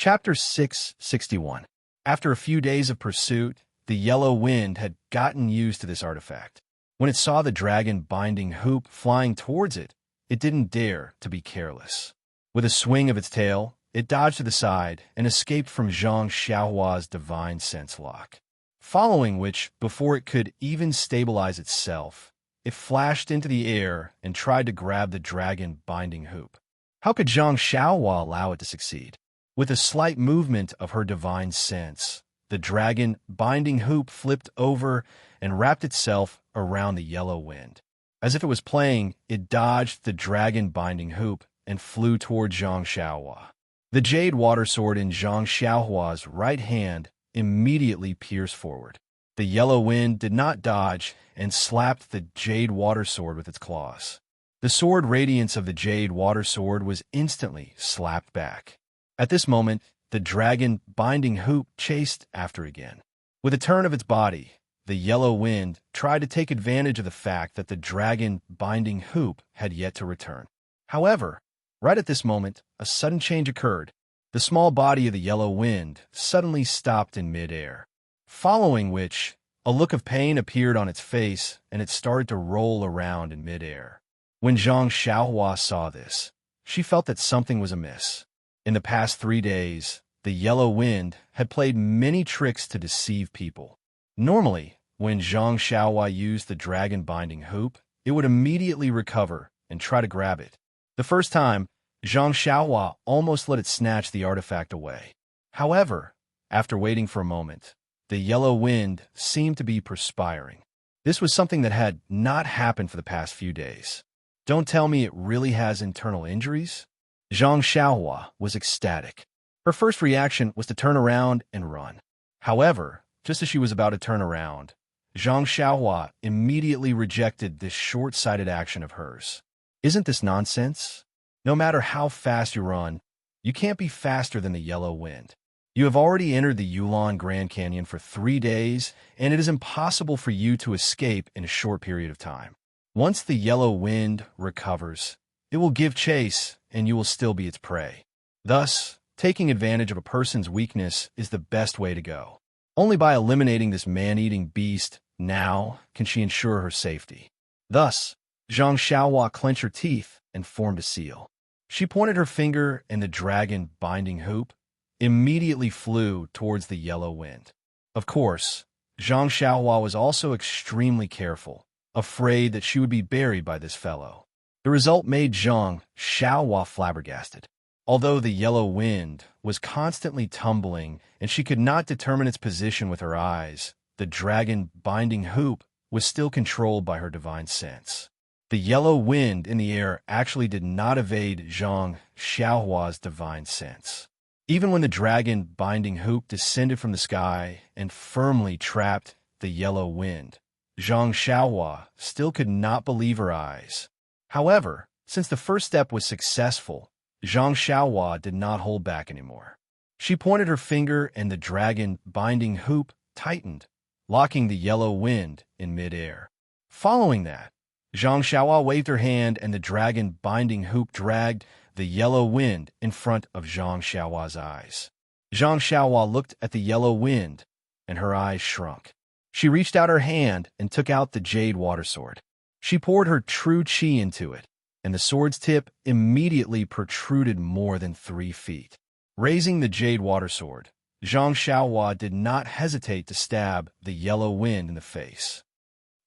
Chapter 661. After a few days of pursuit, the yellow wind had gotten used to this artifact. When it saw the dragon binding hoop flying towards it, it didn't dare to be careless. With a swing of its tail, it dodged to the side and escaped from Zhang Xiaohua's divine sense lock. Following which, before it could even stabilize itself, it flashed into the air and tried to grab the dragon binding hoop. How could Zhang Xiaohua allow it to succeed? With a slight movement of her divine sense, the dragon binding hoop flipped over and wrapped itself around the yellow wind. As if it was playing, it dodged the dragon binding hoop and flew toward Zhang Xiaohua. The jade water sword in Zhang Xiaohua's right hand immediately pierced forward. The yellow wind did not dodge and slapped the jade water sword with its claws. The sword radiance of the jade water sword was instantly slapped back. At this moment, the dragon binding hoop chased after again. With a turn of its body, the yellow wind tried to take advantage of the fact that the dragon binding hoop had yet to return. However, right at this moment, a sudden change occurred. The small body of the yellow wind suddenly stopped in midair, following which, a look of pain appeared on its face and it started to roll around in midair. When Zhang Xiaohua saw this, she felt that something was amiss. In the past 3 days, the yellow wind had played many tricks to deceive people. Normally, when Zhang Xiaohua used the dragon binding hoop, it would immediately recover and try to grab it. The first time, Zhang Xiaohua almost let it snatch the artifact away. However, after waiting for a moment, the yellow wind seemed to be perspiring. This was something that had not happened for the past few days. Don't tell me it really has internal injuries? Zhang Xiaohua was ecstatic. Her first reaction was to turn around and run. However, just as she was about to turn around, Zhang Xiaohua immediately rejected this short-sighted action of hers. Isn't this nonsense? No matter how fast you run, you can't be faster than the yellow wind. You have already entered the Yulon Grand Canyon for 3 days, and it is impossible for you to escape in a short period of time. Once the yellow wind recovers, it will give chase, and you will still be its prey. Thus, taking advantage of a person's weakness is the best way to go. Only by eliminating this man-eating beast now can she ensure her safety. Thus, Zhang Xiaohua clenched her teeth and formed a seal. She pointed her finger, and the dragon binding hoop immediately flew towards the yellow wind. Of course, Zhang Xiaohua was also extremely careful, afraid that she would be buried by this fellow. The result made Zhang Xiaohua flabbergasted. Although the yellow wind was constantly tumbling and she could not determine its position with her eyes, the dragon binding hoop was still controlled by her divine sense. The yellow wind in the air actually did not evade Zhang Xiaohua's divine sense. Even when the dragon binding hoop descended from the sky and firmly trapped the yellow wind, Zhang Xiaohua still could not believe her eyes. However, since the first step was successful, Zhang Xiaohua did not hold back anymore. She pointed her finger and the dragon binding hoop tightened, locking the yellow wind in midair. Following that, Zhang Xiaohua waved her hand and the dragon binding hoop dragged the yellow wind in front of Zhang Xiaohua's eyes. Zhang Xiaohua looked at the yellow wind, and her eyes shrunk. She reached out her hand and took out the jade water sword. She poured her true qi into it, and the sword's tip immediately protruded more than 3 feet. Raising the jade water sword, Zhang Xiaohua did not hesitate to stab the yellow wind in the face.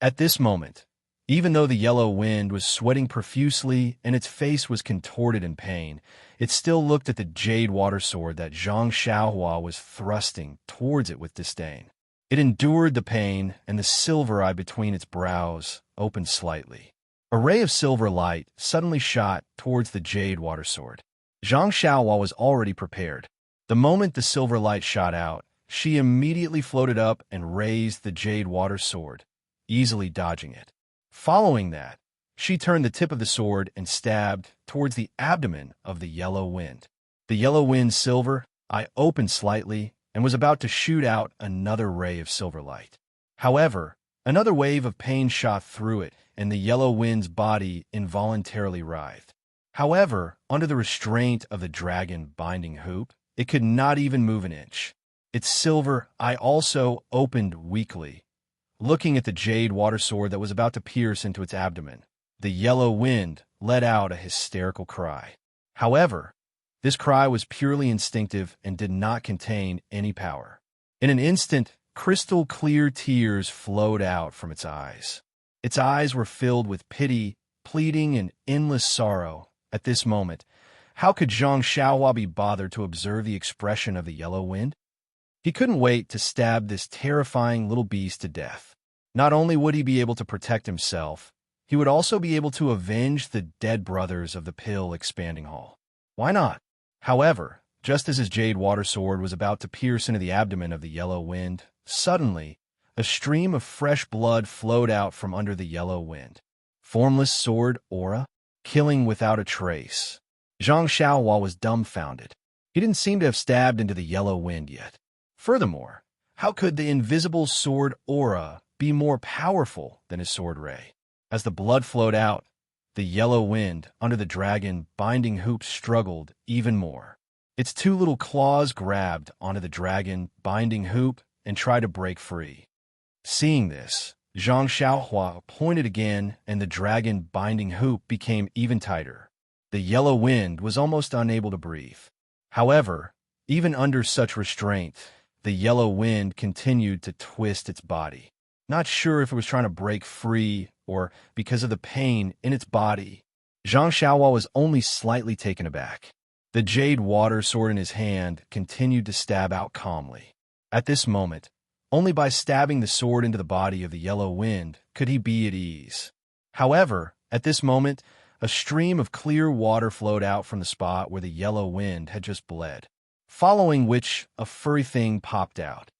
At this moment, even though the yellow wind was sweating profusely and its face was contorted in pain, it still looked at the jade water sword that Zhang Xiaohua was thrusting towards it with disdain. It endured the pain, and the silver eye between its brows opened slightly. A ray of silver light suddenly shot towards the jade water sword. Zhang Xiaohua was already prepared. The moment the silver light shot out, she immediately floated up and raised the jade water sword, easily dodging it. Following that, she turned the tip of the sword and stabbed towards the abdomen of the yellow wind. The yellow wind's silver eye opened slightly and was about to shoot out another ray of silver light. However, another wave of pain shot through it, and the yellow wind's body involuntarily writhed. However, under the restraint of the dragon binding hoop, It could not even move an inch. Its silver eye also opened weakly, looking at the jade water sword that was about to pierce into its abdomen. The yellow wind let out a hysterical cry. However, this cry was purely instinctive and did not contain any power. In an instant, crystal clear tears flowed out from its eyes. Its eyes were filled with pity, pleading, and endless sorrow. At this moment, how could Zhang Xiaohua be bothered to observe the expression of the yellow wind? He couldn't wait to stab this terrifying little beast to death. Not only would he be able to protect himself, he would also be able to avenge the dead brothers of the Pill Expanding Hall. Why not? However, just as his jade water sword was about to pierce into the abdomen of the yellow wind, suddenly, a stream of fresh blood flowed out from under the yellow wind. Formless sword aura, killing without a trace. Zhang Xiaohua was dumbfounded. He didn't seem to have stabbed into the yellow wind yet. Furthermore, how could the invisible sword aura be more powerful than his sword ray? As the blood flowed out, the yellow wind under the dragon binding hoop struggled even more. Its two little claws grabbed onto the dragon binding hoop and tried to break free. Seeing this, Zhang Xiaohua pointed again, and the dragon binding hoop became even tighter. The yellow wind was almost unable to breathe. However, even under such restraint, the yellow wind continued to twist its body. Not sure if it was trying to break free or because of the pain in its body, Zhang Xiaohua was only slightly taken aback. The jade water sword in his hand continued to stab out calmly. At this moment, only by stabbing the sword into the body of the yellow wind could he be at ease. However, at this moment, a stream of clear water flowed out from the spot where the yellow wind had just bled, following which a furry thing popped out.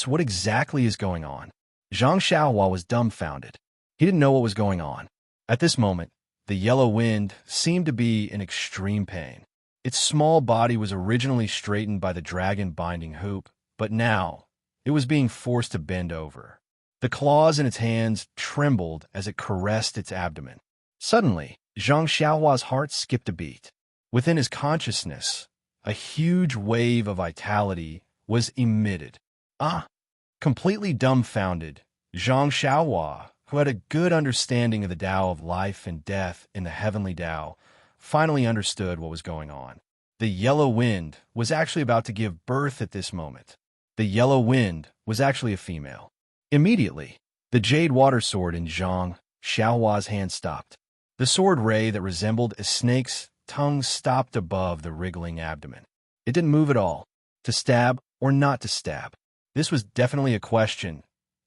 What exactly is going on? Zhang Xiaohua was dumbfounded. He didn't know what was going on. At this moment, the yellow wind seemed to be in extreme pain. Its small body was originally straightened by the dragon binding hoop, but now it was being forced to bend over. The claws in its hands trembled as it caressed its abdomen. Suddenly, Zhang Xiaohua's heart skipped a beat. Within his consciousness, a huge wave of vitality was emitted. Completely dumbfounded, Zhang Xiaohua, who had a good understanding of the Tao of life and death in the heavenly Tao, finally understood what was going on. The yellow wind was actually about to give birth at this moment. The yellow wind was actually a female. Immediately, the jade water sword in Zhang Xiaohua's hand stopped. The sword ray that resembled a snake's tongue stopped above the wriggling abdomen. It didn't move at all, to stab or not to stab. This was definitely a question.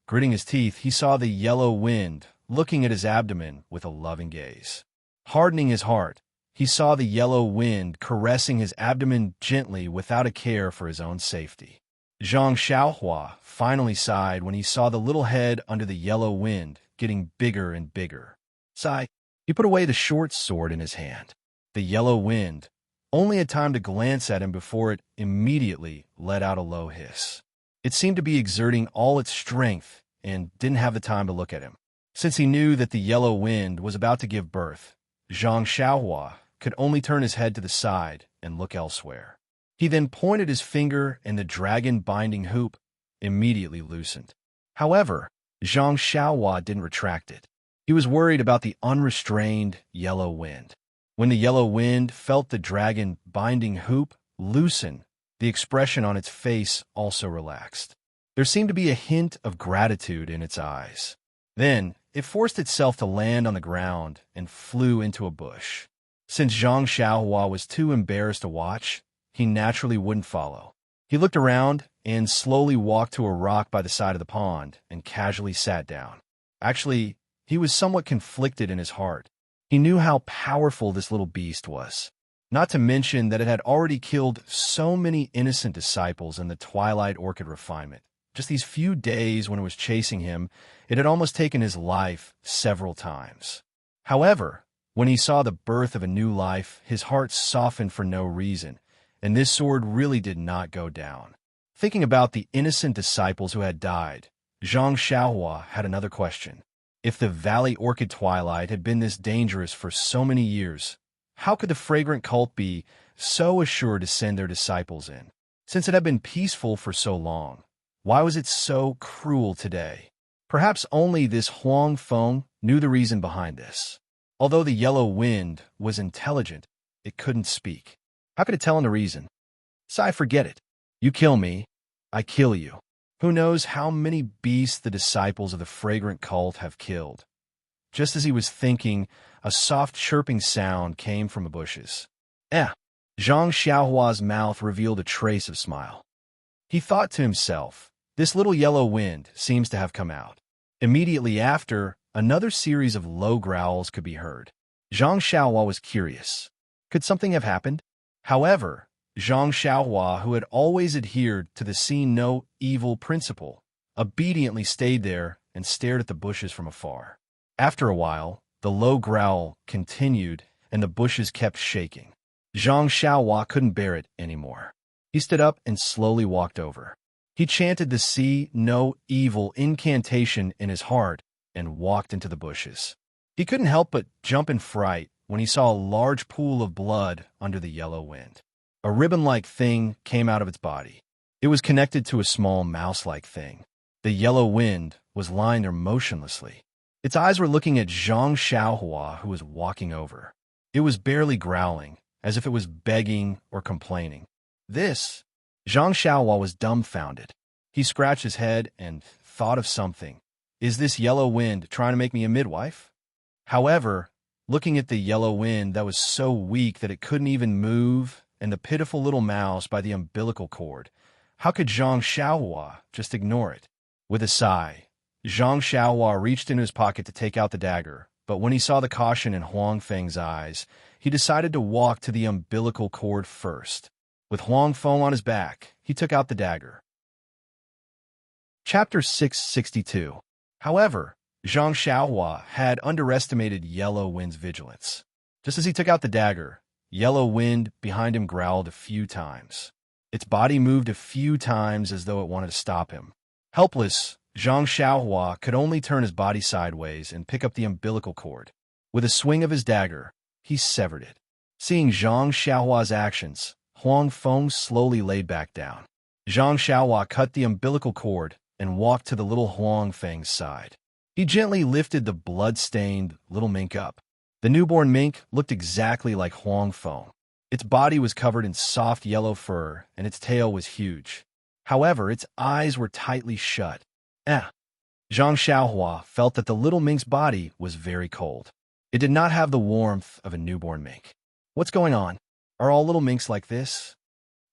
Gritting his teeth, he saw the yellow wind looking at his abdomen with a loving gaze. Hardening his heart, he saw the yellow wind caressing his abdomen gently without a care for his own safety. Zhang Xiaohua finally sighed when he saw the little head under the yellow wind getting bigger and bigger. Sigh, he put away the short sword in his hand. The yellow wind only had time to glance at him before it immediately let out a low hiss. It seemed to be exerting all its strength and didn't have the time to look at him. Since he knew that the yellow wind was about to give birth, Zhang Xiaohua could only turn his head to the side and look elsewhere. He then pointed his finger, and the dragon binding hoop immediately loosened. However, Zhang Xiaohua didn't retract it. He was worried about the unrestrained yellow wind. When the yellow wind felt the dragon binding hoop loosen, the expression on its face also relaxed. There seemed to be a hint of gratitude in its eyes. Then, it forced itself to land on the ground and flew into a bush. Since Zhang Xiaohua was too embarrassed to watch, he naturally wouldn't follow. He looked around and slowly walked to a rock by the side of the pond and casually sat down. Actually, he was somewhat conflicted in his heart. He knew how powerful this little beast was. Not to mention that it had already killed so many innocent disciples in the Twilight Orchid refinement. Just these few days when it was chasing him, it had almost taken his life several times. However, when he saw the birth of a new life, his heart softened for no reason, and this sword really did not go down. Thinking about the innocent disciples who had died, Zhang Xiaohua had another question. If the Valley Orchid Twilight had been this dangerous for so many years, how could the fragrant cult be so assured to send their disciples in. Since it had been peaceful for so long, why was it so cruel today? Perhaps only this Huang Feng knew the reason behind this. Although the yellow wind was intelligent, it couldn't speak. How could it tell him the reason? Sai, forget it. You kill me, I kill you. Who knows how many beasts the disciples of the fragrant cult have killed? Just as he was thinking, a soft chirping sound came from the bushes. Zhang Xiaohua's mouth revealed a trace of smile. He thought to himself, this little yellow wind seems to have come out. Immediately after, another series of low growls could be heard. Zhang Xiaohua was curious. Could something have happened? However, Zhang Xiaohua, who had always adhered to the see no evil principle, obediently stayed there and stared at the bushes from afar. After a while, the low growl continued and the bushes kept shaking. Zhang Xiaohua couldn't bear it anymore. He stood up and slowly walked over. He chanted the see no evil incantation in his heart and walked into the bushes. He couldn't help but jump in fright when he saw a large pool of blood under the yellow wind. A ribbon-like thing came out of its body. It was connected to a small mouse-like thing. The yellow wind was lying there motionlessly. Its eyes were looking at Zhang Xiaohua, who was walking over. It was barely growling, as if it was begging or complaining. Zhang Xiaohua was dumbfounded. He scratched his head and thought of something. Is this yellow wind trying to make me a midwife? However, looking at the yellow wind that was so weak that it couldn't even move, and the pitiful little mouse by the umbilical cord, how could Zhang Xiaohua just ignore it? With a sigh, Zhang Xiaohua reached into his pocket to take out the dagger, but when he saw the caution in Huang Feng's eyes, he decided to walk to the umbilical cord first. With Huang Feng on his back, he took out the dagger. Chapter 662. However, Zhang Xiaohua had underestimated Yellow Wind's vigilance. Just as he took out the dagger, Yellow Wind behind him growled a few times. Its body moved a few times as though it wanted to stop him. Helpless, Zhang Xiaohua could only turn his body sideways and pick up the umbilical cord. With a swing of his dagger, he severed it. Seeing Zhang Xiaohua's actions, Huang Feng slowly laid back down. Zhang Xiaohua cut the umbilical cord and walked to the little Huang Feng's side. He gently lifted the blood-stained little mink up. The newborn mink looked exactly like Huang Feng. Its body was covered in soft yellow fur, and its tail was huge. However, its eyes were tightly shut. Zhang Xiaohua felt that the little mink's body was very cold. It did not have the warmth of a newborn mink. What's going on? Are all little minks like this?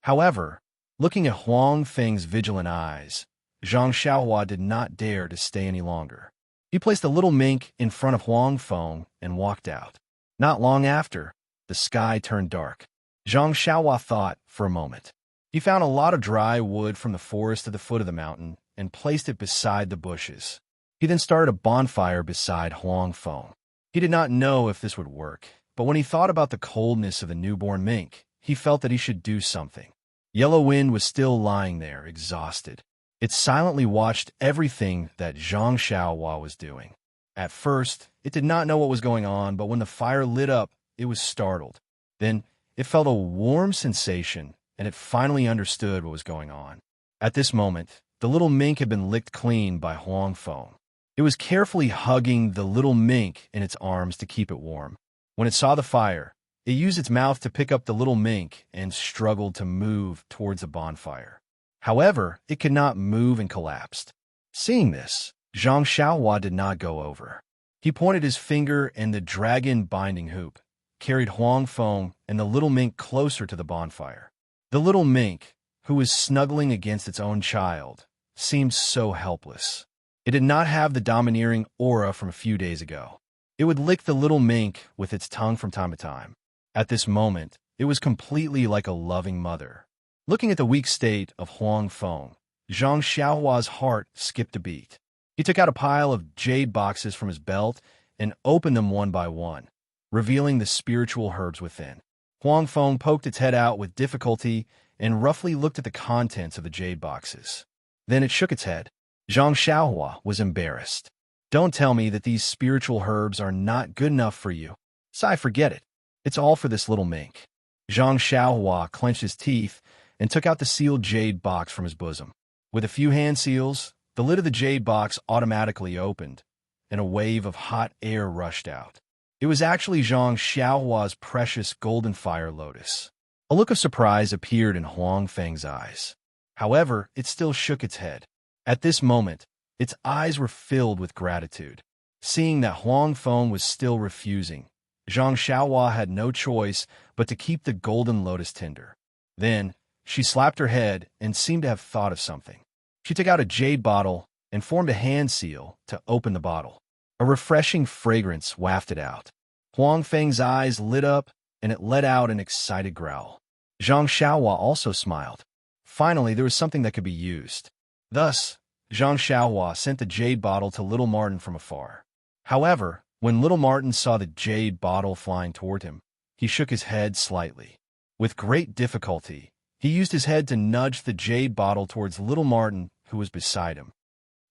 However, looking at Huang Feng's vigilant eyes, Zhang Xiaohua did not dare to stay any longer. He placed the little mink in front of Huang Feng and walked out. Not long after, the sky turned dark. Zhang Xiaohua thought for a moment. He found a lot of dry wood from the forest at the foot of the mountain and placed it beside the bushes. He then started a bonfire beside Huang Feng. He did not know if this would work, but when he thought about the coldness of the newborn mink, he felt that he should do something. Yellow Wind was still lying there, exhausted. It silently watched everything that Zhang Xiaohua was doing. At first, it did not know what was going on, but when the fire lit up, it was startled. Then, it felt a warm sensation, and it finally understood what was going on. At this moment, the little mink had been licked clean by Huang Feng. It was carefully hugging the little mink in its arms to keep it warm. When it saw the fire, it used its mouth to pick up the little mink and struggled to move towards the bonfire. However, it could not move and collapsed. Seeing this, Zhang Xiaohua did not go over. He pointed his finger and the dragon binding hoop, carried Huang Feng and the little mink closer to the bonfire. The little mink, who was snuggling against its own child, seemed so helpless. It did not have the domineering aura from a few days ago. It would lick the little mink with its tongue from time to time. At this moment, it was completely like a loving mother. Looking at the weak state of Huang Feng, Zhang Xiaohua's heart skipped a beat. He took out a pile of jade boxes from his belt and opened them one by one, revealing the spiritual herbs within. Huang Feng poked its head out with difficulty and roughly looked at the contents of the jade boxes. Then it shook its head. Zhang Xiaohua was embarrassed. Don't tell me that these spiritual herbs are not good enough for you. Sai, forget it. It's all for this little mink. Zhang Xiaohua clenched his teeth and took out the sealed jade box from his bosom. With a few hand seals, the lid of the jade box automatically opened, and a wave of hot air rushed out. It was actually Zhang Xiaohua's precious golden fire lotus. A look of surprise appeared in Huang Feng's eyes. However, it still shook its head. At this moment, its eyes were filled with gratitude. Seeing that Huang Feng was still refusing, Zhang Xiaohua had no choice but to keep the golden lotus tender. Then, she slapped her head and seemed to have thought of something. She took out a jade bottle and formed a hand seal to open the bottle. A refreshing fragrance wafted out. Huang Feng's eyes lit up, and it let out an excited growl. Zhang Xiaohua also smiled. Finally, there was something that could be used. Thus, Zhang Xiaohua sent the jade bottle to little Martin from afar. However, when little Martin saw the jade bottle flying toward him, he shook his head slightly. With great difficulty, he used his head to nudge the jade bottle towards little Martin, who was beside him.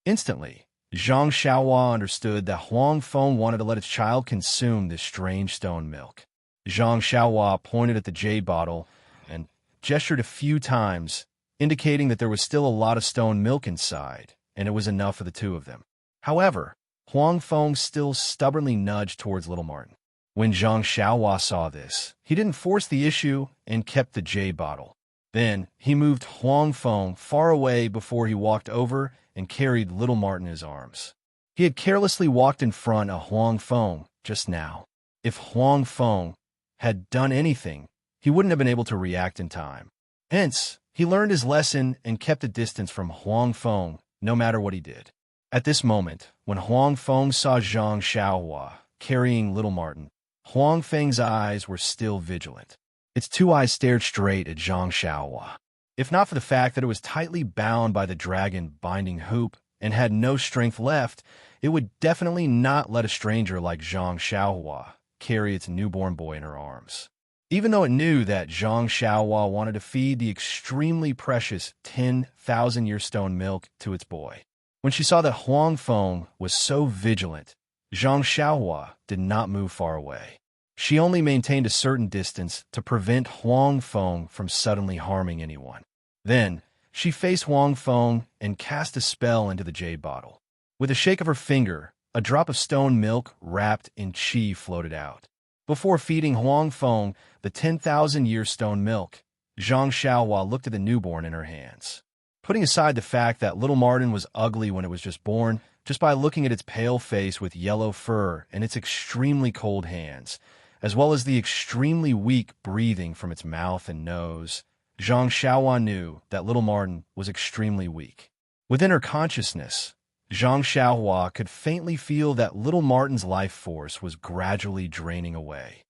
Instantly, Zhang Xiaohua understood that Huang Feng wanted to let its child consume this strange stone milk. Zhang Xiaohua pointed at the jade bottle and gestured a few times, indicating that there was still a lot of stone milk inside, and it was enough for the two of them. However, Huang Feng still stubbornly nudged towards little Martin. When Zhang Xiaohua saw this, he didn't force the issue and kept the jade bottle. Then, he moved Huang Feng far away before he walked over and carried little Martin in his arms. He had carelessly walked in front of Huang Feng just now. If Huang Feng had done anything, he wouldn't have been able to react in time. Hence, he learned his lesson and kept a distance from Huang Feng, no matter what he did. At this moment, when Huang Feng saw Zhang Xiaohua carrying little Martin, Huang Feng's eyes were still vigilant. Its two eyes stared straight at Zhang Xiaohua. If not for the fact that it was tightly bound by the dragon binding hoop and had no strength left, it would definitely not let a stranger like Zhang Xiaohua carry its newborn boy in her arms. Even though it knew that Zhang Xiaohua wanted to feed the extremely precious 10,000-year stone milk to its boy. When she saw that Huang Feng was so vigilant, Zhang Xiaohua did not move far away. She only maintained a certain distance to prevent Huang Feng from suddenly harming anyone. Then, she faced Huang Feng and cast a spell into the jade bottle. With a shake of her finger, a drop of stone milk wrapped in qi floated out. Before feeding Huang Feng the 10,000-year stone milk, Zhang Xiaohua looked at the newborn in her hands. Putting aside the fact that little Martin was ugly when it was just born, just by looking at its pale face with yellow fur and its extremely cold hands, as well as the extremely weak breathing from its mouth and nose, Zhang Xiaohua knew that little Martin was extremely weak. Within her consciousness, Zhang Xiaohua could faintly feel that little Martin's life force was gradually draining away.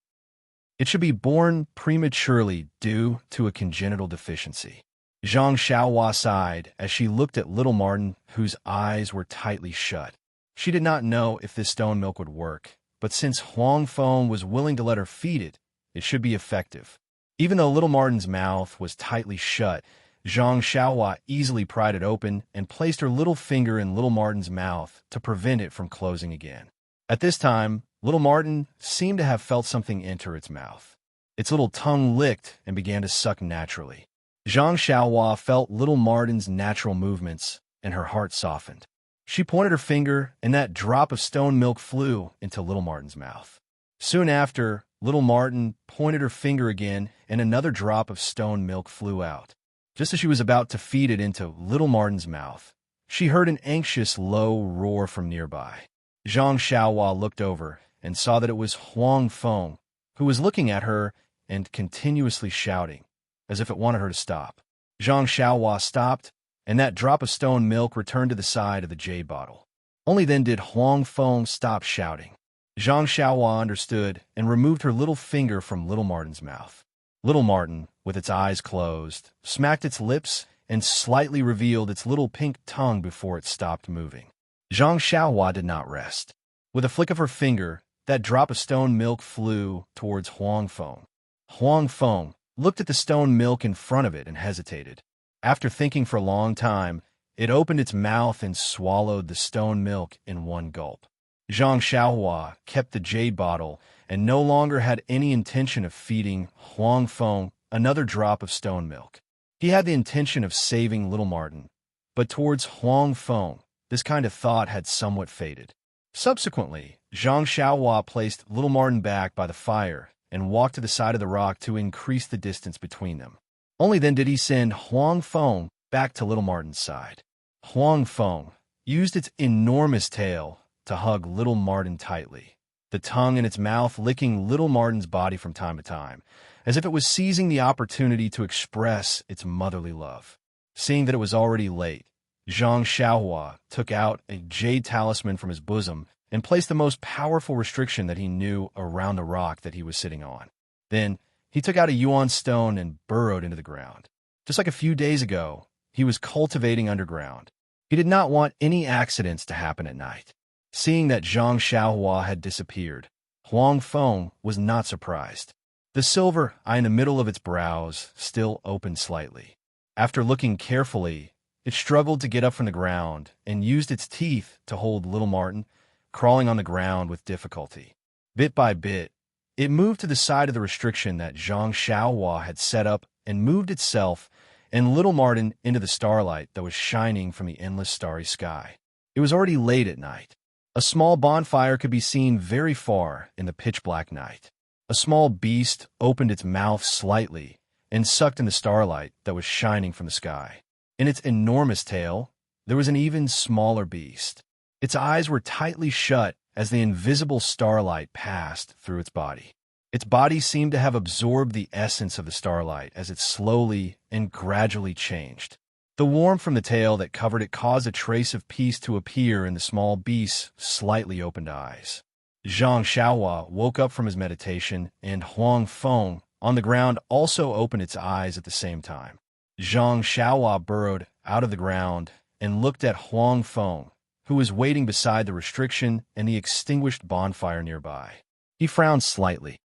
It should be born prematurely due to a congenital deficiency. Zhang Xiaohua sighed as she looked at little Martin, whose eyes were tightly shut. She did not know if this stone milk would work, but since Huang Feng was willing to let her feed it, it should be effective. Even though little Martin's mouth was tightly shut, Zhang Xiaohua easily pried it open and placed her little finger in little Martin's mouth to prevent it from closing again. At this time, little Martin seemed to have felt something enter its mouth. Its little tongue licked and began to suck naturally. Zhang Xiaohua felt little Martin's natural movements, and her heart softened. She pointed her finger, and that drop of stone milk flew into little Martin's mouth. Soon after, little Martin pointed her finger again, and another drop of stone milk flew out. Just as she was about to feed it into little Martin's mouth, she heard an anxious, low roar from nearby. Zhang Xiaohua looked over and saw that it was Huang Feng, who was looking at her and continuously shouting, as if it wanted her to stop. Zhang Xiaohua stopped, and that drop of stone milk returned to the side of the jade bottle. Only then did Huang Feng stop shouting. Zhang Xiaohua understood and removed her little finger from little Martin's mouth. Little Martin, with its eyes closed, smacked its lips and slightly revealed its little pink tongue before it stopped moving. Zhang Xiaohua did not rest. With a flick of her finger, that drop of stone milk flew towards Huang Feng. Huang Feng looked at the stone milk in front of it and hesitated. After thinking for a long time, it opened its mouth and swallowed the stone milk in one gulp. Zhang Xiaohua kept the jade bottle and no longer had any intention of feeding Huang Feng another drop of stone milk. He had the intention of saving little Martin, but towards Huang Feng, this kind of thought had somewhat faded. Subsequently, Zhang Xiaohua placed little Martin back by the fire and walked to the side of the rock to increase the distance between them. Only then did he send Huang Feng back to little Martin's side. Huang Feng used its enormous tail to hug little Martin tightly, the tongue in its mouth licking little Martin's body from time to time, as if it was seizing the opportunity to express its motherly love. Seeing that it was already late, Zhang Xiaohua took out a jade talisman from his bosom and placed the most powerful restriction that he knew around the rock that he was sitting on. Then, he took out a yuan stone and burrowed into the ground. Just like a few days ago, he was cultivating underground. He did not want any accidents to happen at night. Seeing that Zhang Xiaohua had disappeared, Huang Feng was not surprised. The silver eye in the middle of its brows still opened slightly. After looking carefully, it struggled to get up from the ground and used its teeth to hold little Martin, crawling on the ground with difficulty. Bit by bit, it moved to the side of the restriction that Zhang Xiaohua had set up and moved itself and little Martin into the starlight that was shining from the endless starry sky. It was already late at night. A small bonfire could be seen very far in the pitch-black night. A small beast opened its mouth slightly and sucked in the starlight that was shining from the sky. In its enormous tail, there was an even smaller beast. Its eyes were tightly shut as the invisible starlight passed through its body. Its body seemed to have absorbed the essence of the starlight as it slowly and gradually changed. The warmth from the tail that covered it caused a trace of peace to appear in the small beast's slightly opened eyes. Zhang Xiaohua woke up from his meditation, and Huang Feng, on the ground, also opened its eyes at the same time. Zhang Xiaohua burrowed out of the ground and looked at Huang Feng, who was waiting beside the restriction and the extinguished bonfire nearby. He frowned slightly.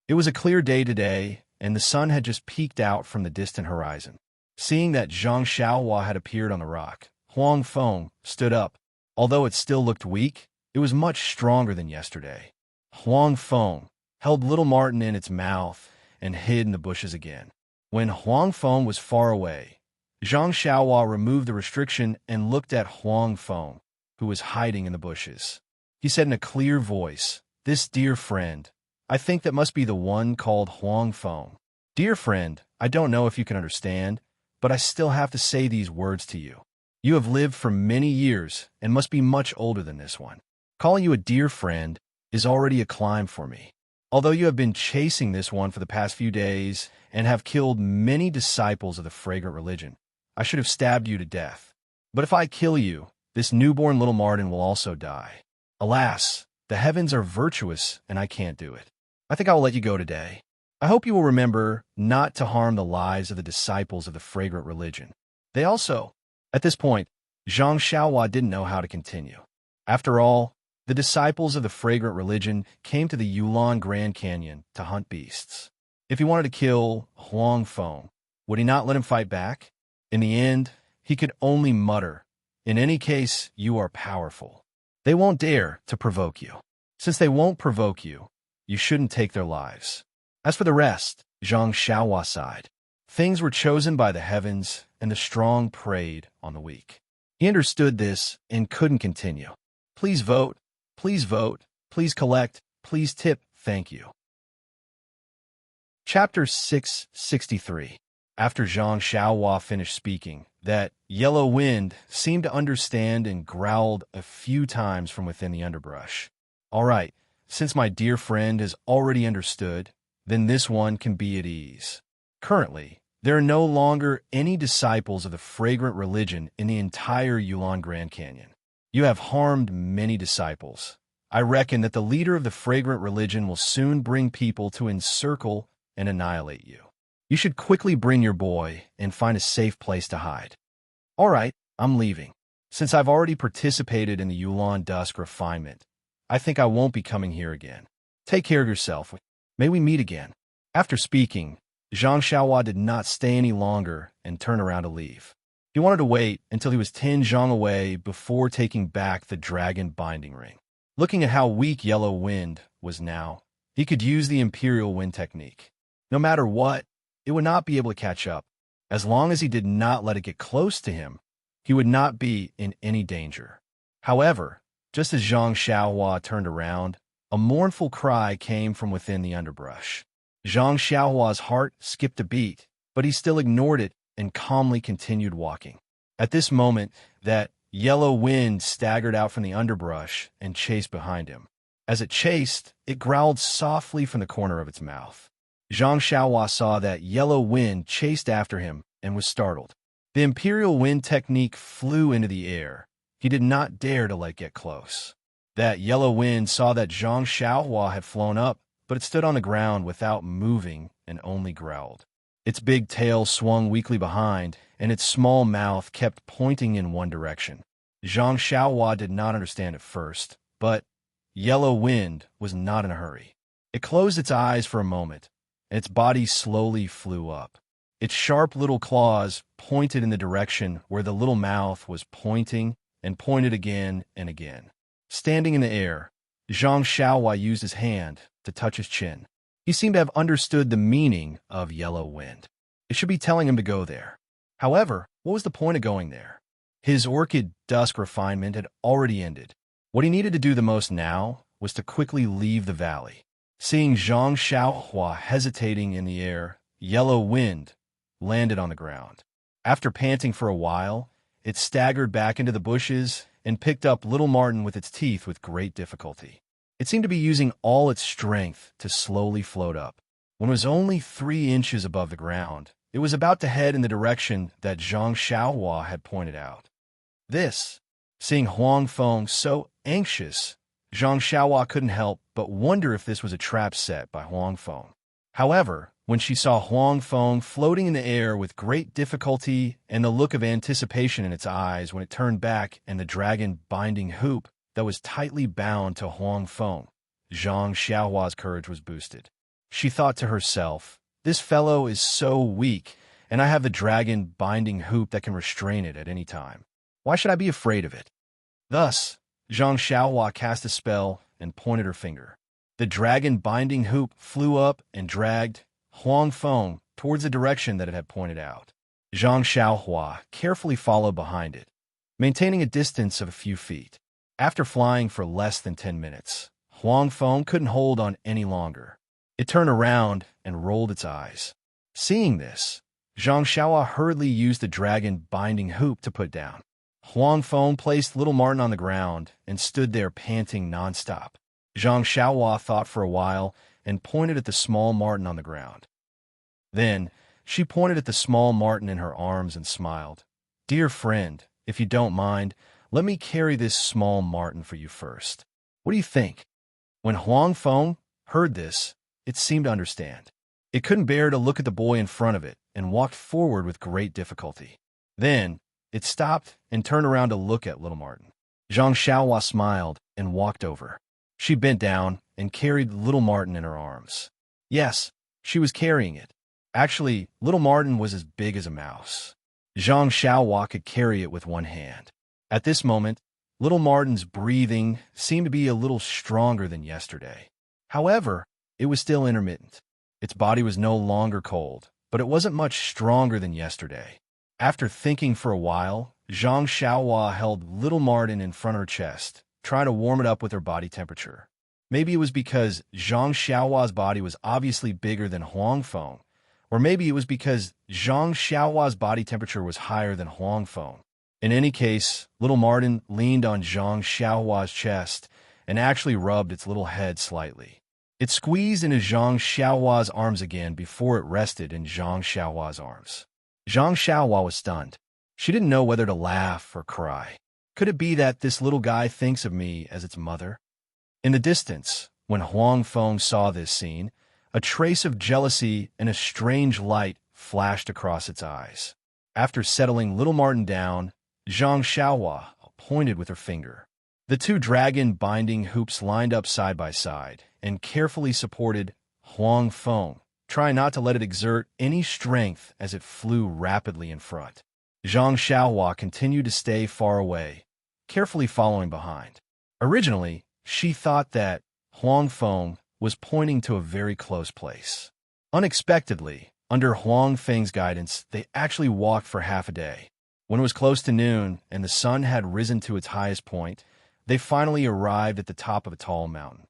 It was a clear day today, and the sun had just peeked out from the distant horizon. Seeing that Zhang Xiaohua had appeared on the rock, Huang Feng stood up. Although it still looked weak, it was much stronger than yesterday. Huang Feng held little Martin in its mouth and hid in the bushes again. When Huang Feng was far away, Zhang Xiaohua removed the restriction and looked at Huang Feng, who was hiding in the bushes. He said in a clear voice, "This dear friend, I think that must be the one called Huang Feng. Dear friend, I don't know if you can understand, but I still have to say these words to you. You have lived for many years and must be much older than this one. Calling you a dear friend is already a climb for me. Although you have been chasing this one for the past few days and have killed many disciples of the fragrant religion, I should have stabbed you to death. But if I kill you, this newborn little Martin will also die. Alas, the heavens are virtuous and I can't do it. I think I will let you go today. I hope you will remember not to harm the lives of the disciples of the fragrant religion." They also... At this point, Zhang Xiaohua didn't know how to continue. After all, the disciples of the fragrant religion came to the Yulon Grand Canyon to hunt beasts. If he wanted to kill Huang Feng, would he not let him fight back? In the end, he could only mutter, "In any case, you are powerful. They won't dare to provoke you. Since they won't provoke you, you shouldn't take their lives." As for the rest, Zhang Xiaohua sighed. Things were chosen by the heavens, and the strong preyed on the weak. He understood this and couldn't continue. Please vote, please collect, please tip, thank you. Chapter 663. After Zhang Xiaohua finished speaking, that yellow wind seemed to understand and growled a few times from within the underbrush. All right, since my dear friend has already understood, then this one can be at ease. Currently, there are no longer any disciples of the fragrant religion in the entire Yulon Grand Canyon. You have harmed many disciples. I reckon that the leader of the fragrant religion will soon bring people to encircle and annihilate you. You should quickly bring your boy and find a safe place to hide. All right, I'm leaving. Since I've already participated in the Yulon Dusk refinement, I think I won't be coming here again. Take care of yourself. May we meet again." After speaking, Zhang Xiaohua did not stay any longer and turn around to leave. He wanted to wait until he was 10 zhang away before taking back the dragon binding ring. Looking at how weak Yellow Wind was now, He could use the Imperial Wind technique. No matter what, it would not be able to catch up. As long as he did not let it get close to him, he would not be in any danger. However, just as Zhang Xiaohua turned around, a mournful cry came from within the underbrush. Zhang Xiaohua's heart skipped a beat, but he still ignored it and calmly continued walking. At this moment, that yellow wind staggered out from the underbrush and chased behind him. As it chased, it growled softly from the corner of its mouth. Zhang Xiaohua saw that yellow wind chased after him and was startled. The Imperial Wind technique flew into the air. He did not dare to let it get close. That yellow wind saw that Zhang Xiaohua had flown up, but it stood on the ground without moving and only growled. Its big tail swung weakly behind, and its small mouth kept pointing in one direction. Zhang Xiaohua did not understand at first, but yellow wind was not in a hurry. It closed its eyes for a moment, and its body slowly flew up. Its sharp little claws pointed in the direction where the little mouth was pointing and pointed again and again. Standing in the air, Zhang Xiaohua used his hand to touch his chin. He seemed to have understood the meaning of yellow wind. It should be telling him to go there. However, what was the point of going there? His orchid dusk refinement had already ended. What he needed to do the most now was to quickly leave the valley. Seeing Zhang Xiaohua hesitating in the air, yellow wind landed on the ground. After panting for a while, it staggered back into the bushes and picked up little Martin with its teeth with great difficulty. It seemed to be using all its strength to slowly float up. When it was only 3 inches above the ground, it was about to head in the direction that Zhang Xiaohua had pointed out. Seeing Huang Feng so anxious, Zhang Xiaohua couldn't help but wonder if this was a trap set by Huang Feng. However, when she saw Huang Feng floating in the air with great difficulty and the look of anticipation in its eyes when it turned back and the dragon binding hoop that was tightly bound to Huang Feng, Zhang Xiaohua's courage was boosted. She thought to herself, "This fellow is so weak, and I have the dragon binding hoop that can restrain it at any time. Why should I be afraid of it?" Thus, Zhang Xiaohua cast a spell and pointed her finger. The dragon binding hoop flew up and dragged Huang Feng towards the direction that it had pointed out. Zhang Xiaohua carefully followed behind it, maintaining a distance of a few feet. After flying for less than 10 minutes, Huang Feng couldn't hold on any longer. It turned around and rolled its eyes. Seeing this, Zhang Xiaohua hurriedly used the dragon binding hoop to put down. Huang Feng placed little Martin on the ground and stood there panting nonstop. Zhang Xiaohua thought for a while and pointed at the small Martin on the ground. Then, she pointed at the small Martin in her arms and smiled. "Dear friend, if you don't mind, let me carry this small Martin for you first. What do you think?" When Huang Feng heard this, it seemed to understand. It couldn't bear to look at the boy in front of it and walked forward with great difficulty. Then, it stopped and turned around to look at little Martin. Zhang Xiaohua smiled and walked over. She bent down and carried little Martin in her arms. Yes, she was carrying it. Actually, little Martin was as big as a mouse. Zhang Xiaohua could carry it with one hand. At this moment, little Martin's breathing seemed to be a little stronger than yesterday. However, it was still intermittent. Its body was no longer cold, but it wasn't much stronger than yesterday. After thinking for a while, Zhang Xiaohua held little Martin in front of her chest, trying to warm it up with her body temperature. Maybe it was because Zhang Xiaohua's body was obviously bigger than Huang Feng, or maybe it was because Zhang Xiaohua's body temperature was higher than Huang Feng. In any case, little Martin leaned on Zhang Xiaohua's chest and actually rubbed its little head slightly. It squeezed into Zhang Xiaohua's arms again before it rested in Zhang Xiaohua's arms. Zhang Xiaohua was stunned. She didn't know whether to laugh or cry. Could it be that this little guy thinks of me as its mother? In the distance, when Huang Feng saw this scene, a trace of jealousy and a strange light flashed across its eyes. After settling little Martin down, Zhang Xiaohua pointed with her finger. The 2 dragon binding hoops lined up side by side and carefully supported Huang Feng, trying not to let it exert any strength as it flew rapidly in front. Zhang Xiaohua continued to stay far away, carefully following behind. Originally, she thought that Huang Feng was pointing to a very close place. Unexpectedly, under Huang Feng's guidance, they actually walked for half a day. When it was close to noon and the sun had risen to its highest point, they finally arrived at the top of a tall mountain.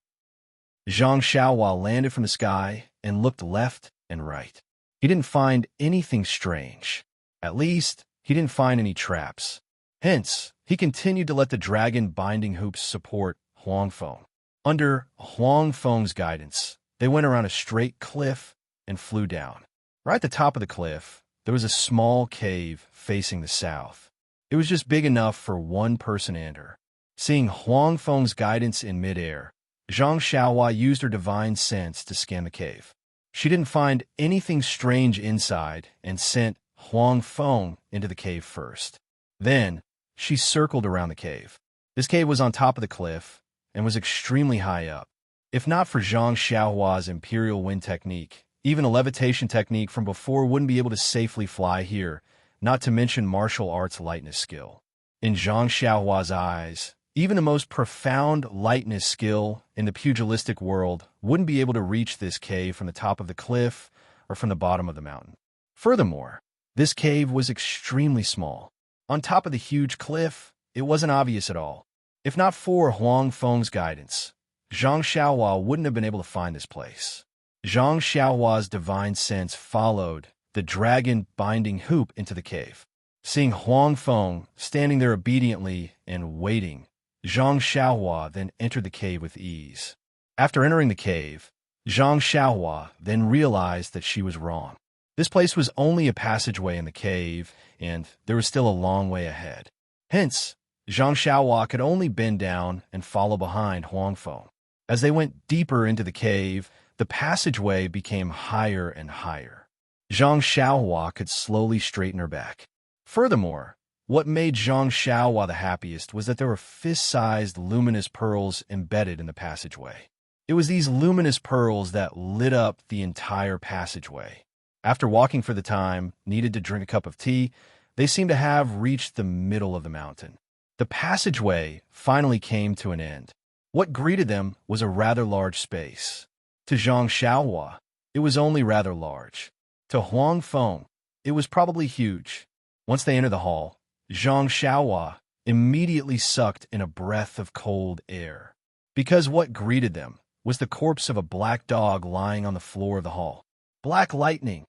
Zhang Xiaohua landed from the sky and looked left and right. He didn't find anything strange. At least, he didn't find any traps. Hence, he continued to let the dragon binding hoops support Huang Feng. Under Huang Feng's guidance, they went around a straight cliff and flew down. Right at the top of the cliff, there was a small cave facing the south. It was just big enough for one person to enter. Seeing Huang Feng's guidance in midair, Zhang Xiaohua used her divine sense to scan the cave. She didn't find anything strange inside and sent Huang Feng into the cave first. Then, she circled around the cave. This cave was on top of the cliff and was extremely high up. If not for Zhang Xiaohua's Imperial Wind technique, even a levitation technique from before wouldn't be able to safely fly here, not to mention martial arts lightness skill. In Zhang Xiaohua's eyes, even the most profound lightness skill in the pugilistic world wouldn't be able to reach this cave from the top of the cliff or from the bottom of the mountain. Furthermore, this cave was extremely small. On top of the huge cliff, it wasn't obvious at all. If not for Huang Feng's guidance, Zhang Xiaohua wouldn't have been able to find this place. Zhang Xiaohua's divine sense followed the dragon binding hoop into the cave. Seeing Huang Feng standing there obediently and waiting, Zhang Xiaohua then entered the cave with ease. After entering the cave, Zhang Xiaohua then realized that she was wrong. This place was only a passageway in the cave, and there was still a long way ahead. Hence, Zhang Xiaohua could only bend down and follow behind Huang Feng. As they went deeper into the cave, the passageway became higher and higher. Zhang Xiaohua could slowly straighten her back. Furthermore, what made Zhang Xiaohua the happiest was that there were fist-sized luminous pearls embedded in the passageway. It was these luminous pearls that lit up the entire passageway. After walking for the time needed to drink a cup of tea, they seemed to have reached the middle of the mountain. The passageway finally came to an end. What greeted them was a rather large space. To Zhang Xiaohua, it was only rather large. To Huang Feng, it was probably huge. Once they entered the hall, Zhang Xiaohua immediately sucked in a breath of cold air, because what greeted them was the corpse of a black dog lying on the floor of the hall. Black lightning!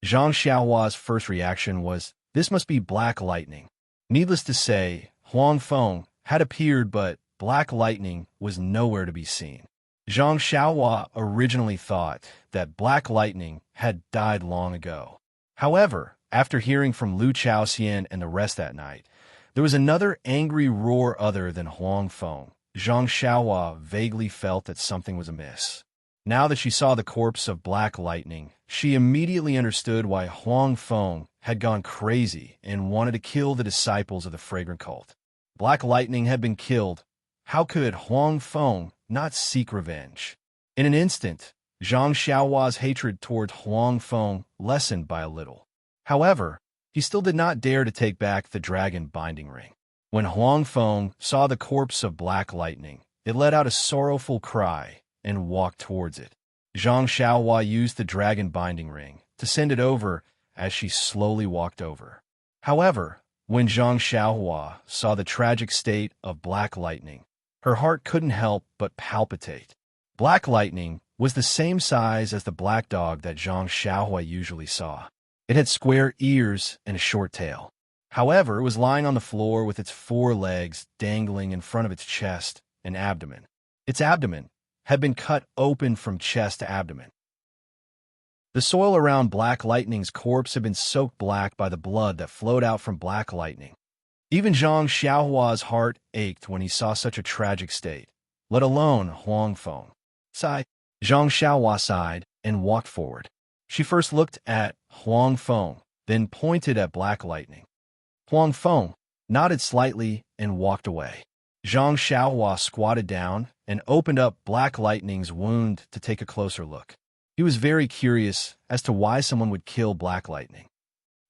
Zhang Xiaohua's first reaction was, this must be black lightning. Needless to say, Huang Feng had appeared, but black lightning was nowhere to be seen. Zhang Xiaohua originally thought that black lightning had died long ago. However, after hearing from Lu Chaoxian and the rest that night, there was another angry roar other than Huang Feng. Zhang Xiaohua vaguely felt that something was amiss. Now that she saw the corpse of Black Lightning, she immediately understood why Huang Feng had gone crazy and wanted to kill the disciples of the Fragrant Cult. Black Lightning had been killed. How could Huang Feng not seek revenge? In an instant, Zhang Xiaohua's hatred toward Huang Feng lessened by a little. However, he still did not dare to take back the dragon binding ring. When Huang Feng saw the corpse of Black Lightning, it let out a sorrowful cry and walked towards it. Zhang Xiaohua used the dragon binding ring to send it over as she slowly walked over. However, when Zhang Xiaohua saw the tragic state of Black Lightning, her heart couldn't help but palpitate. Black Lightning was the same size as the black dog that Zhang Xiaohua usually saw. It had square ears and a short tail. However, it was lying on the floor with its 4 legs dangling in front of its chest and abdomen. Its abdomen had been cut open from chest to abdomen. The soil around Black Lightning's corpse had been soaked black by the blood that flowed out from Black Lightning. Even Zhang Xiaohua's heart ached when he saw such a tragic state, let alone Huang Feng. Sighed. Zhang Xiaohua sighed and walked forward. She first looked at Huang Feng, then pointed at Black Lightning. Huang Feng nodded slightly and walked away. Zhang Xiaohua squatted down and opened up Black Lightning's wound to take a closer look. He was very curious as to why someone would kill Black Lightning.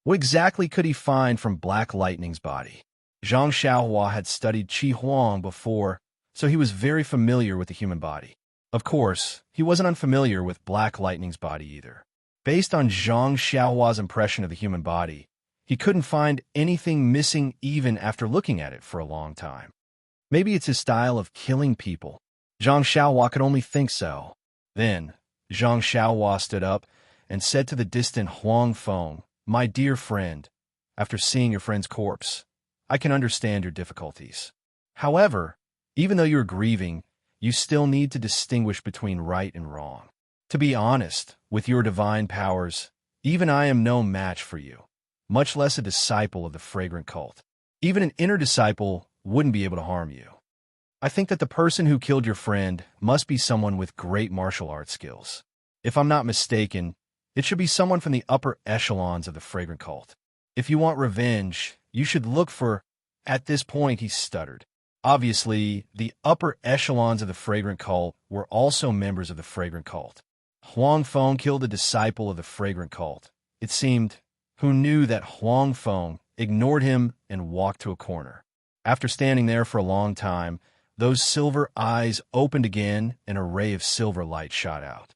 What exactly could he find from Black Lightning's body? Zhang Xiaohua had studied Qi Huang before, so he was very familiar with the human body. Of course, he wasn't unfamiliar with Black Lightning's body either. Based on Zhang Xiaohua's impression of the human body, he couldn't find anything missing even after looking at it for a long time. Maybe it's his style of killing people. Zhang Xiaohua could only think so. Then, Zhang Xiaohua stood up and said to the distant Huang Feng, "My dear friend, after seeing your friend's corpse, I can understand your difficulties. However, even though you're grieving, you still need to distinguish between right and wrong. To be honest, with your divine powers, even I am no match for you, much less a disciple of the fragrant cult. Even an inner disciple wouldn't be able to harm you. I think that the person who killed your friend must be someone with great martial arts skills. If I'm not mistaken, it should be someone from the upper echelons of the fragrant cult. If you want revenge, you should look for—" At this point, he stuttered. Obviously, the upper echelons of the fragrant cult were also members of the fragrant cult. Huang Feng killed a disciple of the fragrant cult. It seemed, who knew that Huang Feng ignored him and walked to a corner. After standing there for a long time, those silver eyes opened again and a ray of silver light shot out.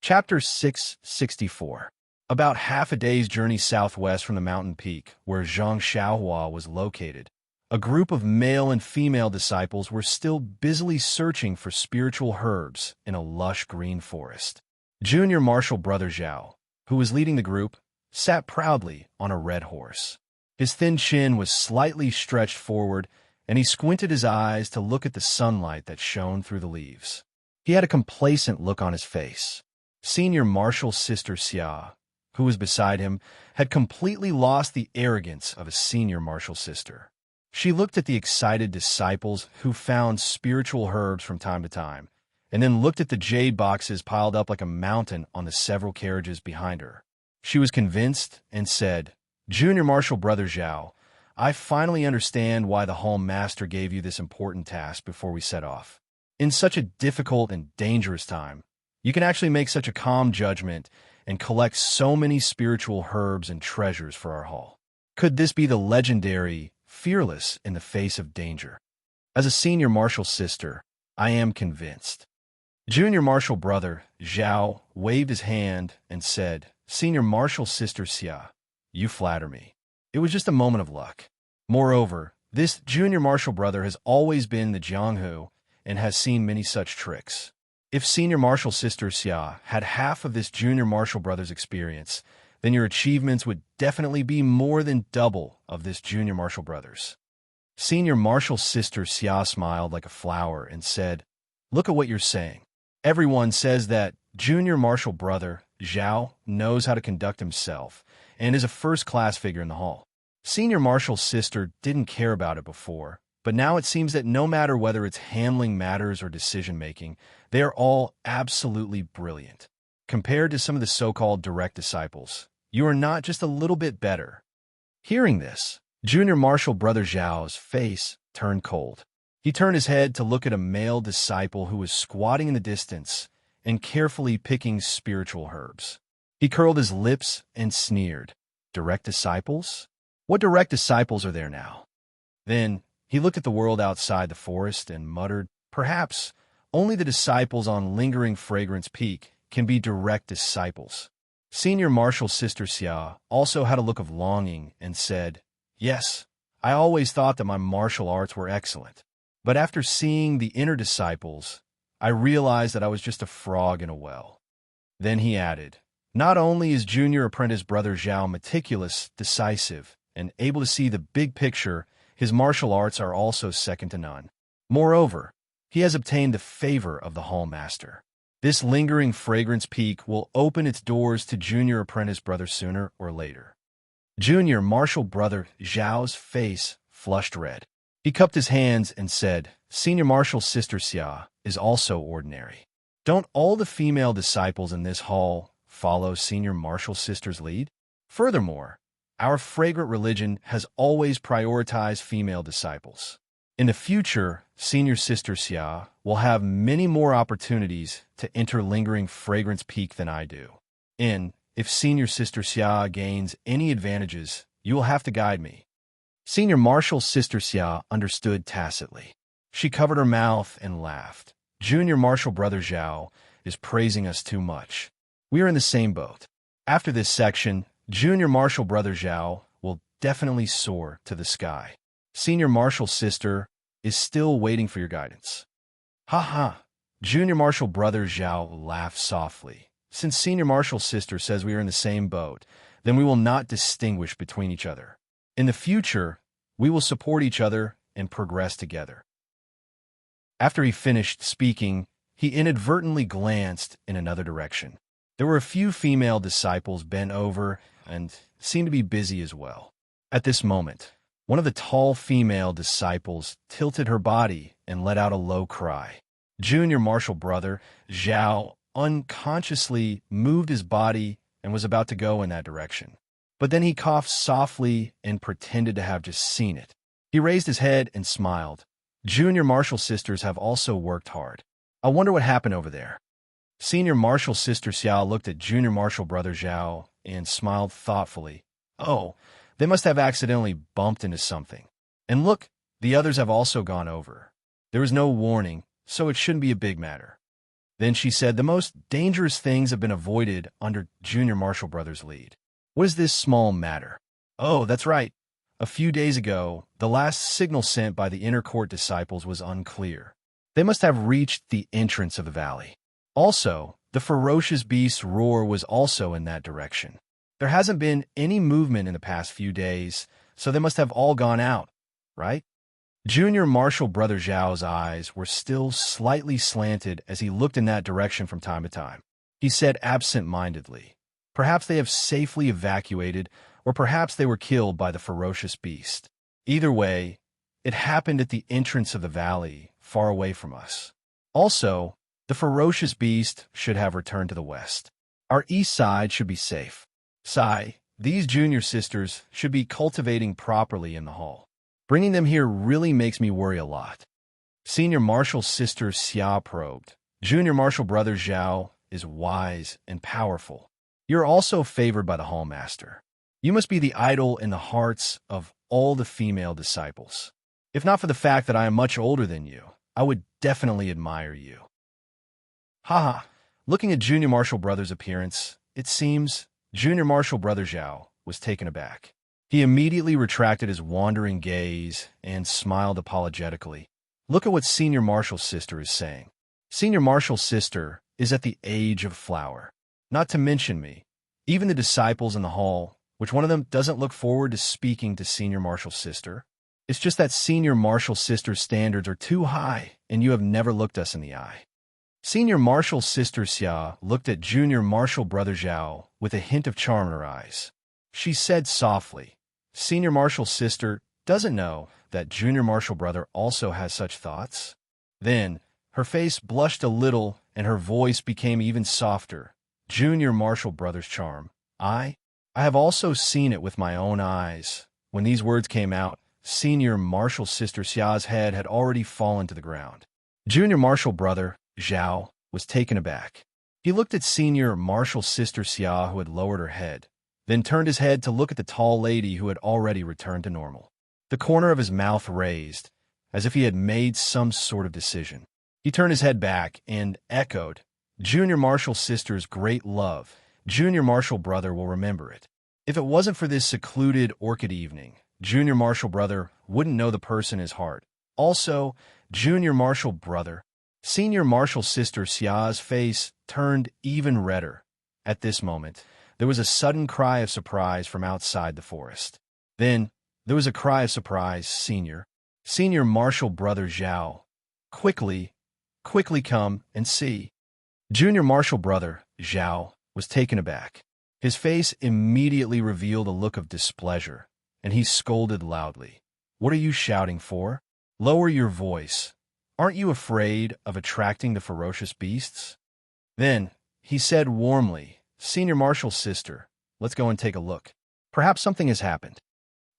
Chapter 664. About half a day's journey southwest from the mountain peak, where Zhang Xiaohua was located, a group of male and female disciples were still busily searching for spiritual herbs in a lush green forest. Junior Marshal Brother Zhao, who was leading the group, sat proudly on a red horse. His thin chin was slightly stretched forward, and he squinted his eyes to look at the sunlight that shone through the leaves. He had a complacent look on his face. Senior Marshal Sister Xia, who was beside him, had completely lost the arrogance of a senior martial sister. She looked at the excited disciples who found spiritual herbs from time to time, and then looked at the jade boxes piled up like a mountain on the several carriages behind her. She was convinced and said, "Junior Marshal Brother Zhao, I finally understand why the Hall Master gave you this important task before we set off. In such a difficult and dangerous time, you can actually make such a calm judgment and collect so many spiritual herbs and treasures for our hall. Could this be the legendary fearless in the face of danger? As a senior martial sister, I am convinced." Junior Marshal Brother Zhao waved his hand and said, "Senior Marshal Sister Xia, you flatter me. It was just a moment of luck. Moreover, this Junior Marshal Brother has always been the Jianghu and has seen many such tricks. If Senior Marshal Sister Xia had half of this Junior Marshal Brother's experience, then your achievements would definitely be more than double of this Junior Marshal Brother's." Senior Marshal Sister Xia smiled like a flower and said, "Look at what you're saying. Everyone says that Junior Marshal Brother Zhao knows how to conduct himself and is a first-class figure in the hall. Senior Marshal Sister didn't care about it before, but now it seems that no matter whether it's handling matters or decision-making, they are all absolutely brilliant. Compared to some of the so-called direct disciples, you are not just a little bit better." Hearing this, Junior Marshal Brother Zhao's face turned cold. He turned his head to look at a male disciple who was squatting in the distance and carefully picking spiritual herbs. He curled his lips and sneered. "Direct disciples? What direct disciples are there now?" Then he looked at the world outside the forest and muttered, "Perhaps only the disciples on Lingering Fragrance Peak can be direct disciples." Senior Marshal Sister Xia also had a look of longing and said, "Yes, I always thought that my martial arts were excellent. But after seeing the inner disciples, I realized that I was just a frog in a well." Then he added, "Not only is Junior Apprentice Brother Zhao meticulous, decisive, and able to see the big picture, his martial arts are also second to none. Moreover, he has obtained the favor of the Hall Master. This Lingering Fragrance Peak will open its doors to Junior Apprentice Brother sooner or later." Junior Marshal Brother Zhao's face flushed red. He cupped his hands and said, "Senior Marshal Sister Xia is also ordinary. Don't all the female disciples in this hall follow Senior Marshal Sister's lead? Furthermore, our fragrant religion has always prioritized female disciples. In the future, Senior Sister Xia will have many more opportunities to enter Lingering Fragrance Peak than I do. And if Senior Sister Xia gains any advantages, you will have to guide me." Senior Marshal Sister Xia understood tacitly. She covered her mouth and laughed. Junior Marshal Brother Zhao is praising us too much. We are in the same boat. After this section, Junior Marshal Brother Zhao will definitely soar to the sky. Senior Marshal Sister is still waiting for your guidance. Ha ha! Junior Marshal Brother Zhao laughs softly. Since Senior Marshal Sister says we are in the same boat, then we will not distinguish between each other. In the future, we will support each other and progress together. After he finished speaking, he inadvertently glanced in another direction. There were a few female disciples bent over and seemed to be busy as well. At this moment, one of the tall female disciples tilted her body and let out a low cry. Junior Marshal Brother Zhao unconsciously moved his body and was about to go in that direction. But then he coughed softly and pretended to have just seen it. He raised his head and smiled. Junior Marshal Sisters have also worked hard. I wonder what happened over there. Senior Marshal Sister Xiao looked at Junior Marshal Brother Zhao and smiled thoughtfully. Oh, they must have accidentally bumped into something. And look, the others have also gone over. There was no warning, so it shouldn't be a big matter. Then she said the most dangerous things have been avoided under Junior Marshal Brother's lead. What is this small matter? Oh, that's right. A few days ago, the last signal sent by the inner court disciples was unclear. They must have reached the entrance of the valley. Also, the ferocious beast's roar was also in that direction. There hasn't been any movement in the past few days, so they must have all gone out, right? Junior Marshal Brother Zhao's eyes were still slightly slanted as he looked in that direction from time to time. He said absent-mindedly, perhaps they have safely evacuated, or perhaps they were killed by the ferocious beast. Either way, it happened at the entrance of the valley, far away from us. Also, the ferocious beast should have returned to the west. Our east side should be safe. These junior sisters should be cultivating properly in the hall. Bringing them here really makes me worry a lot. Senior Marshal Sister Xia probed. Junior Marshal Brother Zhao is wise and powerful. You're also favored by the Hallmaster. You must be the idol in the hearts of all the female disciples. If not for the fact that I am much older than you, I would definitely admire you. Haha, looking at Junior Marshal Brother's appearance, it seems Junior Marshal Brother Zhao was taken aback. He immediately retracted his wandering gaze and smiled apologetically. Look at what Senior Marshal Sister is saying. Senior Marshal Sister is at the age of flower. Not to mention me. Even the disciples in the hall, which one of them doesn't look forward to speaking to Senior Marshal Sister? It's just that Senior Marshal Sister's standards are too high, and you have never looked us in the eye. Senior Marshal Sister Xia looked at Junior Marshal Brother Zhao with a hint of charm in her eyes. She said softly, Senior Marshal Sister doesn't know that Junior Marshal Brother also has such thoughts. Then, her face blushed a little and her voice became even softer. Junior Marshal Brother's charm. I have also seen it with my own eyes. When these words came out, Senior Marshal Sister Xia's head had already fallen to the ground. Junior Marshal Brother Zhao was taken aback. He looked at Senior Marshal Sister Xia, who had lowered her head, then turned his head to look at the tall lady who had already returned to normal. The corner of his mouth raised, as if he had made some sort of decision. He turned his head back and echoed, Junior Marshal Sister's great love. Junior Marshal Brother will remember it. If it wasn't for this secluded orchid evening, Junior Marshal Brother wouldn't know the person in his heart. Also, Junior Marshal Brother, Senior Marshal Sister Xia's face turned even redder. At this moment, there was a sudden cry of surprise from outside the forest. Then, there was a cry of surprise, Senior Marshal Brother Zhao. Quickly come and see. Junior Marshal Brother Zhao was taken aback. His face immediately revealed a look of displeasure, and he scolded loudly. What are you shouting for? Lower your voice. Aren't you afraid of attracting the ferocious beasts? Then, he said warmly, Senior Marshal Sister, let's go and take a look. Perhaps something has happened.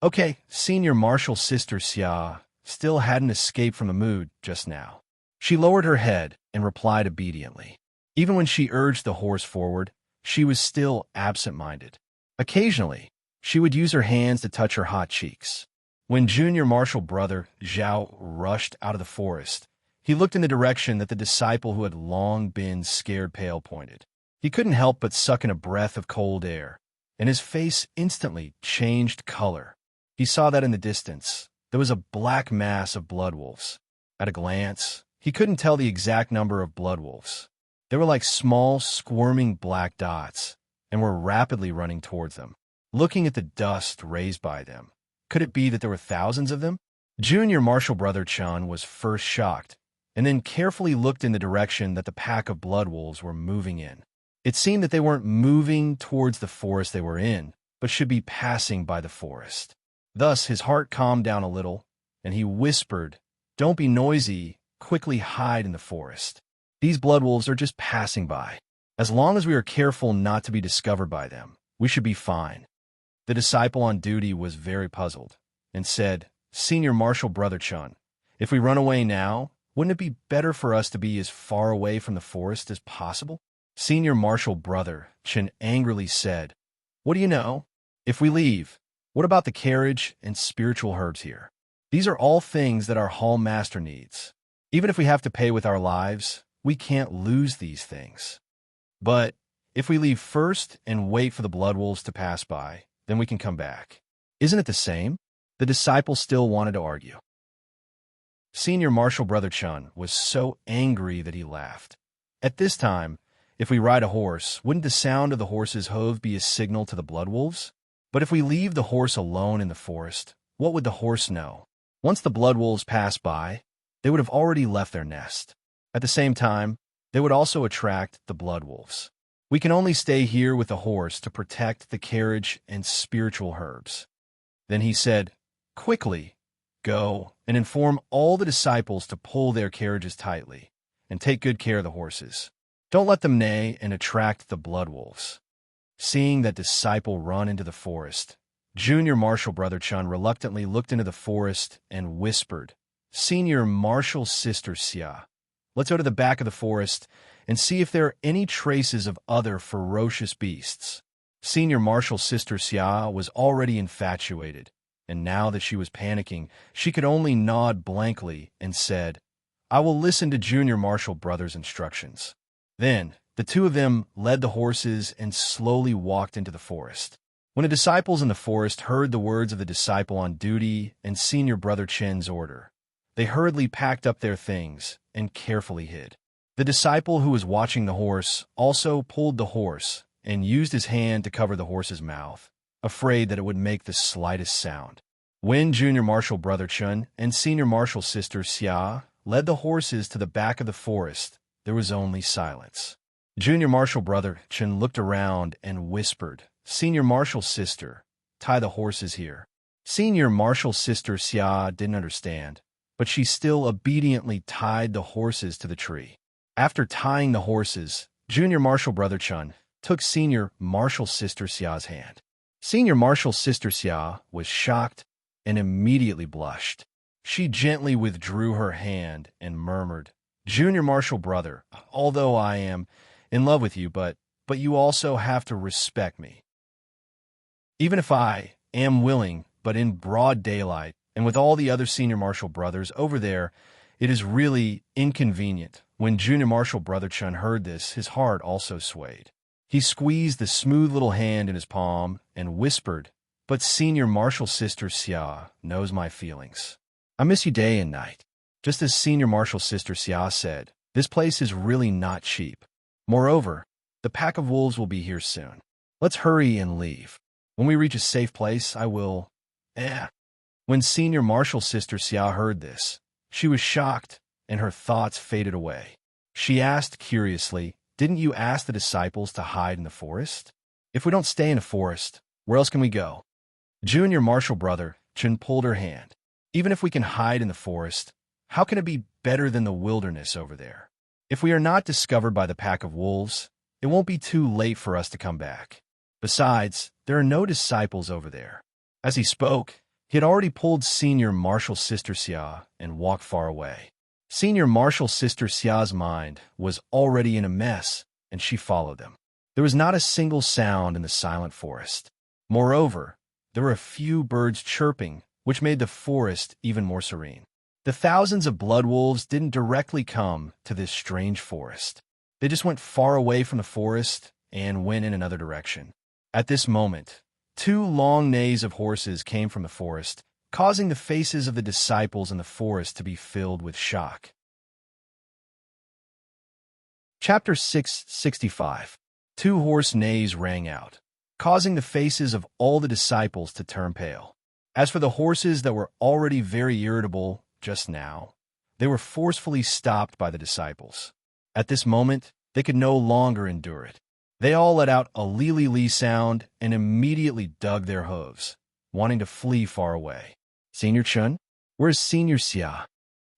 Okay, Senior Marshal Sister Xia still hadn't escaped from the mood just now. She lowered her head and replied obediently. Even when she urged the horse forward, she was still absent-minded. Occasionally, she would use her hands to touch her hot cheeks. When Junior Marshal Brother Zhao rushed out of the forest, He looked in the direction that the disciple who had long been scared pale pointed. He couldn't help but suck in a breath of cold air, and his face instantly changed color. He saw that in the distance, there was a black mass of blood wolves. At a glance, he couldn't tell the exact number of blood wolves. They were like small, squirming black dots, and were rapidly running towards them. Looking at the dust raised by them, could it be that there were thousands of them? Junior Marshall Brother Chun was first shocked, and then carefully looked in the direction that the pack of blood wolves were moving in. It seemed that they weren't moving towards the forest they were in, but should be passing by the forest. Thus his heart calmed down a little, and he whispered, "Don't be noisy, quickly hide in the forest. These blood wolves are just passing by. As long as we are careful not to be discovered by them, we should be fine." The disciple on duty was very puzzled, and said, "Senior Marshal Brother Chun, if we run away now, wouldn't it be better for us to be as far away from the forest as possible?" Senior Marshal Brother Chun angrily said, "What do you know? If we leave, what about the carriage and spiritual herbs here? These are all things that our hall master needs. Even if we have to pay with our lives, we can't lose these things. But if we leave first and wait for the blood wolves to pass by, then we can come back. Isn't it the same?" The disciple still wanted to argue. Senior Marshal Brother Chun was so angry that he laughed. "At this time, if we ride a horse, wouldn't the sound of the horse's hoof be a signal to the blood wolves? But if we leave the horse alone in the forest, what would the horse know? Once the blood wolves pass by, they would have already left their nest. At the same time, they would also attract the blood wolves. We can only stay here with the horse to protect the carriage and spiritual herbs." Then he said, "Quickly, go and inform all the disciples to pull their carriages tightly, and take good care of the horses. Don't let them neigh and attract the blood wolves." Seeing that disciple run into the forest, Junior Marshal Brother Chun reluctantly looked into the forest and whispered, "Senior Marshal Sister Xia, let's go to the back of the forest and see if there are any traces of other ferocious beasts." Senior Marshal Sister Xia was already infatuated, and now that she was panicking, she could only nod blankly and said, "I will listen to Junior Marshal Brother's instructions." Then the two of them led the horses and slowly walked into the forest. When the disciples in the forest heard the words of the disciple on duty and Senior Brother Chen's order, they hurriedly packed up their things and carefully hid. The disciple who was watching the horse also pulled the horse and used his hand to cover the horse's mouth, afraid that it would make the slightest sound. When Junior Marshal Brother Chun and Senior Marshal Sister Xia led the horses to the back of the forest, there was only silence. Junior Marshal Brother Chun looked around and whispered, "Senior Marshal Sister, tie the horses here." Senior Marshal Sister Xia didn't understand, but she still obediently tied the horses to the tree. After tying the horses, Junior Marshal Brother Chun took Senior Marshal Sister Xia's hand. Senior Marshal Sister Xia was shocked and immediately blushed. She gently withdrew her hand and murmured, "Junior Marshal Brother, although I am in love with you, but you also have to respect me. Even if I am willing, but in broad daylight, and with all the other Senior Marshal Brothers over there, it is really inconvenient." When Junior Marshal Brother Chun heard this, his heart also swayed. He squeezed the smooth little hand in his palm and whispered, "But Senior Marshal Sister Xia knows my feelings. I miss you day and night." Just as Senior Marshal Sister Xia said, "This place is really not cheap. Moreover, the pack of wolves will be here soon. Let's hurry and leave. When we reach a safe place, I will..." When Senior Marshal Sister Xia heard this, she was shocked, and her thoughts faded away. She asked curiously, "Didn't you ask the disciples to hide in the forest? If we don't stay in the forest, where else can we go?" Junior Marshal Brother Chun pulled her hand. "Even if we can hide in the forest, how can it be better than the wilderness over there? If we are not discovered by the pack of wolves, it won't be too late for us to come back. Besides, there are no disciples over there." As he spoke, he had already pulled Senior Marshal Sister Xia and walked far away. Senior Marshal Sister Xia's mind was already in a mess, and she followed them. There was not a single sound in the silent forest. Moreover, there were a few birds chirping, which made the forest even more serene. The thousands of blood wolves didn't directly come to this strange forest. They just went far away from the forest and went in another direction. At this moment, two long neighs of horses came from the forest, causing the faces of the disciples in the forest to be filled with shock. Chapter 665. Two horse neighs rang out, causing the faces of all the disciples to turn pale. As for the horses that were already very irritable just now, they were forcefully stopped by the disciples. At this moment, they could no longer endure it. They all let out a lee-lee-lee sound and immediately dug their hooves, wanting to flee far away. Senior Chun? Where's Senior Xia?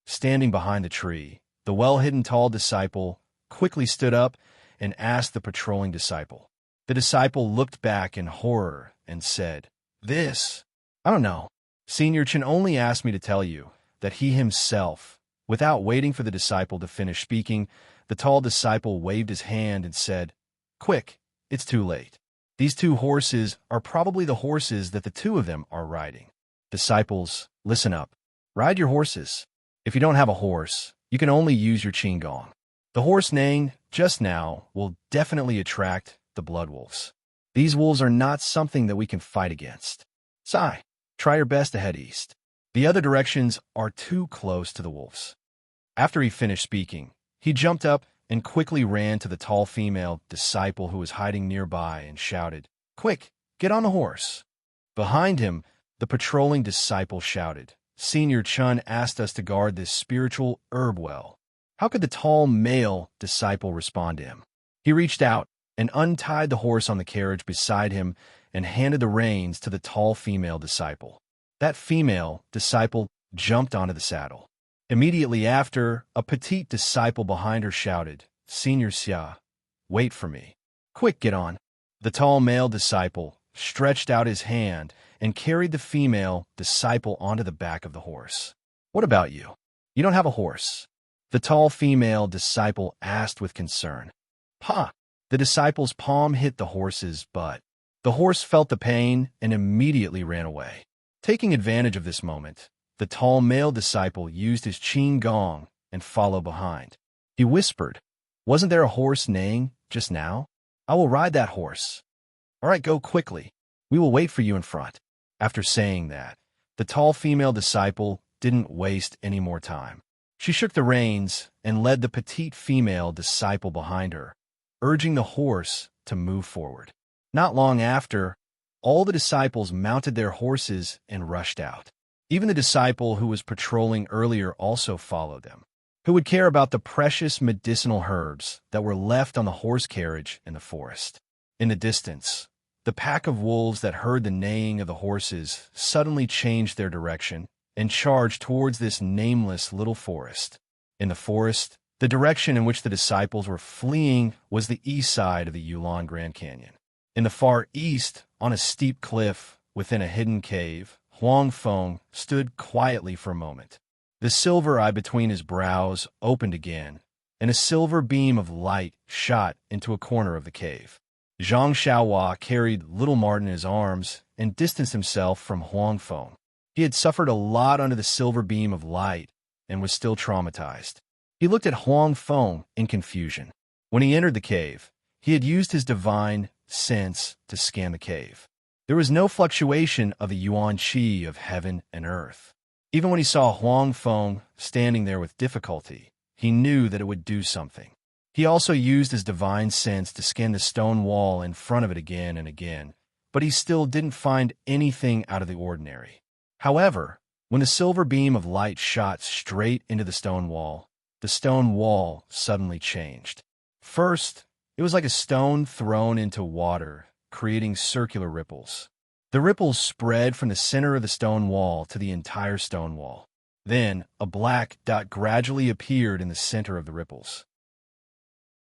Standing behind the tree, the well-hidden tall disciple quickly stood up and asked the patrolling disciple. The disciple looked back in horror and said, "This? I don't know. Senior Chun only asked me to tell you that he himself." Without waiting for the disciple to finish speaking, the tall disciple waved his hand and said, "Quick, it's too late. These two horses are probably the horses that the two of them are riding. Disciples, listen up. Ride your horses. If you don't have a horse, you can only use your qigong. The horse neighing just now will definitely attract the blood wolves. These wolves are not something that we can fight against. Sai, try your best to head east. The other directions are too close to the wolves." After he finished speaking, he jumped up and quickly ran to the tall female disciple who was hiding nearby and shouted, "Quick, get on the horse." Behind him, the patrolling disciple shouted, "Senior Chun asked us to guard this spiritual herb well." How could the tall male disciple respond to him? He reached out and untied the horse on the carriage beside him and handed the reins to the tall female disciple. That female disciple jumped onto the saddle. Immediately after, a petite disciple behind her shouted, "Senior Xia, wait for me. Quick, get on." The tall male disciple stretched out his hand and carried the female disciple onto the back of the horse. "What about you? You don't have a horse?" the tall female disciple asked with concern. "Pa!" The disciple's palm hit the horse's butt. The horse felt the pain and immediately ran away. Taking advantage of this moment, the tall male disciple used his qing gong and followed behind. He whispered, "Wasn't there a horse neighing just now? I will ride that horse. All right, go quickly. We will wait for you in front." After saying that, the tall female disciple didn't waste any more time. She shook the reins and led the petite female disciple behind her, urging the horse to move forward. Not long after, all the disciples mounted their horses and rushed out. Even the disciple who was patrolling earlier also followed them. Who would care about the precious medicinal herbs that were left on the horse carriage in the forest? In the distance, the pack of wolves that heard the neighing of the horses suddenly changed their direction and charged towards this nameless little forest. In the forest, the direction in which the disciples were fleeing was the east side of the Yulon Grand Canyon. In the far east, on a steep cliff within a hidden cave, Huang Feng stood quietly for a moment. The silver eye between his brows opened again, and a silver beam of light shot into a corner of the cave. Zhang Xiaohua carried little Martin in his arms and distanced himself from Huang Feng. He had suffered a lot under the silver beam of light and was still traumatized. He looked at Huang Feng in confusion. When he entered the cave, he had used his divine sense to scan the cave. There was no fluctuation of the yuan qi of heaven and earth. Even when he saw Huang Feng standing there with difficulty, he knew that it would do something. He also used his divine sense to scan the stone wall in front of it again and again, but he still didn't find anything out of the ordinary. However, when the silver beam of light shot straight into the stone wall suddenly changed. First, it was like a stone thrown into water, creating circular ripples. The ripples spread from the center of the stone wall to the entire stone wall. Then, a black dot gradually appeared in the center of the ripples.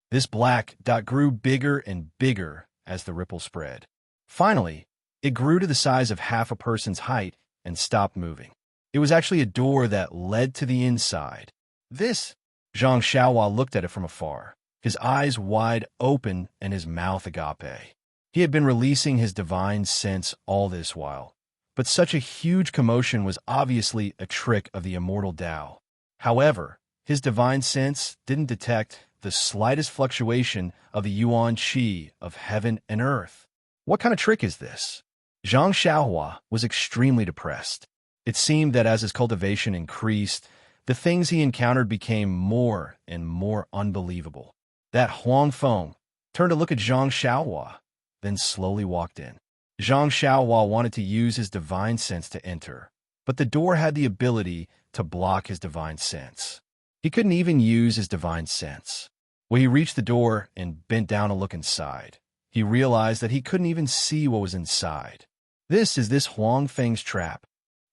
This black dot grew bigger and bigger as the ripple spread. Finally, it grew to the size of half a person's height and stopped moving. It was actually a door that led to the inside. This, Zhang Xiaohua looked at it from afar, his eyes wide open and his mouth agape. He had been releasing his divine sense all this while, but such a huge commotion was obviously a trick of the immortal Tao. However, his divine sense didn't detect the slightest fluctuation of the yuan qi of heaven and earth. What kind of trick is this? Zhang Xiaohua was extremely depressed. It seemed that as his cultivation increased, the things he encountered became more and more unbelievable. That Huang Feng turned to look at Zhang Xiaohua, then slowly walked in. Zhang Xiaohua wanted to use his divine sense to enter, but the door had the ability to block his divine sense. He couldn't even use his divine sense. When he reached the door and bent down to look inside, he realized that he couldn't even see what was inside. This is Huang Feng's trap,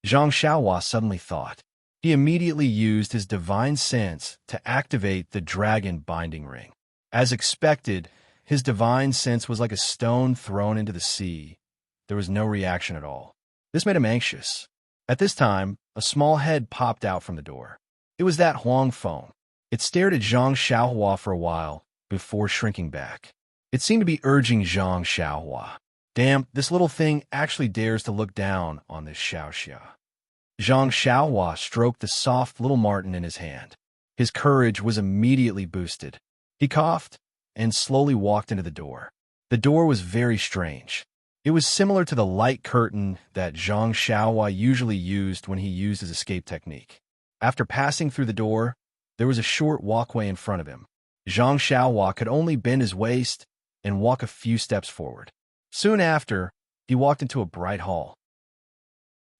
Zhang Xiaohua suddenly thought. He immediately used his divine sense to activate the dragon binding ring. As expected, his divine sense was like a stone thrown into the sea. There was no reaction at all. This made him anxious. At this time, a small head popped out from the door. It was that Huang Feng. It stared at Zhang Xiaohua for a while before shrinking back. It seemed to be urging Zhang Xiaohua. Damn, this little thing actually dares to look down on this Xiaoxia. Zhang Xiaohua stroked the soft little marten in his hand. His courage was immediately boosted. He coughed and slowly walked into the door. The door was very strange. It was similar to the light curtain that Zhang Xiaohua usually used when he used his escape technique. After passing through the door, there was a short walkway in front of him. Zhang Xiaohua could only bend his waist and walk a few steps forward. Soon after, he walked into a bright hall.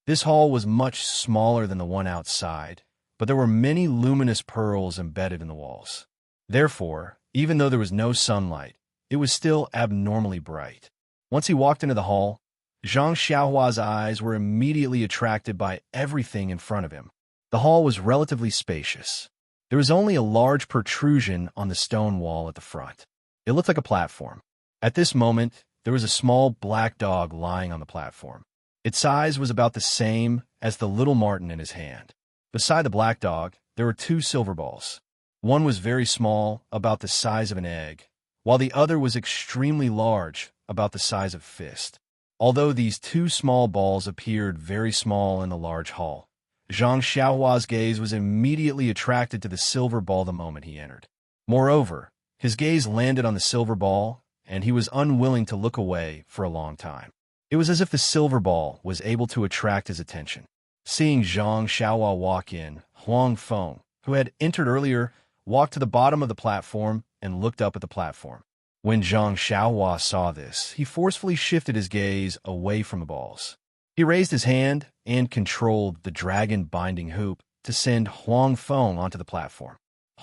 This hall was much smaller than the one outside, but there were many luminous pearls embedded in the walls. Therefore, even though there was no sunlight, it was still abnormally bright. Once he walked into the hall, Zhang Xiaohua's eyes were immediately attracted by everything in front of him. The hall was relatively spacious. There was only a large protrusion on the stone wall at the front. It looked like a platform. At this moment, there was a small black dog lying on the platform. Its size was about the same as the little marten in his hand. Beside the black dog, there were two silver balls. One was very small, about the size of an egg, while the other was extremely large, about the size of a fist. Although these two small balls appeared very small in the large hall, Zhang Xiaohua's gaze was immediately attracted to the silver ball the moment he entered. Moreover, his gaze landed on the silver ball, and he was unwilling to look away for a long time. It was as if the silver ball was able to attract his attention. Seeing Zhang Xiaohua walk in, Huang Feng, who had entered earlier, walked to the bottom of the platform and looked up at the platform. When Zhang Xiaohua saw this, he forcefully shifted his gaze away from the balls. He raised his hand and controlled the dragon binding hoop to send Huang Feng onto the platform.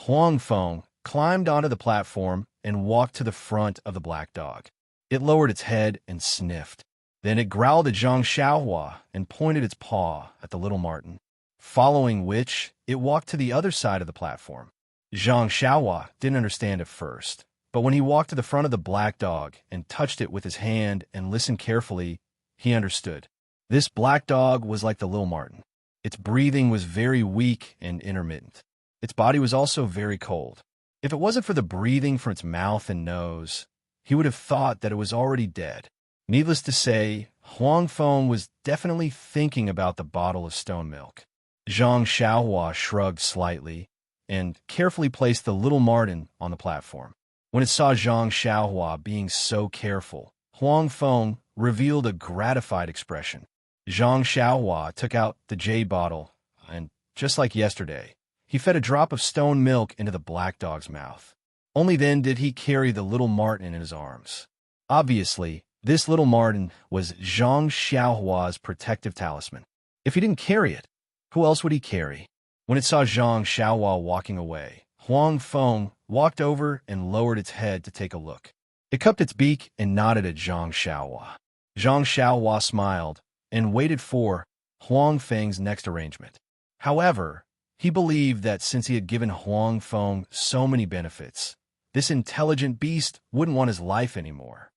Huang Feng climbed onto the platform and walked to the front of the black dog. It lowered its head and sniffed. Then it growled at Zhang Xiaohua and pointed its paw at the little marten, following which it walked to the other side of the platform. Zhang Xiaohua didn't understand at first, but when he walked to the front of the black dog and touched it with his hand and listened carefully, he understood. This black dog was like the little marten. Its breathing was very weak and intermittent. Its body was also very cold. If it wasn't for the breathing from its mouth and nose, he would have thought that it was already dead. Needless to say, Huang Feng was definitely thinking about the bottle of stone milk. Zhang Xiaohua shrugged slightly and carefully placed the little marten on the platform. When it saw Zhang Xiaohua being so careful, Huang Feng revealed a gratified expression. Zhang Xiaohua took out the jade bottle, and just like yesterday, he fed a drop of stone milk into the black dog's mouth. Only then did he carry the little marten in his arms. Obviously, this little marten was Zhang Xiaohua's protective talisman. If he didn't carry it, who else would he carry? When it saw Zhang Xiaohua walking away, Huang Feng walked over and lowered its head to take a look. It cupped its beak and nodded at Zhang Xiaohua. Zhang Xiaohua smiled and waited for Huang Feng's next arrangement. However, he believed that since he had given Huang Feng so many benefits, this intelligent beast wouldn't want his life anymore.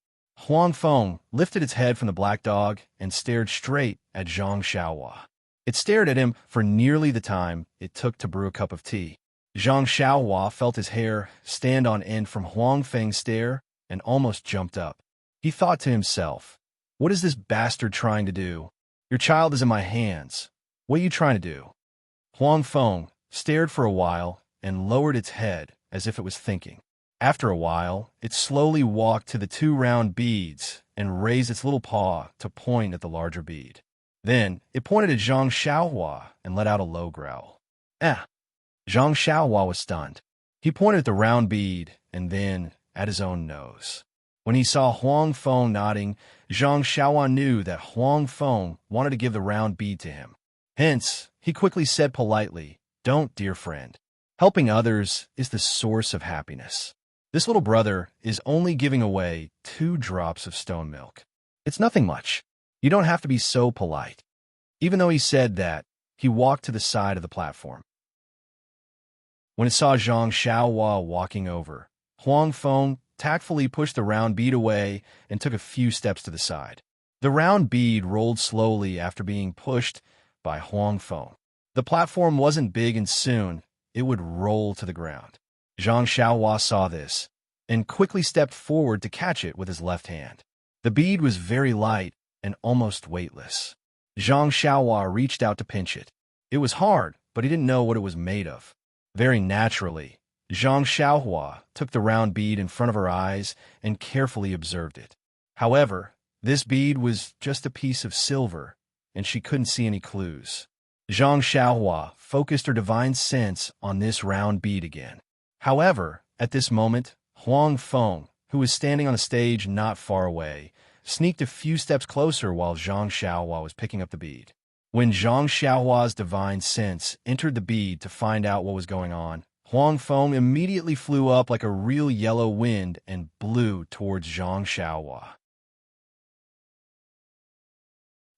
Huang Feng lifted its head from the black dog and stared straight at Zhang Xiaohua. It stared at him for nearly the time it took to brew a cup of tea. Zhang Xiaohua felt his hair stand on end from Huang Feng's stare and almost jumped up. He thought to himself, "What is this bastard trying to do?" Your child is in my hands. What are you trying to do? Huang Feng stared for a while and lowered its head as if it was thinking. After a while, it slowly walked to the two round beads and raised its little paw to point at the larger bead. Then, it pointed at Zhang Xiaohua and let out a low growl. Ah! Zhang Xiaohua was stunned. He pointed at the round bead and then at his own nose. When he saw Huang Feng nodding, Zhang Xiaohua knew that Huang Feng wanted to give the round bead to him. Hence, he quickly said politely, "Don't, dear friend. Helping others is the source of happiness. This little brother is only giving away 2 drops of stone milk. It's nothing much. You don't have to be so polite." Even though he said that, he walked to the side of the platform. When it saw Zhang Xiaohua walking over, Huang Feng tactfully pushed the round bead away and took a few steps to the side. The round bead rolled slowly after being pushed by Huang Feng. The platform wasn't big and soon it would roll to the ground. Zhang Xiaohua saw this and quickly stepped forward to catch it with his left hand. The bead was very light and almost weightless. Zhang Xiaohua reached out to pinch it. It was hard, but he didn't know what it was made of. Very naturally, Zhang Xiaohua took the round bead in front of her eyes and carefully observed it. However, this bead was just a piece of silver, and she couldn't see any clues. Zhang Xiaohua focused her divine sense on this round bead again. However, at this moment, Huang Feng, who was standing on a stage not far away, sneaked a few steps closer while Zhang Xiaohua was picking up the bead. When Zhang Xiaohua's divine sense entered the bead to find out what was going on, Huang Feng immediately flew up like a real yellow wind and blew towards Zhang Xiaohua.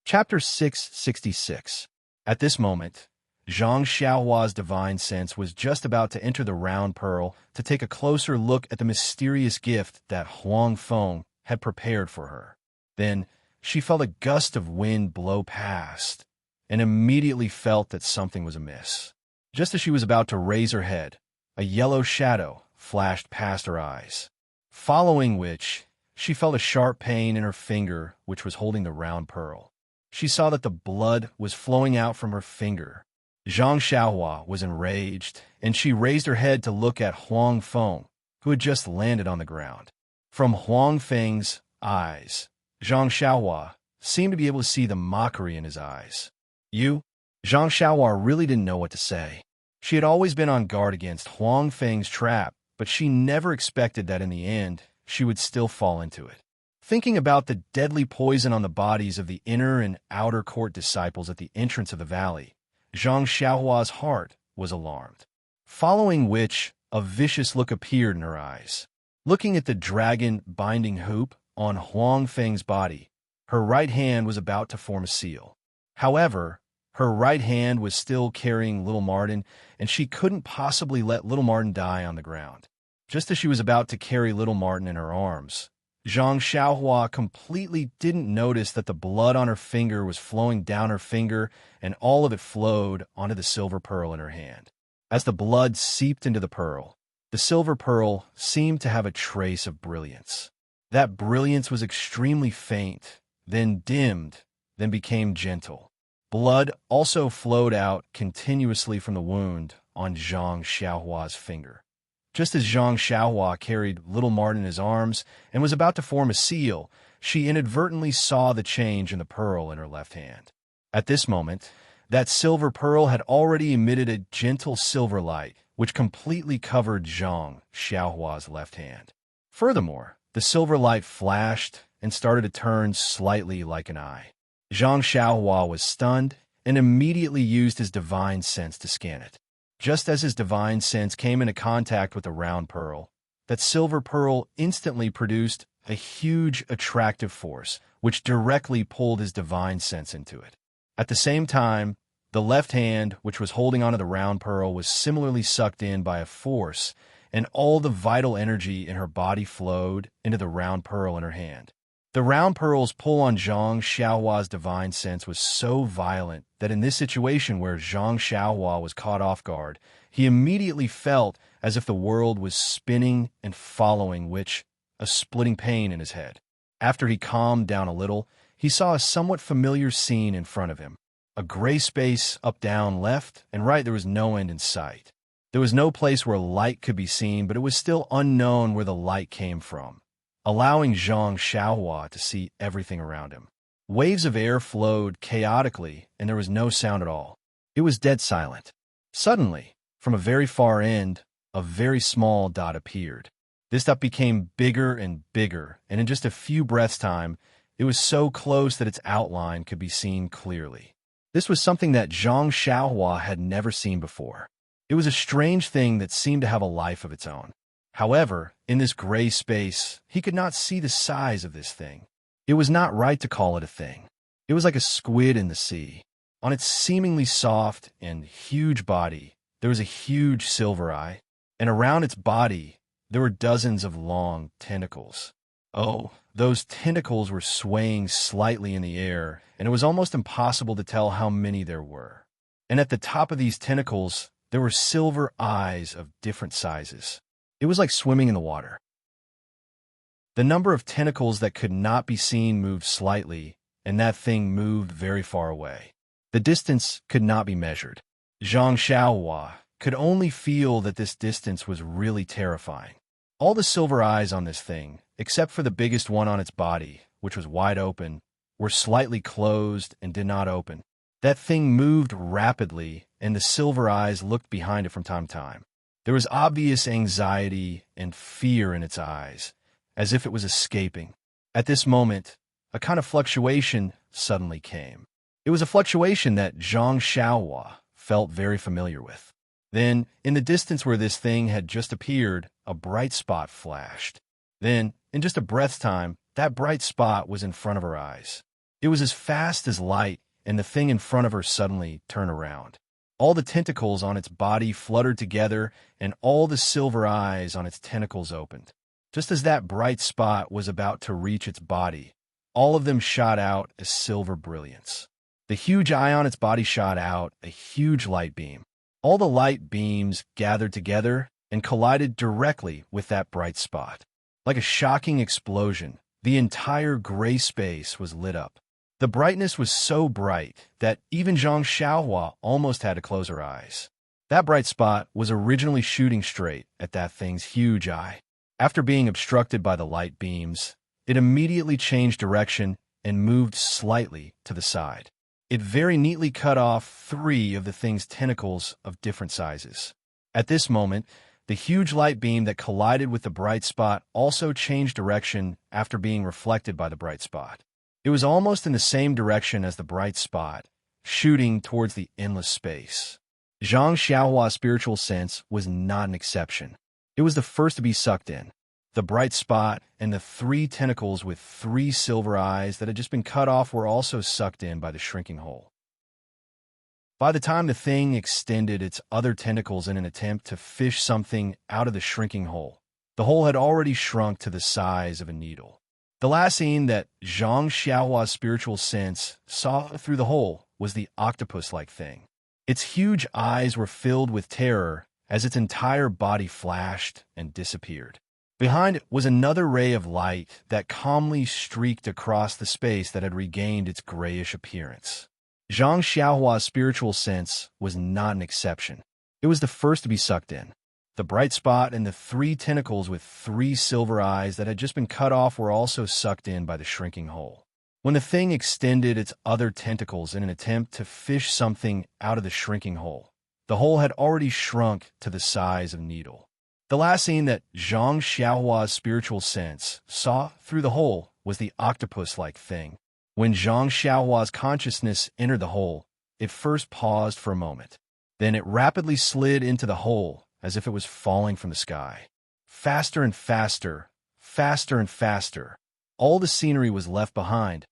Chapter 666. At this moment, Zhang Xiaohua's divine sense was just about to enter the round pearl to take a closer look at the mysterious gift that Huang Feng had prepared for her. Then, she felt a gust of wind blow past and immediately felt that something was amiss. Just as she was about to raise her head, a yellow shadow flashed past her eyes, following which she felt a sharp pain in her finger which was holding the round pearl. She saw that the blood was flowing out from her finger. Zhang Xiaohua was enraged, and she raised her head to look at Huang Feng, who had just landed on the ground. From Huang Feng's eyes, Zhang Xiaohua seemed to be able to see the mockery in his eyes. "You?" Zhang Xiaohua really didn't know what to say. She had always been on guard against Huang Feng's trap, but she never expected that in the end, she would still fall into it. Thinking about the deadly poison on the bodies of the inner and outer court disciples at the entrance of the valley, Zhang Xiaohua's heart was alarmed. Following which, a vicious look appeared in her eyes. Looking at the dragon binding hoop on Huang Feng's body, her right hand was about to form a seal. However, her right hand was still carrying little Martin, and she couldn't possibly let little Martin die on the ground. Just as she was about to carry little Martin in her arms, Zhang Xiaohua completely didn't notice that the blood on her finger was flowing down her finger, and all of it flowed onto the silver pearl in her hand. As the blood seeped into the pearl, the silver pearl seemed to have a trace of brilliance. That brilliance was extremely faint, then dimmed, then became gentle. Blood also flowed out continuously from the wound on Zhang Xiaohua's finger. Just as Zhang Xiaohua carried little Martin in his arms and was about to form a seal, she inadvertently saw the change in the pearl in her left hand. At this moment, that silver pearl had already emitted a gentle silver light, which completely covered Zhang Xiaohua's left hand. Furthermore, the silver light flashed and started to turn slightly like an eye. Zhang Xiaohua was stunned and immediately used his divine sense to scan it. Just as his divine sense came into contact with the round pearl, that silver pearl instantly produced a huge attractive force, which directly pulled his divine sense into it. At the same time, the left hand, which was holding onto the round pearl, was similarly sucked in by a force, and all the vital energy in her body flowed into the round pearl in her hand. The round pearl's pull on Zhang Xiaohua's divine sense was so violent that in this situation where Zhang Xiaohua was caught off guard, he immediately felt as if the world was spinning and following which, a splitting pain in his head. After he calmed down a little, he saw a somewhat familiar scene in front of him. A gray space up, down, left, and right. There was no end in sight. There was no place where light could be seen, but it was still unknown where the light came from, allowing Zhang Xiaohua to see everything around him. Waves of air flowed chaotically, and there was no sound at all. It was dead silent. Suddenly, from a very far end, a very small dot appeared. This dot became bigger and bigger, and in just a few breaths' time, it was so close that its outline could be seen clearly. This was something that Zhang Xiaohua had never seen before. It was a strange thing that seemed to have a life of its own. However, in this gray space, he could not see the size of this thing. It was not right to call it a thing. It was like a squid in the sea. On its seemingly soft and huge body, there was a huge silver eye, and around its body, there were dozens of long tentacles. Oh, those tentacles were swaying slightly in the air, and it was almost impossible to tell how many there were. And at the top of these tentacles, there were silver eyes of different sizes. It was like swimming in the water. The number of tentacles that could not be seen moved slightly, and that thing moved very far away. The distance could not be measured. Zhang Xiaohua could only feel that this distance was really terrifying. All the silver eyes on this thing, except for the biggest one on its body, which was wide open, were slightly closed and did not open. That thing moved rapidly, and the silver eyes looked behind it from time to time. There was obvious anxiety and fear in its eyes, as if it was escaping. At this moment, a kind of fluctuation suddenly came. It was a fluctuation that Zhang Xiaohua felt very familiar with. Then, in the distance where this thing had just appeared, a bright spot flashed. Then, in just a breath's time, that bright spot was in front of her eyes. It was as fast as light, and the thing in front of her suddenly turned around. All the tentacles on its body fluttered together, and all the silver eyes on its tentacles opened. Just as that bright spot was about to reach its body, all of them shot out a silver brilliance. The huge eye on its body shot out a huge light beam. All the light beams gathered together and collided directly with that bright spot. Like a shocking explosion, the entire gray space was lit up. The brightness was so bright that even Zhang Xiaohua almost had to close her eyes. That bright spot was originally shooting straight at that thing's huge eye. After being obstructed by the light beams, it immediately changed direction and moved slightly to the side. It very neatly cut off 3 of the thing's tentacles of different sizes. At this moment, the huge light beam that collided with the bright spot also changed direction after being reflected by the bright spot. It was almost in the same direction as the bright spot, shooting towards the endless space. Zhang Xiaohua's spiritual sense was not an exception. It was the first to be sucked in. The bright spot and the 3 tentacles with 3 silver eyes that had just been cut off were also sucked in by the shrinking hole. By the time the thing extended its other tentacles in an attempt to fish something out of the shrinking hole, the hole had already shrunk to the size of a needle. The last scene that Zhang Xiaohua's spiritual sense saw through the hole was the octopus-like thing. Its huge eyes were filled with terror as its entire body flashed and disappeared. Behind it was another ray of light that calmly streaked across the space that had regained its grayish appearance. Zhang Xiaohua's spiritual sense was not an exception. It was the first to be sucked in. The bright spot and the 3 tentacles with 3 silver eyes that had just been cut off were also sucked in by the shrinking hole. When the thing extended its other tentacles in an attempt to fish something out of the shrinking hole, the hole had already shrunk to the size of a needle. The last scene that Zhang Xiaohua's spiritual sense saw through the hole was the octopus-like thing. When Zhang Xiaohua's consciousness entered the hole, it first paused for a moment. Then it rapidly slid into the hole as if it was falling from the sky. Faster and faster, faster and faster. All the scenery was left behind.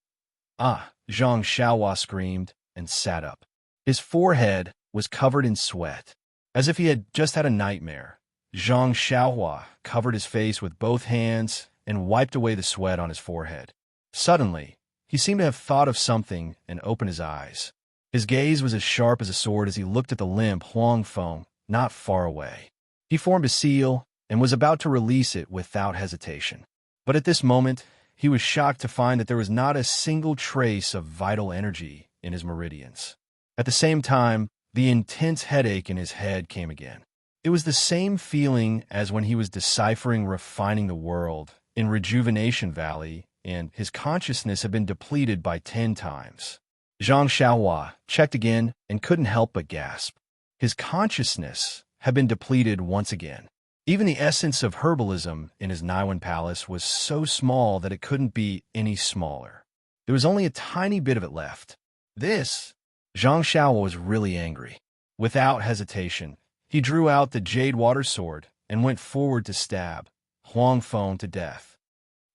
Ah, Zhang Xiaohua screamed and sat up. His forehead was covered in sweat, as if he had just had a nightmare. Zhang Xiaohua covered his face with both hands and wiped away the sweat on his forehead. Suddenly, he seemed to have thought of something and opened his eyes. His gaze was as sharp as a sword as he looked at the limp Huangfeng not far away. He formed a seal and was about to release it without hesitation. But at this moment, he was shocked to find that there was not a single trace of vital energy in his meridians. At the same time, the intense headache in his head came again. It was the same feeling as when he was deciphering Refining the World in Rejuvenation Valley, and his consciousness had been depleted by 10 times. Zhang Xiaohua checked again and couldn't help but gasp. His consciousness had been depleted once again. Even the essence of herbalism in his Naiwan palace was so small that it couldn't be any smaller. There was only a tiny bit of it left. Zhang Xiaohua was really angry. Without hesitation, he drew out the jade water sword and went forward to stab Huang Feng to death.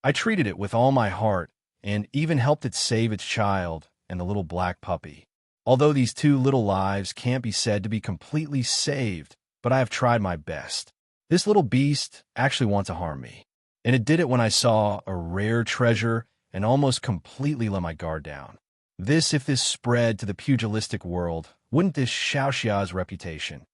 I treated it with all my heart and even helped it save its child and the little black puppy. Although these 2 little lives can't be said to be completely saved, but I have tried my best. This little beast actually wants to harm me, and it did it when I saw a rare treasure and almost completely let my guard down. If this spread to the pugilistic world, wouldn't this Xiaoxia's reputation?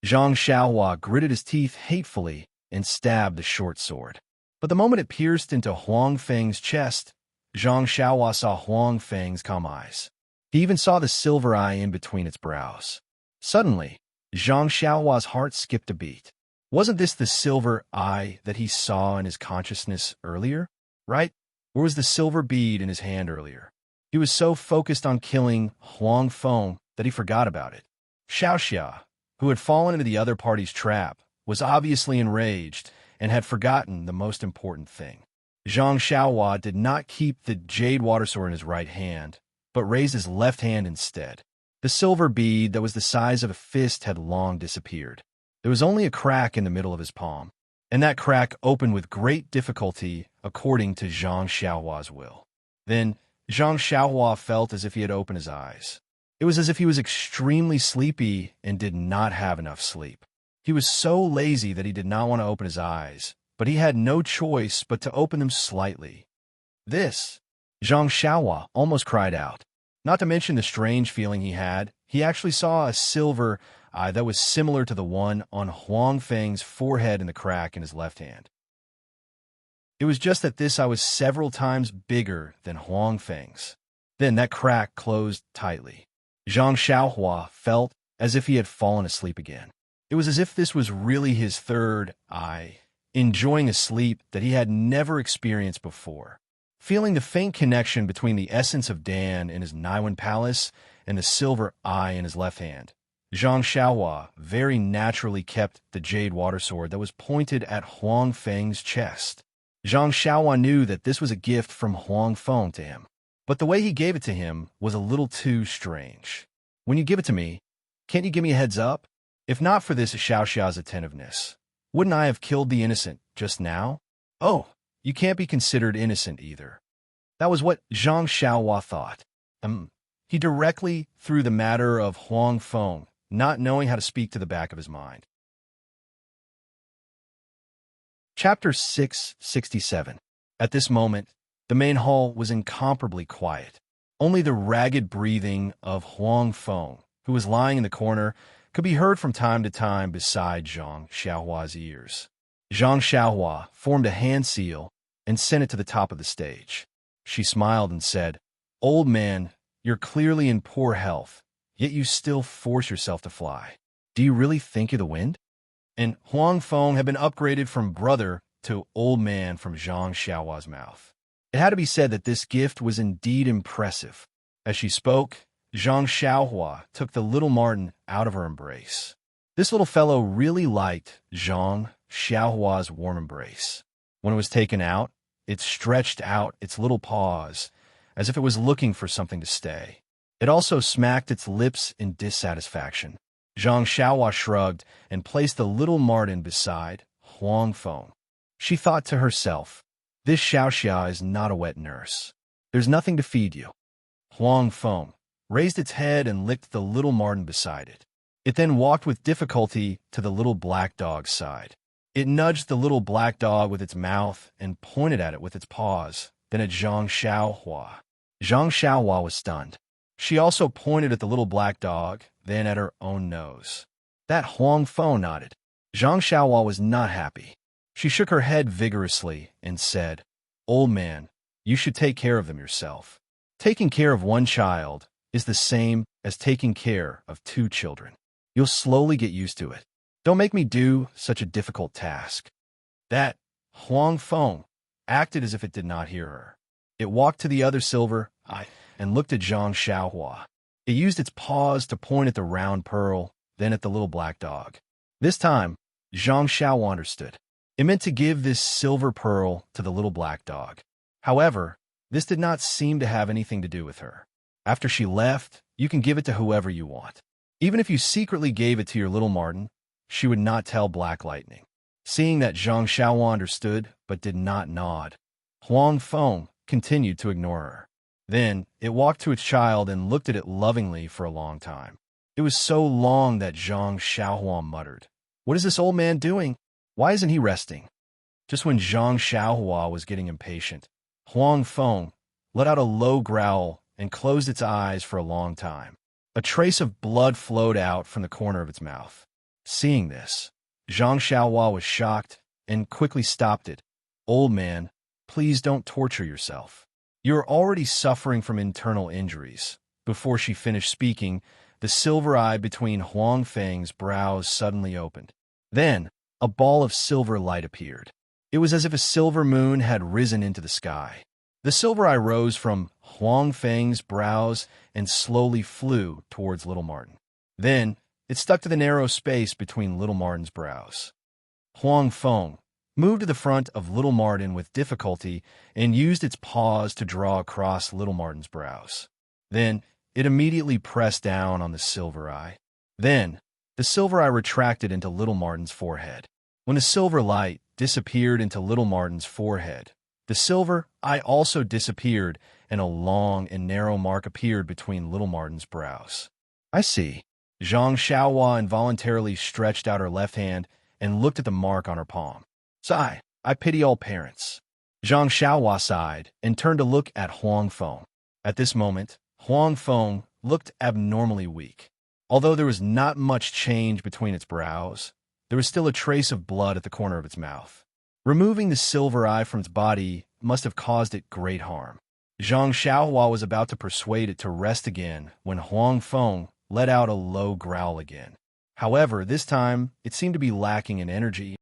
Zhang Xiaohua gritted his teeth hatefully and stabbed the short sword. But the moment it pierced into Huang Feng's chest, Zhang Xiaohua saw Huang Feng's calm eyes. He even saw the silver eye in between its brows. Suddenly, Zhang Xiaohua's heart skipped a beat. Wasn't this the silver eye that he saw in his consciousness earlier, right? Or was the silver bead in his hand earlier? He was so focused on killing Huang Feng that he forgot about it. Xiaoxia, who had fallen into the other party's trap, was obviously enraged and had forgotten the most important thing. Zhang Xiaohua did not keep the jade water sword in his right hand, but raised his left hand instead. The silver bead that was the size of a fist had long disappeared. There was only a crack in the middle of his palm, and that crack opened with great difficulty according to Zhang Xiaohua's will. Then Zhang Xiaohua felt as if he had opened his eyes. It was as if he was extremely sleepy and did not have enough sleep. He was so lazy that he did not want to open his eyes, but he had no choice but to open them slightly. Zhang Xiaohua almost cried out. Not to mention the strange feeling he had, he actually saw a silver eye that was similar to the one on Huang Feng's forehead in the crack in his left hand. It was just that this eye was several times bigger than Huang Feng's. Then that crack closed tightly. Zhang Xiaohua felt as if he had fallen asleep again. It was as if this was really his third eye, enjoying a sleep that he had never experienced before. Feeling the faint connection between the essence of Dan in his Naiwan palace and the silver eye in his left hand, Zhang Xiaohua very naturally kept the jade water sword that was pointed at Huang Feng's chest. Zhang Xiaohua knew that this was a gift from Huang Feng to him, but the way he gave it to him was a little too strange. When you give it to me, can't you give me a heads up? If not for this Xiaoxia's attentiveness, wouldn't I have killed the innocent just now? Oh, you can't be considered innocent either. That was what Zhang Xiaohua thought. He directly threw the matter of Huang Feng, not knowing how to speak to the back of his mind. Chapter 667. At this moment, the main hall was incomparably quiet. Only the ragged breathing of Huang Feng, who was lying in the corner, could be heard from time to time beside Zhang Xiaohua's ears. Zhang Xiaohua formed a hand seal and sent it to the top of the stage. She smiled and said, "Old man, you're clearly in poor health, yet you still force yourself to fly. Do you really think you're the wind?" And Huang Feng had been upgraded from brother to old man from Zhang Xiaohua's mouth. It had to be said that this gift was indeed impressive. As she spoke, Zhang Xiaohua took the little Martin out of her embrace. This little fellow really liked Zhang Xiaohua's warm embrace. When it was taken out, it stretched out its little paws as if it was looking for something to stay. It also smacked its lips in dissatisfaction. Zhang Xiaohua shrugged and placed the little Martin beside Huang Feng. She thought to herself, "This Xiaoxia is not a wet nurse. There's nothing to feed you." Huang Feng raised its head and licked the little Martin beside it. It then walked with difficulty to the little black dog's side. It nudged the little black dog with its mouth and pointed at it with its paws, then at Zhang Xiaohua. Zhang Xiaohua was stunned. She also pointed at the little black dog, then at her own nose. That Huang Feng nodded. Zhang Xiaohua was not happy. She shook her head vigorously and said, "Old man, you should take care of them yourself. Taking care of one child is the same as taking care of 2 children. You'll slowly get used to it. Don't make me do such a difficult task." That Huang Feng acted as if it did not hear her. It walked to the other silver eye and looked at Zhang Xiaohua. It used its paws to point at the round pearl, then at the little black dog. This time, Zhang Xiaohua understood. It meant to give this silver pearl to the little black dog. However, this did not seem to have anything to do with her. After she left, you can give it to whoever you want. Even if you secretly gave it to your little Martin, she would not tell Black Lightning. Seeing that Zhang Xiaohua understood but did not nod, Huang Feng continued to ignore her. Then it walked to its child and looked at it lovingly for a long time. It was so long that Zhang Xiaohua muttered, "What is this old man doing? Why isn't he resting?" Just when Zhang Xiaohua was getting impatient, Huang Feng let out a low growl and closed its eyes for a long time. A trace of blood flowed out from the corner of its mouth. Seeing this, Zhang Xiaohua was shocked and quickly stopped it. "Old man, please don't torture yourself. You're already suffering from internal injuries." Before she finished speaking, the silver eye between Huang Feng's brows suddenly opened. Then, a ball of silver light appeared. It was as if a silver moon had risen into the sky. The silver eye rose from Huang Feng's brows and slowly flew towards little Martin. Then, it stuck to the narrow space between little Martin's brows. Huang Feng moved to the front of little Martin with difficulty and used its paws to draw across little Martin's brows. Then, it immediately pressed down on the silver eye. Then, the silver eye retracted into little Martin's forehead. When the silver light disappeared into little Martin's forehead, the silver eye also disappeared and a long and narrow mark appeared between little Martin's brows. "I see." Zhang Xiaohua involuntarily stretched out her left hand and looked at the mark on her palm. "Sigh, I pity all parents." Zhang Xiaohua sighed and turned to look at Huang Feng. At this moment, Huang Feng looked abnormally weak. Although there was not much change between its brows, there was still a trace of blood at the corner of its mouth. Removing the silver eye from its body must have caused it great harm. Zhang Xiaohua was about to persuade it to rest again when Huang Feng let out a low growl again. However, this time, it seemed to be lacking in energy.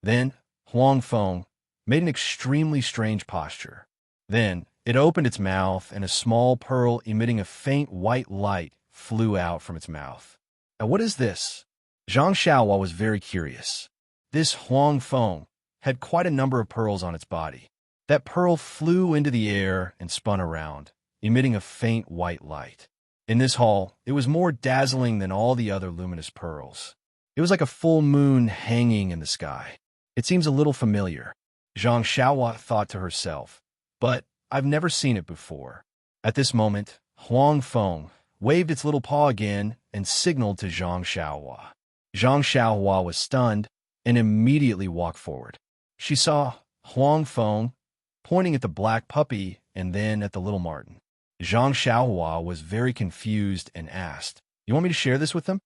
Then, Huang Feng made an extremely strange posture. Then, it opened its mouth and a small pearl emitting a faint white light flew out from its mouth. "Now what is this?" Zhang Xiaohua was very curious. This Huang Feng had quite a number of pearls on its body. That pearl flew into the air and spun around, emitting a faint white light. In this hall, it was more dazzling than all the other luminous pearls. It was like a full moon hanging in the sky. "It seems a little familiar," Zhang Xiaohua thought to herself, "but I've never seen it before." At this moment, Huang Feng waved its little paw again and signaled to Zhang Xiaohua. Zhang Xiaohua was stunned and immediately walked forward. She saw Huang Feng pointing at the black puppy and then at the little Martin. Zhang Xiaohua was very confused and asked, "You want me to share this with them?"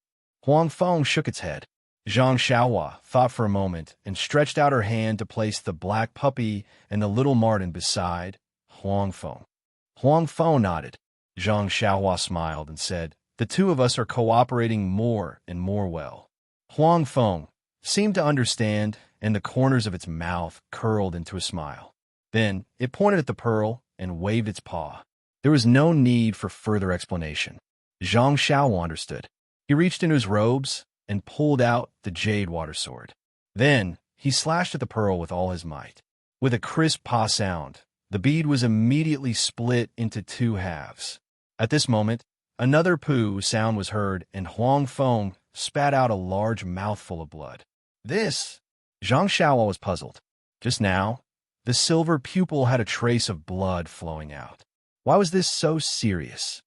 Huang Feng shook its head. Zhang Xiaohua thought for a moment and stretched out her hand to place the black puppy and the little Martin beside Huang Feng. Huang Feng nodded. Zhang Xiaohua smiled and said, "The two of us are cooperating more and more well." Huang Feng seemed to understand, and the corners of its mouth curled into a smile. Then it pointed at the pearl and waved its paw. There was no need for further explanation. Zhang Xiaohua understood. He reached into his robes and pulled out the jade water sword. Then he slashed at the pearl with all his might. With a crisp paw sound, the bead was immediately split into 2 halves. At this moment, another poo sound was heard, and Huang Feng spat out a large mouthful of blood. "This?" Zhang Xiaohua was puzzled. Just now, the silver pupil had a trace of blood flowing out. Why was this so serious?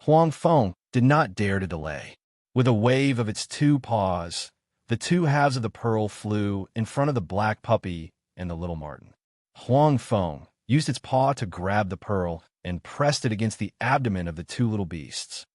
Huang Feng did not dare to delay. With a wave of its 2 paws, the 2 halves of the pearl flew in front of the black puppy and the little Martin. Huang Feng used its paw to grab the pearl and pressed it against the abdomen of the 2 little beasts.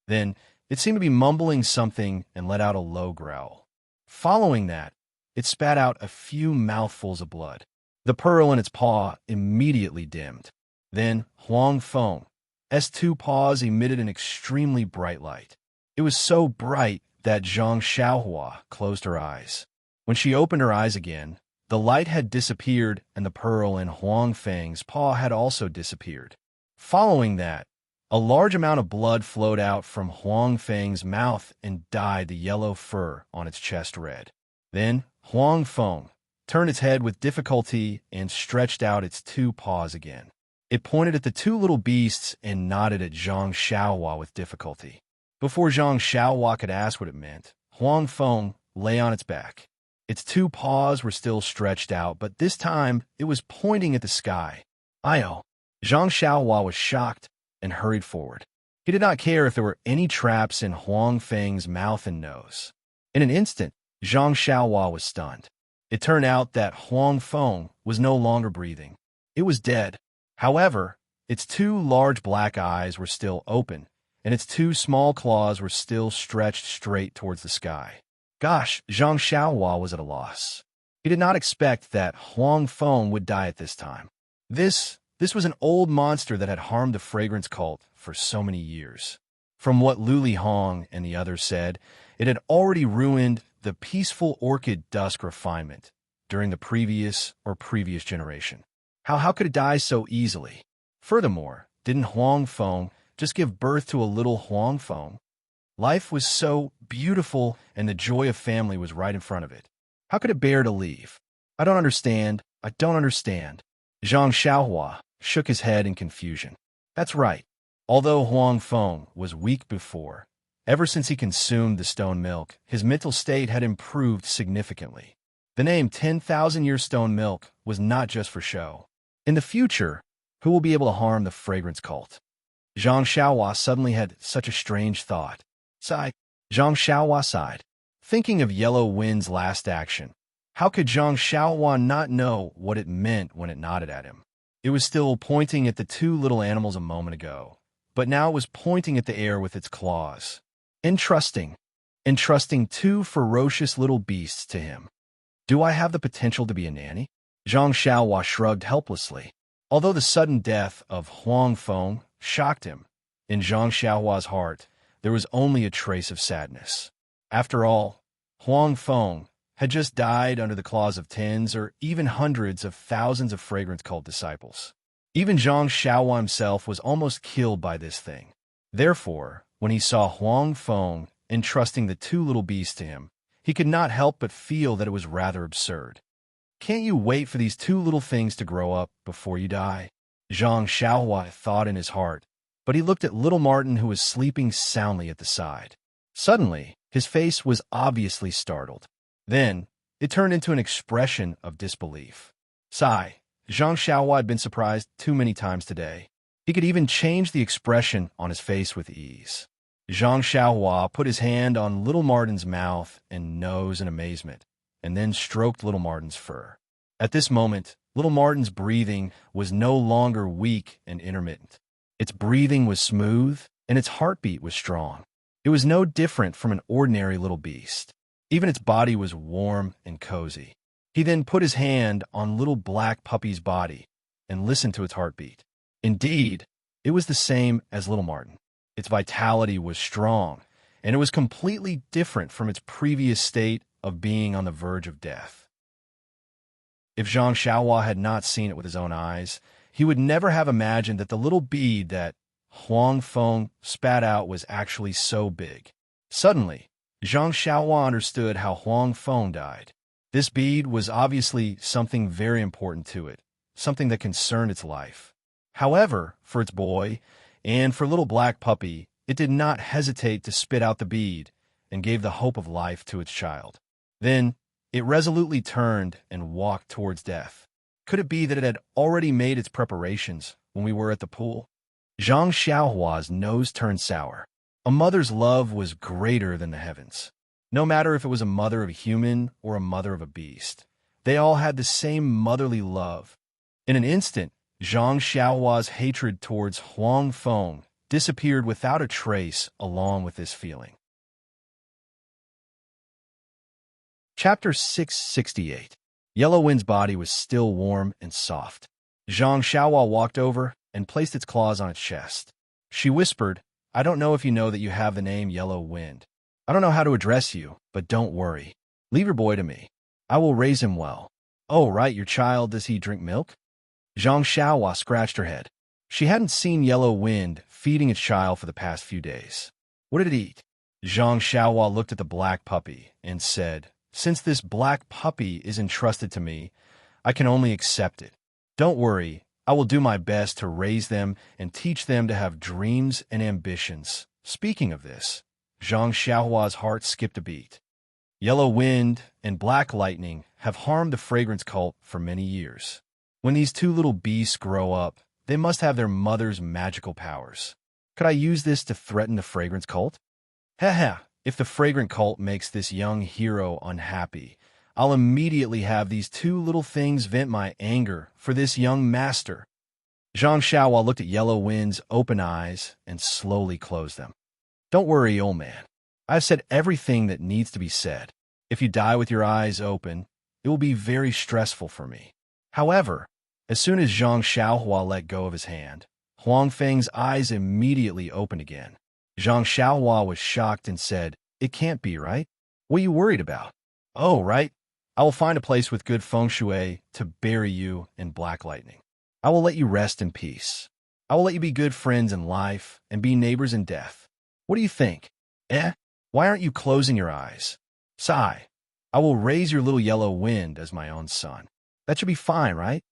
Then, it seemed to be mumbling something and let out a low growl. Following that, it spat out a few mouthfuls of blood. The pearl in its paw immediately dimmed. Then Huang Feng's two paws emitted an extremely bright light. It was so bright that Zhang Xiaohua closed her eyes. When she opened her eyes again, the light had disappeared and the pearl in Huang Feng's paw had also disappeared. Following that, a large amount of blood flowed out from Huang Feng's mouth and dyed the yellow fur on its chest red. Then Huang Feng turned its head with difficulty and stretched out its two paws again. It pointed at the two little beasts and nodded at Zhang Xiaohua with difficulty. Before Zhang Xiaohua could ask what it meant, Huang Feng lay on its back. Its two paws were still stretched out, but this time it was pointing at the sky. Io! Zhang Xiaohua was shocked and hurried forward. He did not care if there were any traps in Huang Feng's mouth and nose. In an instant, Zhang Xiaohua was stunned. It turned out that Huang Feng was no longer breathing. It was dead. However, its two large black eyes were still open, and its two small claws were still stretched straight towards the sky. Gosh, Zhang Xiaohua was at a loss. He did not expect that Huang Feng would die at this time. This was an old monster that had harmed the fragrance cult for so many years. From what Lu Li Hong and the others said, it had already ruined the peaceful orchid dusk refinement during the previous generation. How could it die so easily? Furthermore, didn't Huang Feng just give birth to a little Huang Feng? Life was so beautiful and the joy of family was right in front of it. How could it bear to leave? I don't understand. Zhang Xiaohua shook his head in confusion. That's right. Although Huang Feng was weak before, ever since he consumed the stone milk, his mental state had improved significantly. The name 10,000-year stone milk was not just for show. In the future, who will be able to harm the fragrance cult? Zhang Xiaohua suddenly had such a strange thought. Zhang Xiaohua sighed, thinking of Yellow Wind's last action. How could Zhang Xiaohua not know what it meant when it nodded at him? It was still pointing at the two little animals a moment ago, but now it was pointing at the air with its claws. Entrusting two ferocious little beasts to him. Do I have the potential to be a nanny? Zhang Xiaohua shrugged helplessly. Although the sudden death of Huang Feng shocked him, in Zhang Xiaohua's heart, there was only a trace of sadness. After all, Huang Feng had just died under the claws of tens or even hundreds of thousands of fragrance cult disciples. Even Zhang Xiaohua himself was almost killed by this thing. Therefore, when he saw Huang Feng entrusting the two little beasts to him, he could not help but feel that it was rather absurd. Can't you wait for these two little things to grow up before you die? Zhang Xiaohua thought in his heart, but he looked at little Martin who was sleeping soundly at the side. Suddenly, his face was obviously startled. Then, it turned into an expression of disbelief. Sigh. Zhang Xiaohua had been surprised too many times today. He could even change the expression on his face with ease. Zhang Xiaohua put his hand on little Martin's mouth and nose in amazement, and then stroked little Martin's fur. At this moment, little Martin's breathing was no longer weak and intermittent. Its breathing was smooth, and its heartbeat was strong. It was no different from an ordinary little beast. Even its body was warm and cozy. He then put his hand on little black puppy's body and listened to its heartbeat. Indeed, it was the same as little Martin. Its vitality was strong, and it was completely different from its previous state of being on the verge of death. If Zhang Xiaohua had not seen it with his own eyes, he would never have imagined that the little bead that Huang Feng spat out was actually so big. Suddenly, Zhang Xiaohua understood how Huang Feng died. This bead was obviously something very important to it, something that concerned its life. However, for its boy, and for little black puppy, it did not hesitate to spit out the bead and gave the hope of life to its child. Then, it resolutely turned and walked towards death. Could it be that it had already made its preparations when we were at the pool? Zhang Xiaohua's nose turned sour. A mother's love was greater than the heavens. No matter if it was a mother of a human or a mother of a beast, they all had the same motherly love. In an instant, Zhang Xiaohua's hatred towards Huang Feng disappeared without a trace along with this feeling. Chapter 668. Yellow Wind's body was still warm and soft. Zhang Xiaohua walked over and placed its claws on its chest. She whispered, I don't know if you know that you have the name Yellow Wind. I don't know how to address you, but don't worry. Leave your boy to me. I will raise him well. Oh, right, your child, does he drink milk? Zhang Xiaohua scratched her head. She hadn't seen Yellow Wind feeding its child for the past few days. What did it eat? Zhang Xiaohua looked at the black puppy and said, Since this black puppy is entrusted to me, I can only accept it. Don't worry, I will do my best to raise them and teach them to have dreams and ambitions. Speaking of this, Zhang Xiaohua's heart skipped a beat. Yellow Wind and Black Lightning have harmed the fragrance cult for many years. When these two little beasts grow up, they must have their mother's magical powers. Could I use this to threaten the fragrance cult? Haha, if the fragrant cult makes this young hero unhappy, I'll immediately have these two little things vent my anger for this young master. Zhang Xiaohua looked at Yellow Wind's open eyes and slowly closed them. Don't worry, old man. I've said everything that needs to be said. If you die with your eyes open, it will be very stressful for me. However, as soon as Zhang Xiaohua let go of his hand, Huang Feng's eyes immediately opened again. Zhang Xiaohua was shocked and said, It can't be, right? What are you worried about? Oh, right. I will find a place with good feng shui to bury you in Black Lightning. I will let you rest in peace. I will let you be good friends in life and be neighbors in death. What do you think? Why aren't you closing your eyes? Sigh. I will raise your little Yellow Wind as my own son. That should be fine, right?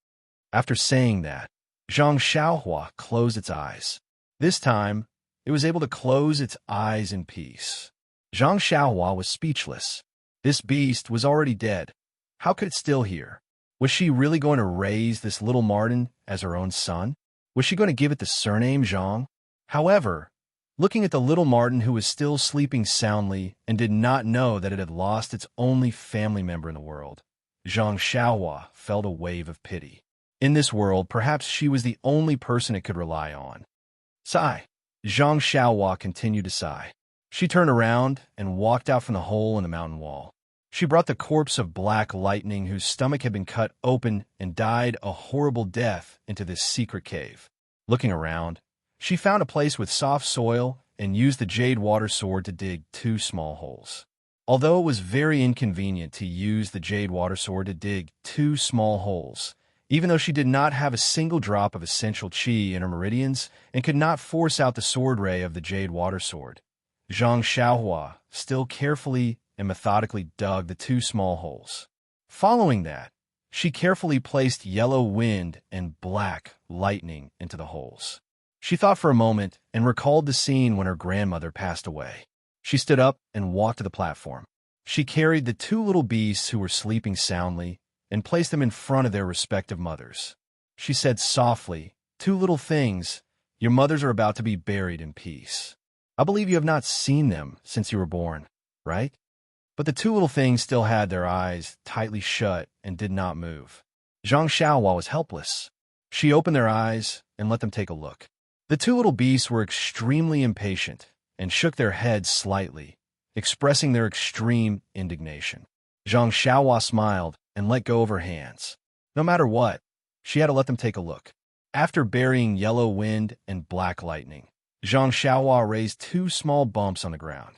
After saying that, Zhang Xiaohua closed its eyes. This time, it was able to close its eyes in peace. Zhang Xiaohua was speechless. This beast was already dead. How could it still hear? Was she really going to raise this little Martin as her own son? Was she going to give it the surname Zhang? However, looking at the little Martin who was still sleeping soundly and did not know that it had lost its only family member in the world, Zhang Xiaohua felt a wave of pity. In this world, perhaps she was the only person it could rely on. Sigh. Zhang Xiaohua continued to sigh. She turned around and walked out from the hole in the mountain wall. She brought the corpse of Black Lightning, whose stomach had been cut open and died a horrible death, into this secret cave. Looking around, she found a place with soft soil and used the jade water sword to dig 2 small holes. Although it was very inconvenient to use the jade water sword to dig 2 small holes, even though she did not have a single drop of essential qi in her meridians and could not force out the sword ray of the jade water sword, Zhang Xiaohua still carefully and methodically dug the 2 small holes. Following that, she carefully placed Yellow Wind and Black Lightning into the holes. She thought for a moment and recalled the scene when her grandmother passed away. She stood up and walked to the platform. She carried the 2 little beasts who were sleeping soundly and placed them in front of their respective mothers. She said softly, 2 little things, your mothers are about to be buried in peace. I believe you have not seen them since you were born, right? But the 2 little things still had their eyes tightly shut and did not move. Zhang Xiaohua was helpless. She opened their eyes and let them take a look. The 2 little beasts were extremely impatient and shook their heads slightly, expressing their extreme indignation. Zhang Xiaohua smiled and let go of her hands. No matter what, she had to let them take a look. After burying Yellow Wind and Black Lightning, Zhang Xiaohua raised 2 small bumps on the ground.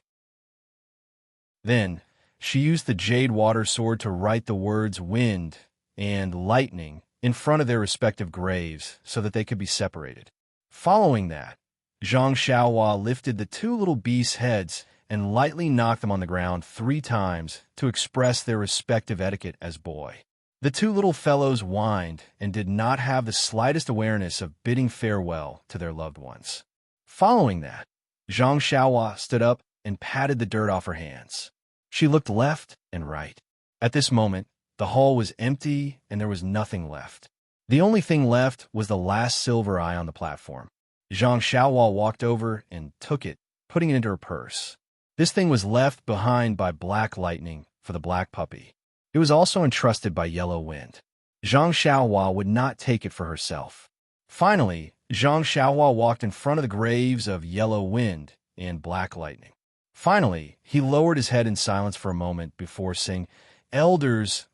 Then, she used the jade water sword to write the words Wind and Lightning in front of their respective graves so that they could be separated. Following that, Zhang Xiaohua lifted the 2 little beasts' heads and lightly knocked them on the ground 3 times to express their respective etiquette as boy. The 2 little fellows whined and did not have the slightest awareness of bidding farewell to their loved ones. Following that, Zhang Xiaohua stood up and patted the dirt off her hands. She looked left and right. At this moment, the hall was empty and there was nothing left. The only thing left was the last silver eye on the platform. Zhang Xiaohua walked over and took it, putting it into her purse. This thing was left behind by Black Lightning for the black puppy. It was also entrusted by Yellow Wind. Zhang Xiaohua would not take it for herself. Finally, Zhang Xiaohua walked in front of the graves of Yellow Wind and Black Lightning. Finally, he lowered his head in silence for a moment before saying, Elders,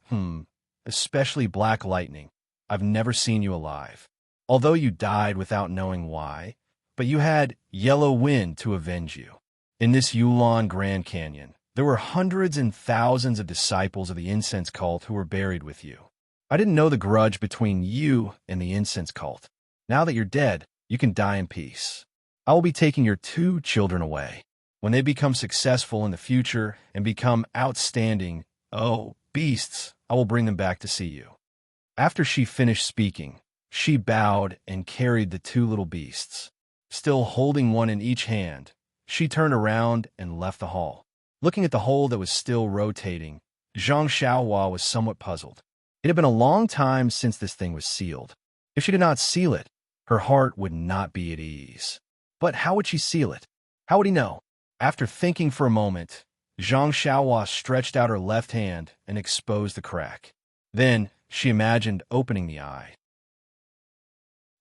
especially black lightning. I've never seen you alive. Although you died without knowing why, but you had yellow wind to avenge you. In this Yulon Grand Canyon, there were hundreds and thousands of disciples of the incense cult who were buried with you. I didn't know the grudge between you and the incense cult. Now that you're dead, you can die in peace. I will be taking your 2 children away. When they become successful in the future and become outstanding, beasts, I will bring them back to see you. After she finished speaking, she bowed and carried the 2 little beasts. Still holding one in each hand, she turned around and left the hall. Looking at the hole that was still rotating, Zhang Xiaohua was somewhat puzzled. It had been a long time since this thing was sealed. If she did not seal it, her heart would not be at ease. But how would she seal it? How would he know? After thinking for a moment, Zhang Xiaohua stretched out her left hand and exposed the crack. Then she imagined opening the eye.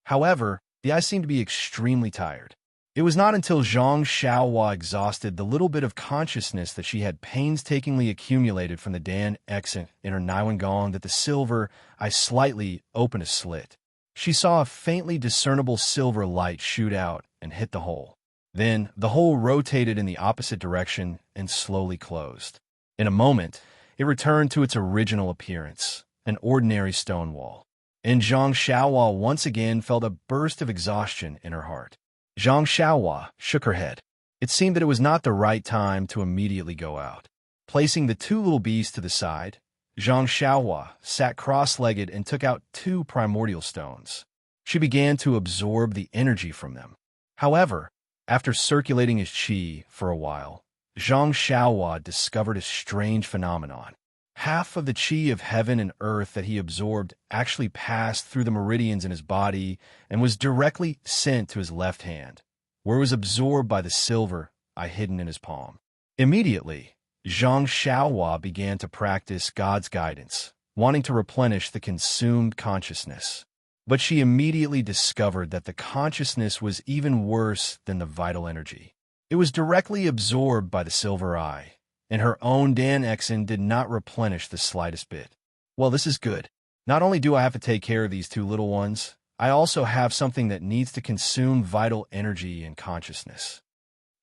However, the eye seemed to be extremely tired. It was not until Zhang Xiaohua exhausted the little bit of consciousness that she had painstakingly accumulated from the Dan Exant in her Naiwan Gong that the silver eye slightly opened a slit. She saw a faintly discernible silver light shoot out and hit the hole. Then the hole rotated in the opposite direction and slowly closed. In a moment, it returned to its original appearance, an ordinary stone wall. And Zhang Xiaohua once again felt a burst of exhaustion in her heart. Zhang Xiaohua shook her head. It seemed that it was not the right time to immediately go out. Placing the 2 little beasts to the side, Zhang Xiaohua sat cross-legged and took out 2 primordial stones. She began to absorb the energy from them. However, after circulating his qi for a while, Zhang Xiaohua discovered a strange phenomenon. Half of the qi of heaven and earth that he absorbed actually passed through the meridians in his body and was directly sent to his left hand, where it was absorbed by the silver eye hidden in his palm. Immediately, Zhang Xiaohua began to practice God's guidance, wanting to replenish the consumed consciousness. But she immediately discovered that the consciousness was even worse than the vital energy. It was directly absorbed by the silver eye, and her own Dan Exan did not replenish the slightest bit. Well, this is good. Not only do I have to take care of these 2 little ones, I also have something that needs to consume vital energy and consciousness.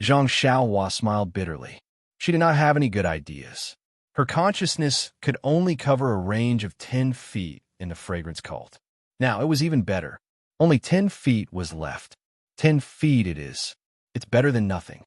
Zhang Xiaohua smiled bitterly. She did not have any good ideas. Her consciousness could only cover a range of 10 feet in the fragrance cult. Now, it was even better. Only 10 feet was left. 10 feet it is. It's better than nothing.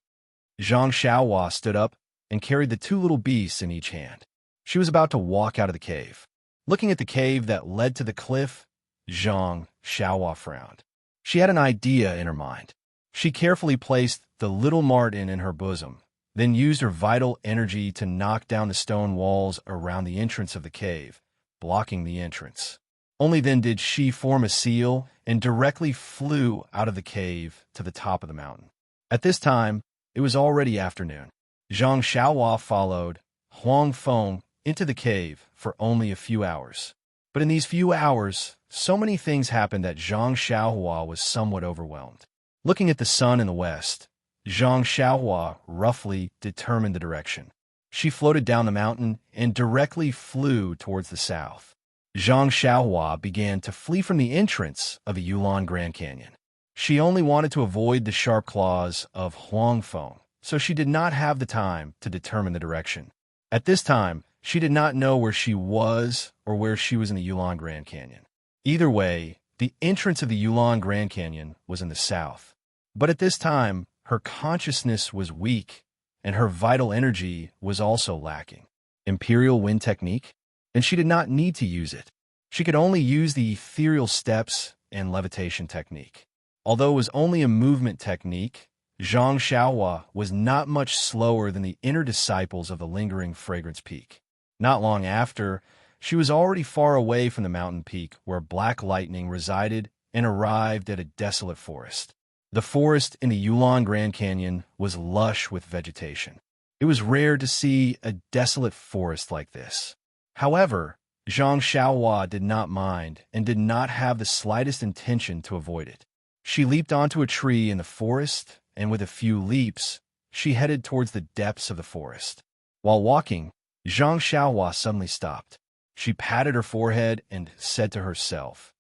Zhang Xiaohua stood up and carried the 2 little beasts in each hand. She was about to walk out of the cave. Looking at the cave that led to the cliff, Zhang Xiaohua frowned. She had an idea in her mind. She carefully placed the little Martin in her bosom, then used her vital energy to knock down the stone walls around the entrance of the cave, blocking the entrance. Only then did she form a seal and directly flew out of the cave to the top of the mountain. At this time, it was already afternoon. Zhang Xiaohua followed Huang Feng into the cave for only a few hours. But in these few hours, so many things happened that Zhang Xiaohua was somewhat overwhelmed. Looking at the sun in the west, Zhang Xiaohua roughly determined the direction. She floated down the mountain and directly flew towards the south. Zhang Xiaohua began to flee from the entrance of the Yulon Grand Canyon. She only wanted to avoid the sharp claws of Huang Feng, so she did not have the time to determine the direction. At this time, she did not know where she was or where she was in the Yulon Grand Canyon. Either way, the entrance of the Yulon Grand Canyon was in the south. But at this time, her consciousness was weak, and her vital energy was also lacking. Imperial wind technique? And she did not need to use it. She could only use the ethereal steps and levitation technique. Although it was only a movement technique, Zhang Xiaohua was not much slower than the inner disciples of the lingering fragrance peak. Not long after, she was already far away from the mountain peak where black lightning resided and arrived at a desolate forest. The forest in the Yulon Grand Canyon was lush with vegetation. It was rare to see a desolate forest like this. However, Zhang Xiaohua did not mind and did not have the slightest intention to avoid it. She leaped onto a tree in the forest, and with a few leaps, she headed towards the depths of the forest. While walking, Zhang Xiaohua suddenly stopped. She patted her forehead and said to herself,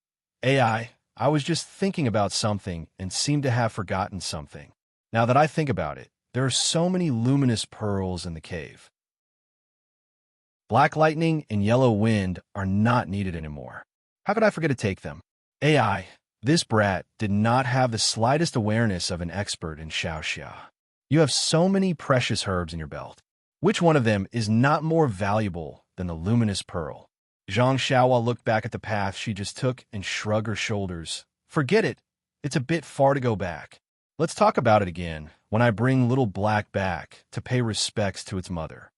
I was just thinking about something and seem to have forgotten something. Now that I think about it, there are so many luminous pearls in the cave. Black lightning and yellow wind are not needed anymore. How could I forget to take them? This brat did not have the slightest awareness of an expert in xiaoxia. You have so many precious herbs in your belt. Which one of them is not more valuable than the luminous pearl? Zhang Xiaohua looked back at the path she just took and shrugged her shoulders. Forget it. It's a bit far to go back. Let's talk about it again when I bring Little Black back to pay respects to its mother.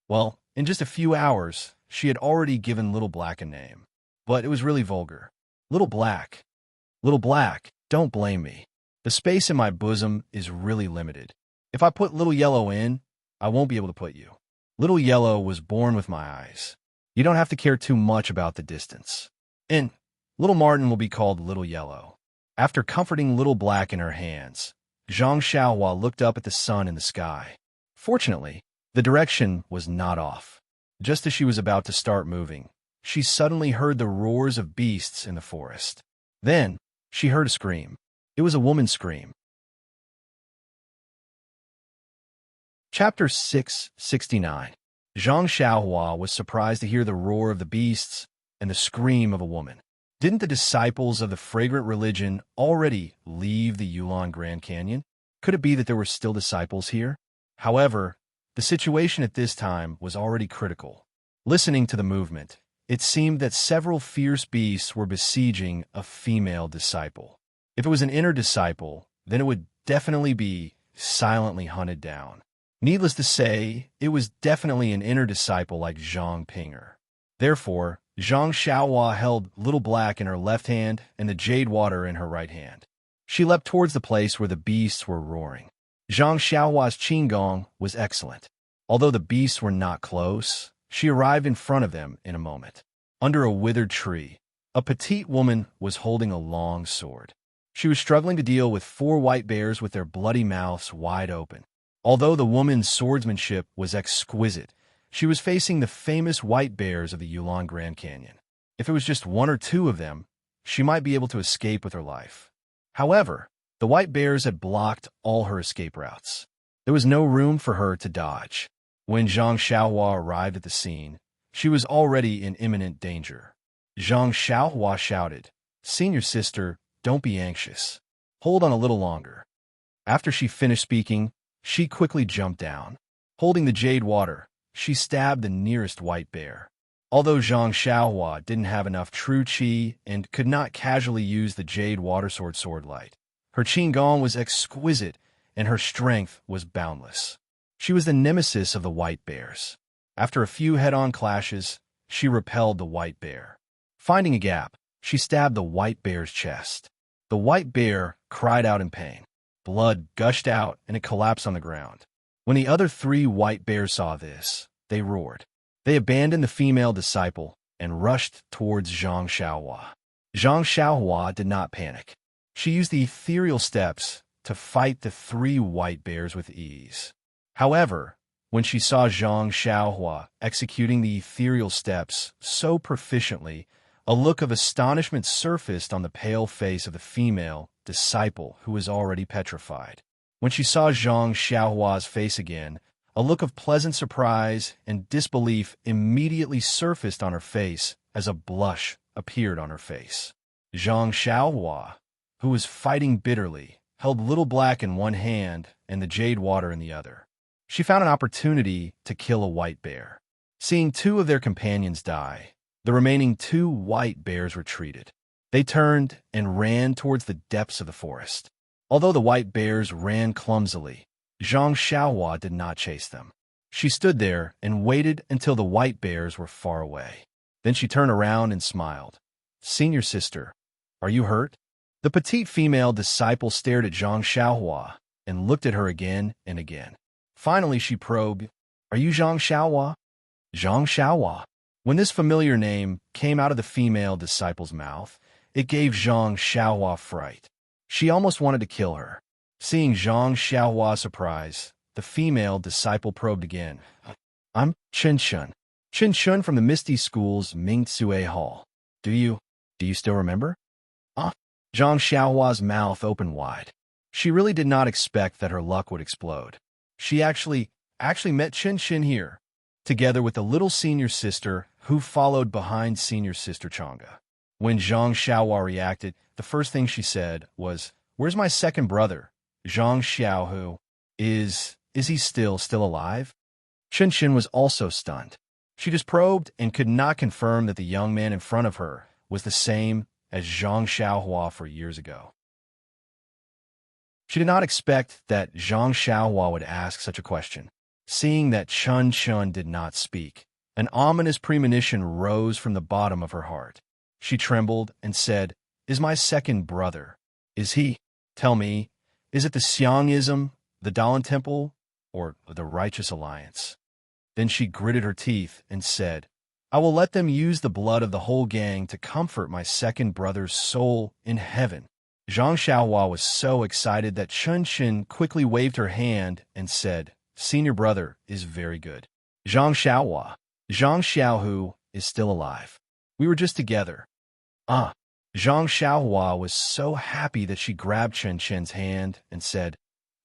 Well, in just a few hours, she had already given Little Black a name. But it was really vulgar. Little Black. Little Black, don't blame me. The space in my bosom is really limited. If I put Little Yellow in, I won't be able to put you. Little Yellow was born with my eyes. You don't have to care too much about the distance. And Little Martin will be called Little Yellow. After comforting Little Black in her hands, Zhang Xiaohua looked up at the sun in the sky. Fortunately, the direction was not off. Just as she was about to start moving, she suddenly heard the roars of beasts in the forest. Then, she heard a scream. It was a woman's scream. Chapter 669. Zhang Xiaohua was surprised to hear the roar of the beasts and the scream of a woman. Didn't the disciples of the fragrant religion already leave the Yulon Grand Canyon? Could it be that there were still disciples here? However, the situation at this time was already critical. Listening to the movement, it seemed that several fierce beasts were besieging a female disciple. If it was an inner disciple, then it would definitely be silently hunted down. Needless to say, it was definitely an inner disciple like Zhang Pinger. Therefore, Zhang Xiaohua held Little Black in her left hand and the jade water in her right hand. She leapt towards the place where the beasts were roaring. Zhang Xiaohua's qigong was excellent. Although the beasts were not close, she arrived in front of them in a moment. Under a withered tree, a petite woman was holding a long sword. She was struggling to deal with 4 white bears with their bloody mouths wide open. Although the woman's swordsmanship was exquisite, she was facing the famous white bears of the Yulon Grand Canyon. If it was just 1 or 2 of them, she might be able to escape with her life. However, the white bears had blocked all her escape routes. There was no room for her to dodge. When Zhang Xiaohua arrived at the scene, she was already in imminent danger. Zhang Xiaohua shouted, "Senior sister, don't be anxious. Hold on a little longer." After she finished speaking, she quickly jumped down. Holding the jade water, she stabbed the nearest white bear. Although Zhang Xiaohua didn't have enough true qi and could not casually use the jade water sword light, her qigong was exquisite and her strength was boundless. She was the nemesis of the white bears. After a few head-on clashes, she repelled the white bear. Finding a gap, she stabbed the white bear's chest. The white bear cried out in pain. Blood gushed out and it collapsed on the ground. When the other 3 white bears saw this, they roared. They abandoned the female disciple and rushed towards Zhang Xiaohua. Zhang Xiaohua did not panic. She used the ethereal steps to fight the 3 white bears with ease. However, when she saw Zhang Xiaohua executing the ethereal steps so proficiently, a look of astonishment surfaced on the pale face of the female disciple who was already petrified. When she saw Zhang Xiaohua's face again, a look of pleasant surprise and disbelief immediately surfaced on her face as a blush appeared on her face. Zhang Xiaohua, who was fighting bitterly, held Little Black in one hand and the jade water in the other. She found an opportunity to kill a white bear. Seeing 2 of their companions die, the remaining 2 white bears retreated. They turned and ran towards the depths of the forest. Although the white bears ran clumsily, Zhang Xiaohua did not chase them. She stood there and waited until the white bears were far away. Then she turned around and smiled. "Senior sister, are you hurt?" The petite female disciple stared at Zhang Xiaohua and looked at her again and again. Finally, she probed, "Are you Zhang Xiaohua?" Zhang Xiaohua. When this familiar name came out of the female disciple's mouth, it gave Zhang Xiaohua fright. She almost wanted to kill her. Seeing Zhang Xiaohua's surprise, the female disciple probed again. "I'm Chen Shun." Chen Shun from the Misty School's Ming Tsue Hall. Do you still remember? Ah, Zhang Xiaohua's mouth opened wide. She really did not expect that her luck would explode. She actually met Chen Shin here, together with the little senior sister who followed behind senior sister Chang'e. When Zhang Xiaohua reacted, the first thing she said was, "Where's my second brother, Zhang Xiaohu? Is he still alive?" Chen Shin was also stunned. She just probed and could not confirm that the young man in front of her was the same as Zhang Xiaohua for years ago. She did not expect that Zhang Xiaohua would ask such a question. Seeing that Chen Shun did not speak, an ominous premonition rose from the bottom of her heart. She trembled and said, "Is my second brother? Is he? Tell me, is it the Xiangism, the Dalan Temple, or the Righteous Alliance?" Then she gritted her teeth and said, "I will let them use the blood of the whole gang to comfort my second brother's soul in heaven." Zhang Xiaohua was so excited that Chen Shin quickly waved her hand and said, "Senior brother is very good. Zhang Xiaohu is still alive. We were just together." Ah, Zhang Xiaohua was so happy that she grabbed Chen Shin's hand and said,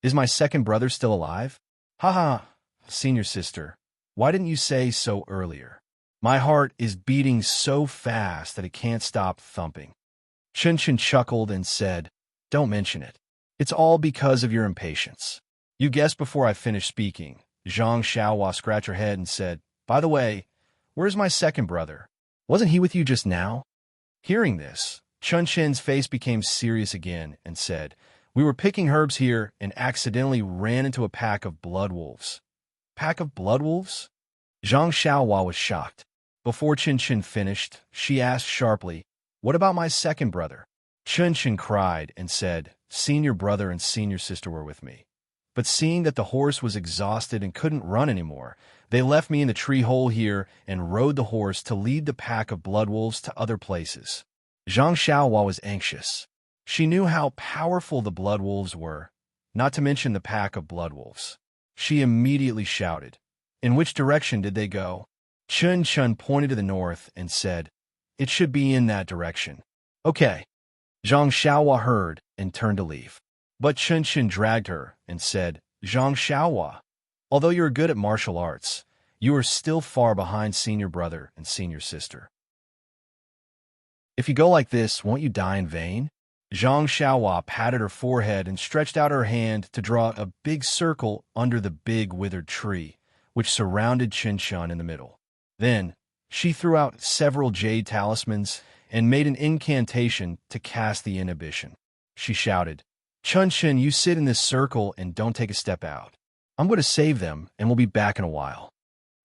"Is my second brother still alive?" "Haha, senior sister, why didn't you say so earlier? My heart is beating so fast that it can't stop thumping." Chen Shin chuckled and said, "Don't mention it. It's all because of your impatience. You guessed before I finished speaking." Zhang Xiaohua scratched her head and said, "By the way, where's my second brother? Wasn't he with you just now?" Hearing this, Chen Shin's face became serious again and said, "We were picking herbs here and accidentally ran into a pack of blood wolves." "Pack of blood wolves?" Zhang Xiaohua was shocked. Before Chen Shin finished, she asked sharply, "What about my second brother?" Chen Shin cried and said, "Senior brother and senior sister were with me. But seeing that the horse was exhausted and couldn't run anymore, they left me in the tree hole here and rode the horse to lead the pack of blood wolves to other places." Zhang Xiaohua was anxious. She knew how powerful the blood wolves were, not to mention the pack of blood wolves. She immediately shouted, "In which direction did they go?" Chen Chun pointed to the north and said, "It should be in that direction." "Okay." Zhang Xiaohua heard and turned to leave. But Chen Shin dragged her and said, "Zhang Xiaohua, although you are good at martial arts, you are still far behind senior brother and senior sister. If you go like this, won't you die in vain?" Zhang Xiaohua patted her forehead and stretched out her hand to draw a big circle under the big withered tree, which surrounded Chen Shun in the middle. Then, she threw out several jade talismans and made an incantation to cast the inhibition. She shouted, "Chun Shin, you sit in this circle and don't take a step out. I'm going to save them and we'll be back in a while."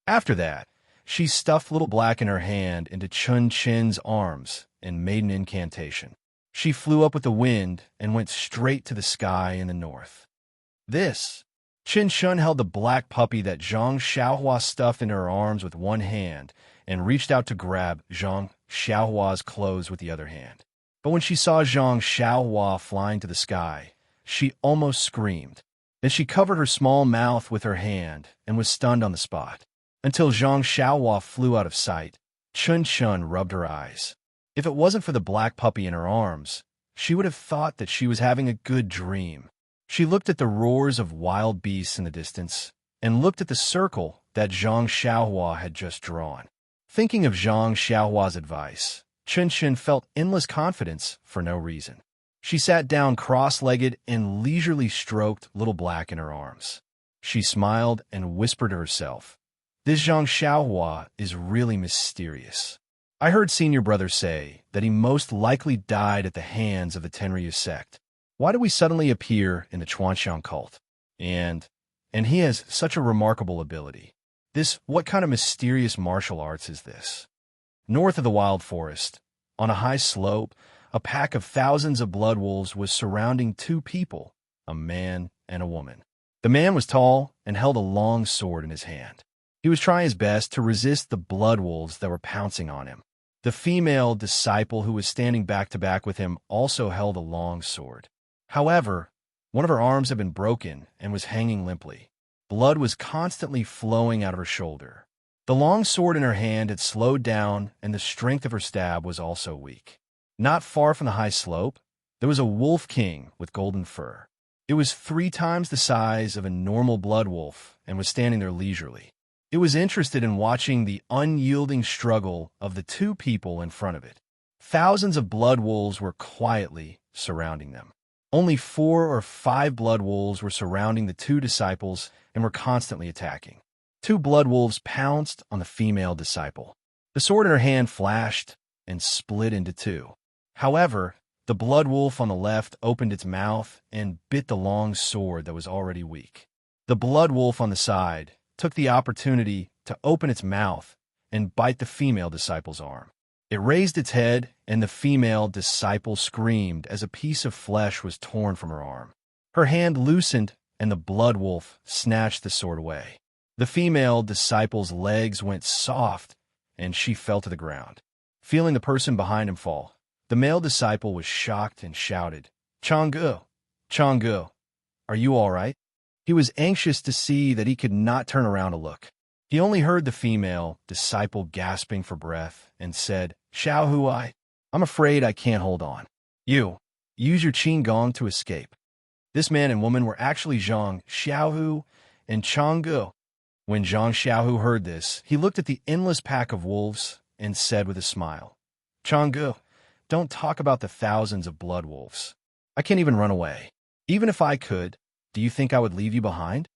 After that, she stuffed Little Black in her hand into Chun Chin's arms and made an incantation. She flew up with the wind and went straight to the sky in the north. Chen Shun held the black puppy that Zhang Xiaohua stuffed in her arms with one hand and reached out to grab Zhang Xiaohua's clothes with the other hand. But when she saw Zhang Xiaohua flying to the sky, she almost screamed. Then she covered her small mouth with her hand and was stunned on the spot. Until Zhang Xiaohua flew out of sight, Chen Shun rubbed her eyes. If it wasn't for the black puppy in her arms, she would have thought that she was having a good dream. She looked at the roars of wild beasts in the distance and looked at the circle that Zhang Xiaohua had just drawn. Thinking of Zhang Xiaohua's advice, Chen Shin felt endless confidence for no reason. She sat down cross-legged and leisurely stroked Little Black in her arms. She smiled and whispered to herself, "This Zhang Xiaohua is really mysterious. I heard senior brother say that he most likely died at the hands of the Tenryu sect. Why do we suddenly appear in the Chuanxiang cult? And he has such a remarkable ability. What kind of mysterious martial arts is this?" North of the wild forest, on a high slope, a pack of thousands of blood wolves was surrounding two people, a man and a woman. The man was tall and held a long sword in his hand. He was trying his best to resist the blood wolves that were pouncing on him. The female disciple who was standing back to back with him also held a long sword. However, one of her arms had been broken and was hanging limply. Blood was constantly flowing out of her shoulder. The long sword in her hand had slowed down, and the strength of her stab was also weak. Not far from the high slope, there was a wolf king with golden fur. It was 3 times the size of a normal blood wolf and was standing there leisurely. It was interested in watching the unyielding struggle of the 2 people in front of it. Thousands of blood wolves were quietly surrounding them. Only 4 or 5 blood wolves were surrounding the 2 disciples and were constantly attacking. 2 blood wolves pounced on the female disciple. The sword in her hand flashed and split into 2. However, the blood wolf on the left opened its mouth and bit the long sword that was already weak. The blood wolf on the side took the opportunity to open its mouth and bite the female disciple's arm. It raised its head, and the female disciple screamed as a piece of flesh was torn from her arm. Her hand loosened, and the blood wolf snatched the sword away. The female disciple's legs went soft, and she fell to the ground. Feeling the person behind him fall, the male disciple was shocked and shouted, "Changgu, Changgu, are you all right?" He was anxious to see that he could not turn around to look. He only heard the female disciple gasping for breath and said, "Xiaohu, I'm afraid I can't hold on. You, use your qin gong to escape." This man and woman were actually Zhang Xiaohu and Changgu. When Zhang Xiaohu heard this, he looked at the endless pack of wolves and said with a smile, "Changgu, don't talk about the thousands of blood wolves. I can't even run away. Even if I could, do you think I would leave you behind?"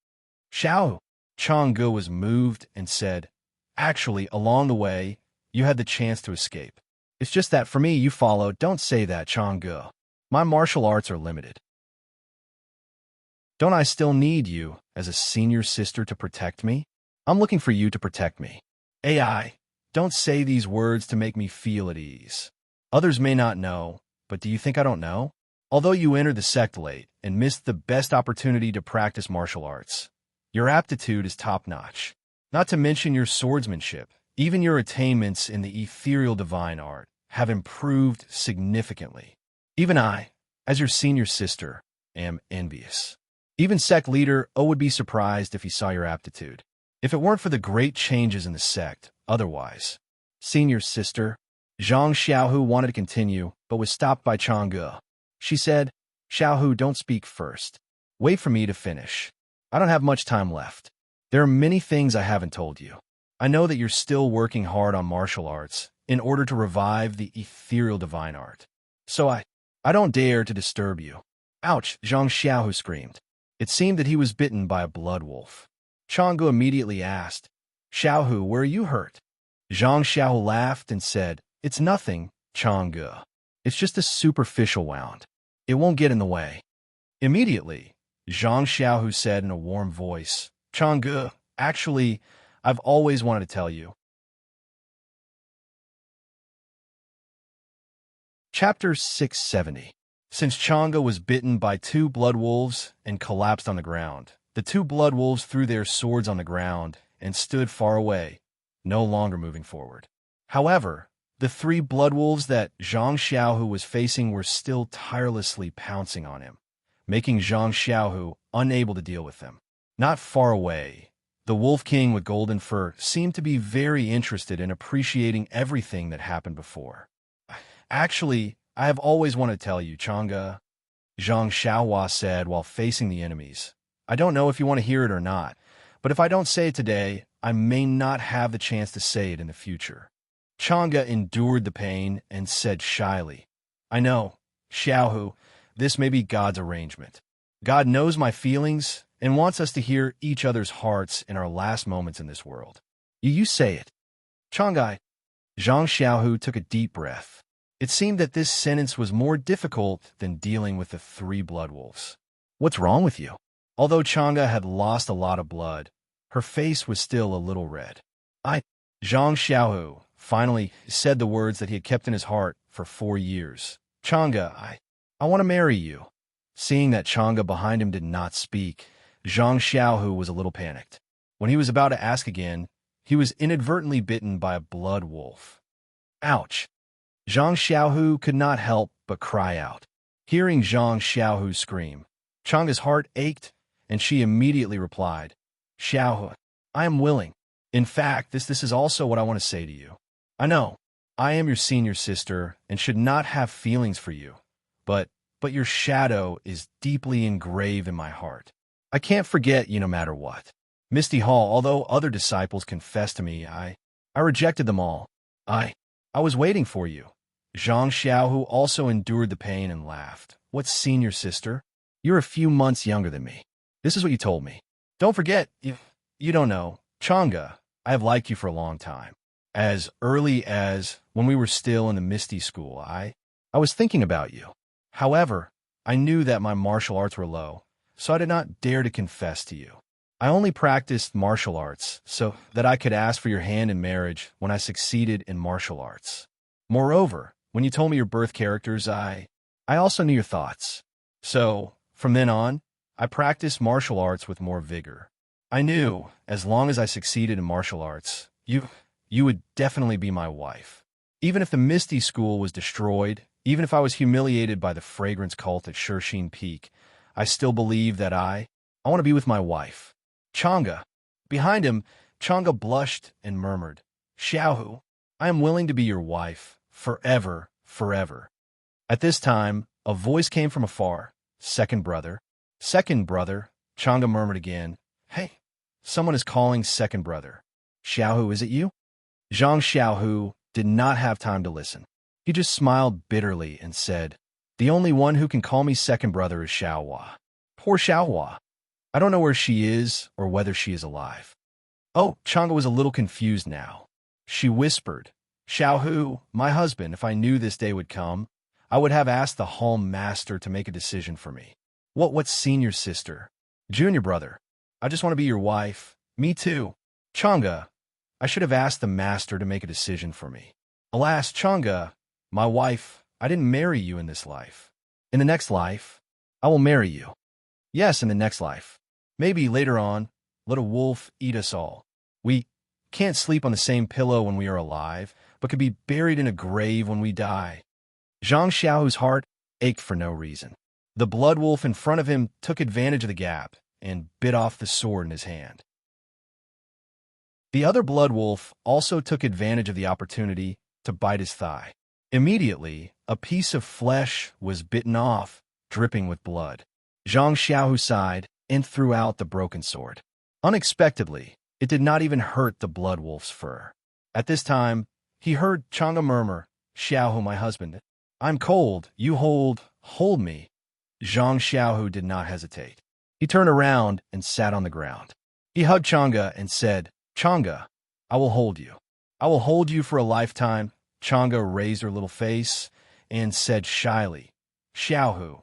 Xiaohu. Changgu was moved and said, "Actually, along the way, you had the chance to escape. It's just that for me, you followed." "Don't say that, Changgu. My martial arts are limited. Don't I still need you as a senior sister to protect me? I'm looking for you to protect me." "AI, don't say these words to make me feel at ease. Others may not know, but do you think I don't know? Although you entered the sect late and missed the best opportunity to practice martial arts, your aptitude is top-notch. Not to mention your swordsmanship. Even your attainments in the ethereal divine art have improved significantly. Even I, as your senior sister, am envious. Even sect leader O would be surprised if he saw your aptitude. If it weren't for the great changes in the sect, otherwise." Senior sister, Zhang Xiaohu wanted to continue, but was stopped by Changgu. She said, "Xiaohu, don't speak first. Wait for me to finish. I don't have much time left. There are many things I haven't told you. I know that you're still working hard on martial arts in order to revive the ethereal divine art. So I don't dare to disturb you." "Ouch!" Zhang Xiaohu screamed. It seemed that he was bitten by a blood wolf. Changgu immediately asked, "Xiaohu, where are you hurt?" Zhang Xiaohu laughed and said, "It's nothing, Changgu. It's just a superficial wound. It won't get in the way." Immediately, Zhang Xiaohu said in a warm voice, "Changgu, actually, I've always wanted to tell you." Chapter 670. Since Changgu was bitten by 2 blood wolves and collapsed on the ground, the 2 blood wolves threw their swords on the ground and stood far away, no longer moving forward. However, the 3 blood wolves that Zhang Xiaohu was facing were still tirelessly pouncing on him, making Zhang Xiaohu unable to deal with them. Not far away, the Wolf King with golden fur seemed to be very interested in appreciating everything that happened before. "Actually, I have always wanted to tell you, Changgu," Zhang Xiaohua said while facing the enemies. "I don't know if you want to hear it or not, but if I don't say it today, I may not have the chance to say it in the future." Changgu endured the pain and said shyly, "I know, Xiaohu, this may be God's arrangement. God knows my feelings and wants us to hear each other's hearts in our last moments in this world. You say it." "Changgu." Zhang Xiaohu took a deep breath. It seemed that this sentence was more difficult than dealing with the 3 blood wolves. "What's wrong with you?" Although Changgu had lost a lot of blood, her face was still a little red. Zhang Xiaohu finally said the words that he had kept in his heart for 4 years. "Changgu, I want to marry you." Seeing that Changgu behind him did not speak, Zhang Xiaohu was a little panicked. When he was about to ask again, he was inadvertently bitten by a blood wolf. "Ouch!" Zhang Xiaohu could not help but cry out. Hearing Zhang Xiaohu scream, Changgu's heart ached, and she immediately replied, "Xiaohu, I am willing. In fact, this is also what I want to say to you. I know, I am your senior sister and should not have feelings for you, but your shadow is deeply engraved in my heart. I can't forget you no matter what. Misty Hall, although other disciples confessed to me, I rejected them all. I was waiting for you. Zhang Xiao, who also endured the pain and laughed. What senior sister? You're a few months younger than me. This is what you told me. Don't forget, you don't know, Chang'e, I have liked you for a long time. As early as when we were still in the Misty School, I was thinking about you. However, I knew that my martial arts were low, so I did not dare to confess to you. I only practiced martial arts so that I could ask for your hand in marriage when I succeeded in martial arts. Moreover, when you told me your birth characters, I also knew your thoughts. So, from then on, I practiced martial arts with more vigor. I knew, as long as I succeeded in martial arts, you would definitely be my wife. Even if the Misty School was destroyed, even if I was humiliated by the fragrance cult at Shirshine Peak, I still believe that I want to be with my wife. Chang'e. Behind him, Chang'e blushed and murmured, Xiaohu, I am willing to be your wife, forever, forever. At this time, a voice came from afar. Second brother. Second brother, Chang'e murmured again. Hey, someone is calling second brother. Xiaohu, is it you? Zhang Xiaohu did not have time to listen. He just smiled bitterly and said, The only one who can call me second brother is Xiaohua. Poor Xiaohua. I don't know where she is or whether she is alive. Oh, Chang'e was a little confused now. She whispered, Xiaohu, my husband, if I knew this day would come, I would have asked the hall master to make a decision for me. What senior sister? Junior brother. I just want to be your wife. Me too. Chang'e, I should have asked the master to make a decision for me. Alas, Chang'e, my wife, I didn't marry you in this life. In the next life, I will marry you. Yes, in the next life. Maybe later on, let a wolf eat us all. We can't sleep on the same pillow when we are alive, but could be buried in a grave when we die. Zhang Xiaohu's heart ached for no reason. The blood wolf in front of him took advantage of the gap and bit off the sword in his hand. The other blood wolf also took advantage of the opportunity to bite his thigh. Immediately, a piece of flesh was bitten off, dripping with blood. Zhang Xiaohu sighed and threw out the broken sword. Unexpectedly, it did not even hurt the blood wolf's fur. At this time, he heard Chang'e murmur, Xiaohu, my husband, I'm cold, you hold me. Zhang Xiaohu did not hesitate. He turned around and sat on the ground. He hugged Chang'e and said, Chang'e, I will hold you. I will hold you for a lifetime. Chang'e raised her little face and said shyly, Xiaohu,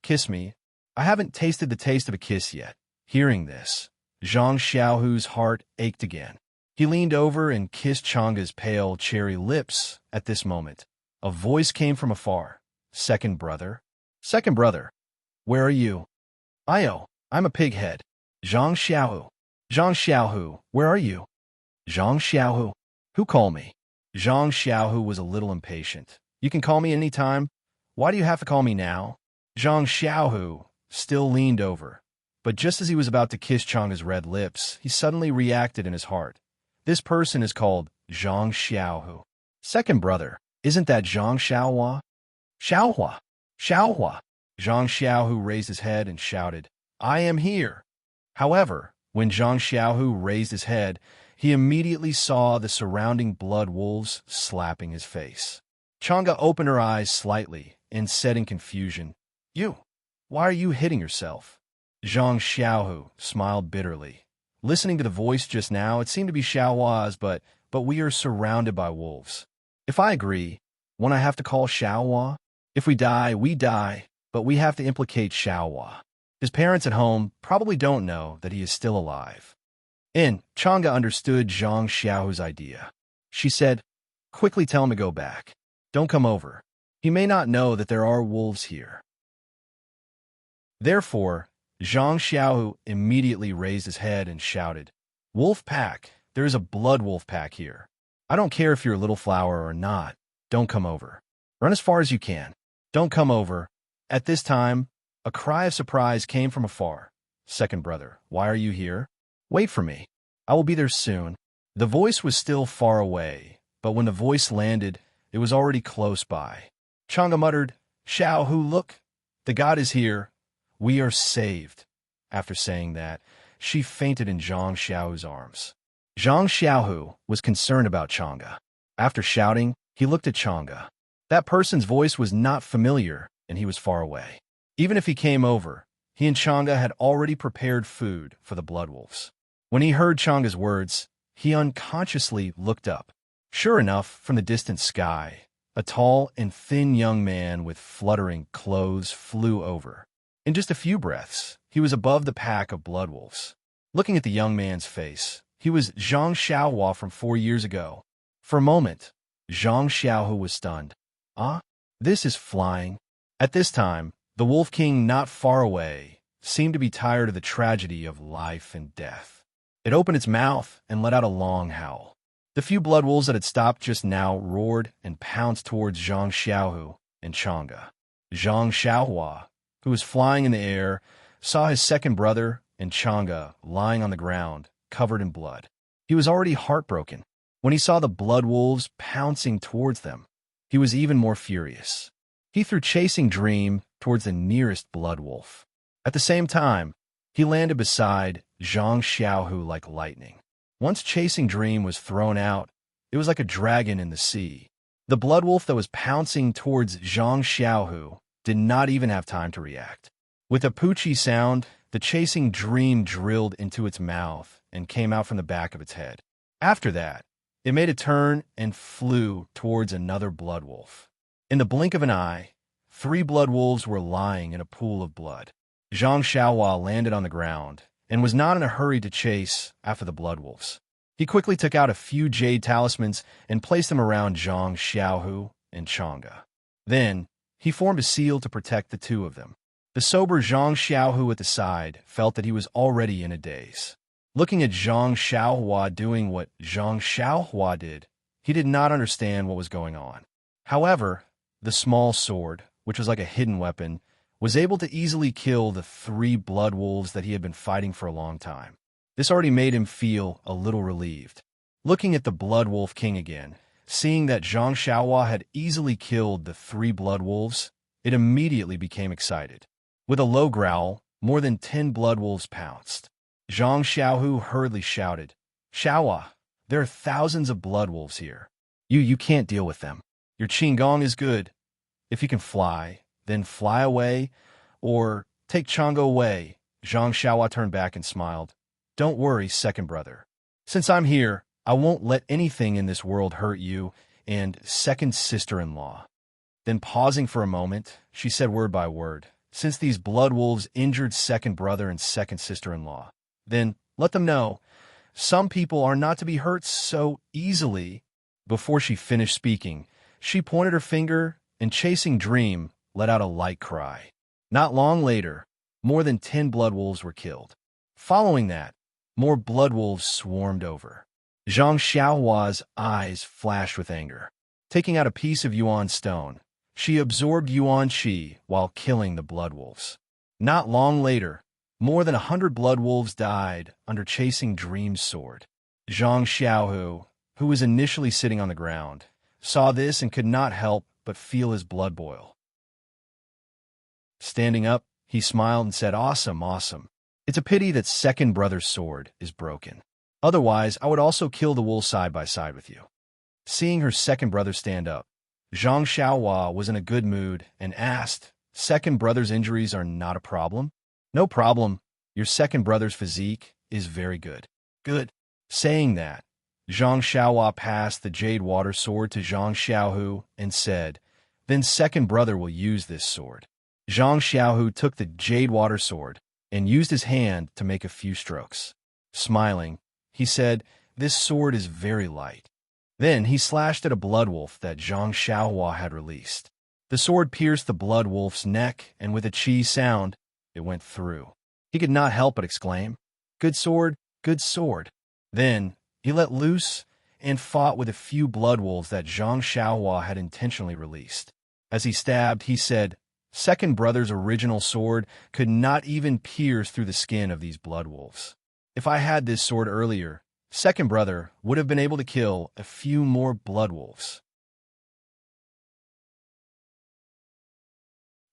kiss me. I haven't tasted the taste of a kiss yet. Hearing this, Zhang Xiaohu's heart ached again. He leaned over and kissed Chang'e's pale cherry lips. At this moment, a voice came from afar. Second brother? Second brother, where are you? I'm a pighead. Zhang Xiaohu. Zhang Xiaohu, where are you? Zhang Xiaohu. Who called me? Zhang Xiaohu was a little impatient. You can call me any time. Why do you have to call me now? Zhang Xiaohu still leaned over, but just as he was about to kiss Chang'e's red lips, he suddenly reacted in his heart. This person is called Zhang Xiaohu. Second brother, isn't that Zhang Xiaohua? Xiaohua! Xiaohua! Zhang Xiaohu raised his head and shouted, I am here. However, when Zhang Xiaohu raised his head, he immediately saw the surrounding blood wolves slapping his face. Chang'e opened her eyes slightly and said in confusion, why are you hitting yourself? Zhang Xiaohu smiled bitterly. Listening to the voice just now, it seemed to be Xiaohua's, but we are surrounded by wolves. If I agree, won't I have to call Xiaohua? If we die, we die, but we have to implicate Xiaohua. His parents at home probably don't know that he is still alive. Chang'e understood Zhang Xiaohu's idea. She said, quickly tell him to go back. Don't come over. He may not know that there are wolves here. Therefore, Zhang Xiaohu immediately raised his head and shouted, Wolf pack, there is a blood wolf pack here. I don't care if you're a little flower or not. Don't come over. Run as far as you can. Don't come over. At this time, a cry of surprise came from afar. Second brother, why are you here? Wait for me. I will be there soon. The voice was still far away, but when the voice landed, it was already close by. Chang'e muttered, "Xiao Hu, look! The god is here. We are saved." After saying that, she fainted in Zhang Xiaohu's arms. Zhang Xiaohu was concerned about Chang'e. After shouting, he looked at Chang'e. That person's voice was not familiar, and he was far away. Even if he came over, he and Chang'e had already prepared food for the bloodwolves. When he heard Chang'e's words, he unconsciously looked up. Sure enough, from the distant sky, a tall and thin young man with fluttering clothes flew over. In just a few breaths, he was above the pack of bloodwolves. Looking at the young man's face, he was Zhang Xiaohua from 4 years ago. For a moment, Zhang Xiaohu was stunned. Ah, this is flying. At this time, the Wolf King not far away seemed to be tired of the tragedy of life and death. It opened its mouth and let out a long howl. The few bloodwolves that had stopped just now roared and pounced towards Zhang Xiaohu and Chang'e. Zhang Xiaohua, who was flying in the air, saw his second brother and Chang'e lying on the ground, covered in blood. He was already heartbroken. When he saw the bloodwolves pouncing towards them, he was even more furious. He threw Chasing Dream towards the nearest bloodwolf. At the same time, he landed beside Zhang Xiaohu like lightning. Once Chasing Dream was thrown out, it was like a dragon in the sea. The bloodwolf that was pouncing towards Zhang Xiaohu did not even have time to react. With a poochie sound, the Chasing Dream drilled into its mouth and came out from the back of its head. After that, it made a turn and flew towards another bloodwolf. In the blink of an eye, 3 bloodwolves were lying in a pool of blood. Zhang Xiaohua landed on the ground and was not in a hurry to chase after the bloodwolves. He quickly took out a few jade talismans and placed them around Zhang Xiaohu and Chang'e. Then, he formed a seal to protect the two of them. The sober Zhang Xiaohu at the side felt that he was already in a daze. Looking at Zhang Xiaohua doing what Zhang Xiaohua did, he did not understand what was going on. However, the small sword, which was like a hidden weapon, was able to easily kill the 3 bloodwolves that he had been fighting for a long time. This already made him feel a little relieved. Looking at the Bloodwolf King again, seeing that Zhang Xiaohua had easily killed the 3 bloodwolves, it immediately became excited. With a low growl, more than 10 bloodwolves pounced. Zhang Xiaohu hurriedly shouted, "Xiaohua, there are thousands of bloodwolves here. You can't deal with them. Your Qinggong is good. If you can fly, then fly away, or take Chang'e away." Zhang Xiaohua turned back and smiled. "Don't worry, second brother. Since I'm here, I won't let anything in this world hurt you and second sister-in-law." Then pausing for a moment, she said word by word, "Since these bloodwolves injured second brother and second sister-in-law, then let them know some people are not to be hurt so easily." Before she finished speaking, she pointed her finger, and Chasing Dream let out a light cry. Not long later, more than 10 bloodwolves were killed. Following that, more bloodwolves swarmed over. Zhang Xiaohua's eyes flashed with anger. Taking out a piece of Yuan stone, she absorbed Yuan Qi while killing the bloodwolves. Not long later, more than 100 bloodwolves died under Chasing Dream's sword. Zhang Xiaohu, who was initially sitting on the ground, saw this and could not help but feel his blood boil. Standing up, he smiled and said, "Awesome, awesome. It's a pity that second brother's sword is broken. Otherwise, I would also kill the wolves side by side with you." Seeing her second brother stand up, Zhang Xiaohua was in a good mood and asked, "Second brother's injuries are not a problem?" "No problem. Your second brother's physique is very good." "Good." Saying that, Zhang Xiaohua passed the jade water sword to Zhang Xiaohu and said, "Then second brother will use this sword." Zhang Xiaohu took the jade water sword and used his hand to make a few strokes. Smiling, he said, "This sword is very light." Then he slashed at a bloodwolf that Zhang Xiaohua had released. The sword pierced the bloodwolf's neck, and with a chi sound, it went through. He could not help but exclaim, "Good sword, good sword." Then he let loose and fought with a few bloodwolves that Zhang Xiaohua had intentionally released. As he stabbed, he said, "Second brother's original sword could not even pierce through the skin of these bloodwolves. If I had this sword earlier, second brother would have been able to kill a few more blood wolves.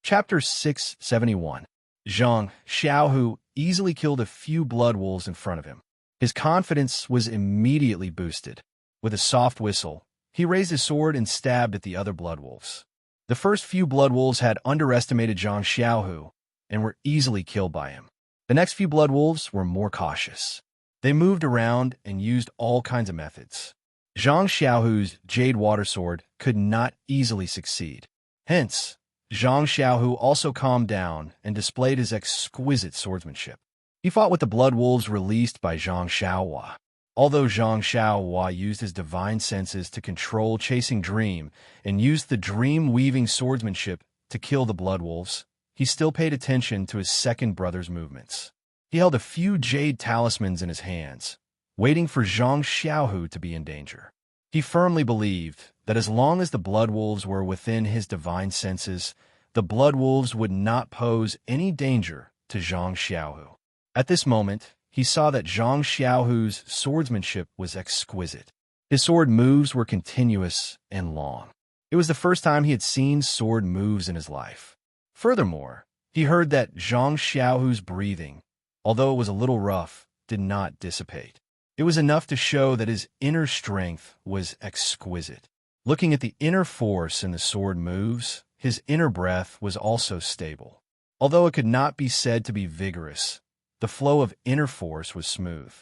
Chapter 671. Zhang Xiaohu easily killed a few blood wolves in front of him. His confidence was immediately boosted. With a soft whistle, he raised his sword and stabbed at the other blood wolves. The first few blood wolves had underestimated Zhang Xiaohu and were easily killed by him. The next few blood wolves were more cautious. They moved around and used all kinds of methods. Zhang Xiaohu's jade water sword could not easily succeed. Hence, Zhang Xiaohu also calmed down and displayed his exquisite swordsmanship. He fought with the blood wolves released by Zhang Xiaohua. Although Zhang Xiaohua used his divine senses to control Chasing Dream and used the dream-weaving swordsmanship to kill the blood wolves, he still paid attention to his second brother's movements. He held a few jade talismans in his hands, waiting for Zhang Xiaohu to be in danger. He firmly believed that as long as the blood wolves were within his divine senses, the blood wolves would not pose any danger to Zhang Xiaohu. At this moment, he saw that Zhang Xiaohu's swordsmanship was exquisite. His sword moves were continuous and long. It was the first time he had seen sword moves in his life. Furthermore, he heard that Zhang Xiaohu's breathing, although it was a little rough, did not dissipate. It was enough to show that his inner strength was exquisite. Looking at the inner force in the sword moves, his inner breath was also stable. Although it could not be said to be vigorous, the flow of inner force was smooth.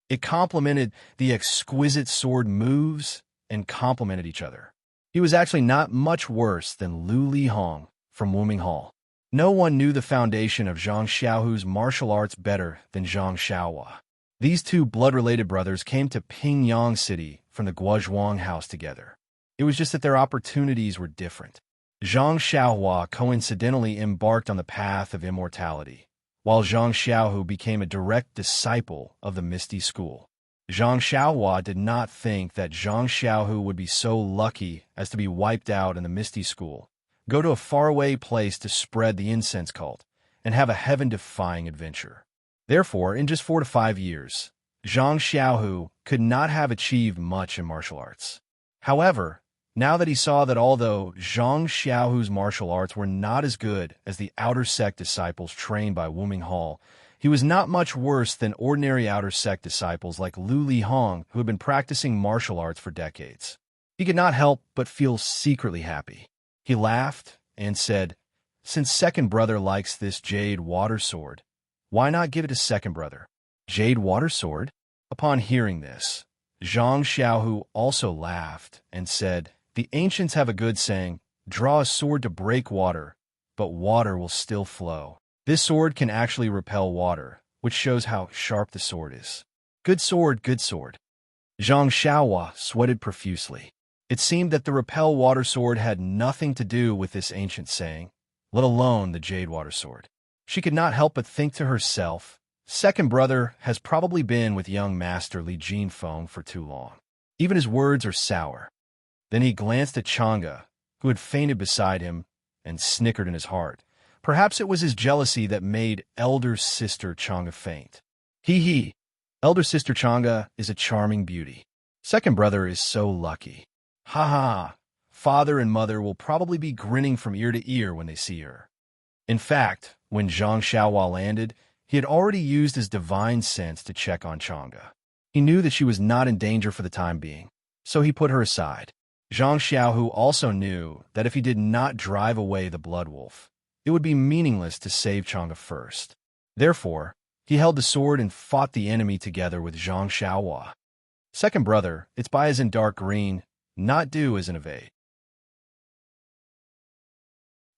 It complemented the exquisite sword moves and complemented each other. He was actually not much worse than Lu Li Hong from Wuming Hall. No one knew the foundation of Zhang Xiaohu's martial arts better than Zhang Xiaohua. These two blood-related brothers came to Pingyang City from the Guozhuang house together. It was just that their opportunities were different. Zhang Xiaohua coincidentally embarked on the path of immortality, while Zhang Xiaohu became a direct disciple of the Misty School. Zhang Xiaohua did not think that Zhang Xiaohu would be so lucky as to be wiped out in the Misty School, go to a faraway place to spread the incense cult, and have a heaven-defying adventure. Therefore, in just 4 to 5 years, Zhang Xiaohu could not have achieved much in martial arts. However, now that he saw that although Zhang Xiaohu's martial arts were not as good as the outer sect disciples trained by Wuming Hall, he was not much worse than ordinary outer sect disciples like Lu Li Hong who had been practicing martial arts for decades. He could not help but feel secretly happy. He laughed and said, "Since second brother likes this jade water sword, why not give it to second brother?" Jade water sword? Upon hearing this, Zhang Xiaohu also laughed and said, "The ancients have a good saying, draw a sword to break water, but water will still flow. This sword can actually repel water, which shows how sharp the sword is. Good sword, good sword." Zhang Xiaohua sweated profusely. It seemed that the repel water sword had nothing to do with this ancient saying, let alone the jade water sword. She could not help but think to herself, second brother has probably been with young master Li Jinfeng for too long. Even his words are sour. Then he glanced at Chang'e, who had fainted beside him, and snickered in his heart. Perhaps it was his jealousy that made elder sister Chang'e faint. Hee. Elder sister Chang'e is a charming beauty. Second brother is so lucky. Ha ha. Father and mother will probably be grinning from ear to ear when they see her. In fact, when Zhang Xiaohua landed, he had already used his divine sense to check on Chang'e. He knew that she was not in danger for the time being, so he put her aside. Zhang Xiaohu also knew that if he did not drive away the blood wolf, it would be meaningless to save Chang'e first. Therefore, he held the sword and fought the enemy together with Zhang Xiaohua. Second brother, its bai is in dark green, not do as in evade.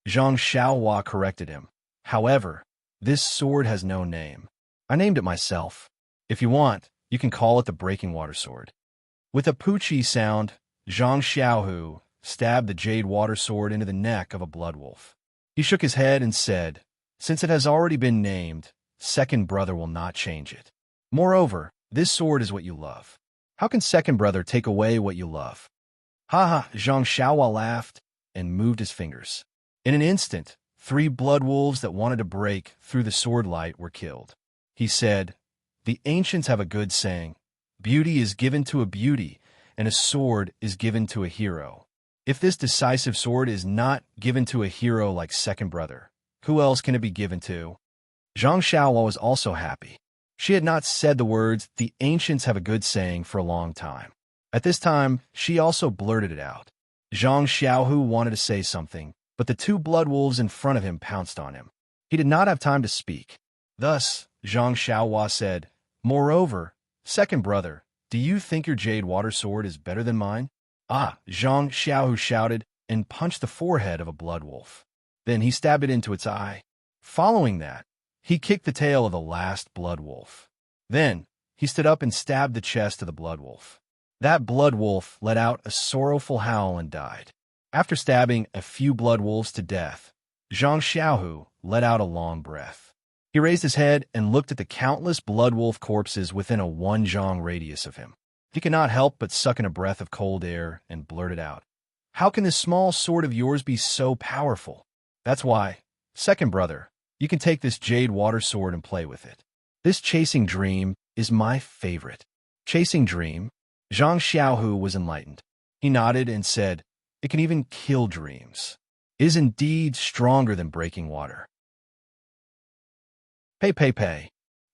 Zhang Xiaohua corrected him. However, this sword has no name. I named it myself. If you want, you can call it the Breaking Water Sword. With a poochie sound, Zhang Xiaohu stabbed the jade water sword into the neck of a blood wolf. He shook his head and said, "Since it has already been named, second brother will not change it. Moreover, this sword is what you love. How can second brother take away what you love?" Ha ha, Zhang Xiaohua laughed and moved his fingers. In an instant, 3 blood wolves that wanted to break through the sword light were killed. He said, "The ancients have a good saying, Beauty is given to a beauty, and a sword is given to a hero. If this decisive sword is not given to a hero like second brother, who else can it be given to? Zhang Xiaohua was also happy. She had not said the words, "The ancients have a good saying," for a long time. At this time, she also blurted it out. Zhang Xiaohu wanted to say something, but the two blood wolves in front of him pounced on him. He did not have time to speak. Thus, Zhang Xiaohua said, "Moreover, second brother, do you think your jade water sword is better than mine?" "Ah!" Zhang Xiaohu shouted and punched the forehead of a blood wolf. Then he stabbed it into its eye. Following that, he kicked the tail of the last blood wolf. Then, he stood up and stabbed the chest of the blood wolf. That blood wolf let out a sorrowful howl and died. After stabbing a few blood wolves to death, Zhang Xiaohu let out a long breath. He raised his head and looked at the countless blood wolf corpses within a 1 zhang radius of him. He could not help but suck in a breath of cold air and blurted out, "How can this small sword of yours be so powerful? That's why, second brother, you can take this jade water sword and play with it. This chasing dream is my favorite." Chasing dream? Zhang Xiaohu was enlightened. He nodded and said, "It can even kill dreams. It is indeed stronger than breaking water." Pei.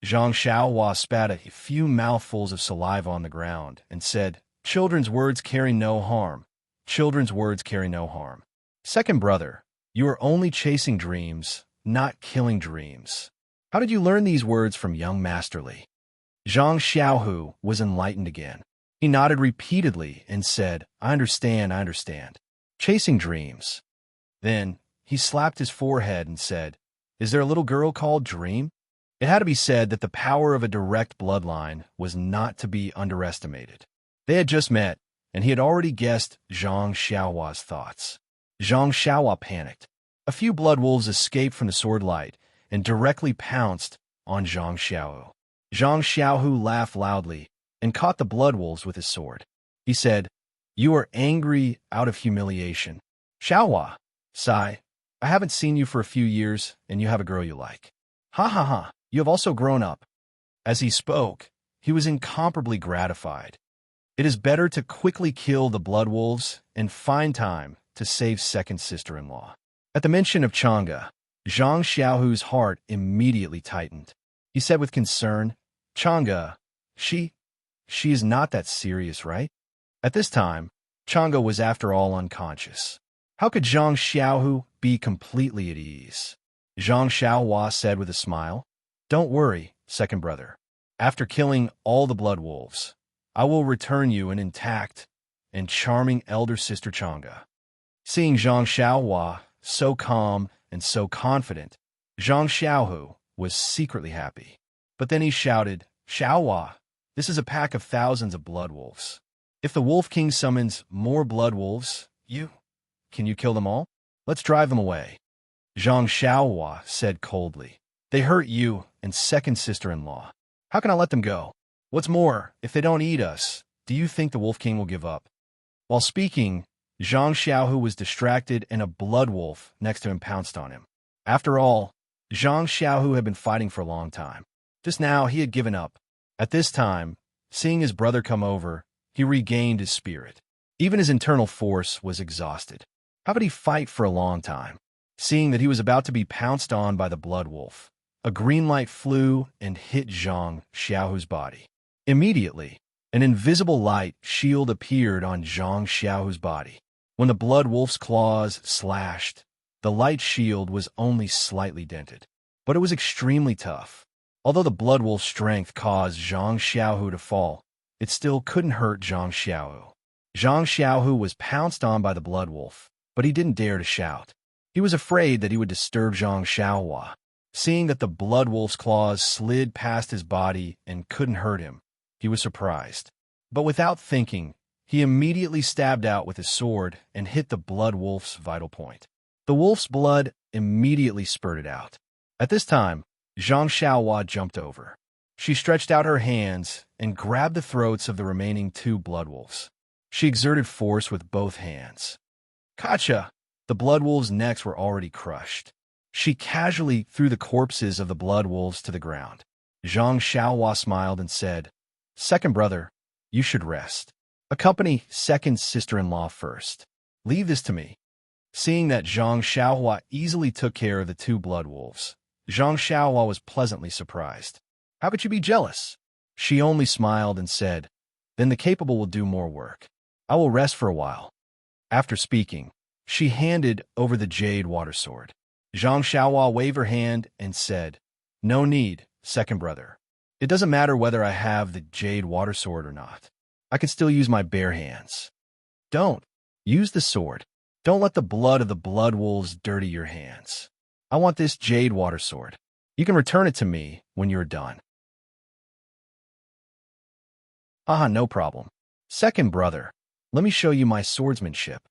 Zhang Xiaohua spat a few mouthfuls of saliva on the ground and said, "Children's words carry no harm. Children's words carry no harm. Second brother, you are only chasing dreams, not killing dreams. How did you learn these words from young Masterly?" Zhang Xiaohu was enlightened again. He nodded repeatedly and said, I understand. Chasing dreams." Then he slapped his forehead and said, "Is there a little girl called Dream?" It had to be said that the power of a direct bloodline was not to be underestimated. They had just met, and he had already guessed Zhang Xiaohua's thoughts. Zhang Xiaohua panicked. A few blood wolves escaped from the sword light and directly pounced on Zhang Xiaohu. Zhang Xiaohu laughed loudly and caught the blood wolves with his sword. He said, "You are angry out of humiliation. Xiaohua, sigh, I haven't seen you for a few years, and you have a girl you like. Ha, you have also grown up." As he spoke, he was incomparably gratified. It is better to quickly kill the blood wolves and find time to save second sister-in-law. At the mention of Chang'e, Zhang Xiaohu's heart immediately tightened. He said with concern, "Chang'e, she is not that serious, right?" At this time, Chang'e was after all unconscious. How could Zhang Xiaohu be completely at ease? Zhang Xiaohua said with a smile, "Don't worry, second brother. After killing all the blood wolves, I will return you an intact and charming elder sister Chang'e." Seeing Zhang Xiaohua so calm and so confident, Zhang Xiaohu was secretly happy. But then he shouted, "Xiaohua, this is a pack of thousands of blood wolves. If the Wolf King summons more blood wolves, can you kill them all? Let's drive them away." Zhang Xiaohua said coldly, "They hurt you and second sister-in-law. How can I let them go? What's more, if they don't eat us, do you think the Wolf King will give up?" While speaking, Zhang Xiaohu was distracted and a blood wolf next to him pounced on him. After all, Zhang Xiaohu had been fighting for a long time. Just now, he had given up. At this time, seeing his brother come over, he regained his spirit. Even his internal force was exhausted. How could he fight for a long time? Seeing that he was about to be pounced on by the blood wolf, a green light flew and hit Zhang Xiaohu's body. Immediately, an invisible light shield appeared on Zhang Xiaohu's body. When the blood wolf's claws slashed, the light shield was only slightly dented, but it was extremely tough. Although the blood wolf's strength caused Zhang Xiaohu to fall, it still couldn't hurt Zhang Xiaohu. Zhang Xiaohu was pounced on by the blood wolf, but he didn't dare to shout. He was afraid that he would disturb Zhang Xiaohua. Seeing that the blood wolf's claws slid past his body and couldn't hurt him, he was surprised. But without thinking, he immediately stabbed out with his sword and hit the blood wolf's vital point. The wolf's blood immediately spurted out. At this time, Zhang Xiaohua jumped over. She stretched out her hands and grabbed the throats of the remaining 2 blood wolves. She exerted force with both hands. Gotcha! The blood wolves' necks were already crushed. She casually threw the corpses of the blood wolves to the ground. Zhang Xiaohua smiled and said, "Second brother, You should rest. Accompany second sister-in-law first. Leave this to me. Seeing that Zhang Xiaohua easily took care of the two blood wolves, Zhang Xiaohua was pleasantly surprised. How could you be jealous? She only smiled and said, then the capable will do more work. I will rest for a while. After speaking, she handed over the jade water sword. Zhang Xiaohua waved her hand and said, no need, second brother. It doesn't matter whether I have the jade water sword or not. I can still use my bare hands. Don't. Use the sword. Don't let the blood of the blood wolves dirty your hands. I want this jade water sword. You can return it to me when you're done. No problem. Second brother, let me show you my swordsmanship.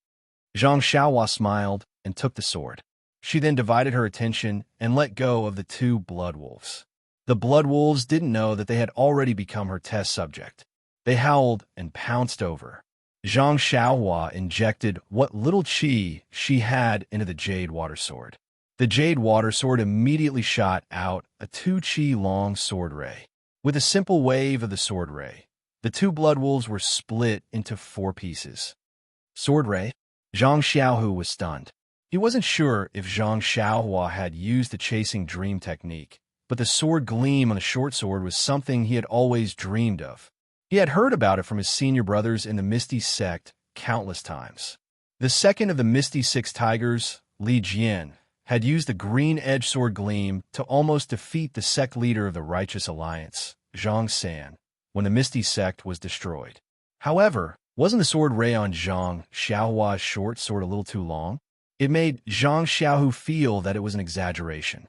Zhang Xiaohua smiled and took the sword. She then divided her attention and let go of the two blood wolves. The blood wolves didn't know that they had already become her test subject. They howled and pounced over. Zhang Xiaohua injected what little qi she had into the jade water sword. The jade water sword immediately shot out a 2 qi long sword ray. With a simple wave of the sword ray, the two blood wolves were split into 4 pieces. Sword ray? Zhang Xiaohu was stunned. He wasn't sure if Zhang Xiaohua had used the chasing dream technique, but the sword gleam on the short sword was something he had always dreamed of. He had heard about it from his senior brothers in the Misty Sect countless times. The second of the Misty Six Tigers, Li Jian, had used the green-edged sword gleam to almost defeat the sect leader of the Righteous Alliance, Zhang San, when the Misty Sect was destroyed. However, wasn't the sword ray on Zhang Xiaohua's short sword a little too long? It made Zhang Xiaohu feel that it was an exaggeration.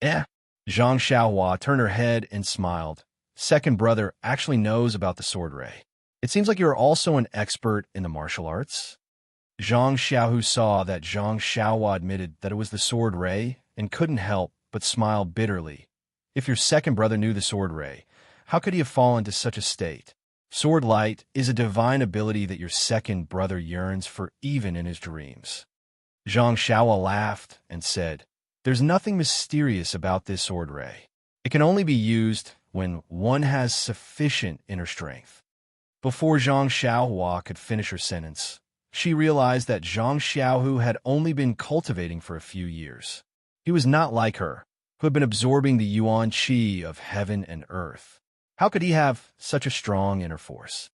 Zhang Xiaohua turned her head and smiled. Second brother actually knows about the sword ray. It seems like you are also an expert in the martial arts. Zhang Xiaohu saw that Zhang Xiaohua admitted that it was the sword ray and couldn't help but smile bitterly. If your second brother knew the sword ray, how could he have fallen to such a state? Sword light is a divine ability that your second brother yearns for even in his dreams. Zhang Xiaohua laughed and said, there's nothing mysterious about this sword ray. It can only be used when one has sufficient inner strength. Before Zhang Xiaohua could finish her sentence, she realized that Zhang Xiaohu had only been cultivating for a few years. He was not like her, who had been absorbing the yuan qi of heaven and earth. How could he have such a strong inner force?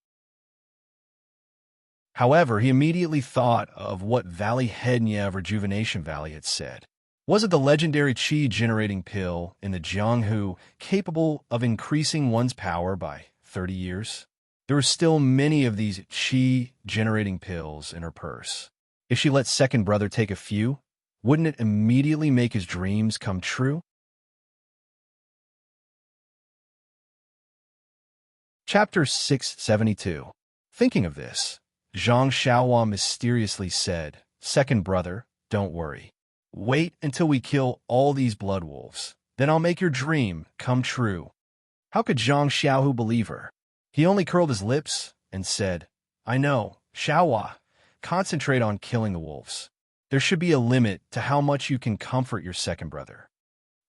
However, he immediately thought of what Valley Hednya of Rejuvenation Valley had said. Was it the legendary qi-generating pill in the Jianghu capable of increasing one's power by 30 years? There were still many of these qi-generating pills in her purse. If she let second brother take a few, wouldn't it immediately make his dreams come true? Chapter 672. Thinking of this, Zhang Xiaohua mysteriously said, second brother, don't worry. Wait until we kill all these blood wolves. Then I'll make your dream come true. How could Zhang Xiaohu believe her? He only curled his lips and said, I know, Xiaohua, concentrate on killing the wolves. There should be a limit to how much you can comfort your second brother.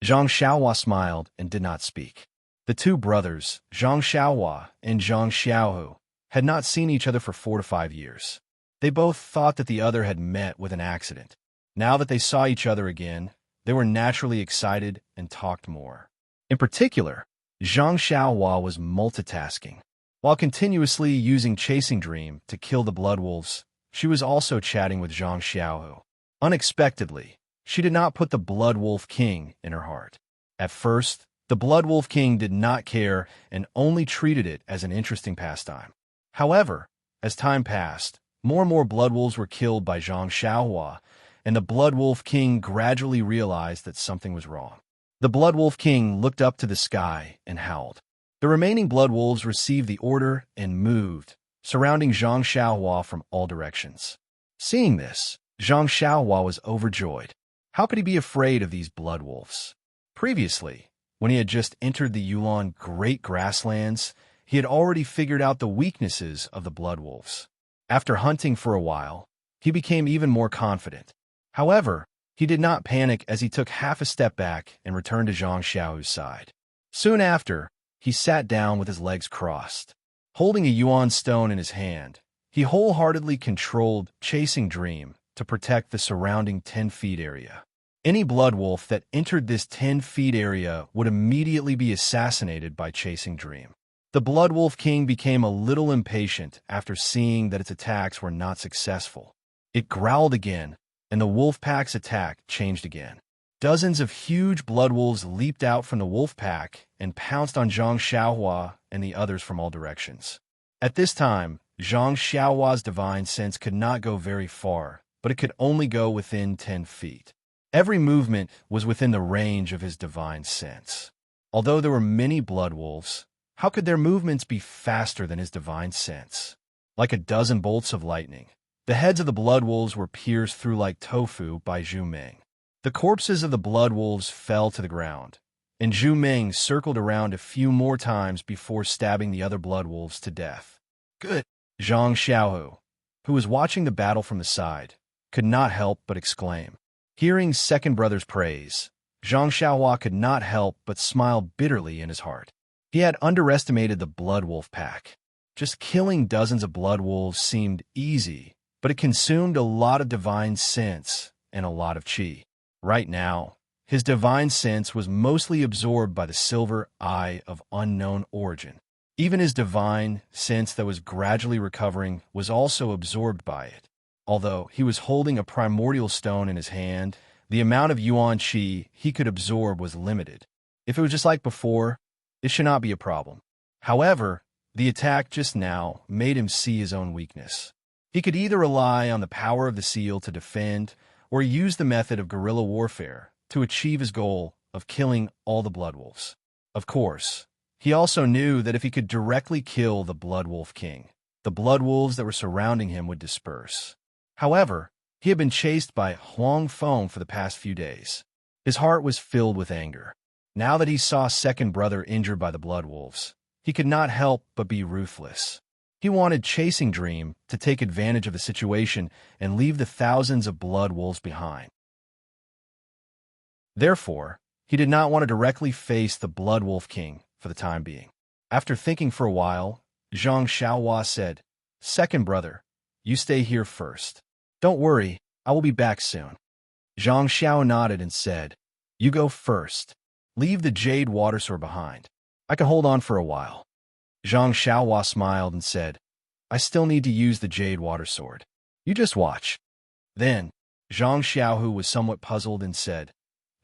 Zhang Xiaohua smiled and did not speak. The two brothers, Zhang Xiaohua and Zhang Xiaohu, had not seen each other for 4 to 5 years. They both thought that the other had met with an accident. Now that they saw each other again, they were naturally excited and talked more. In particular, Zhang Xiaohua was multitasking. While continuously using Chasing Dream to kill the blood wolves, she was also chatting with Zhang Xiaohu. Unexpectedly, she did not put the Blood Wolf King in her heart. At first, the Blood Wolf King did not care and only treated it as an interesting pastime. However, as time passed, more and more blood wolves were killed by Zhang Xiaohua, and the Blood Wolf King gradually realized that something was wrong. The Blood Wolf King looked up to the sky and howled. The remaining blood wolves received the order and moved, surrounding Zhang Xiaohua from all directions. Seeing this, Zhang Xiaohua was overjoyed. How could he be afraid of these blood wolves? Previously, when he had just entered the Yulon Great Grasslands, he had already figured out the weaknesses of the blood wolves. After hunting for a while, he became even more confident. However, he did not panic as he took half a step back and returned to Zhang Xiaohu's side. Soon after, he sat down with his legs crossed. Holding a yuan stone in his hand, he wholeheartedly controlled Chasing Dream to protect the surrounding 10 feet area. Any blood wolf that entered this 10 feet area would immediately be assassinated by Chasing Dream. The Blood Wolf King became a little impatient after seeing that its attacks were not successful. It growled again, and the wolf pack's attack changed again. Dozens of huge blood wolves leaped out from the wolf pack and pounced on Zhang Xiaohua and the others from all directions. At this time, Zhang Xiaohua's divine sense could not go very far, but it could only go within 10 feet. Every movement was within the range of his divine sense. Although there were many blood wolves, how could their movements be faster than his divine sense? Like a dozen bolts of lightning, the heads of the blood wolves were pierced through like tofu by Zhu Ming. The corpses of the blood wolves fell to the ground, and Zhu Ming circled around a few more times before stabbing the other blood wolves to death. Good. Zhang Xiaohu, who was watching the battle from the side, could not help but exclaim. Hearing second brother's praise, Zhang Xiaohua could not help but smile bitterly in his heart. He had underestimated the blood wolf pack. Just killing dozens of blood wolves seemed easy, but it consumed a lot of divine sense and a lot of qi. Right now, his divine sense was mostly absorbed by the silver eye of unknown origin. Even his divine sense that was gradually recovering was also absorbed by it. Although he was holding a primordial stone in his hand, the amount of yuan qi he could absorb was limited. If it was just like before, it should not be a problem. However, the attack just now made him see his own weakness. He could either rely on the power of the seal to defend, or use the method of guerrilla warfare to achieve his goal of killing all the blood wolves. Of course, he also knew that if he could directly kill the Blood Wolf King, the blood wolves that were surrounding him would disperse. However, he had been chased by Huang Feng for the past few days. His heart was filled with anger. Now that he saw second brother injured by the blood wolves, he could not help but be ruthless. He wanted Chasing Dream to take advantage of the situation and leave the thousands of blood wolves behind. Therefore, he did not want to directly face the Blood Wolf King for the time being. After thinking for a while, Zhang Xiaohua said, Second brother, you stay here first. Don't worry, I will be back soon. Zhang Xiao nodded and said, You go first. Leave the jade water sword behind. I can hold on for a while. Zhang Xiaohua smiled and said, I still need to use the jade water sword. You just watch. Then, Zhang Xiaohu was somewhat puzzled and said,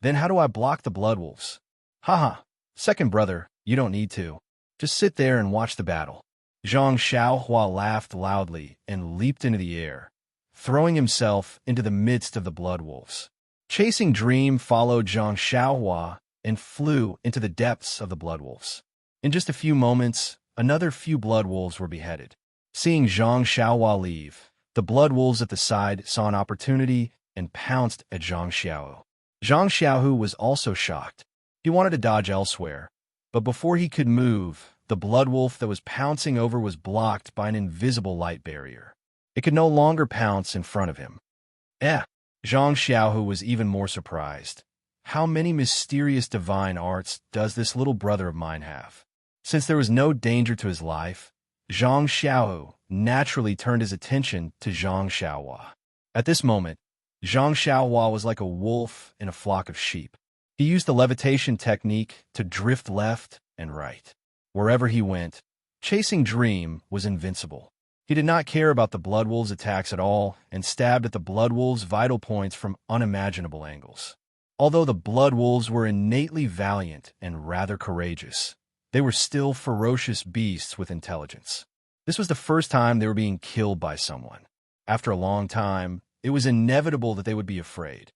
Then how do I block the blood wolves? Haha, second brother, you don't need to. Just sit there and watch the battle. Zhang Xiaohua laughed loudly and leaped into the air, throwing himself into the midst of the blood wolves. Chasing Dream followed Zhang Xiaohua and flew into the depths of the blood wolves. In just a few moments, another few blood wolves were beheaded. Seeing Zhang Xiaohua leave, the blood wolves at the side saw an opportunity and pounced at Zhang Xiaohu. Zhang Xiaohu was also shocked. He wanted to dodge elsewhere, but before he could move, the blood wolf that was pouncing over was blocked by an invisible light barrier. It could no longer pounce in front of him. Zhang Xiaohu was even more surprised. How many mysterious divine arts does this little brother of mine have? Since there was no danger to his life, Zhang Xiaohu naturally turned his attention to Zhang Xiaohua. At this moment, Zhang Xiaohua was like a wolf in a flock of sheep. He used the levitation technique to drift left and right. Wherever he went, Chasing Dream was invincible. He did not care about the blood wolves' attacks at all and stabbed at the blood wolves' vital points from unimaginable angles. Although the blood wolves were innately valiant and rather courageous, they were still ferocious beasts with intelligence. This was the first time they were being killed by someone. After a long time, it was inevitable that they would be afraid.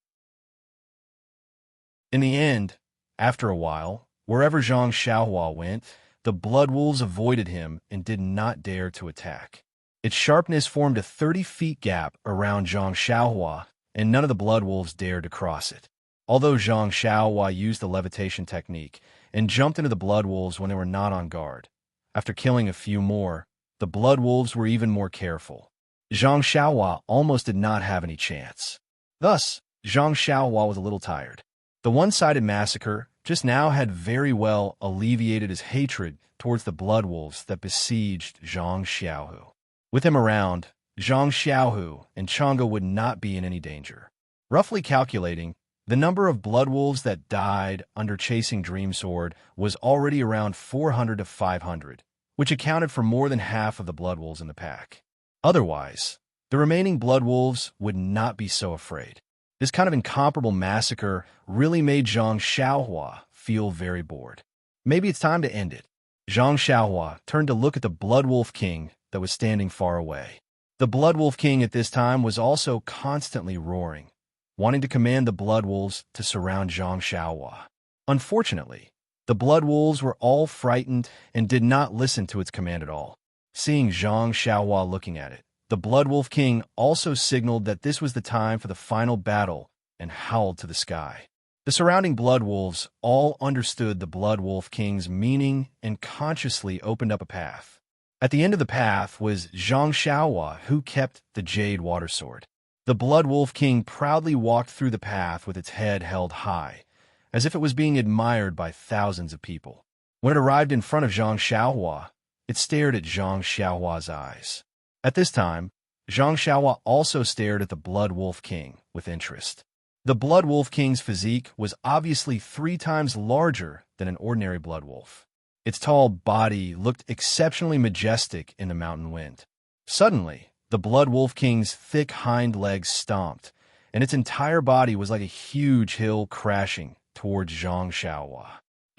In the end, after a while, wherever Zhang Xiaohua went, the blood wolves avoided him and did not dare to attack. Its sharpness formed a 30-foot gap around Zhang Xiaohua, and none of the blood wolves dared to cross it. Although Zhang Xiaohua used the levitation technique and jumped into the blood wolves when they were not on guard, after killing a few more, the blood wolves were even more careful. Zhang Xiaohua almost did not have any chance. Thus, Zhang Xiaohua was a little tired. The one-sided massacre just now had very well alleviated his hatred towards the blood wolves that besieged Zhang Xiaohu. With him around, Zhang Xiaohu and Chang'e would not be in any danger. Roughly calculating, the number of blood wolves that died under chasing Dreamsword was already around 400 to 500, which accounted for more than half of the blood wolves in the pack. Otherwise, the remaining blood wolves would not be so afraid. This kind of incomparable massacre really made Zhang Xiaohua feel very bored. Maybe it's time to end it. Zhang Xiaohua turned to look at the Blood Wolf King that was standing far away. The Blood Wolf King at this time was also constantly roaring, wanting to command the Blood Wolves to surround Zhang Xiaohua. Unfortunately, the Blood Wolves were all frightened and did not listen to its command at all. Seeing Zhang Xiaohua looking at it, the Blood Wolf King also signaled that this was the time for the final battle and howled to the sky. The surrounding Blood Wolves all understood the Blood Wolf King's meaning and consciously opened up a path. At the end of the path was Zhang Xiaohua, who kept the Jade Water Sword. The Blood Wolf King proudly walked through the path with its head held high, as if it was being admired by thousands of people. When it arrived in front of Zhang Xiaohua, it stared at Zhang Xiaohua's eyes. At this time, Zhang Xiaohua also stared at the Blood Wolf King with interest. The Blood Wolf King's physique was obviously 3 times larger than an ordinary blood wolf. Its tall body looked exceptionally majestic in the mountain wind. Suddenly, the Blood Wolf King's thick hind legs stomped, and its entire body was like a huge hill crashing towards Zhang Xiaohua.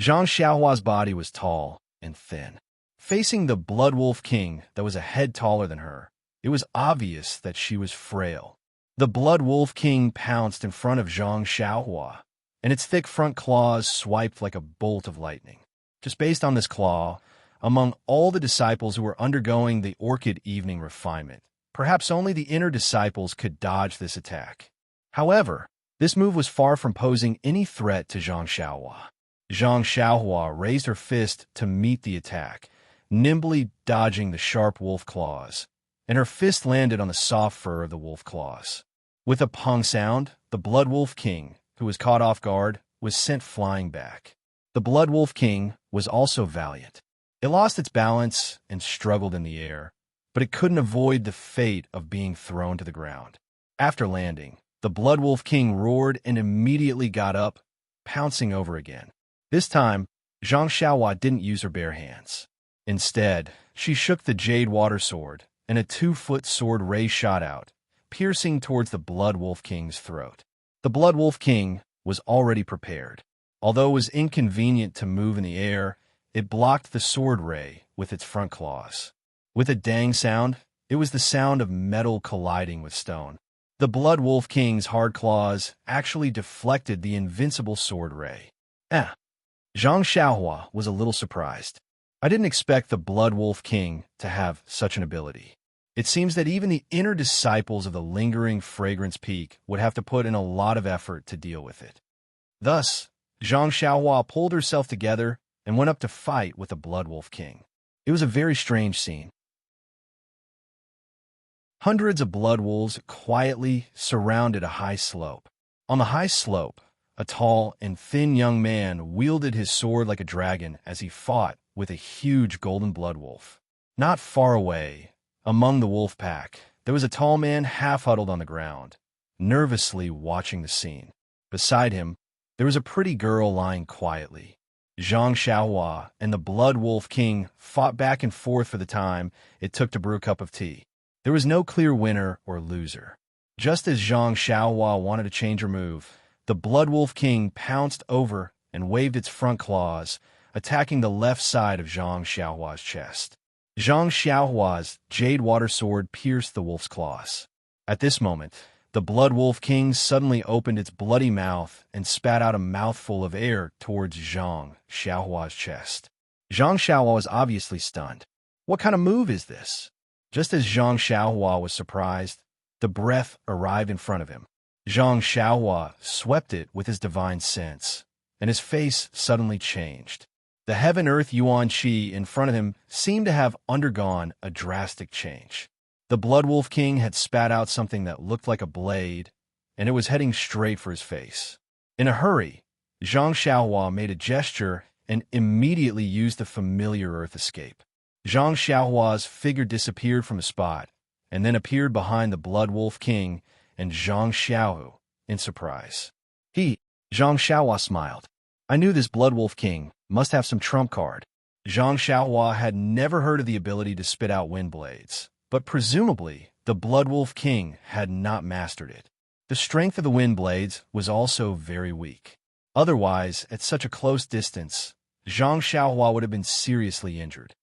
Zhang Xiaohua's body was tall and thin. Facing the Blood Wolf King that was a head taller than her, it was obvious that she was frail. The Blood Wolf King pounced in front of Zhang Xiaohua, and its thick front claws swiped like a bolt of lightning. Just based on this claw, among all the disciples who were undergoing the Orchid Evening Refinement, perhaps only the inner disciples could dodge this attack. However, this move was far from posing any threat to Zhang Xiaohua. Zhang Xiaohua raised her fist to meet the attack, nimbly dodging the sharp wolf claws, and her fist landed on the soft fur of the wolf claws. With a pong sound, the Blood Wolf King, who was caught off guard, was sent flying back. The Blood Wolf King was also valiant. It lost its balance and struggled in the air, but it couldn't avoid the fate of being thrown to the ground. After landing, the Blood Wolf King roared and immediately got up, pouncing over again. This time, Zhang Xiaohua didn't use her bare hands. Instead, she shook the Jade Water Sword, and a 2-foot sword ray shot out, piercing towards the Blood Wolf King's throat. The Blood Wolf King was already prepared. Although it was inconvenient to move in the air, it blocked the sword ray with its front claws. With a dang sound, it was the sound of metal colliding with stone. The Blood Wolf King's hard claws actually deflected the invincible sword ray. Zhang Xiaohua was a little surprised. I didn't expect the Blood Wolf King to have such an ability. It seems that even the inner disciples of the lingering fragrance peak would have to put in a lot of effort to deal with it. Thus, Zhang Xiaohua pulled herself together and went up to fight with the Blood Wolf King. It was a very strange scene. Hundreds of blood wolves quietly surrounded a high slope. On the high slope, a tall and thin young man wielded his sword like a dragon as he fought with a huge golden blood wolf. Not far away, among the wolf pack, there was a tall man half-huddled on the ground, nervously watching the scene. Beside him, there was a pretty girl lying quietly. Zhang Xiaohua and the Blood Wolf King fought back and forth for the time it took to brew a cup of tea. There was no clear winner or loser. Just as Zhang Xiaohua wanted to change her move, the Blood Wolf King pounced over and waved its front claws, attacking the left side of Zhang Xiaohua's chest. Zhang Xiaohua's Jade Water Sword pierced the wolf's claws. At this moment, the Blood Wolf King suddenly opened its bloody mouth and spat out a mouthful of air towards Zhang Xiaohua's chest. Zhang Xiaohua was obviously stunned. What kind of move is this? Just as Zhang Xiaohua was surprised, the breath arrived in front of him. Zhang Xiaohua swept it with his divine sense, and his face suddenly changed. The heaven-earth yuan qi in front of him seemed to have undergone a drastic change. The Blood Wolf King had spat out something that looked like a blade, and it was heading straight for his face. In a hurry, Zhang Xiaohua made a gesture and immediately used the familiar earth escape. Zhang Xiaohua's figure disappeared from the spot, and then appeared behind the Blood Wolf King and Zhang Xiaohu in surprise. Zhang Xiaohua smiled. I knew this Blood Wolf King must have some trump card. Zhang Xiaohua had never heard of the ability to spit out wind blades, but presumably the Blood Wolf King had not mastered it. The strength of the wind blades was also very weak. Otherwise, at such a close distance, Zhang Xiaohua would have been seriously injured.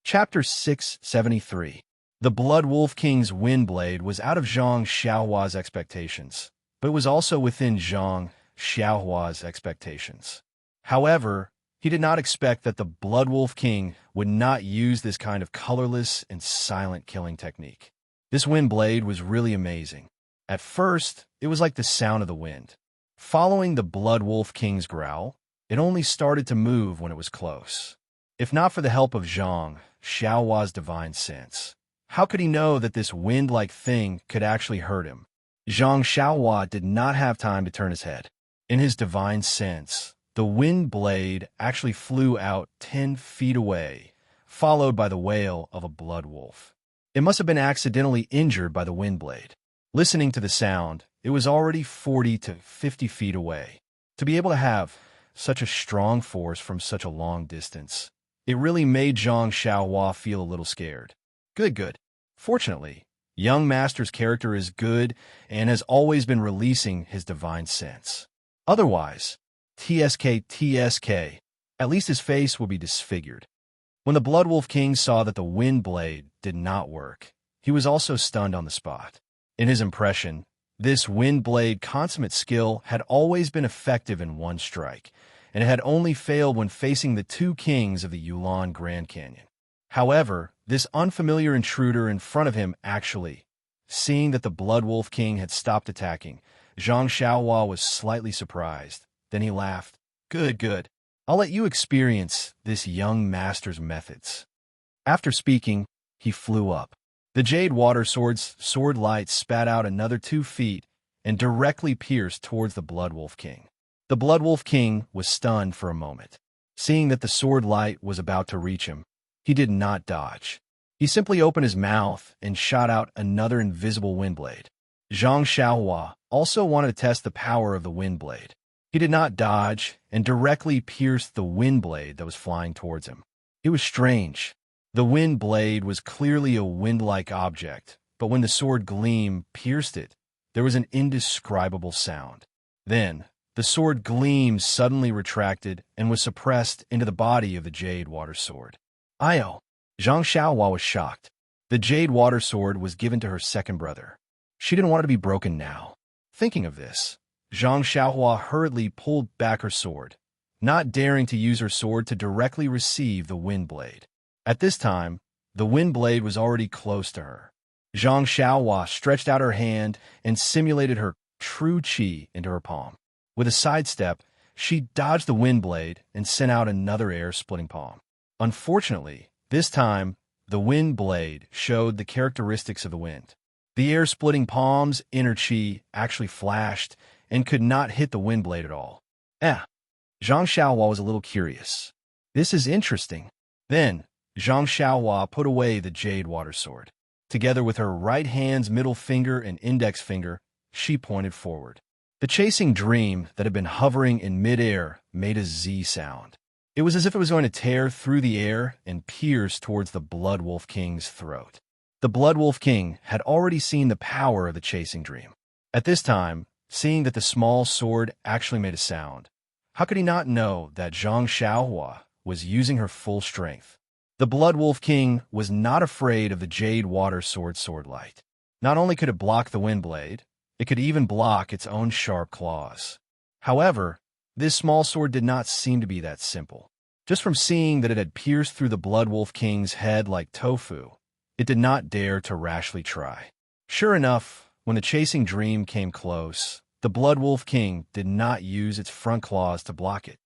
Chapter 673. The Blood Wolf King's wind blade was out of Zhang Xiaohua's expectations, but it was also within Zhang Xiaohua's expectations. However, he did not expect that the Blood Wolf King would not use this kind of colorless and silent killing technique. This wind blade was really amazing. At first, it was like the sound of the wind. Following the Blood Wolf King's growl, it only started to move when it was close. If not for the help of Zhang Xiaohua's divine sense, how could he know that this wind-like thing could actually hurt him? Zhang Xiaohua did not have time to turn his head. In his divine sense, the wind blade actually flew out 10 feet away, followed by the wail of a blood wolf. It must have been accidentally injured by the wind blade. Listening to the sound, it was already 40 to 50 feet away. To be able to have such a strong force from such a long distance, it really made Zhang Xiaohua feel a little scared. Good. Fortunately, young master's character is good and has always been releasing his divine sense. Otherwise, TSK, at least his face will be disfigured. When the Blood Wolf King saw that the wind blade did not work, he was also stunned on the spot. In his impression, this wind blade consummate skill had always been effective in one strike, and it had only failed when facing the two kings of the Yulon Grand Canyon. However, this unfamiliar intruder in front of him actually, seeing that the Blood Wolf King had stopped attacking, Zhang Xiaohua was slightly surprised. Then he laughed. Good. I'll let you experience this young master's methods. After speaking, he flew up. The Jade Water Sword's sword light spat out another 2 feet and directly pierced towards the Blood Wolf King. The Blood Wolf King was stunned for a moment. Seeing that the sword light was about to reach him, he did not dodge. He simply opened his mouth and shot out another invisible wind blade. Zhang Xiaohua also wanted to test the power of the wind blade. He did not dodge and directly pierced the wind blade that was flying towards him. It was strange. The wind blade was clearly a wind-like object, but when the sword gleam pierced it, there was an indescribable sound. Then, the sword gleam suddenly retracted and was suppressed into the body of the Jade Water Sword. Zhang Xiaohua was shocked. The Jade Water Sword was given to her second brother. She didn't want it to be broken now. Thinking of this, Zhang Xiaohua hurriedly pulled back her sword, not daring to use her sword to directly receive the wind blade. At this time, the wind blade was already close to her. Zhang Xiaohua stretched out her hand and simulated her true qi into her palm. With a sidestep, she dodged the wind blade and sent out another air-splitting palm. Unfortunately, this time, the wind blade showed the characteristics of the wind. The air-splitting palm's inner qi actually flashed and could not hit the wind blade at all. Zhang Xiaohua was a little curious. This is interesting. Then, Zhang Xiaohua put away the Jade Water Sword. Together with her right hand's middle finger and index finger, she pointed forward. The chasing dream that had been hovering in midair made a Z sound. It was as if it was going to tear through the air and pierce towards the Blood Wolf King's throat. The Blood Wolf King had already seen the power of the chasing dream. At this time, seeing that the small sword actually made a sound, how could he not know that Zhang Xiaohua was using her full strength? The Blood Wolf King was not afraid of the Jade Water Sword swordlight. Not only could it block the wind blade, it could even block its own sharp claws. However, this small sword did not seem to be that simple. Just from seeing that it had pierced through the Blood Wolf King's head like tofu, it did not dare to rashly try. Sure enough, when the chasing dream came close, the Blood Wolf King did not use its front claws to block it.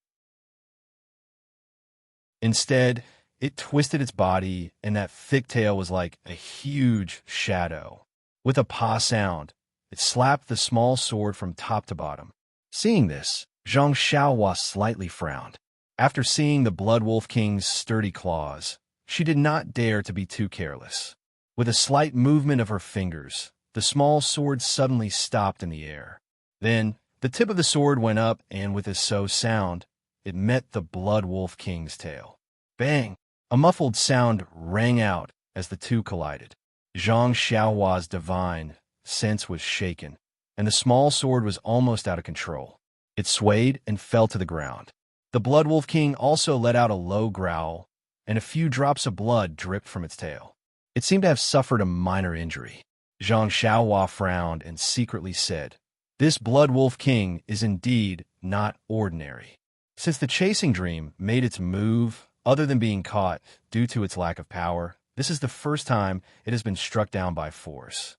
Instead, it twisted its body, and that thick tail was like a huge shadow. With a paw sound, It slapped the small sword from top to bottom. Seeing this, Zhang Xiaohua slightly frowned. After seeing the Blood Wolf King's sturdy claws, she did not dare to be too careless. With a slight movement of her fingers, the small sword suddenly stopped in the air. Then, the tip of the sword went up, and with a so sound, it met the Blood Wolf King's tail. Bang! A muffled sound rang out as the two collided. Zhang Xiaohua's divine sense was shaken, and the small sword was almost out of control. It swayed and fell to the ground. The Blood Wolf King also let out a low growl, and a few drops of blood dripped from its tail. It seemed to have suffered a minor injury. Zhang Xiaohua frowned and secretly said, "This Blood Wolf King is indeed not ordinary." Since the chasing dream made its move other than being caught due to its lack of power, this is the first time it has been struck down by force.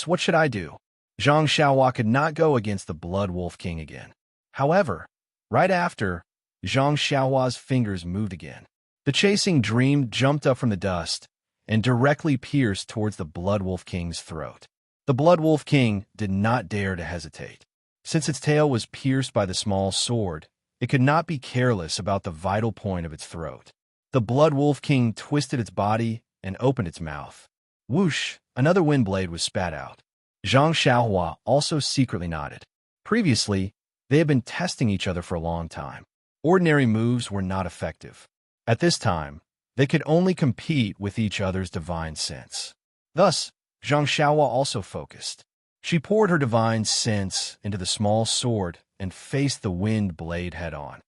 What should I do? Zhang Xiaohua could not go against the Blood Wolf King again. However, right after, Zhang Xiaohua's fingers moved again. The chasing dream jumped up from the dust and directly pierced towards the Blood Wolf King's throat. The Blood Wolf King did not dare to hesitate. Since its tail was pierced by the small sword, it could not be careless about the vital point of its throat. The Blood Wolf King twisted its body and opened its mouth. Whoosh! Another wind blade was spat out. Zhang Xiaohua also secretly nodded. Previously, they had been testing each other for a long time. Ordinary moves were not effective. At this time, they could only compete with each other's divine sense. Thus, Zhang Xiaohua also focused. She poured her divine sense into the small sword and faced the wind blade head-on.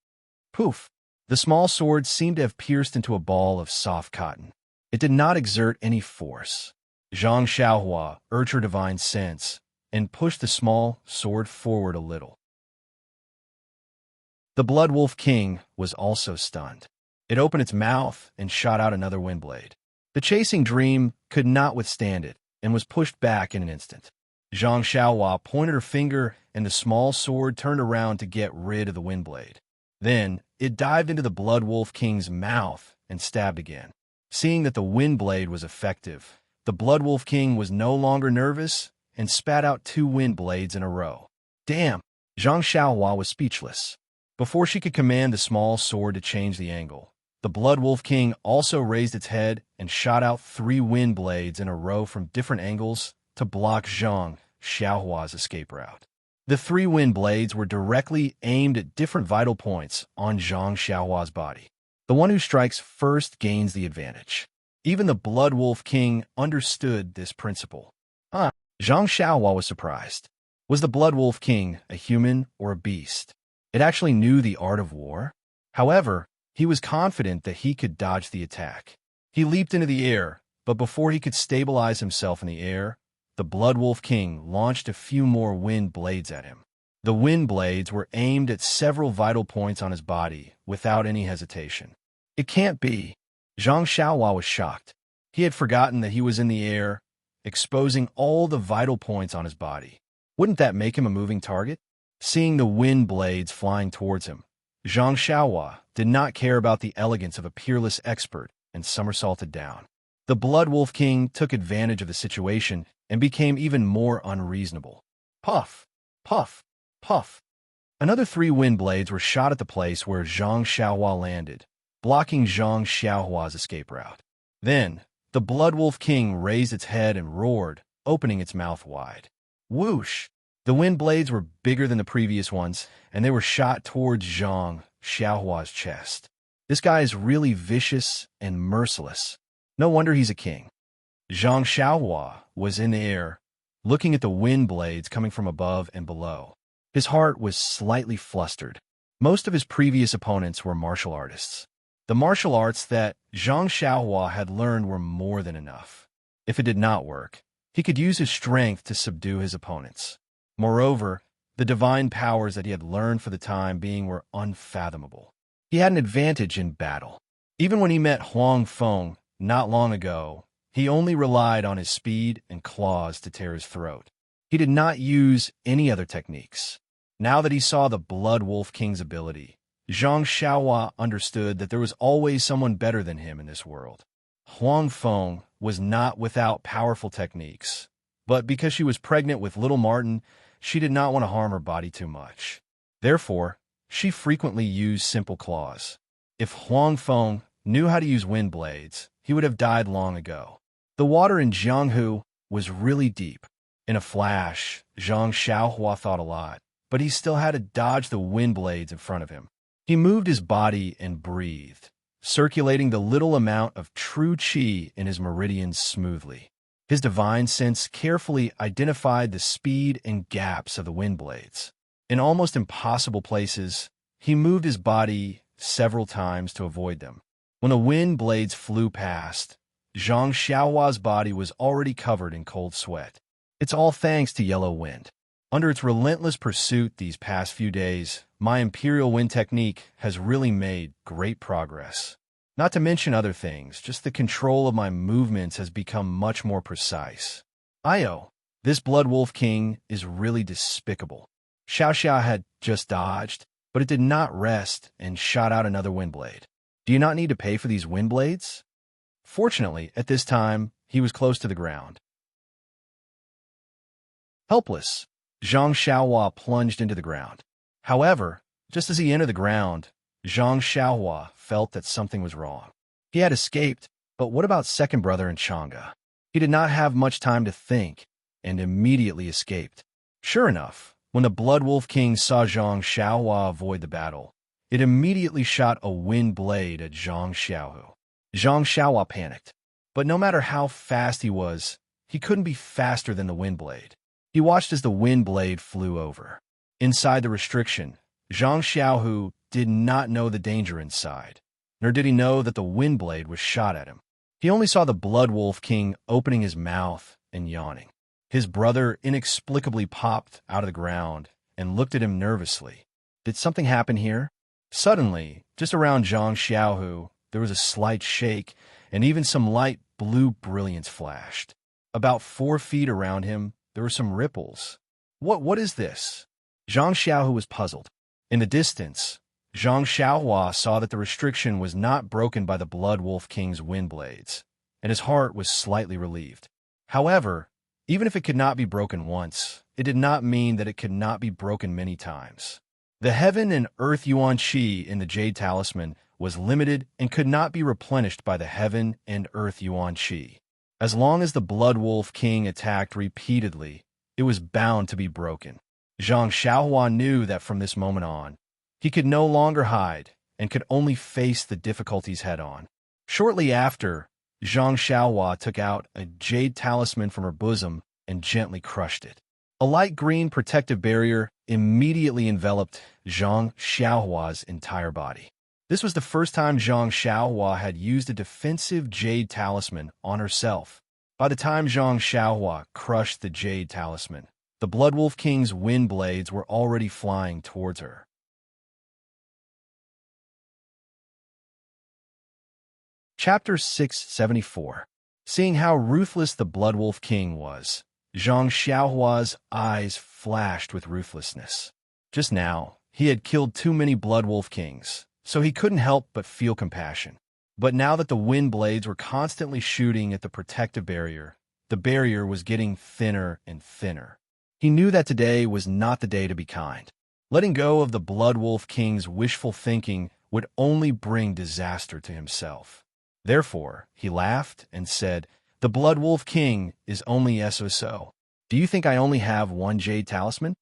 Poof! The small sword seemed to have pierced into a ball of soft cotton. It did not exert any force. Zhang Xiaohua urged her divine sense and pushed the small sword forward a little. The Blood Wolf King was also stunned. It opened its mouth and shot out another wind blade. The chasing dream could not withstand it and was pushed back in an instant. Zhang Xiaohua pointed her finger and the small sword turned around to get rid of the wind blade. Then, it dived into the Blood Wolf King's mouth and stabbed again. Seeing that the wind blade was effective, the Blood Wolf King was no longer nervous and spat out 2 wind blades in a row. Damn! Zhang Xiaohua was speechless. Before she could command the small sword to change the angle, the Blood Wolf King also raised its head and shot out 3 wind blades in a row from different angles to block Zhang Xiaohua's escape route. The 3 wind blades were directly aimed at different vital points on Zhang Xiaohua's body. The one who strikes first gains the advantage. Even the Blood Wolf King understood this principle. Zhang Xiaohua was surprised. Was the Blood Wolf King a human or a beast? It actually knew the art of war. However, he was confident that he could dodge the attack. He leaped into the air, but before he could stabilize himself in the air, the Blood Wolf King launched a few more wind blades at him. The wind blades were aimed at several vital points on his body without any hesitation. It can't be. Zhang Xiaohua was shocked. He had forgotten that he was in the air, exposing all the vital points on his body. Wouldn't that make him a moving target? Seeing the wind blades flying towards him, Zhang Xiaohua did not care about the elegance of a peerless expert and somersaulted down. The Blood Wolf King took advantage of the situation and became even more unreasonable. Puff! Puff! Puff! Another 3 wind blades were shot at the place where Zhang Xiaohua landed, blocking Zhang Xiaohua's escape route. Then, the Blood Wolf King raised its head and roared, opening its mouth wide. Whoosh! The wind blades were bigger than the previous ones, and they were shot towards Zhang Xiaohua's chest. This guy is really vicious and merciless. No wonder he's a king. Zhang Xiaohua was in the air, looking at the wind blades coming from above and below. His heart was slightly flustered. Most of his previous opponents were martial artists. The martial arts that Zhang Xiaohua had learned were more than enough. If it did not work, he could use his strength to subdue his opponents. Moreover, the divine powers that he had learned for the time being were unfathomable. He had an advantage in battle. Even when he met Huang Feng not long ago, he only relied on his speed and claws to tear his throat. He did not use any other techniques. Now that he saw the Blood Wolf King's ability, Zhang Xiaohua understood that there was always someone better than him in this world. Huang Feng was not without powerful techniques, But because she was pregnant with little Martin, she did not want to harm her body too much. Therefore, she frequently used simple claws. If Huang Feng knew how to use wind blades, he would have died long ago. The water in Jianghu was really deep. In a flash, Zhang Xiaohua thought a lot, but he still had to dodge the wind blades in front of him. He moved his body and breathed, circulating the little amount of true qi in his meridians smoothly. His divine sense carefully identified the speed and gaps of the wind blades. In almost impossible places, he moved his body several times to avoid them. When the wind blades flew past, Zhang Xiaohua's body was already covered in cold sweat. It's all thanks to Yellow Wind. Under its relentless pursuit these past few days, my Imperial Wind technique has really made great progress. Not to mention other things, just the control of my movements has become much more precise. Io, this Blood Wolf King is really despicable. Xiao Xia had just dodged, but it did not rest and shot out another wind blade. Do you not need to pay for these wind blades? Fortunately, at this time, he was close to the ground. Helpless, Zhang Xiaohua plunged into the ground. However, just as he entered the ground, Zhang Xiaohua felt that something was wrong. He had escaped, but what about second brother and Chang'e? He did not have much time to think, and immediately escaped. Sure enough, when the Blood Wolf King saw Zhang Xiaohua avoid the battle, it immediately shot a wind blade at Zhang Xiaohu. Zhang Xiaohua panicked, but no matter how fast he couldn't be faster than the wind blade. He watched as the wind blade flew over. Inside the restriction, Zhang Xiaohu did not know the danger inside, nor did he know that the wind blade was shot at him. He only saw the Blood Wolf King opening his mouth and yawning. His brother inexplicably popped out of the ground and looked at him nervously. Did something happen here? Suddenly, just around Zhang Xiaohu, there was a slight shake, and even some light blue brilliance flashed. About 4 feet around him, there were some ripples. What is this? Zhang Xiaohu was puzzled. In the distance, Zhang Xiaohua saw that the restriction was not broken by the Blood Wolf King's wind blades, and his heart was slightly relieved. However, even if it could not be broken once, it did not mean that it could not be broken many times. The heaven and earth yuan qi in the Jade Talisman was limited and could not be replenished by the heaven and earth yuan qi. As long as the Blood Wolf King attacked repeatedly, it was bound to be broken. Zhang Xiaohua knew that from this moment on, he could no longer hide and could only face the difficulties head-on. Shortly after, Zhang Xiaohua took out a jade talisman from her bosom and gently crushed it. A light green protective barrier immediately enveloped Zhang Xiaohua's entire body. This was the first time Zhang Xiaohua had used a defensive jade talisman on herself. By the time Zhang Xiaohua crushed the jade talisman, the Blood Wolf King's wind blades were already flying towards her. Chapter 674. Seeing how ruthless the Blood Wolf King was, Zhang Xiaohua's eyes flashed with ruthlessness. Just now, he had killed too many Blood Wolf Kings, so he couldn't help but feel compassion. But now that the wind blades were constantly shooting at the protective barrier, the barrier was getting thinner and thinner. He knew that today was not the day to be kind. Letting go of the Blood Wolf King's wishful thinking would only bring disaster to himself. Therefore, he laughed and said, "The Blood Wolf King is only so. Do you think I only have one jade talisman?"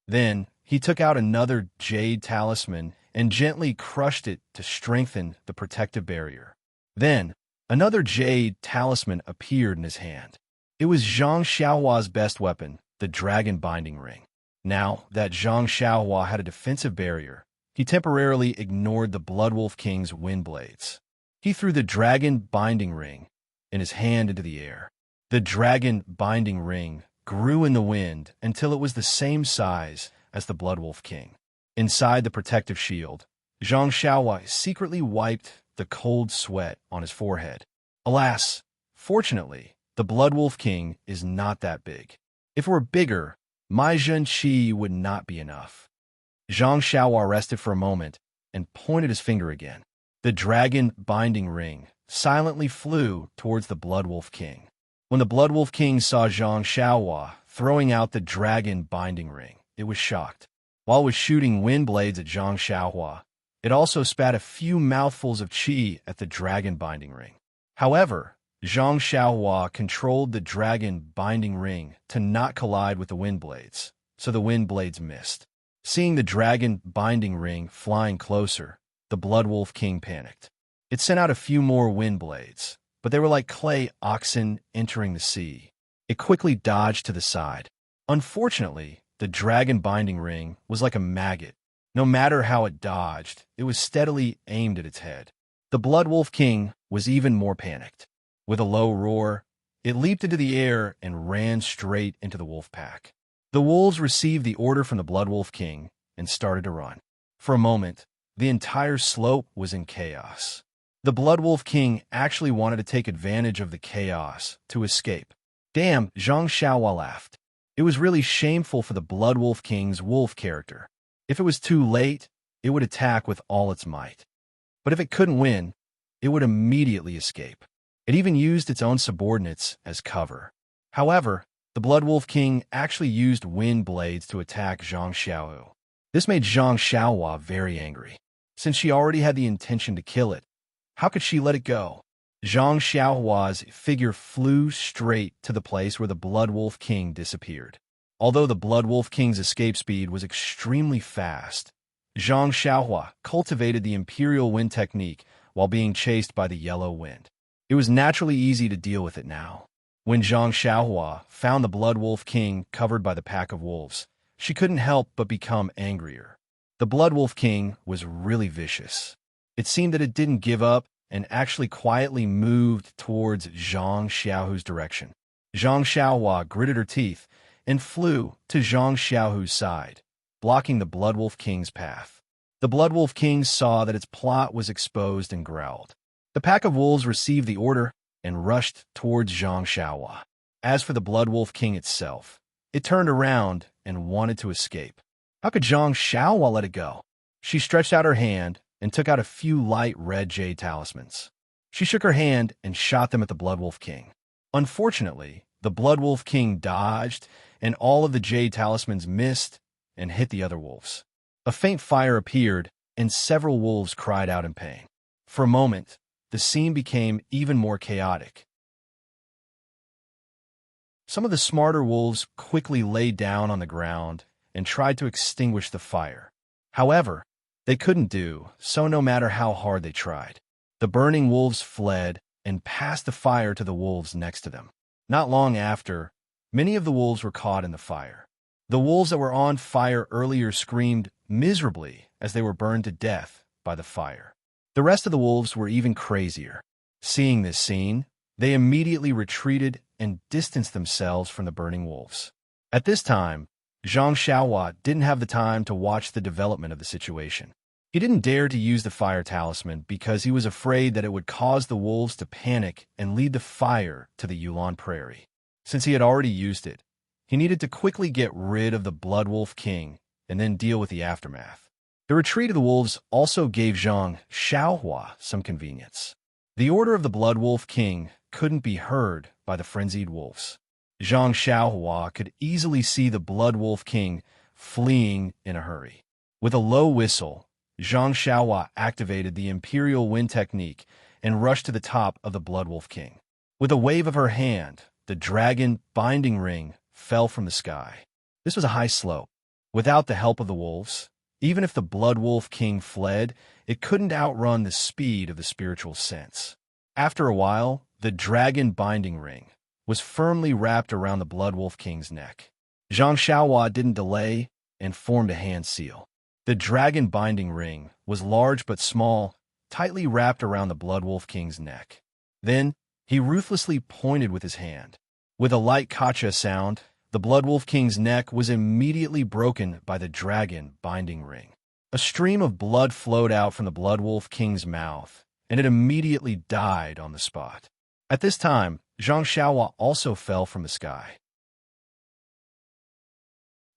Then, he took out another jade talisman and gently crushed it to strengthen the protective barrier. Then, another jade talisman appeared in his hand. It was Zhang Xiaohua's best weapon, the dragon binding ring. Now that Zhang Xiaohua had a defensive barrier, he temporarily ignored the Blood Wolf King's wind blades. He threw the dragon binding ring in his hand into the air. The dragon binding ring grew in the wind until it was the same size as the Blood Wolf King. Inside the protective shield, Zhang Xiaohua secretly wiped the cold sweat on his forehead. Alas, fortunately, the Blood Wolf King is not that big. If it were bigger, my Zhen Qi would not be enough. Zhang Xiaohua rested for a moment and pointed his finger again. The dragon binding ring silently flew towards the Blood Wolf King. When the Blood Wolf King saw Zhang Xiaohua throwing out the dragon binding ring, it was shocked. While it was shooting wind blades at Zhang Xiaohua, it also spat a few mouthfuls of qi at the dragon binding ring. However, Zhang Xiaohua controlled the dragon binding ring to not collide with the wind blades, so the wind blades missed. Seeing the dragon binding ring flying closer, the Blood Wolf King panicked. It sent out a few more wind blades, but they were like clay oxen entering the sea. It quickly dodged to the side. Unfortunately, the dragon binding ring was like a maggot. No matter how it dodged, it was steadily aimed at its head. The Blood Wolf King was even more panicked. With a low roar, it leaped into the air and ran straight into the wolf pack. The wolves received the order from the Blood Wolf King and started to run. For a moment, the entire slope was in chaos. The Blood Wolf King actually wanted to take advantage of the chaos to escape. Damn, Zhang Xiaohua laughed. It was really shameful for the Blood Wolf King's wolf character. If it was too late, it would attack with all its might. But if it couldn't win, it would immediately escape. It even used its own subordinates as cover. However, the Blood Wolf King actually used wind blades to attack Zhang Xiaohua. This made Zhang Xiaohua very angry. Since she already had the intention to kill it, how could she let it go? Zhang Xiaohua's figure flew straight to the place where the Blood Wolf King disappeared. Although the Blood Wolf King's escape speed was extremely fast, Zhang Xiaohua cultivated the Imperial Wind technique while being chased by the Yellow Wind. It was naturally easy to deal with it now. When Zhang Xiaohua found the Blood Wolf King covered by the pack of wolves, she couldn't help but become angrier. The Blood Wolf King was really vicious. It seemed that it didn't give up and actually quietly moved towards Zhang Xiaohua's direction. Zhang Xiaohua gritted her teeth and flew to Zhang Xiaohua's side, blocking the Blood Wolf King's path. The Blood Wolf King saw that its plot was exposed and growled. The pack of wolves received the order and rushed towards Zhang Xiaohua. As for the Blood Wolf King itself, it turned around and wanted to escape. How could Zhang Xiaohua let it go? She stretched out her hand and took out a few light red jade talismans. She shook her hand and shot them at the Blood Wolf King. Unfortunately, the Blood Wolf King dodged, and all of the jade talismans missed and hit the other wolves. A faint fire appeared, and several wolves cried out in pain. For a moment, the scene became even more chaotic. Some of the smarter wolves quickly lay down on the ground and tried to extinguish the fire. However, they couldn't do so no matter how hard they tried. The burning wolves fled and passed the fire to the wolves next to them. Not long after, many of the wolves were caught in the fire. The wolves that were on fire earlier screamed miserably as they were burned to death by the fire. The rest of the wolves were even crazier. Seeing this scene, they immediately retreated and distanced themselves from the burning wolves. At this time, Zhang Xiaohua didn't have the time to watch the development of the situation. He didn't dare to use the fire talisman because he was afraid that it would cause the wolves to panic and lead the fire to the Yulon Prairie. Since he had already used it, he needed to quickly get rid of the Blood Wolf King and then deal with the aftermath. The retreat of the wolves also gave Zhang Xiaohua some convenience. The order of the Blood Wolf King couldn't be heard by the frenzied wolves. Zhang Xiaohua could easily see the Blood Wolf King fleeing in a hurry. With a low whistle, Zhang Xiaohua activated the Imperial Wind technique and rushed to the top of the Blood Wolf King. With a wave of her hand, the dragon binding ring fell from the sky. This was a high slope. Without the help of the wolves, even if the Blood Wolf King fled, it couldn't outrun the speed of the spiritual sense. After a while, the dragon binding ring was firmly wrapped around the Blood Wolf King's neck. Zhang Xiaohua didn't delay and formed a hand seal. The dragon binding ring was large but small, tightly wrapped around the Blood Wolf King's neck. Then, he ruthlessly pointed with his hand. With a light kacha sound, the Blood Wolf King's neck was immediately broken by the dragon binding ring. A stream of blood flowed out from the Blood Wolf King's mouth, and it immediately died on the spot. At this time, Zhang Xiaohua also fell from the sky.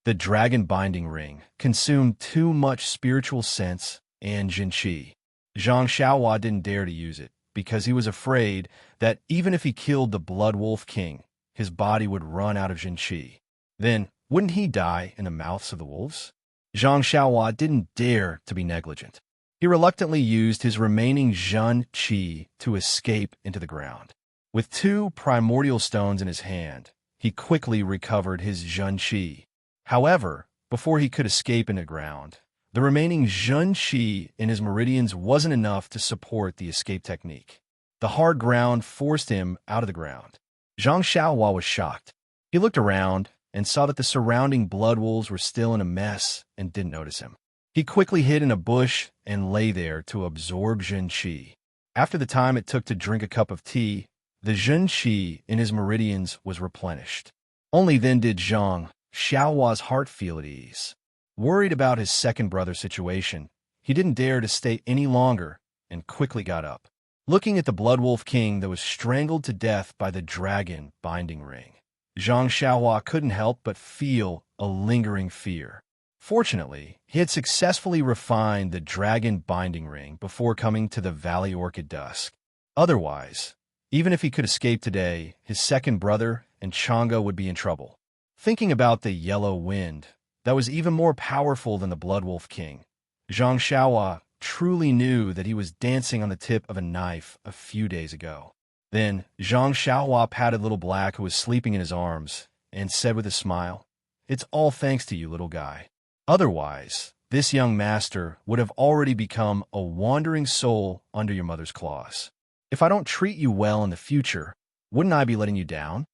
The dragon binding ring consumed too much spiritual sense and Jin Qi. Zhang Xiaohua didn't dare to use it, because he was afraid that even if he killed the Blood Wolf King, his body would run out of Jin Qi. Then, wouldn't he die in the mouths of the wolves? Zhang Xiaohua didn't dare to be negligent. He reluctantly used his remaining Jin Qi to escape into the ground. With 2 primordial stones in his hand, he quickly recovered his Jin Qi. However, before he could escape into the ground, the remaining Jin Qi in his meridians wasn't enough to support the escape technique. The hard ground forced him out of the ground. Zhang Xiaohua was shocked. He looked around and saw that the surrounding blood wolves were still in a mess and didn't notice him. He quickly hid in a bush and lay there to absorb Jin Qi. After the time it took to drink a cup of tea, the Jin Qi in his meridians was replenished. Only then did Zhang Xiaohua's heart feel at ease. Worried about his second brother's situation, he didn't dare to stay any longer and quickly got up, looking at the Blood Wolf King that was strangled to death by the dragon binding ring. Zhang Xiaohua couldn't help but feel a lingering fear. Fortunately, he had successfully refined the dragon binding ring before coming to the Valley Orchid Dusk. Otherwise, even if he could escape today, his second brother and Chang'e would be in trouble. Thinking about the yellow wind that was even more powerful than the Blood Wolf King, Zhang Xiaohua truly knew that he was dancing on the tip of a knife a few days ago. Then Zhang Xiaohua patted Little Black, who was sleeping in his arms, and said with a smile, "It's all thanks to you, little guy. Otherwise, this young master would have already become a wandering soul under your mother's claws. If I don't treat you well in the future, wouldn't I be letting you down?"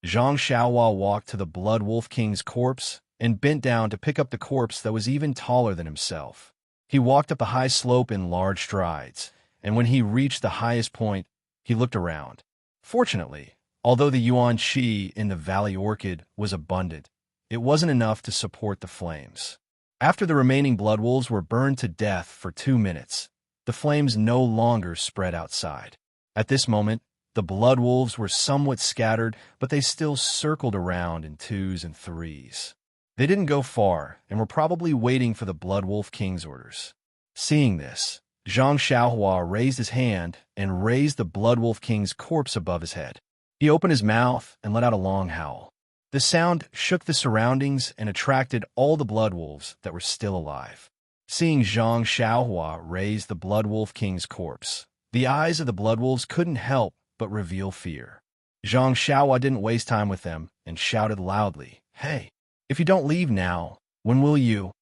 Zhang Xiaohua walked to the Blood Wolf King's corpse and bent down to pick up the corpse that was even taller than himself. He walked up the high slope in large strides, and when he reached the highest point, he looked around. Fortunately, although the Yuan Qi in the Valley Orchid was abundant, it wasn't enough to support the flames. After the remaining blood wolves were burned to death for 2 minutes, the flames no longer spread outside. At this moment, the blood wolves were somewhat scattered, but they still circled around in 2s and 3s. They didn't go far and were probably waiting for the Blood Wolf King's orders. Seeing this, Zhang Xiaohua raised his hand and raised the Blood Wolf King's corpse above his head. He opened his mouth and let out a long howl. The sound shook the surroundings and attracted all the blood wolves that were still alive. Seeing Zhang Xiaohua raise the Blood Wolf King's corpse, the eyes of the blood wolves couldn't help but reveal fear. Zhang Xiaohua didn't waste time with them and shouted loudly, "Hey, if you don't leave now, when will you?"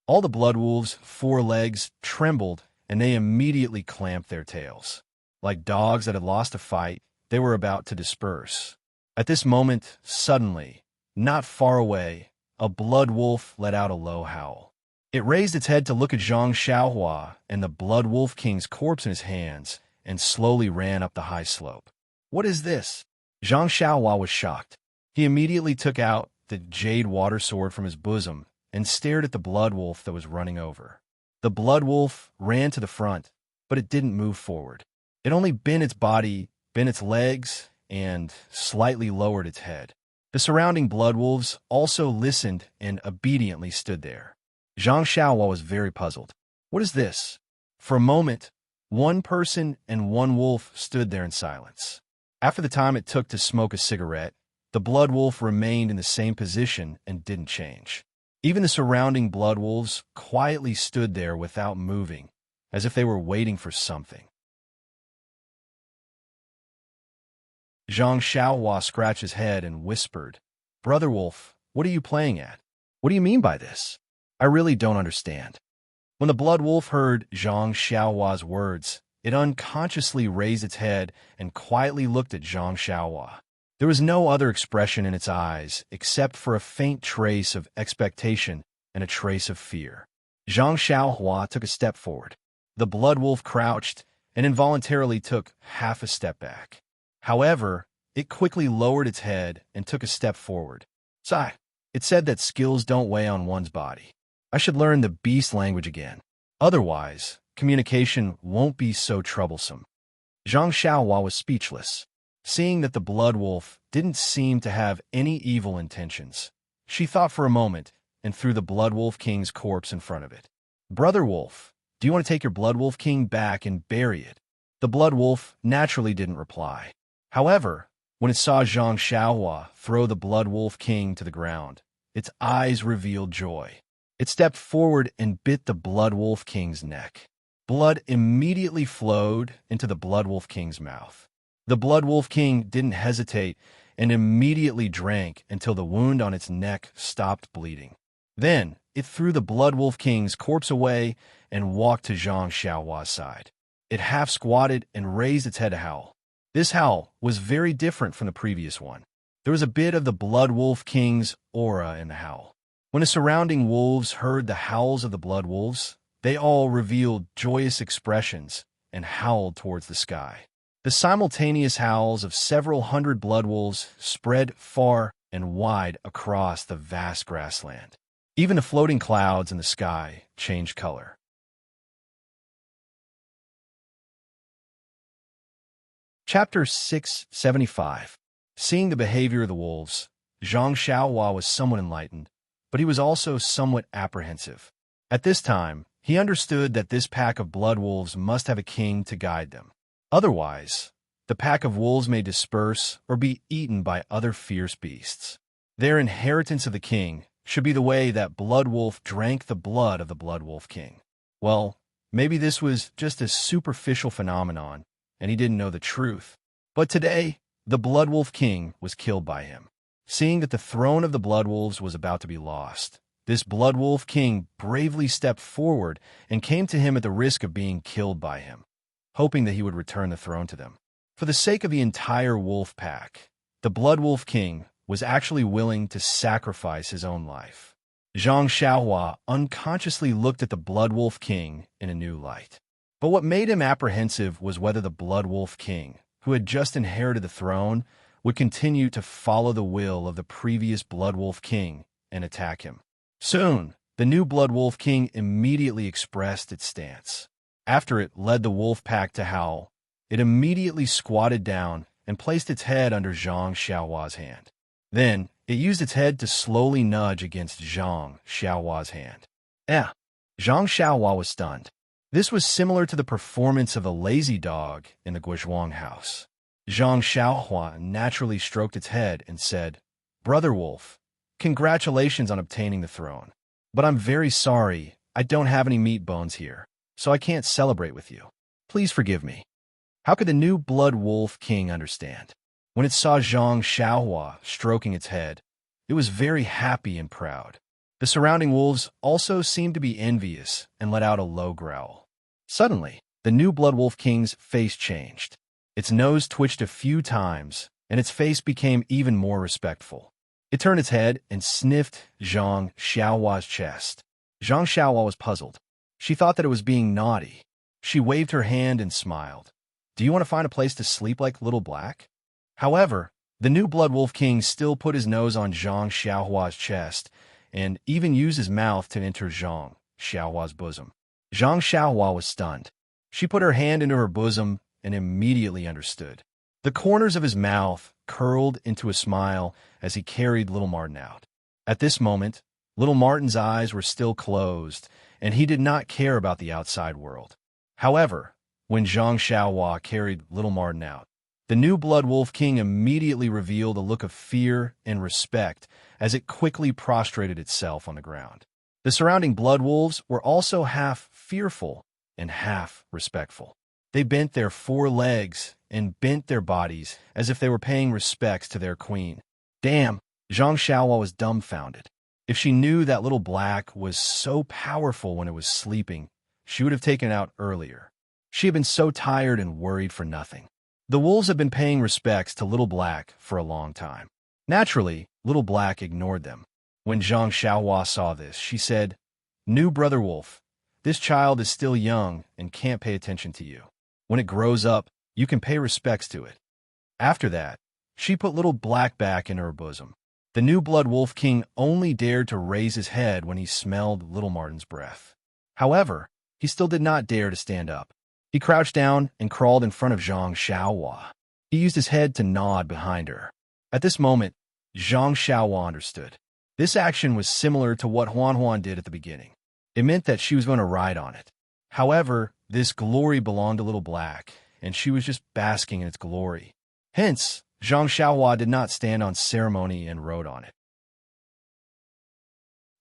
All the blood wolves' 4 legs trembled and they immediately clamped their tails. Like dogs that had lost a fight, they were about to disperse. At this moment, suddenly, not far away, a blood wolf let out a low howl. It raised its head to look at Zhang Xiaohua and the Blood Wolf King's corpse in his hands and slowly ran up the high slope. "What is this?" Zhang Xiaohua was shocked. He immediately took out the jade water sword from his bosom and stared at the blood wolf that was running over. The blood wolf ran to the front, but it didn't move forward. It only bent its body, bent its legs, and slightly lowered its head. The surrounding blood wolves also listened and obediently stood there. Zhang Xiaohua was very puzzled. What is this? For a moment, one person and one wolf stood there in silence. After the time it took to smoke a cigarette, the blood wolf remained in the same position and didn't change. Even the surrounding blood wolves quietly stood there without moving, as if they were waiting for something. Zhang Xiaohua scratched his head and whispered, "Brother Wolf, what are you playing at? What do you mean by this? I really don't understand." When the blood wolf heard Zhang Xiaohua's words, it unconsciously raised its head and quietly looked at Zhang Xiaohua. There was no other expression in its eyes except for a faint trace of expectation and a trace of fear. Zhang Xiaohua took a step forward. The blood wolf crouched and involuntarily took half a step back. However, it quickly lowered its head and took a step forward. "Sigh, it said that skills don't weigh on one's body. I should learn the beast language again. Otherwise, communication won't be so troublesome." Zhang Xiaohua was speechless. Seeing that the blood wolf didn't seem to have any evil intentions, she thought for a moment and threw the Blood Wolf King's corpse in front of it. "Brother Wolf, do you want to take your Blood Wolf King back and bury it? The blood wolf naturally didn't reply. However, when it saw Zhang Xiaohua throw the blood wolf king to the ground, its eyes revealed joy. It stepped forward and bit the blood wolf king's neck. Blood immediately flowed into the blood wolf king's mouth. The blood wolf king didn't hesitate and immediately drank until the wound on its neck stopped bleeding. Then, it threw the blood wolf king's corpse away and walked to Zhang Xiaohua's side. It half squatted and raised its head to howl. This howl was very different from the previous one. There was a bit of the blood wolf king's aura in the howl. When the surrounding wolves heard the howls of the blood wolves, they all revealed joyous expressions and howled towards the sky. The simultaneous howls of several hundred blood wolves spread far and wide across the vast grassland. Even the floating clouds in the sky changed color. Chapter 675. Seeing the behavior of the wolves, Zhang Xiaohua was somewhat enlightened, but he was also somewhat apprehensive. At this time, he understood that this pack of blood wolves must have a king to guide them. Otherwise, the pack of wolves may disperse or be eaten by other fierce beasts. Their inheritance of the king should be the way that blood wolf drank the blood of the blood wolf king. Well, maybe this was just a superficial phenomenon, and he didn't know the truth. But today, the blood wolf king was killed by him. Seeing that the throne of the blood wolves was about to be lost, this blood wolf king bravely stepped forward and came to him at the risk of being killed by him, hoping that he would return the throne to them. For the sake of the entire wolf pack, the blood wolf king was actually willing to sacrifice his own life. Zhang Xiaohua unconsciously looked at the blood wolf king in a new light. But what made him apprehensive was whether the blood wolf king, who had just inherited the throne, would continue to follow the will of the previous blood wolf king and attack him. Soon, the new blood wolf king immediately expressed its stance. After it led the wolf pack to howl, it immediately squatted down and placed its head under Zhang Xiaohua's hand. Then, it used its head to slowly nudge against Zhang Xiaohua's hand. Zhang Xiaohua was stunned. This was similar to the performance of a lazy dog in the Guozhuang house. Zhang Xiaohua naturally stroked its head and said, "Brother Wolf, congratulations on obtaining the throne. But I'm very sorry, I don't have any meat bones here, so I can't celebrate with you. Please forgive me." How could the new blood wolf king understand? When it saw Zhang Xiaohua stroking its head, it was very happy and proud. The surrounding wolves also seemed to be envious and let out a low growl. Suddenly, the new blood wolf king's face changed. Its nose twitched a few times, and its face became even more respectful. It turned its head and sniffed Zhang Xiaohua's chest. Zhang Xiaohua was puzzled. She thought that it was being naughty. She waved her hand and smiled. "Do you want to find a place to sleep like Little Black?" However, the new blood wolf king still put his nose on Zhang Xiaohua's chest and even used his mouth to enter Zhang Xiaohua's bosom. Zhang Xiaohua was stunned. She put her hand into her bosom and immediately understood. The corners of his mouth curled into a smile as he carried little Martin out. At this moment, little Martin's eyes were still closed, and he did not care about the outside world. However, when Zhang Xiaohua carried little Martin out, the new blood wolf king immediately revealed a look of fear and respect as it quickly prostrated itself on the ground. The surrounding blood wolves were also half fearful and half respectful. They bent their 4 legs and bent their bodies as if they were paying respects to their queen. Damn, Zhang Xiaohua was dumbfounded. If she knew that Little Black was so powerful when it was sleeping, she would have taken it out earlier. She had been so tired and worried for nothing. The wolves had been paying respects to Little Black for a long time. Naturally, Little Black ignored them. When Zhang Xiaohua saw this, she said, "New brother wolf, this child is still young and can't pay attention to you. When it grows up, you can pay respects to it." After that, she put Little Black back in her bosom. The new blood wolf king only dared to raise his head when he smelled little Martin's breath. However, he still did not dare to stand up. He crouched down and crawled in front of Zhang Xiaohua. He used his head to nod behind her. At this moment, Zhang Xiaohua understood. This action was similar to what Huan Huan did at the beginning. It meant that she was going to ride on it. However, this glory belonged to Little Black, and she was just basking in its glory. Hence, Zhang Xiaohua did not stand on ceremony and rode on it.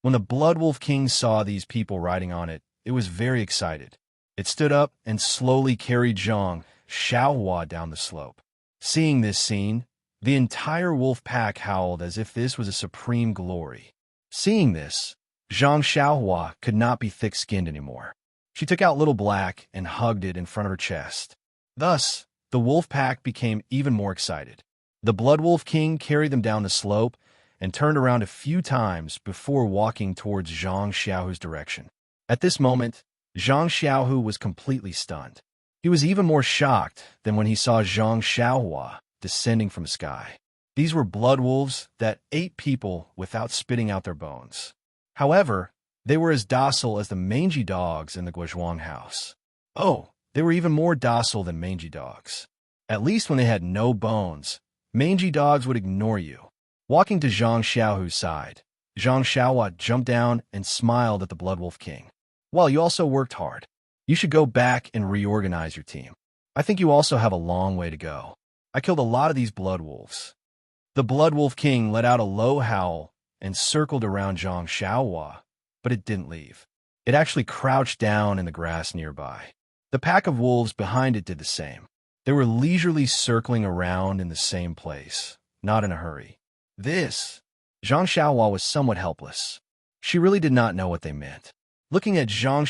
When the Blood Wolf King saw these people riding on it, it was very excited. It stood up and slowly carried Zhang Xiaohua down the slope. Seeing this scene, the entire wolf pack howled as if this was a supreme glory. Seeing this, Zhang Xiaohua could not be thick-skinned anymore. She took out Little Black and hugged it in front of her chest. Thus, the wolf pack became even more excited. The Blood Wolf King carried them down the slope and turned around a few times before walking towards Zhang Xiaohu's direction. At this moment, Zhang Xiaohu was completely stunned. He was even more shocked than when he saw Zhang Xiaohua descending from the sky. These were blood wolves that ate people without spitting out their bones. However, they were as docile as the mangy dogs in the Guozhuang house. Oh, they were even more docile than mangy dogs. At least when they had no bones, mangy dogs would ignore you. Walking to Zhang Xiaohu's side, Zhang Xiaohua jumped down and smiled at the Blood Wolf King. Well, you also worked hard. You should go back and reorganize your team. I think you also have a long way to go. I killed a lot of these blood wolves. The Blood Wolf King let out a low howl and circled around Zhang Xiaohua, but it didn't leave. It actually crouched down in the grass nearby. The pack of wolves behind it did the same. They were leisurely circling around in the same place, not in a hurry. Zhang Xiaohua was somewhat helpless. She really did not know what they meant. Looking at Zhang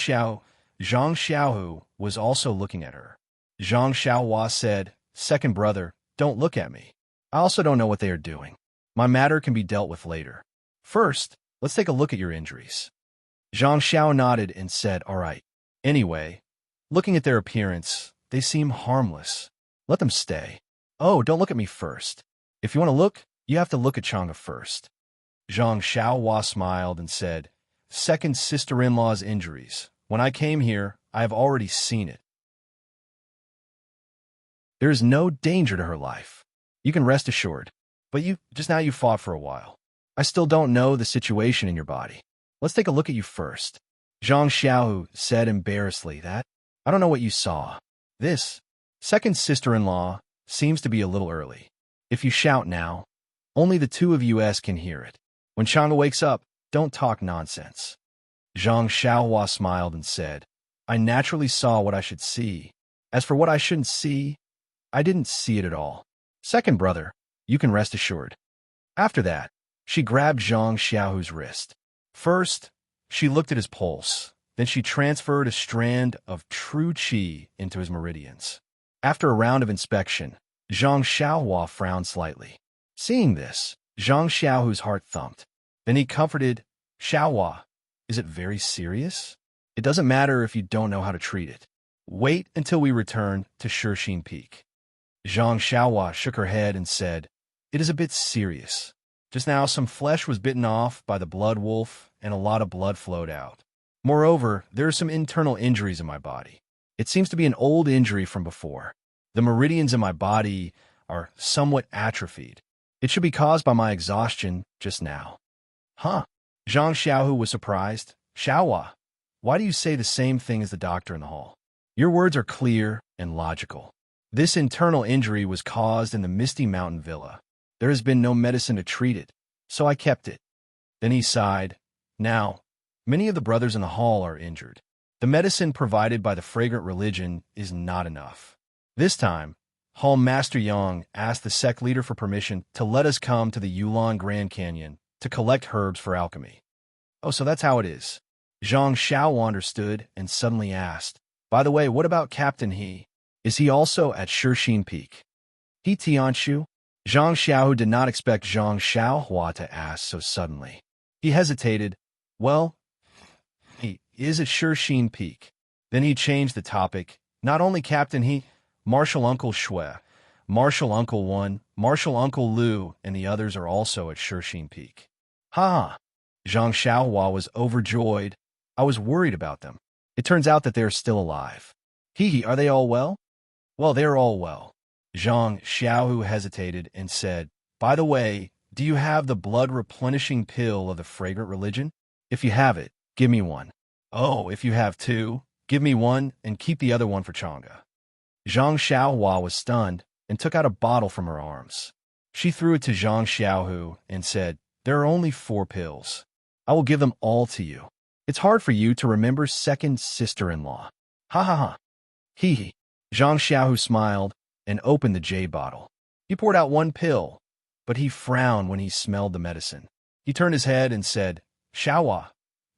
Xiaohu was also looking at her. Zhang Xiaohua said, "Second brother, don't look at me. I also don't know what they are doing. My matter can be dealt with later. First, let's take a look at your injuries." Zhang Xiao nodded and said, "All right. Anyway, looking at their appearance, they seem harmless. Let them stay. Oh, don't look at me first. If you want to look, you have to look at Chang'e first." Zhang Xiaohua smiled and said, "Second sister-in-law's injuries. When I came here, I have already seen it. There is no danger to her life. You can rest assured. But just now you fought for a while. I still don't know the situation in your body. Let's take a look at you first." Zhang Xiaohu said embarrassedly that, "I don't know what you saw. This second sister-in-law seems to be a little early. If you shout now, only the two of us can hear it. When Chang'e wakes up, don't talk nonsense." Zhang Xiaohua smiled and said, "I naturally saw what I should see. As for what I shouldn't see, I didn't see it at all. Second brother, you can rest assured." After that, she grabbed Zhang Xiaohu's wrist. First, she looked at his pulse. Then she transferred a strand of true qi into his meridians. After a round of inspection, Zhang Xiaohua frowned slightly. Seeing this, Zhang Xiaohu's heart thumped. Then he comforted, "Xiaohua, is it very serious? It doesn't matter if you don't know how to treat it. Wait until we return to Shixin Peak." Zhang Xiaohua shook her head and said, "It is a bit serious. Just now some flesh was bitten off by the blood wolf and a lot of blood flowed out. Moreover, there are some internal injuries in my body. It seems to be an old injury from before. The meridians in my body are somewhat atrophied. It should be caused by my exhaustion just now." "Huh?" Zhang Xiaohu was surprised. "Xiaohua, why do you say the same thing as the doctor in the hall? Your words are clear and logical. This internal injury was caused in the Misty Mountain Villa. There has been no medicine to treat it, so I kept it." Then he sighed. "Now, many of the brothers in the hall are injured. The medicine provided by the fragrant religion is not enough. This time, Hall Master Yang asked the sect leader for permission to let us come to the Yulon Grand Canyon to collect herbs for alchemy." "Oh, so that's how it is." Zhang Xiao understood and suddenly asked, "By the way, what about Captain He? Is he also at Shixin Peak?" "He Tianshu?" Zhang Xiaohu did not expect Zhang Xiaohua to ask so suddenly. He hesitated. "Well, he is at Shixin Peak." Then he changed the topic. "Not only Captain He, Martial Uncle Shui, Martial Uncle One, Martial Uncle Lu, and the others are also at Shixin Peak." "Ha!" Zhang Xiaohua was overjoyed. "I was worried about them. It turns out that they are still alive. Are they all well?" "Well, they are all well." Zhang Xiaohu hesitated and said, "By the way, do you have the blood-replenishing pill of the fragrant religion? If you have it, give me one. Oh, if you have two, give me one and keep the other one for Chang'e." Zhang Xiaohua was stunned and took out a bottle from her arms. She threw it to Zhang Xiaohu and said, "There are only 4 pills. I will give them all to you. It's hard for you to remember second sister-in-law." Ha ha ha. Hee hee. Zhang Xiaohu smiled and opened the jade bottle. He poured out 1 pill, but he frowned when he smelled the medicine. He turned his head and said, "Xiaohua,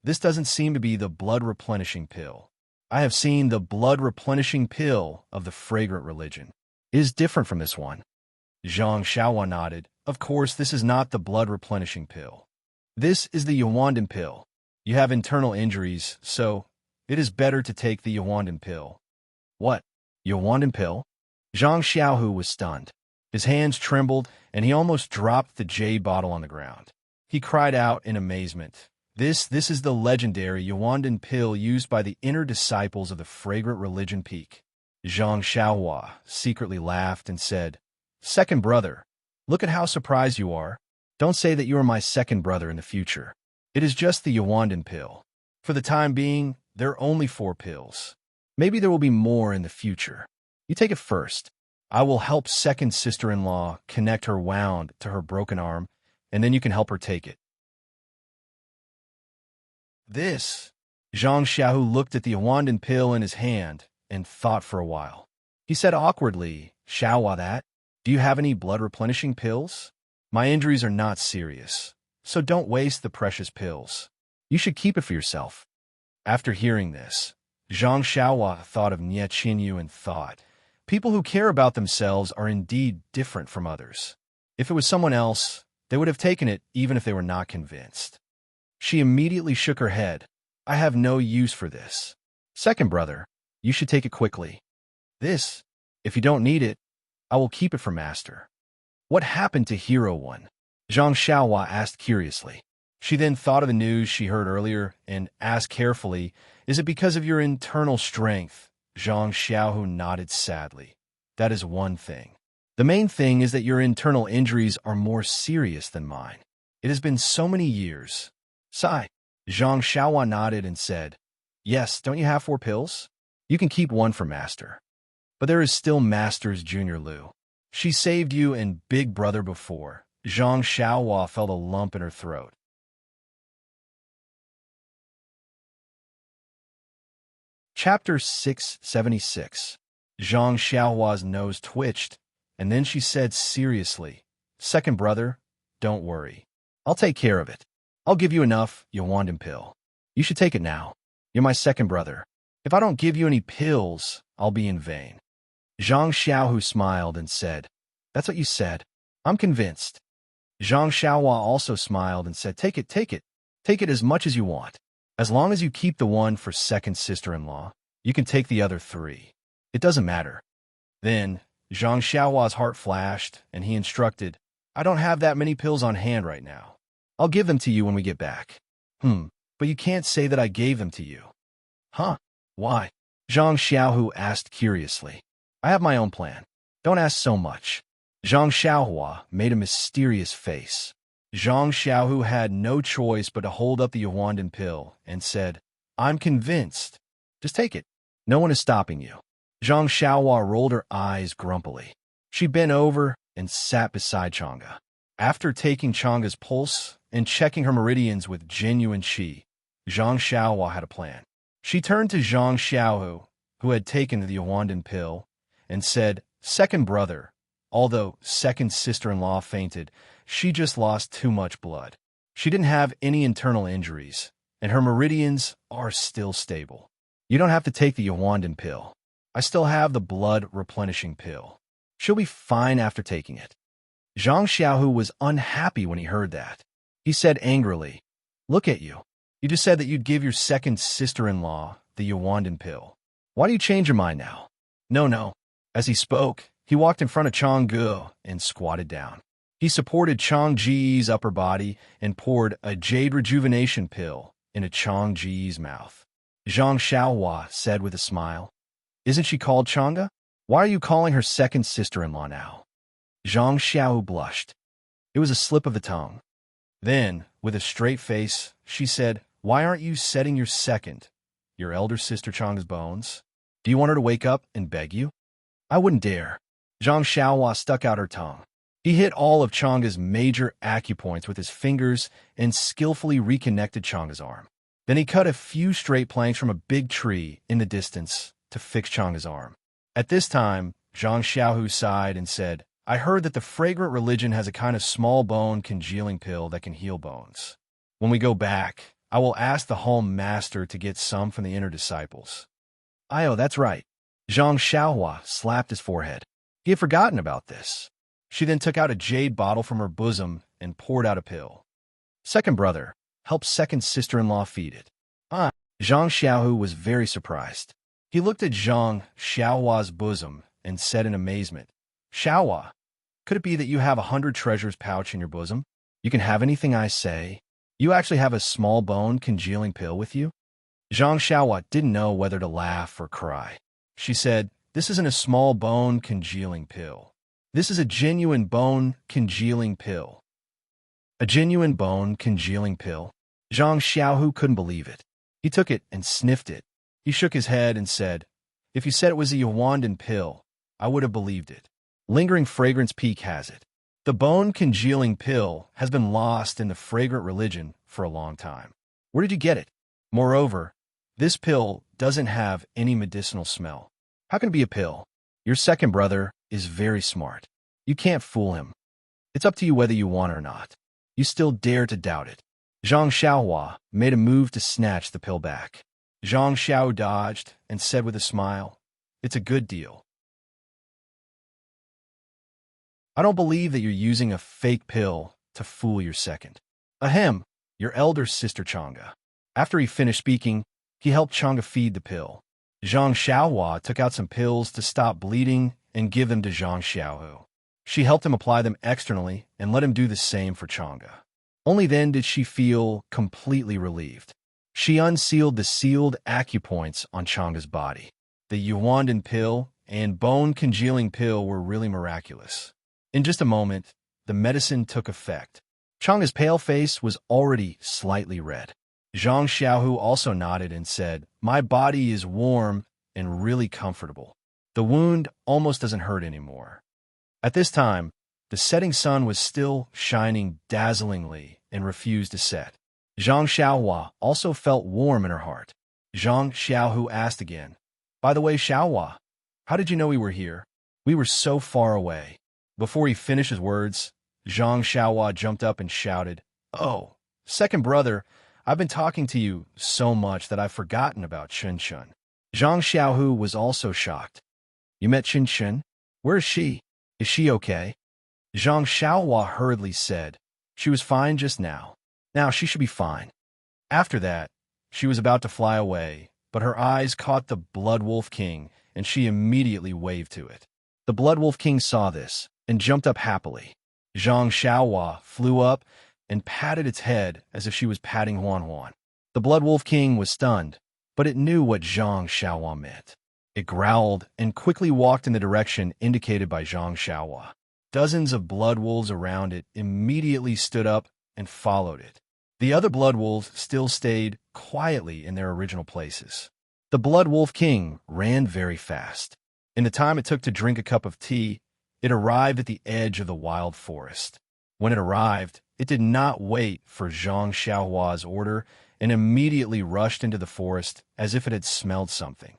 this doesn't seem to be the blood-replenishing pill. I have seen the blood-replenishing pill of the fragrant religion. It is different from this one." Zhang Xiaohua nodded. "Of course, this is not the blood-replenishing pill. This is the Yawandan pill. You have internal injuries, so it is better to take the Yawandan pill." "What? Yawandan pill?" Zhang Xiaohu was stunned. His hands trembled, and he almost dropped the jade bottle on the ground. He cried out in amazement. This is the legendary Yawandan pill used by the inner disciples of the fragrant religion peak." Zhang Xiaohua secretly laughed and said, "Second brother, look at how surprised you are. Don't say that you are my second brother in the future. It is just the Yawandan pill. For the time being, there are only 4 pills. Maybe there will be more in the future. You take it first. I will help second sister-in-law connect her wound to her broken arm, and then you can help her take it." This. Zhang Xiaohu looked at the Yawandan pill in his hand and thought for a while. He said awkwardly, "Xiaohua, that? Do you have any blood-replenishing pills? My injuries are not serious, so don't waste the precious pills. You should keep it for yourself." After hearing this, Zhang Xiaohua thought of Nie Qinyu and thought, people who care about themselves are indeed different from others. If it was someone else, they would have taken it even if they were not convinced. She immediately shook her head. "I have no use for this. Second brother, you should take it quickly. This, if you don't need it, I will keep it for master." "What happened to Hero One?" Zhang Xiaohua asked curiously. She then thought of the news she heard earlier and asked carefully, "Is it because of your internal strength?" Zhang Xiaohu nodded sadly. "That is one thing. The main thing is that your internal injuries are more serious than mine. It has been so many years." Sigh. Zhang Xiaohua nodded and said, "Yes, don't you have 4 pills? You can keep 1 for master. But there is still master's Junior Liu. She saved you and Big Brother before." Zhang Xiaohua felt a lump in her throat. Chapter 676. Zhang Xiaohua's nose twitched, and then she said seriously, "Second brother, don't worry. I'll take care of it. I'll give you enough Yawandan pill. You should take it now. You're my second brother. If I don't give you any pills, I'll be in vain." Zhang Xiaohu smiled and said, "That's what you said. I'm convinced." Zhang Xiaohua also smiled and said, "Take it, take it. Take it as much as you want. As long as you keep the one for second sister-in-law, you can take the other 3. It doesn't matter." Then, Zhang Xiaohua's heart flashed, and he instructed, "I don't have that many pills on hand right now. I'll give them to you when we get back." But you can't say that I gave them to you." "Huh? Why?" Zhang Xiaohu asked curiously. "I have my own plan. Don't ask so much." Zhang Xiaohua made a mysterious face. Zhang Xiaohu had no choice but to hold up the Yawandan pill and said, "I'm convinced. Just take it. No one is stopping you." Zhang Xiaohua rolled her eyes grumpily. She bent over and sat beside Chang'e. After taking Chang'e's pulse and checking her meridians with genuine qi, Zhang Xiaohua had a plan. She turned to Zhang Xiaohu, who had taken the Yawandan pill, and said, "Second brother, although second sister-in-law fainted, she just lost too much blood. She didn't have any internal injuries, and her meridians are still stable. You don't have to take the Yawandan pill. I still have the blood-replenishing pill. She'll be fine after taking it." Zhang Xiaohu was unhappy when he heard that. He said angrily, "Look at you. You just said that you'd give your second sister-in-law the Yawandan pill. Why do you change your mind now?" No. As he spoke, he walked in front of Chang'e and squatted down. He supported Chang'e's upper body and poured a jade rejuvenation pill into Chang'e's mouth. Zhang Xiaohua said with a smile, "Isn't she called Chang'e? Why are you calling her second sister-in-law now?" Zhang Xiaohu blushed. It was a slip of the tongue. Then, with a straight face, she said, "Why aren't you setting your elder sister Chang'e's bones? Do you want her to wake up and beg you?" I wouldn't dare. Zhang Xiaohua stuck out her tongue. He hit all of Changa's major acupoints with his fingers and skillfully reconnected Changa's arm. Then he cut a few straight planks from a big tree in the distance to fix Changa's arm. At this time, Zhang Xiaohu sighed and said, I heard that the fragrant religion has a kind of small bone congealing pill that can heal bones. When we go back, I will ask the home master to get some from the inner disciples. That's right. Zhang Xiaohua slapped his forehead. He had forgotten about this. She then took out a jade bottle from her bosom and poured out a pill. Second brother, help second sister-in-law feed it. Zhang Xiaohu was very surprised. He looked at Zhang Xiaohua's bosom and said in amazement, Xiaohua, could it be that you have 100 treasures pouch in your bosom? You can have anything I say. You actually have a small bone congealing pill with you? Zhang Xiaohua didn't know whether to laugh or cry. She said, this isn't a small bone congealing pill. This is a genuine bone congealing pill. A genuine bone congealing pill? Zhang Xiaohu couldn't believe it. He took it and sniffed it. He shook his head and said, if you said it was a Yawandan pill, I would have believed it. Lingering fragrance peak has it. The bone congealing pill has been lost in the fragrant religion for a long time. Where did you get it? Moreover, this pill doesn't have any medicinal smell. How can it be a pill? Your second brother is very smart. You can't fool him. It's up to you whether you want it or not. You still dare to doubt it. Zhang Xiaohua made a move to snatch the pill back. Zhang Xiao dodged and said with a smile, it's a good deal. I don't believe that you're using a fake pill to fool your second. Ahem, your elder sister Chang'e. After he finished speaking, he helped Chang'e feed the pill. Zhang Xiaohua took out some pills to stop bleeding and give them to Zhang Xiaohu. She helped him apply them externally and let him do the same for Chang'e. Only then did she feel completely relieved. She unsealed the sealed acupoints on Chang'e's body. The Yawandan pill and bone congealing pill were really miraculous. In just a moment, the medicine took effect. Chang'e's pale face was already slightly red. Zhang Xiaohu also nodded and said, my body is warm and really comfortable. The wound almost doesn't hurt anymore. At this time, the setting sun was still shining dazzlingly and refused to set. Zhang Xiaohua also felt warm in her heart. Zhang Xiaohu asked again, by the way, Xiaohua, how did you know we were here? We were so far away. Before he finished his words, Zhang Xiaohua jumped up and shouted, oh, second brother, I've been talking to you so much that I've forgotten about Chen Chen. Zhang Xiaohu was also shocked. You met Chen Chen? Where is she? Is she okay? Zhang Xiaohua hurriedly said, she was fine just now. Now she should be fine. After that, she was about to fly away, but her eyes caught the Blood Wolf King, and she immediately waved to it. The Blood Wolf King saw this and jumped up happily. Zhang Xiaohua flew up and patted its head as if she was patting Huan Huan. The Blood Wolf King was stunned, but it knew what Zhang Xiaohua meant. It growled and quickly walked in the direction indicated by Zhang Xiaohua. Dozens of blood wolves around it immediately stood up and followed it. The other blood wolves still stayed quietly in their original places. The Blood Wolf King ran very fast. In the time it took to drink a cup of tea, it arrived at the edge of the wild forest. When it arrived, it did not wait for Zhang Xiaohua's order and immediately rushed into the forest as if it had smelled something.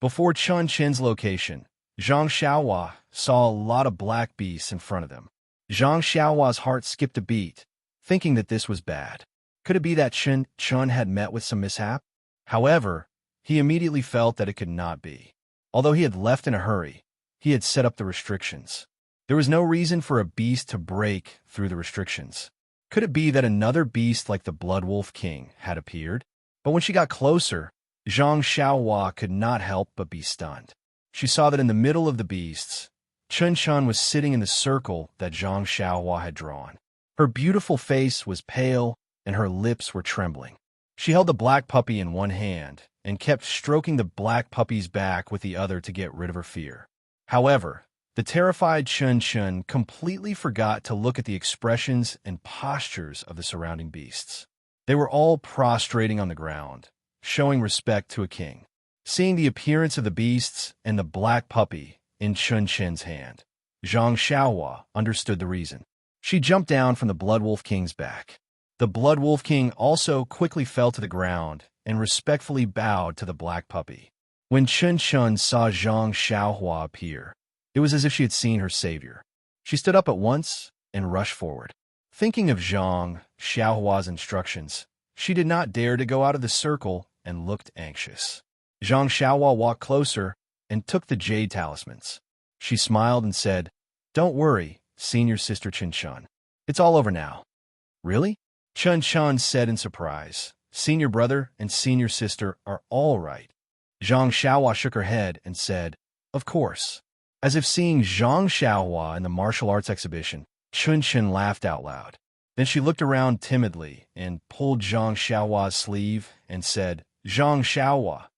Before Chun Chen's location, Zhang Xiaohua saw a lot of black beasts in front of them. Zhang Xiaohua's heart skipped a beat, thinking that this was bad. Could it be that Chun had met with some mishap? However, he immediately felt that it could not be. Although he had left in a hurry, he had set up the restrictions. There was no reason for a beast to break through the restrictions. Could it be that another beast like the Blood Wolf King had appeared? But when she got closer, Zhang Xiaohua could not help but be stunned. She saw that in the middle of the beasts, Chun Chun was sitting in the circle that Zhang Xiaohua had drawn. Her beautiful face was pale and her lips were trembling. She held the black puppy in one hand and kept stroking the black puppy's back with the other to get rid of her fear. However, the terrified Chun Chun completely forgot to look at the expressions and postures of the surrounding beasts. They were all prostrating on the ground, showing respect to a king. Seeing the appearance of the beasts and the black puppy in Chun Chen's hand, Zhang Xiaohua understood the reason. She jumped down from the Blood Wolf King's back. The Blood Wolf King also quickly fell to the ground and respectfully bowed to the black puppy. When Chun Chun saw Zhang Xiaohua appear, it was as if she had seen her savior. She stood up at once and rushed forward. Thinking of Zhang Xiaohua's instructions, she did not dare to go out of the circle and looked anxious. Zhang Xiaohua walked closer and took the jade talismans. She smiled and said, "Don't worry, senior sister Chun Chun. It's all over now." "Really?" Chun Chun said in surprise. "Senior brother and senior sister are all right." Zhang Xiaohua shook her head and said, "Of course." As if seeing Zhang Xiaohua in the martial arts exhibition, Chun Chun laughed out loud. Then she looked around timidly and pulled Zhang Xiaohua's sleeve and said, "Zhang Xiaohua,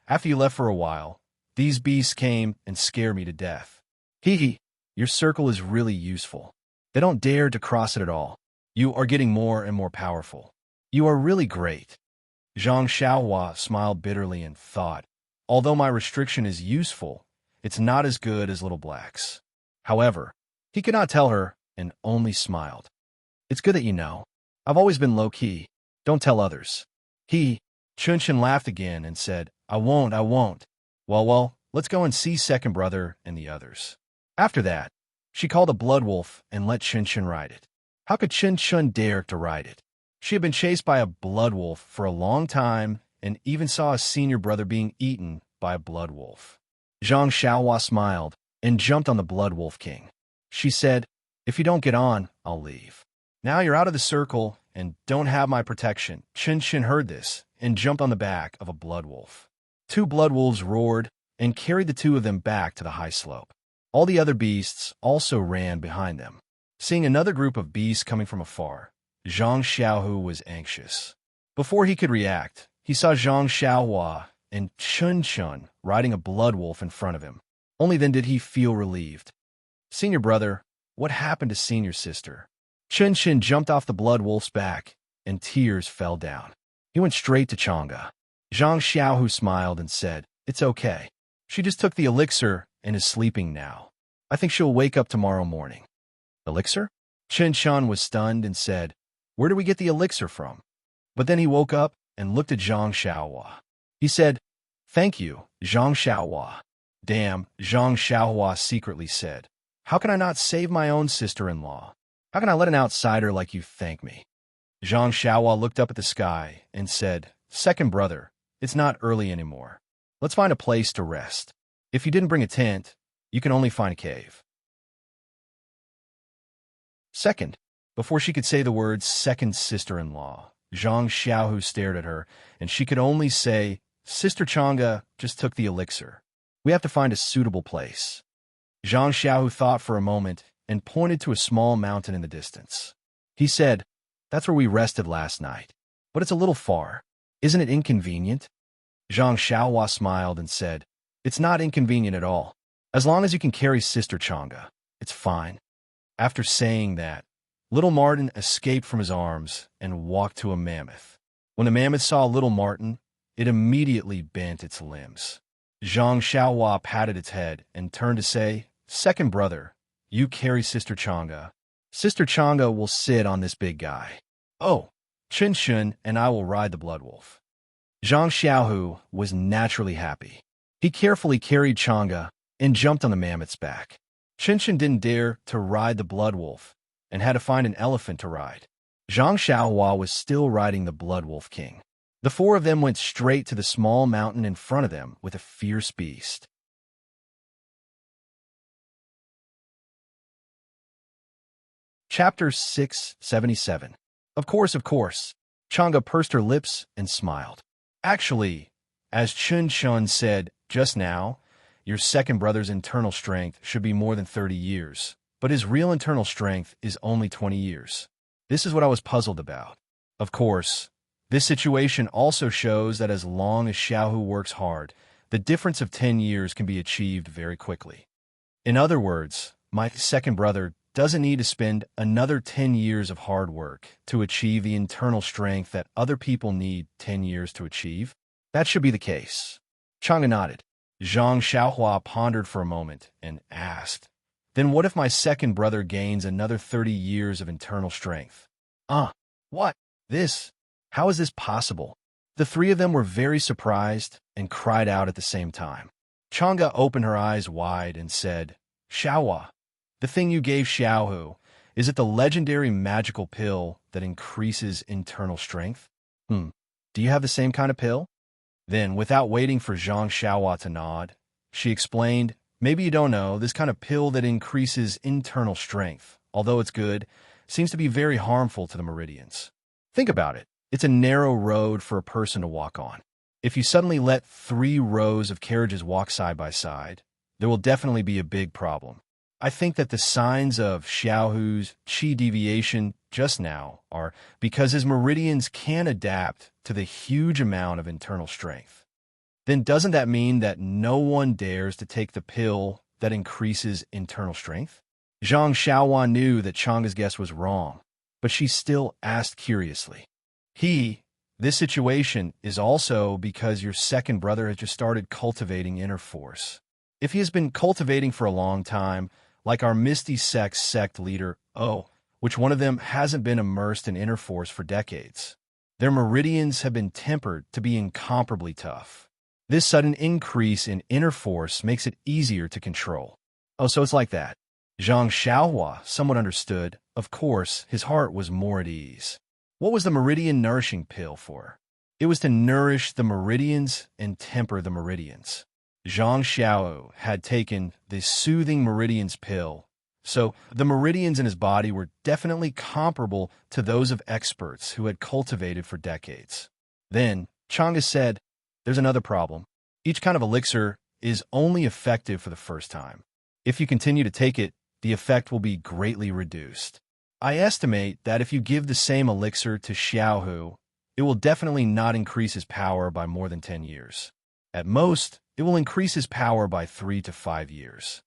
after you left for a while, these beasts came and scared me to death. Hee, your circle is really useful. They don't dare to cross it at all. You are getting more and more powerful. You are really great." Zhang Xiaohua smiled bitterly and thought, although my restriction is useful, it's not as good as Little Black's. However, he could not tell her and only smiled. "It's good that you know. I've always been low-key. Don't tell others." Chun Chun laughed again and said, I won't. Well, let's go and see second brother and the others." After that, she called a blood wolf and let Chun Chun ride it. How could Chun Chun dare to ride it? She had been chased by a blood wolf for a long time and even saw a senior brother being eaten by a blood wolf. Zhang Xiaohua smiled and jumped on the Blood Wolf King. She said, "If you don't get on, I'll leave. Now you're out of the circle and don't have my protection." Chun Chun heard this and jumped on the back of a blood wolf. 2 blood wolves roared and carried the 2 of them back to the high slope. All the other beasts also ran behind them. Seeing another group of beasts coming from afar, Zhang Xiaohu was anxious. Before he could react, he saw Zhang Xiaohua and Chun Chun riding a blood wolf in front of him. Only then did he feel relieved. "Senior brother, what happened to senior sister?" Chun Chun jumped off the blood wolf's back, and tears fell down. He went straight to Chang'e. Zhang Xiaohu smiled and said, "It's okay. She just took the elixir and is sleeping now. I think she'll wake up tomorrow morning." "Elixir?" Chun Chun was stunned and said, "Where do we get the elixir from?" But then he woke up and looked at Zhang Xiaohua. He said, "Thank you, Zhang Xiaohua." "Damn," Zhang Xiaohua secretly said. "How can I not save my own sister-in-law? How can I let an outsider like you thank me?" Zhang Xiaohua looked up at the sky and said, "Second brother, it's not early anymore. Let's find a place to rest. If you didn't bring a tent, you can only find a cave." Second, before she could say the words second sister-in-law, Zhang Xiaohu stared at her, and she could only say, "Sister Chang'e just took the elixir. We have to find a suitable place." Zhang Xiaohu thought for a moment and pointed to a small mountain in the distance. He said, "That's where we rested last night, but it's a little far. Isn't it inconvenient?" Zhang Xiaohua smiled and said, "It's not inconvenient at all. As long as you can carry Sister Chang'e, it's fine." After saying that, little Martin escaped from his arms and walked to a mammoth. When the mammoth saw little Martin, it immediately bent its limbs. Zhang Xiaohua patted its head and turned to say, "Second brother, you carry Sister Chang'e. Sister Chang'e will sit on this big guy. Oh, Chun Chun and I will ride the blood wolf." Zhang Xiaohu was naturally happy. He carefully carried Chang'e and jumped on the mammoth's back. Chun Chun didn't dare to ride the blood wolf and had to find an elephant to ride. Zhang Xiaohua was still riding the Blood Wolf King. The 4 of them went straight to the small mountain in front of them with a fierce beast. Chapter 677. Of course. Chang'e pursed her lips and smiled. "Actually, as Chun Chun said just now, your second brother's internal strength should be more than 30 years, but his real internal strength is only 20 years. This is what I was puzzled about. Of course, this situation also shows that as long as Xiaohu works hard, the difference of 10 years can be achieved very quickly. In other words, my second brother doesn't need to spend another 10 years of hard work to achieve the internal strength that other people need 10 years to achieve. That should be the case." Chang'e nodded. Zhang Xiaohua pondered for a moment and asked, "Then what if my second brother gains another 30 years of internal strength?" What? This? How is this possible? The three of them were very surprised and cried out at the same time. Chang'e opened her eyes wide and said, "Xiaohua, the thing you gave Xiaohu, is it the legendary magical pill that increases internal strength?" Do you have the same kind of pill?" Then, without waiting for Zhang Xiaohua to nod, she explained, "Maybe you don't know, this kind of pill that increases internal strength, although it's good, seems to be very harmful to the meridians. Think about it. It's a narrow road for a person to walk on. If you suddenly let 3 rows of carriages walk side by side, there will definitely be a big problem. I think that the signs of Xiaohu's qi deviation just now are because his meridians can adapt to the huge amount of internal strength. Then doesn't that mean that no one dares to take the pill that increases internal strength?" Zhang Xiaohua knew that Chang'e's guess was wrong, but she still asked curiously, This situation is also because your second brother has just started cultivating inner force. If he has been cultivating for a long time, like our Misty Sex sect leader, which one of them hasn't been immersed in inner force for decades? Their meridians have been tempered to be incomparably tough. This sudden increase in inner force makes it easier to control. So it's like that. Zhang Xiaohua somewhat understood. Of course, his heart was more at ease. What was the meridian nourishing pill for? It was to nourish the meridians and temper the meridians. Zhang Xiao had taken the soothing meridians pill, so the meridians in his body were definitely comparable to those of experts who had cultivated for decades. Then, Chang'e said, "There's another problem. Each kind of elixir is only effective for the first time. If you continue to take it, the effect will be greatly reduced. I estimate that if you give the same elixir to Xiaohu, it will definitely not increase his power by more than 10 years. At most, it will increase his power by 3 to 5 years.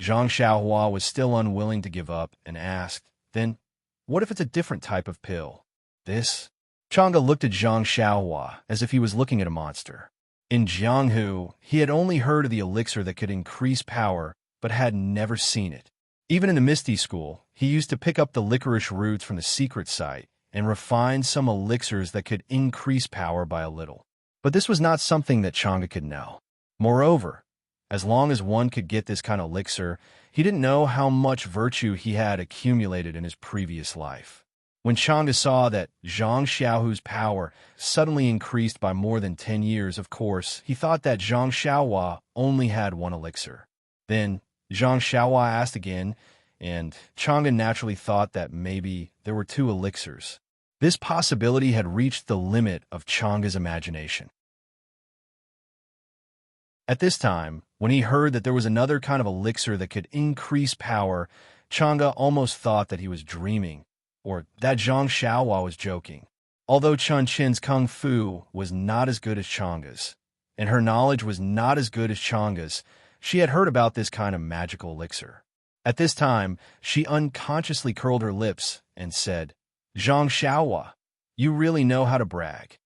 Zhang Xiaohua was still unwilling to give up and asked, "Then, what if it's a different type of pill?" This? Chang'e looked at Zhang Xiaohua as if he was looking at a monster. In Jianghu, he had only heard of the elixir that could increase power, but had never seen it. Even in the Misty School, he used to pick up the licorice roots from the secret site and refine some elixirs that could increase power by a little. But this was not something that Chang'e could know. Moreover, as long as one could get this kind of elixir, he didn't know how much virtue he had accumulated in his previous life. When Chang'e saw that Zhang Xiaohu's power suddenly increased by more than 10 years, of course, he thought that Zhang Xiaohua only had one elixir. Then, Zhang Xiaohua asked again, and Chang'e naturally thought that maybe there were 2 elixirs. This possibility had reached the limit of Chang'e's imagination. At this time, when he heard that there was another kind of elixir that could increase power, Chang'e almost thought that he was dreaming, or that Zhang Xiaohua was joking. Although Chun Chin's kung fu was not as good as Chang'e's, and her knowledge was not as good as Chang'e's, she had heard about this kind of magical elixir. At this time, she unconsciously curled her lips and said, "Zhang Xiaohua, you really know how to brag."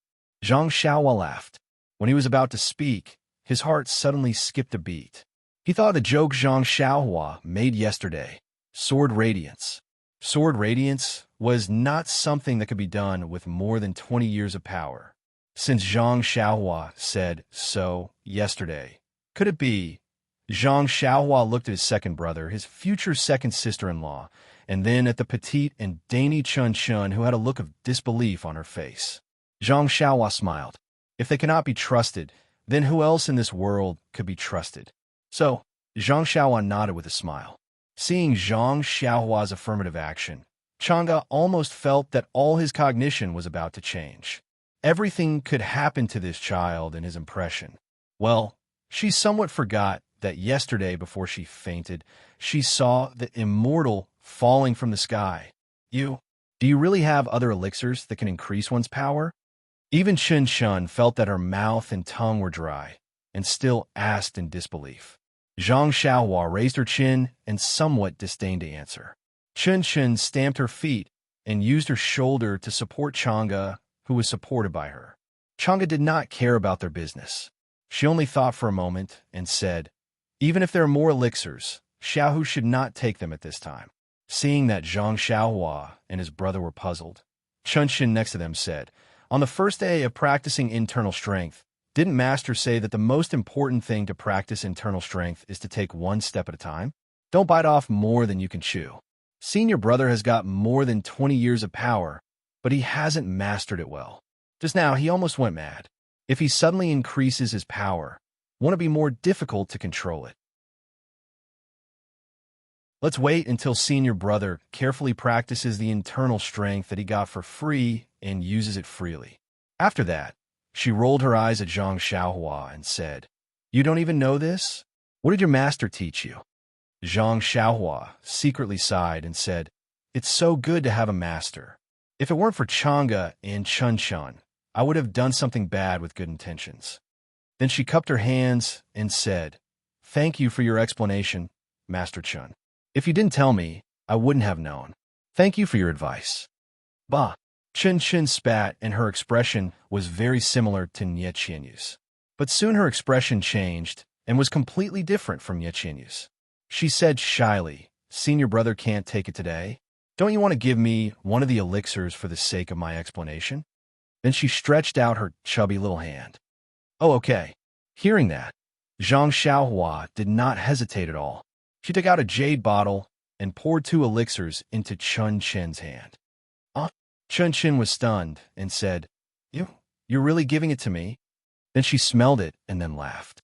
Zhang Xiaohua laughed. When he was about to speak, his heart suddenly skipped a beat. He thought of the joke Zhang Xiaohua made yesterday, Sword Radiance. Sword Radiance was not something that could be done with more than 20 years of power. Since Zhang Xiaohua said so yesterday, could it be? Zhang Xiaohua looked at his second brother, his future second sister-in-law, and then at the petite and dainty Chun Chun, who had a look of disbelief on her face. Zhang Xiaohua smiled. If they cannot be trusted, then who else in this world could be trusted? So, Zhang Xiaohua nodded with a smile. Seeing Zhang Xiaohua's affirmative action, Chang'e almost felt that all his cognition was about to change. Everything could happen to this child in his impression. Well, she somewhat forgot that yesterday, before she fainted, she saw the immortal falling from the sky. Do you really have other elixirs that can increase one's power? Even Chun Chun felt that her mouth and tongue were dry, and still asked in disbelief. Zhang Xiaohua raised her chin and somewhat disdained to answer. Chun Chun stamped her feet and used her shoulder to support Chang'e, who was supported by her. Chang'e did not care about their business. She only thought for a moment and said, even if there are more elixirs, Xiaohu should not take them at this time. Seeing that Zhang Xiaohua and his brother were puzzled, Chunxin next to them said, on the first day of practicing internal strength, didn't Master say that the most important thing to practice internal strength is to take one step at a time? Don't bite off more than you can chew. Senior brother has got more than 20 years of power, but he hasn't mastered it well. Just now, he almost went mad. If he suddenly increases his power, won't it be more difficult to control it? Let's wait until senior brother carefully practices the internal strength that he got for free and uses it freely. After that, she rolled her eyes at Zhang Xiaohua and said, you don't even know this? What did your master teach you? Zhang Xiaohua secretly sighed and said, it's so good to have a master. If it weren't for Chang'e and Chun-Chun, I would have done something bad with good intentions. Then she cupped her hands and said, thank you for your explanation, Master Chun. If you didn't tell me, I wouldn't have known. Thank you for your advice. Bah! Chun-Chun spat, and her expression was very similar to Nie Qianyu's. But soon her expression changed and was completely different from Nie Qianyu's. She said shyly, senior brother can't take it today. Don't you want to give me one of the elixirs for the sake of my explanation? Then she stretched out her chubby little hand. Oh, okay. Hearing that, Zhang Xiaohua did not hesitate at all. She took out a jade bottle and poured 2 elixirs into Chun-Chen's hand. Chun-Chen was stunned and said, You're really giving it to me? Then she smelled it and then laughed.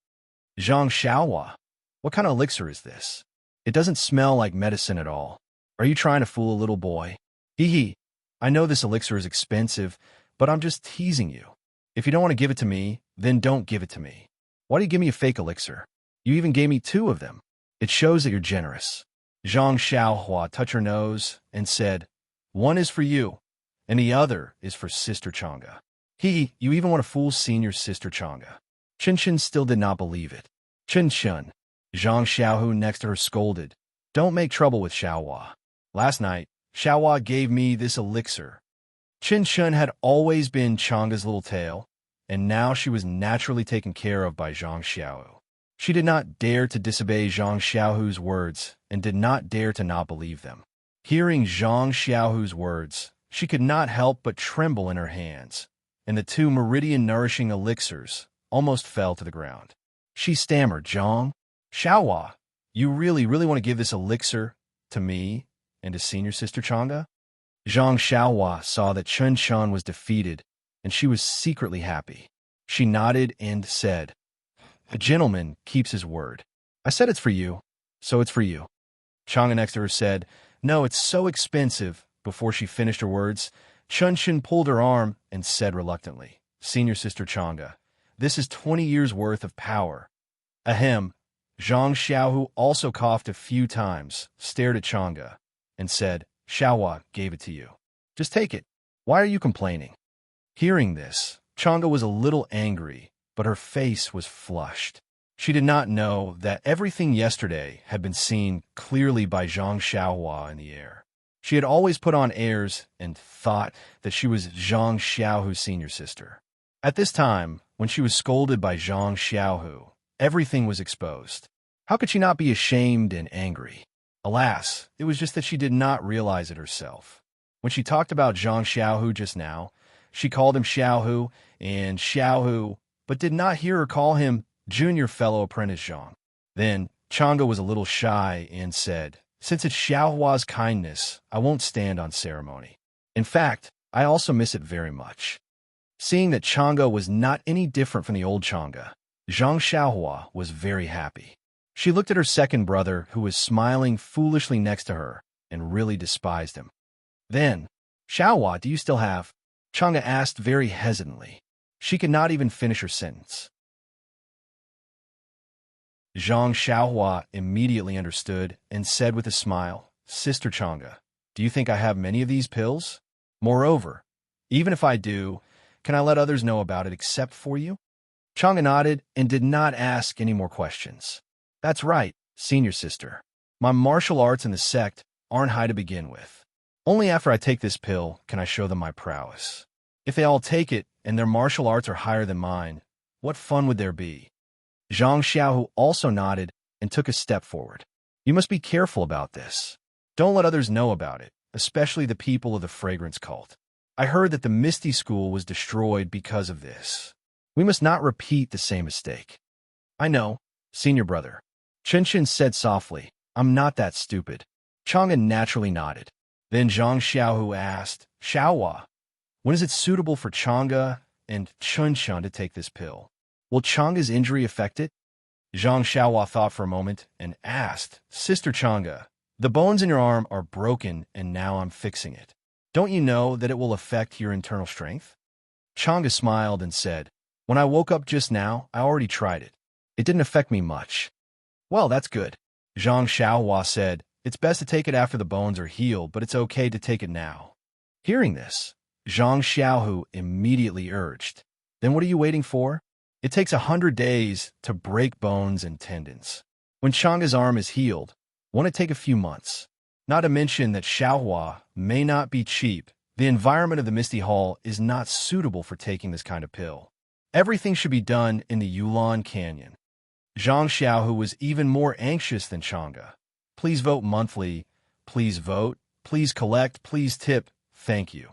Zhang Xiaohua, what kind of elixir is this? It doesn't smell like medicine at all. Are you trying to fool a little boy? Hee hee. I know this elixir is expensive, but I'm just teasing you. If you don't want to give it to me, then don't give it to me. Why do you give me a fake elixir? You even gave me 2 of them. It shows that you're generous. Zhang Xiaohua touched her nose and said, one is for you, and the other is for Sister Chang'e. You even want to fool senior Sister Chang'e. Chun-Chun still did not believe it. Chun-Chun, Zhang Xiaohu next to her scolded, don't make trouble with Xiaohua. Last night, Xiaohua gave me this elixir. Chun-Chun had always been Chang'e's little tail, and now she was naturally taken care of by Zhang Xiaohu. She did not dare to disobey Zhang Xiaohu's words and did not dare to not believe them. Hearing Zhang Xiaohu's words, she could not help but tremble in her hands, and the 2 meridian-nourishing elixirs almost fell to the ground. She stammered, Zhang Xiaohua, you really want to give this elixir to me and to senior Sister Chang'e? Zhang Xiaohua saw that Chun-Chun was defeated, and she was secretly happy. She nodded and said, a gentleman keeps his word. I said it's for you, so it's for you. Chang'e next to her said, no, it's so expensive. Before she finished her words, Chun-Chun pulled her arm and said reluctantly, senior Sister Chang'e, this is 20 years' worth of power. Ahem. Zhang Xiaohu also coughed a few times, stared at Chang'e, and said, Xiaohua gave it to you. Just take it. Why are you complaining? Hearing this, Chang'e was a little angry, but her face was flushed. She did not know that everything yesterday had been seen clearly by Zhang Xiaohua in the air. She had always put on airs and thought that she was Zhang Xiaohu's senior sister. At this time, when she was scolded by Zhang Xiaohu, everything was exposed. How could she not be ashamed and angry? Alas, it was just that she did not realize it herself. When she talked about Zhang Xiaohu just now, she called him Xiaohu and Xiaohu, but did not hear her call him Junior Fellow Apprentice Zhang. Then, Chang'e was a little shy and said, since it's Xiaohua's kindness, I won't stand on ceremony. In fact, I also miss it very much. Seeing that Chang'e was not any different from the old Chang'e, Zhang Xiaohua was very happy. She looked at her second brother, who was smiling foolishly next to her, and really despised him. Then, Xiaohua, do you still have? Chang'e asked very hesitantly. She could not even finish her sentence. Zhang Xiaohua immediately understood and said with a smile, Sister Chang'e, do you think I have many of these pills? Moreover, even if I do, can I let others know about it except for you? Chang'e nodded and did not ask any more questions. That's right, senior sister. My martial arts in the sect aren't high to begin with. Only after I take this pill can I show them my prowess. If they all take it and their martial arts are higher than mine, what fun would there be? Zhang Xiaohu also nodded and took a step forward. You must be careful about this. Don't let others know about it, especially the people of the fragrance cult. I heard that the Misty School was destroyed because of this. We must not repeat the same mistake. I know, senior brother. Chen said softly. I'm not that stupid. Chang'e naturally nodded. Then Zhang Xiaohu asked, Xiaohua, when is it suitable for Chang'e and Chen to take this pill? Will Chang'e's injury affect it? Zhang Xiaohua thought for a moment and asked, Sister Chang'e, the bones in your arm are broken and now I'm fixing it. Don't you know that it will affect your internal strength? Chang'e smiled and said, When I woke up just now, I already tried it. It didn't affect me much. Well, that's good. Zhang Xiaohua said, It's best to take it after the bones are healed, but it's okay to take it now. Hearing this, Zhang Xiaohu immediately urged, Then what are you waiting for? It takes 100 days to break bones and tendons. When Chang'e's arm is healed, won't it take a few months? Not to mention that Xiaohua may not be cheap. The environment of the Misty Hall is not suitable for taking this kind of pill. Everything should be done in the Yulon Canyon. Zhang Xiaohu was even more anxious than Chang'e. Please vote monthly. Please vote. Please collect. Please tip. Thank you.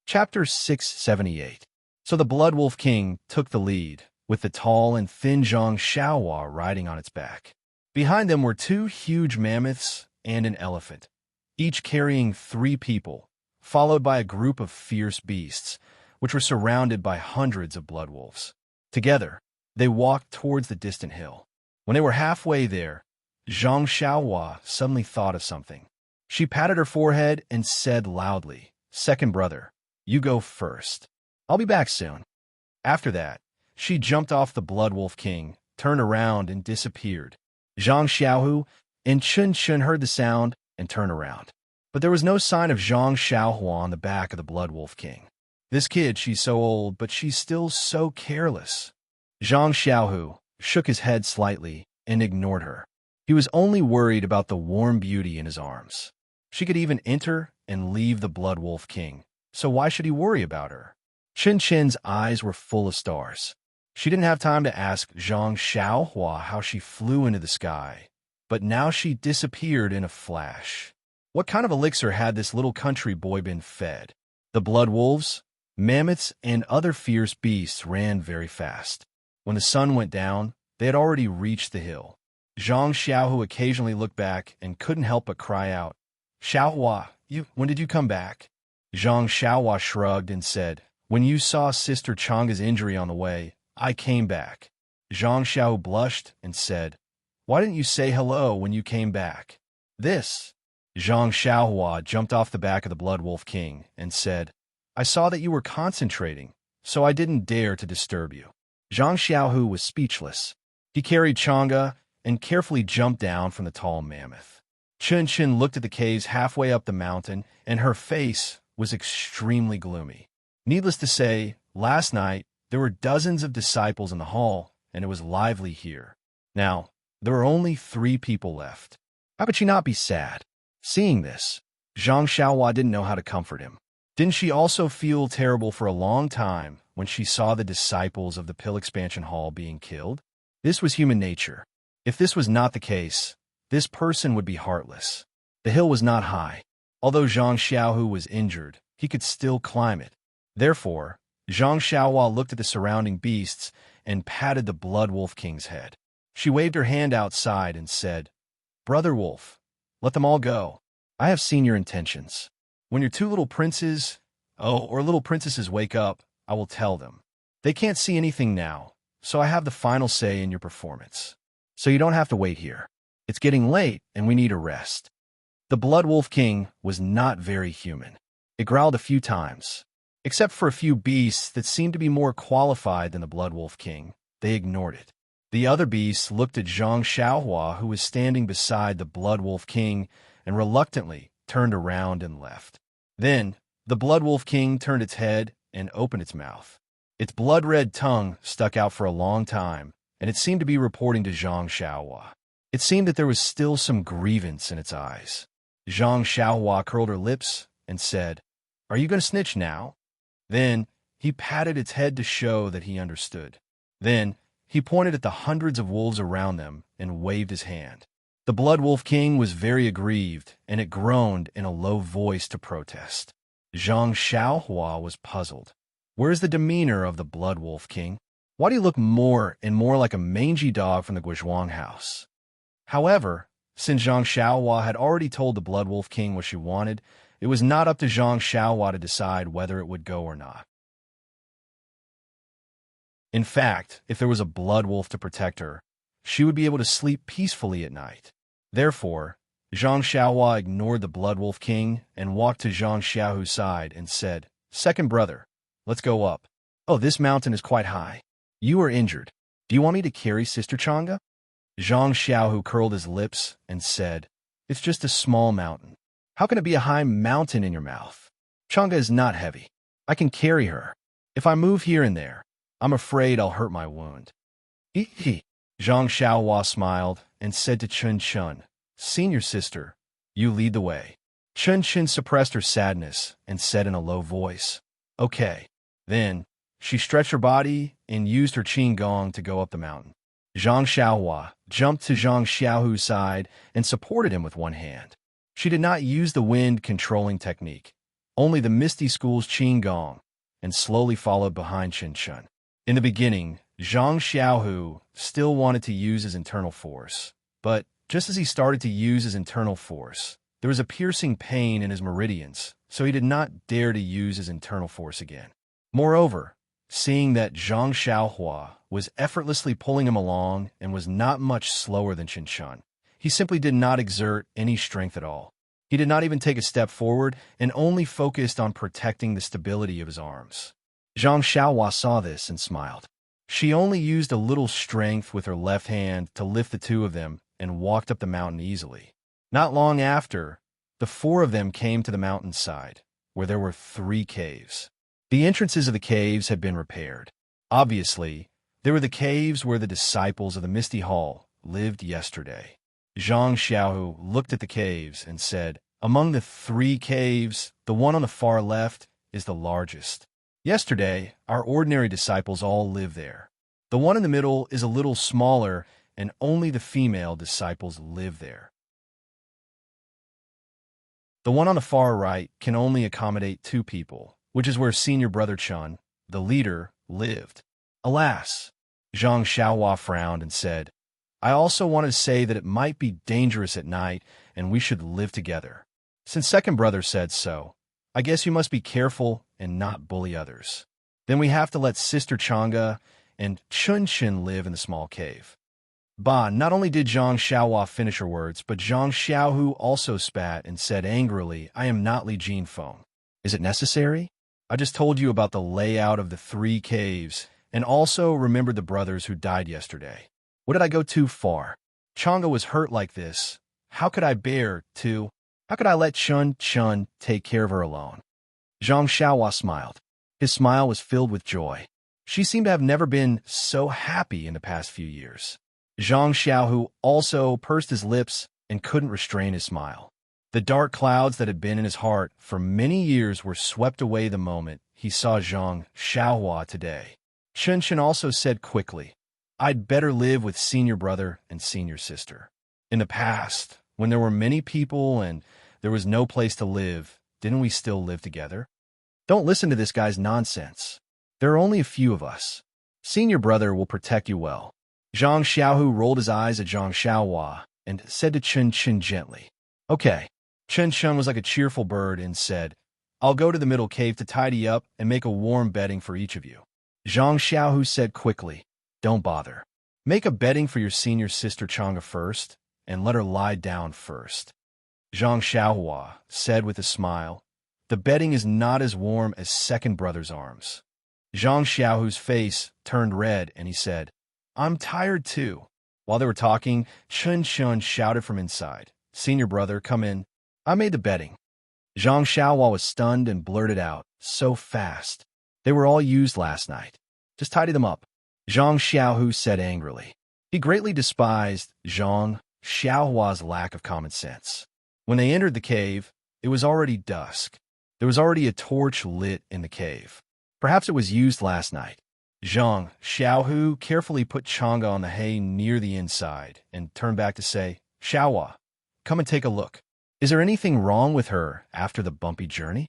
Chapter 678. So the Blood Wolf King took the lead, with the tall and thin Zhang Xiaohua riding on its back. Behind them were 2 huge mammoths and an elephant, each carrying 3 people, followed by a group of fierce beasts, which were surrounded by hundreds of blood wolves. Together, they walked towards the distant hill. When they were halfway there, Zhang Xiaohua suddenly thought of something. She patted her forehead and said loudly, Second brother, you go first. I'll be back soon. After that, she jumped off the Blood Wolf King, turned around, and disappeared. Zhang Xiaohu and Chen heard the sound and turned around. But there was no sign of Zhang Xiaohua on the back of the Blood Wolf King. This kid, she's so old, but she's still so careless. Zhang Xiaohu shook his head slightly and ignored her. He was only worried about the warm beauty in his arms. She could even enter and leave the Blood Wolf King, so why should he worry about her? Chen's eyes were full of stars. She didn't have time to ask Zhang Xiaohua how she flew into the sky, but now she disappeared in a flash. What kind of elixir had this little country boy been fed? The blood wolves, mammoths, and other fierce beasts ran very fast. When the sun went down, they had already reached the hill. Zhang Xiaohu occasionally looked back and couldn't help but cry out, Xiaohua, when did you come back? Zhang Xiaohua shrugged and said, When you saw Sister Chang'e's injury on the way, I came back. Zhang Xiaohu blushed and said, Why didn't you say hello when you came back? This. Zhang Xiaohua jumped off the back of the Blood Wolf King and said, I saw that you were concentrating, so I didn't dare to disturb you. Zhang Xiaohu was speechless. He carried Chang'e and carefully jumped down from the tall mammoth. Chen looked at the caves halfway up the mountain, and her face was extremely gloomy. Needless to say, last night, there were dozens of disciples in the hall, and it was lively here. Now, there were only 3 people left. How could she not be sad? Seeing this, Zhang Xiaohua didn't know how to comfort him. Didn't she also feel terrible for a long time when she saw the disciples of the Pill Expansion Hall being killed? This was human nature. If this was not the case, this person would be heartless. The hill was not high. Although Zhang Xiaohu was injured, he could still climb it. Therefore, Zhang Xiaohua looked at the surrounding beasts and patted the Blood Wolf King's head. She waved her hand outside and said, Brother Wolf, let them all go. I have seen your intentions. When your 2 little princes, or little princesses wake up, I will tell them. They can't see anything now, so I have the final say in your performance. So you don't have to wait here. It's getting late and we need a rest. The Blood Wolf King was not very human. It growled a few times. Except for a few beasts that seemed to be more qualified than the Blood Wolf King, they ignored it. The other beasts looked at Zhang Xiaohua, who was standing beside the Blood Wolf King, and reluctantly turned around and left. Then, the Blood Wolf King turned its head and opened its mouth. Its blood-red tongue stuck out for a long time, and it seemed to be reporting to Zhang Xiaohua. It seemed that there was still some grievance in its eyes. Zhang Xiaohua curled her lips and said, Are you going to snitch now? Then he patted its head to show that he understood. Then he pointed at the hundreds of wolves around them and waved his hand. The Blood Wolf King was very aggrieved, and it groaned in a low voice to protest. Zhang Xiaohua was puzzled. Where's the demeanor of the Blood Wolf King? Why do you look more and more like a mangy dog from the Guizhuang house? However, since Zhang Xiaohua had already told the Blood Wolf King what she wanted, it was not up to Zhang Xiaohua to decide whether it would go or not. In fact, if there was a blood wolf to protect her, she would be able to sleep peacefully at night. Therefore, Zhang Xiaohua ignored the Blood Wolf King and walked to Zhang Xiaohu's side and said, "Second brother, let's go up. Oh, this mountain is quite high. You are injured. Do you want me to carry Sister Chang'e?" Zhang Xiaohu curled his lips and said, "It's just a small mountain. How can it be a high mountain in your mouth? Chang'e is not heavy. I can carry her. If I move here and there, I'm afraid I'll hurt my wound." Zhang Xiaohua smiled and said to Chun Chun, "Senior sister, you lead the way." Chun Chun suppressed her sadness and said in a low voice, "Okay." Then she stretched her body and used her qin gong to go up the mountain. Zhang Xiaohua jumped to Zhang Xiaohu's side and supported him with one hand. She did not use the wind-controlling technique, only the Misty School's qin gong, and slowly followed behind Chun Chun. In the beginning, Zhang Xiaohu still wanted to use his internal force, but just as he started to use his internal force, there was a piercing pain in his meridians, so he did not dare to use his internal force again. Moreover, seeing that Zhang Xiaohua was effortlessly pulling him along and was not much slower than Chun Chun, he simply did not exert any strength at all. He did not even take a step forward and only focused on protecting the stability of his arms. Zhang Xiaohua saw this and smiled. She only used a little strength with her left hand to lift the two of them and walked up the mountain easily. Not long after, the four of them came to the mountainside, where there were 3 caves. The entrances of the caves had been repaired. Obviously, they were the caves where the disciples of the Misty Hall lived yesterday. Zhang Xiaohu looked at the caves and said, "Among the 3 caves, the one on the far left is the largest. Yesterday, our ordinary disciples all live there. The one in the middle is a little smaller, and only the female disciples live there. The one on the far right can only accommodate 2 people, which is where senior brother Chun, the leader, lived." Alas, Zhang Xiaohua frowned and said, "I also wanted to say that it might be dangerous at night, and we should live together. Since second brother said so, I guess you must be careful and not bully others. Then we have to let Sister Chang'e and Chun Chun live in the small cave." Not only did Zhang Xiaohua finish her words, but Zhang Xiaohu also spat and said angrily, "I am not Li Jinfeng. Is it necessary? I just told you about the layout of the 3 caves, and also remembered the brothers who died yesterday. What did I go too far? Chang'e was hurt like this. How could I let Chun Chun take care of her alone?" Zhang Xiaohua smiled. His smile was filled with joy. She seemed to have never been so happy in the past few years. Zhang Xiaohu also pursed his lips and couldn't restrain his smile. The dark clouds that had been in his heart for many years were swept away the moment he saw Zhang Xiaohua today. Chun Chun also said quickly, "I'd better live with senior brother and senior sister. In the past, when there were many people and there was no place to live, didn't we still live together? Don't listen to this guy's nonsense. There are only a few of us. Senior brother will protect you well." Zhang Xiaohu rolled his eyes at Zhang Xiaohua and said to Chun Chun gently, "Okay." Chun Chun was like a cheerful bird and said, "I'll go to the middle cave to tidy up and make a warm bedding for each of you." Zhang Xiaohu said quickly, "Don't bother. Make a bedding for your senior sister Chang'e first, and let her lie down first." Zhang Xiaohua said with a smile, "The bedding is not as warm as second brother's arms." Zhang Xiaohu's face turned red and he said, "I'm tired too." While they were talking, Chun Chun shouted from inside, "Senior brother, come in. I made the bedding." Zhang Xiaohua was stunned and blurted out, "So fast. They were all used last night. Just tidy them up." Zhang Xiaohu said angrily. He greatly despised Zhang Xiaohua's lack of common sense. When they entered the cave, it was already dusk. There was already a torch lit in the cave. Perhaps it was used last night. Zhang Xiaohu carefully put Chang'e on the hay near the inside and turned back to say, Xiaohua, come and take a look. Is there anything wrong with her after the bumpy journey?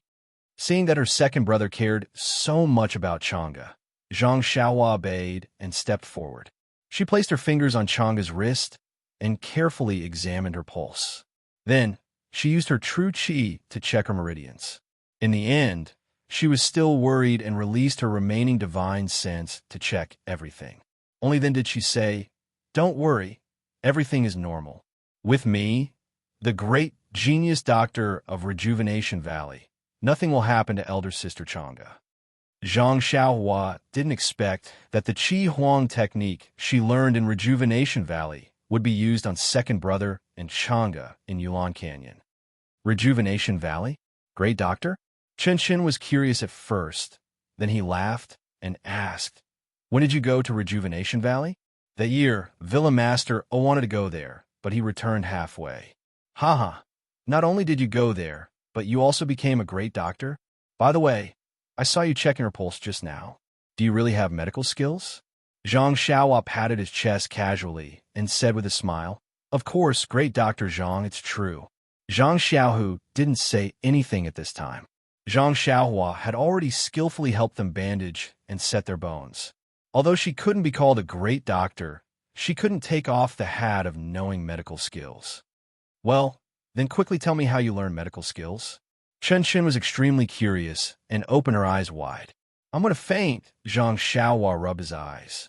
Seeing that her second brother cared so much about Chang'e, Zhang Xiaohua obeyed and stepped forward. She placed her fingers on Chang'e's wrist and carefully examined her pulse. Then, she used her true qi to check her meridians. In the end, she was still worried and released her remaining divine sense to check everything. Only then did she say, Don't worry, everything is normal. With me, the great genius doctor of Rejuvenation Valley, nothing will happen to elder sister Chang'e. Zhang Xiaohua didn't expect that the Qi Huang technique she learned in Rejuvenation Valley would be used on second brother and Chang'e in Yulan Canyon. Rejuvenation Valley? Great doctor? Chen Xin was curious at first. Then he laughed and asked, When did you go to Rejuvenation Valley? That year, Villa Master wanted to go there, but he returned halfway. Haha, not only did you go there, but you also became a great doctor? By the way, I saw you checking her pulse just now. Do you really have medical skills? Zhang Xiaohua patted his chest casually and said with a smile, Of course, great Dr. Zhang, it's true. Zhang Xiaohu didn't say anything at this time. Zhang Xiaohua had already skillfully helped them bandage and set their bones. Although she couldn't be called a great doctor, she couldn't take off the hat of knowing medical skills. Well, then quickly tell me how you learn medical skills. Chen Xin was extremely curious and opened her eyes wide. I'm going to faint, Zhang Xiaohua rubbed his eyes.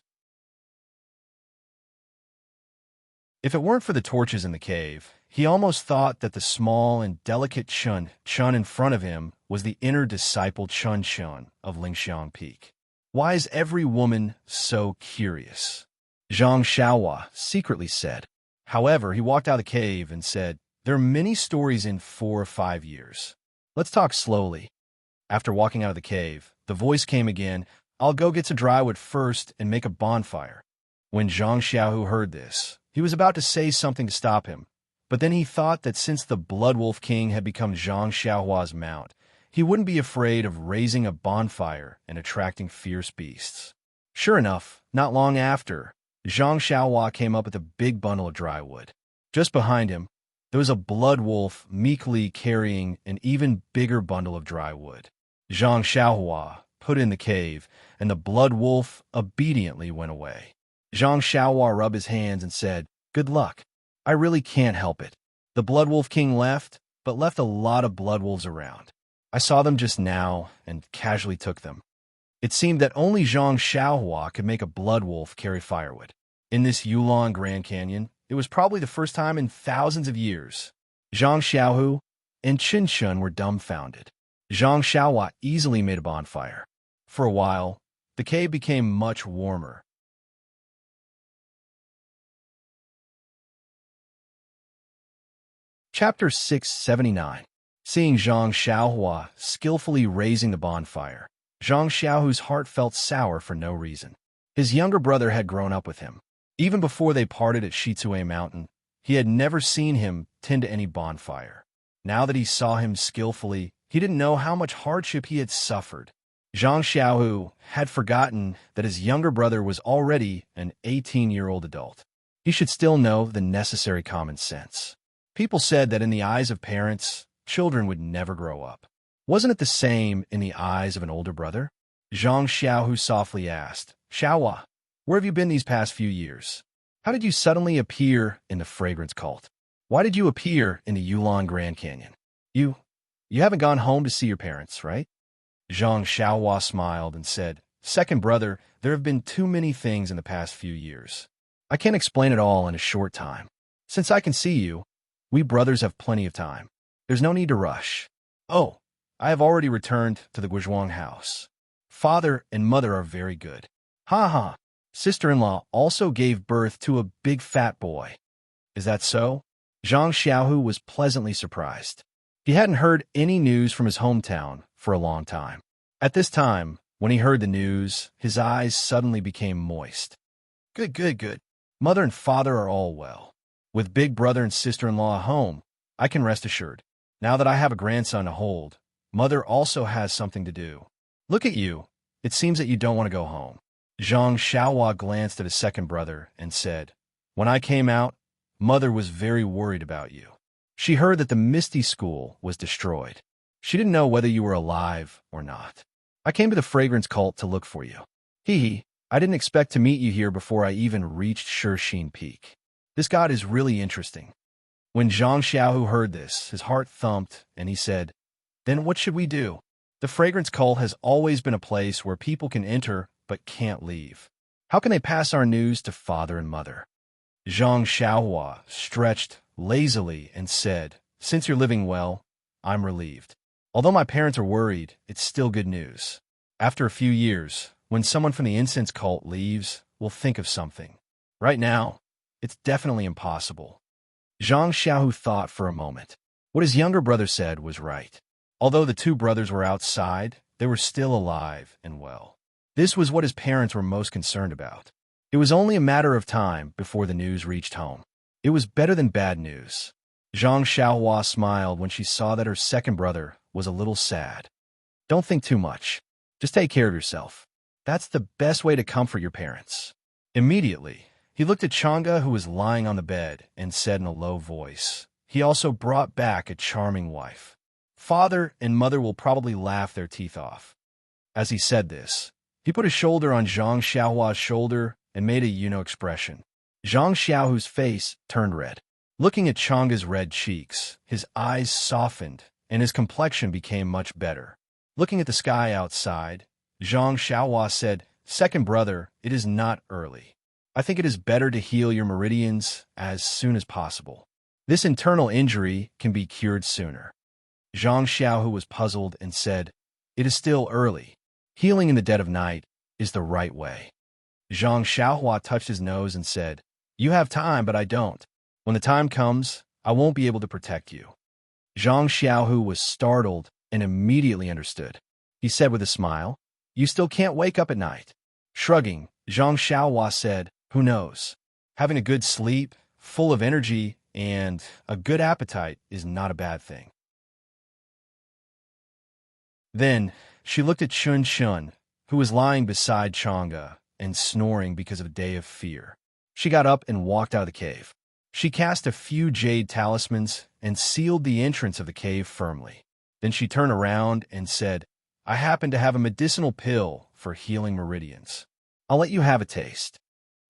If it weren't for the torches in the cave, he almost thought that the small and delicate Chun in front of him was the inner disciple Chun of Lingxiang Peak. Why is every woman so curious? Zhang Xiaohua secretly said. However, he walked out of the cave and said, There are many stories in 4 or 5 years. Let's talk slowly. After walking out of the cave, the voice came again, I'll go get some dry wood first and make a bonfire. When Zhang Xiaohu heard this, he was about to say something to stop him, but then he thought that since the Blood Wolf King had become Zhang Xiaohua's mount, he wouldn't be afraid of raising a bonfire and attracting fierce beasts. Sure enough, not long after, Zhang Xiaohua came up with a big bundle of dry wood. Just behind him, there was a blood wolf meekly carrying an even bigger bundle of dry wood. Zhang Xiaohua put it in the cave, and the blood wolf obediently went away. Zhang Xiaohua rubbed his hands and said, Good luck. I really can't help it. The Blood Wolf King left, but left a lot of blood wolves around. I saw them just now and casually took them. It seemed that only Zhang Xiaohua could make a blood wolf carry firewood. In this Yulan Grand Canyon, it was probably the first time in thousands of years. Zhang Xiaohu and Qin Shun were dumbfounded. Zhang Xiaohua easily made a bonfire. For a while, the cave became much warmer. Chapter 679. Seeing Zhang Xiaohua skillfully raising the bonfire, Zhang Xiaohu's heart felt sour for no reason. His younger brother had grown up with him. Even before they parted at Shizue Mountain, he had never seen him tend to any bonfire. Now that he saw him skillfully, he didn't know how much hardship he had suffered. Zhang Xiaohu had forgotten that his younger brother was already an 18-year-old adult. He should still know the necessary common sense. People said that in the eyes of parents, children would never grow up. Wasn't it the same in the eyes of an older brother? Zhang Xiaohu softly asked, Xiaohua, where have you been these past few years? How did you suddenly appear in the fragrance cult? Why did you appear in the Yulan Grand Canyon? You haven't gone home to see your parents, right? Zhang Xiaohua smiled and said, Second brother, there have been too many things in the past few years. I can't explain it all in a short time. Since I can see you, we brothers have plenty of time. There's no need to rush. Oh, I have already returned to the Guizhuang house. Father and mother are very good. Ha ha. Sister-in-law also gave birth to a big fat boy. Is that so? Zhang Xiaohu was pleasantly surprised. He hadn't heard any news from his hometown for a long time. At this time, when he heard the news, his eyes suddenly became moist. Good. Mother and father are all well. With big brother and sister-in-law at home, I can rest assured. Now that I have a grandson to hold, mother also has something to do. Look at you. It seems that you don't want to go home. Zhang Xiaohua glanced at his second brother and said, "When I came out, Mother was very worried about you. She heard that the Misty School was destroyed. She didn't know whether you were alive or not. I came to the fragrance cult to look for you. Hee hee, I didn't expect to meet you here before I even reached Shirxin Peak. This god is really interesting." When Zhang Xiaohu heard this, his heart thumped, and he said, "Then what should we do? The fragrance cult has always been a place where people can enter but can't leave. How can they pass our news to father and mother?" Zhang Xiaohua stretched lazily and said, "Since you're living well, I'm relieved. Although my parents are worried, it's still good news. After a few years, when someone from the incense cult leaves, we'll think of something. Right now, it's definitely impossible." Zhang Xiaohu thought for a moment. What his younger brother said was right. Although the two brothers were outside, they were still alive and well. This was what his parents were most concerned about. It was only a matter of time before the news reached home. It was better than bad news. Zhang Xiaohua smiled when she saw that her second brother was a little sad. "Don't think too much. Just take care of yourself. That's the best way to comfort your parents." Immediately, he looked at Chang'e, who was lying on the bed, and said in a low voice, "He also brought back a charming wife. Father and mother will probably laugh their teeth off." As he said this, he put a shoulder on Zhang Xiaohua's shoulder and made a expression. Zhang Xiaohu's face turned red. Looking at Chang'e's red cheeks, his eyes softened and his complexion became much better. Looking at the sky outside, Zhang Xiaohua said, "Second brother, it is not early. I think it is better to heal your meridians as soon as possible. This internal injury can be cured sooner." Zhang Xiaohu was puzzled and said, "It is still early. Healing in the dead of night is the right way." Zhang Xiaohua touched his nose and said, "You have time, but I don't. When the time comes, I won't be able to protect you." Zhang Xiaohu was startled and immediately understood. He said with a smile, "You still can't wake up at night." Shrugging, Zhang Xiaohua said, "Who knows? Having a good sleep, full of energy, and a good appetite is not a bad thing." Then she looked at Chun Chun, who was lying beside Chang'e and snoring because of a day of fear. She got up and walked out of the cave. She cast a few jade talismans and sealed the entrance of the cave firmly. Then she turned around and said, "I happen to have a medicinal pill for healing meridians. I'll let you have a taste."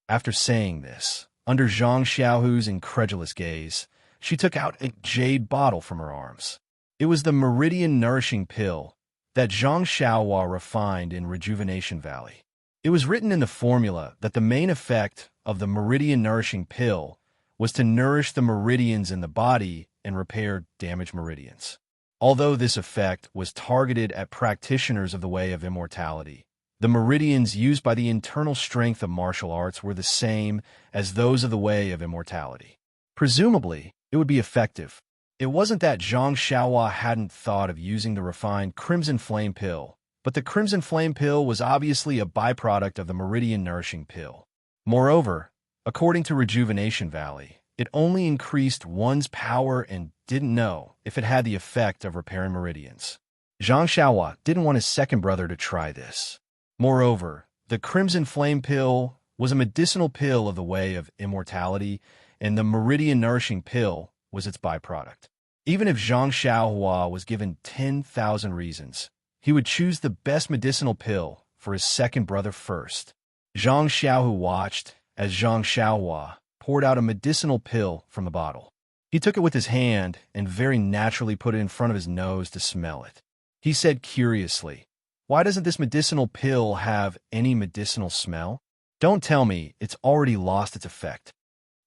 After saying this, under Zhang Xiaohu's incredulous gaze, she took out a jade bottle from her arms. It was the meridian nourishing pill that Zhang Xiaohua refined in Rejuvenation Valley. It was written in the formula that the main effect of the meridian nourishing pill was to nourish the meridians in the body and repair damaged meridians. Although this effect was targeted at practitioners of the way of immortality, the meridians used by the internal strength of martial arts were the same as those of the way of immortality. Presumably, it would be effective. It wasn't that Zhang Xiaohua hadn't thought of using the refined Crimson Flame pill, but the Crimson Flame pill was obviously a byproduct of the Meridian Nourishing pill. Moreover, according to Rejuvenation Valley, it only increased one's power and didn't know if it had the effect of repairing meridians. Zhang Xiaohua didn't want his second brother to try this. Moreover, the Crimson Flame pill was a medicinal pill of the way of immortality, and the Meridian Nourishing pill was its byproduct. Even if Zhang Xiaohua was given 10,000 reasons, he would choose the best medicinal pill for his second brother first. Zhang Xiaohu watched as Zhang Xiaohua poured out a medicinal pill from the bottle. He took it with his hand and very naturally put it in front of his nose to smell it. He said curiously, "Why doesn't this medicinal pill have any medicinal smell? Don't tell me it's already lost its effect."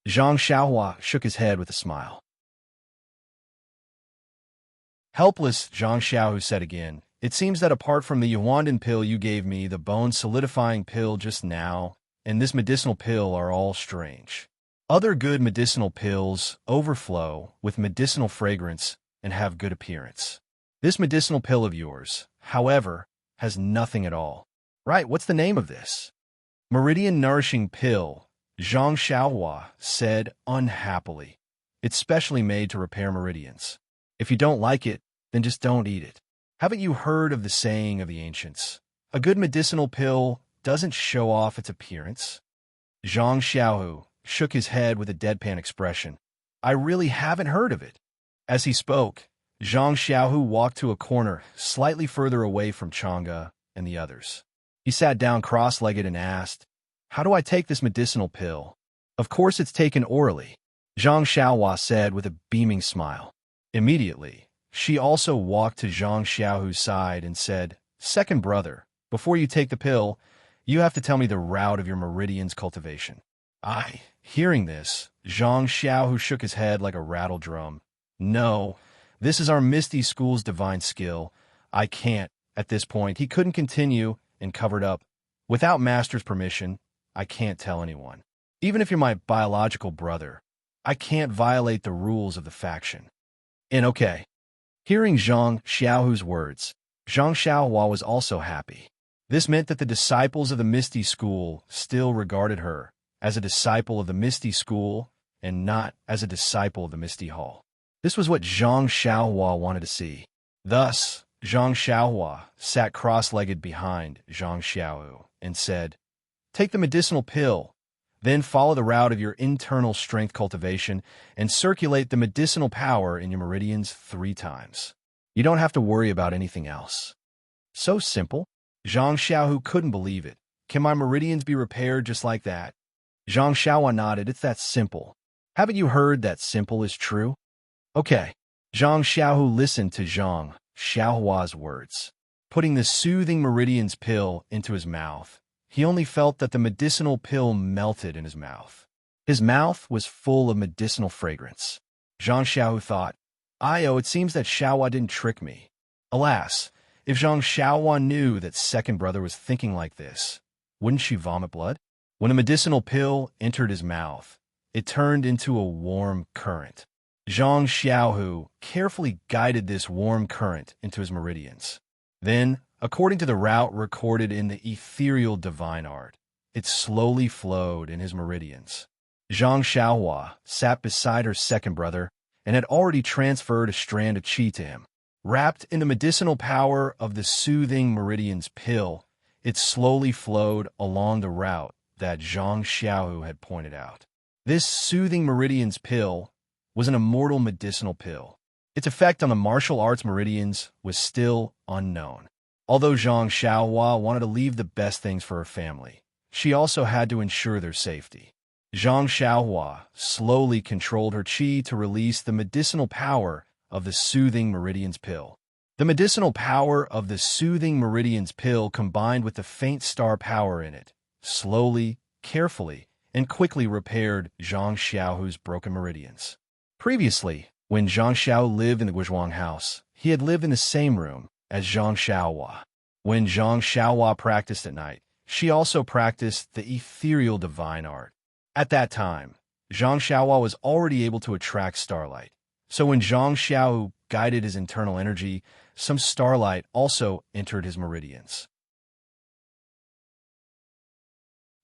Zhang Xiaohua shook his head with a smile. Helpless, Zhang Xiaohu said again, "It seems that apart from the Yuandan pill you gave me, the bone-solidifying pill just now, and this medicinal pill are all strange. Other good medicinal pills overflow with medicinal fragrance and have good appearance. This medicinal pill of yours, however, has nothing at all." "Right, what's the name of this?" "Meridian Nourishing Pill," Zhang Xiaohua said unhappily. "It's specially made to repair meridians. If you don't like it, then just don't eat it. Haven't you heard of the saying of the ancients? A good medicinal pill doesn't show off its appearance. Zhang Xiaohu shook his head with a deadpan expression. I really haven't heard of it. As he spoke, Zhang Xiaohu walked to a corner slightly further away from Chang'e and the others. He sat down cross-legged and asked, How do I take this medicinal pill? Of course it's taken orally, Zhang Xiaohua said with a beaming smile. Immediately, she also walked to Zhang Xiaohu's side and said, Second brother, before you take the pill, you have to tell me the route of your meridian's cultivation. Hearing this, Zhang Xiaohu shook his head like a rattle drum. No, this is our Misty School's divine skill. I can't. At this point, he couldn't continue and covered up. Without Master's permission, I can't tell anyone. Even if you're my biological brother, I can't violate the rules of the faction. And okay. Hearing Zhang Xiaohu's words, Zhang Xiaohua was also happy. This meant that the disciples of the Misty School still regarded her as a disciple of the Misty School and not as a disciple of the Misty Hall. This was what Zhang Xiaohua wanted to see. Thus, Zhang Xiaohua sat cross-legged behind Zhang Xiaohu and said, Take the medicinal pill, then follow the route of your internal strength cultivation and circulate the medicinal power in your meridians 3 times. You don't have to worry about anything else. So simple. Zhang Xiaohu couldn't believe it. Can my meridians be repaired just like that? Zhang Xiaohua nodded. It's that simple. Haven't you heard that simple is true? Okay. Zhang Xiaohu listened to Zhang Xiaohua's words. Putting the soothing meridians pill into his mouth, he only felt that the medicinal pill melted in his mouth. His mouth was full of medicinal fragrance. Zhang Xiaohu thought, it seems that Xiaohua didn't trick me. Alas, if Zhang Xiaohua knew that second brother was thinking like this, wouldn't she vomit blood? When the medicinal pill entered his mouth, it turned into a warm current. Zhang Xiaohu carefully guided this warm current into his meridians. Then, according to the route recorded in the ethereal divine art, it slowly flowed in his meridians. Zhang Xiaohua sat beside her second brother and had already transferred a strand of qi to him. Wrapped in the medicinal power of the soothing meridians pill, it slowly flowed along the route that Zhang Xiaohu had pointed out. This soothing meridians pill was an immortal medicinal pill. Its effect on the martial arts meridians was still unknown. Although Zhang Xiaohua wanted to leave the best things for her family, she also had to ensure their safety. Zhang Xiaohua slowly controlled her qi to release the medicinal power of the soothing meridians pill. The medicinal power of the soothing meridians pill combined with the faint star power in it, slowly, carefully, and quickly repaired Zhang Xiaohu's broken meridians. Previously, when Zhang Xiao lived in the Guizhuang house, he had lived in the same room as Zhang Xiaohua. When Zhang Xiaohua practiced at night, she also practiced the ethereal divine art. At that time, Zhang Xiaohua was already able to attract starlight. So when Zhang Xiaohu guided his internal energy, some starlight also entered his meridians.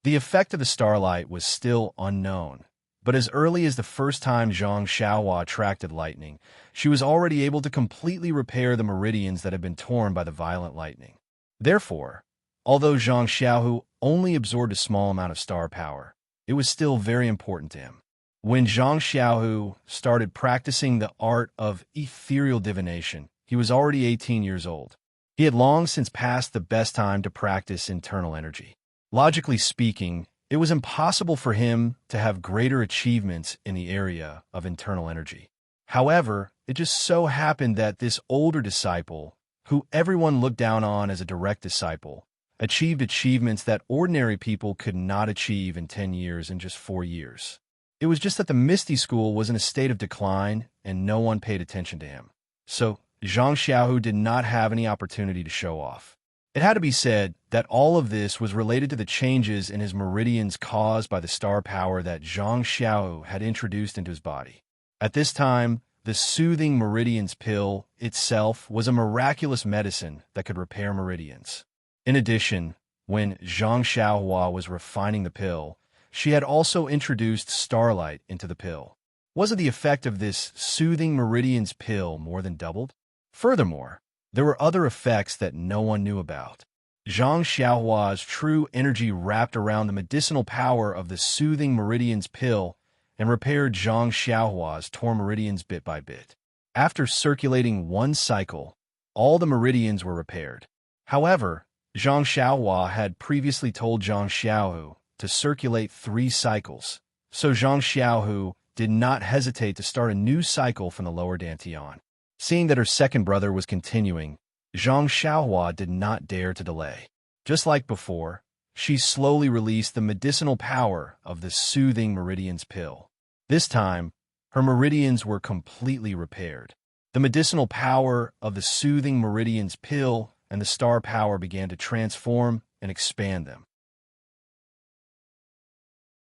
The effect of the starlight was still unknown, but as early as the first time Zhang Xiaohua attracted lightning, she was already able to completely repair the meridians that had been torn by the violent lightning. Therefore, although Zhang Xiaohu only absorbed a small amount of star power, it was still very important to him. When Zhang Xiaohu started practicing the art of ethereal divination, he was already 18 years old. He had long since passed the best time to practice internal energy. Logically speaking, it was impossible for him to have greater achievements in the area of internal energy. However, it just so happened that this older disciple, who everyone looked down on as a direct disciple, achieved achievements that ordinary people could not achieve in 10 years in just 4 years. It was just that the Misty School was in a state of decline and no one paid attention to him. So, Zhang Xiaohu did not have any opportunity to show off. It had to be said that all of this was related to the changes in his meridians caused by the star power that Zhang Xiaohu had introduced into his body. At this time, the soothing meridians pill itself was a miraculous medicine that could repair meridians. In addition, when Zhang Xiaohua was refining the pill, she had also introduced starlight into the pill. Wasn't the effect of this soothing meridians pill more than doubled? Furthermore, there were other effects that no one knew about. Zhang Xiaohua's true energy wrapped around the medicinal power of the soothing meridians pill and repaired Zhang Xiaohua's torn meridians bit by bit. After circulating one cycle, all the meridians were repaired. However, Zhang Xiaohua had previously told Zhang Xiaohu to circulate 3 cycles, so Zhang Xiaohu did not hesitate to start a new cycle from the lower dantian. Seeing that her second brother was continuing, Zhang Xiaohua did not dare to delay. Just like before, she slowly released the medicinal power of the soothing meridians pill. This time, her meridians were completely repaired. The medicinal power of the soothing meridians pill and the star power began to transform and expand them.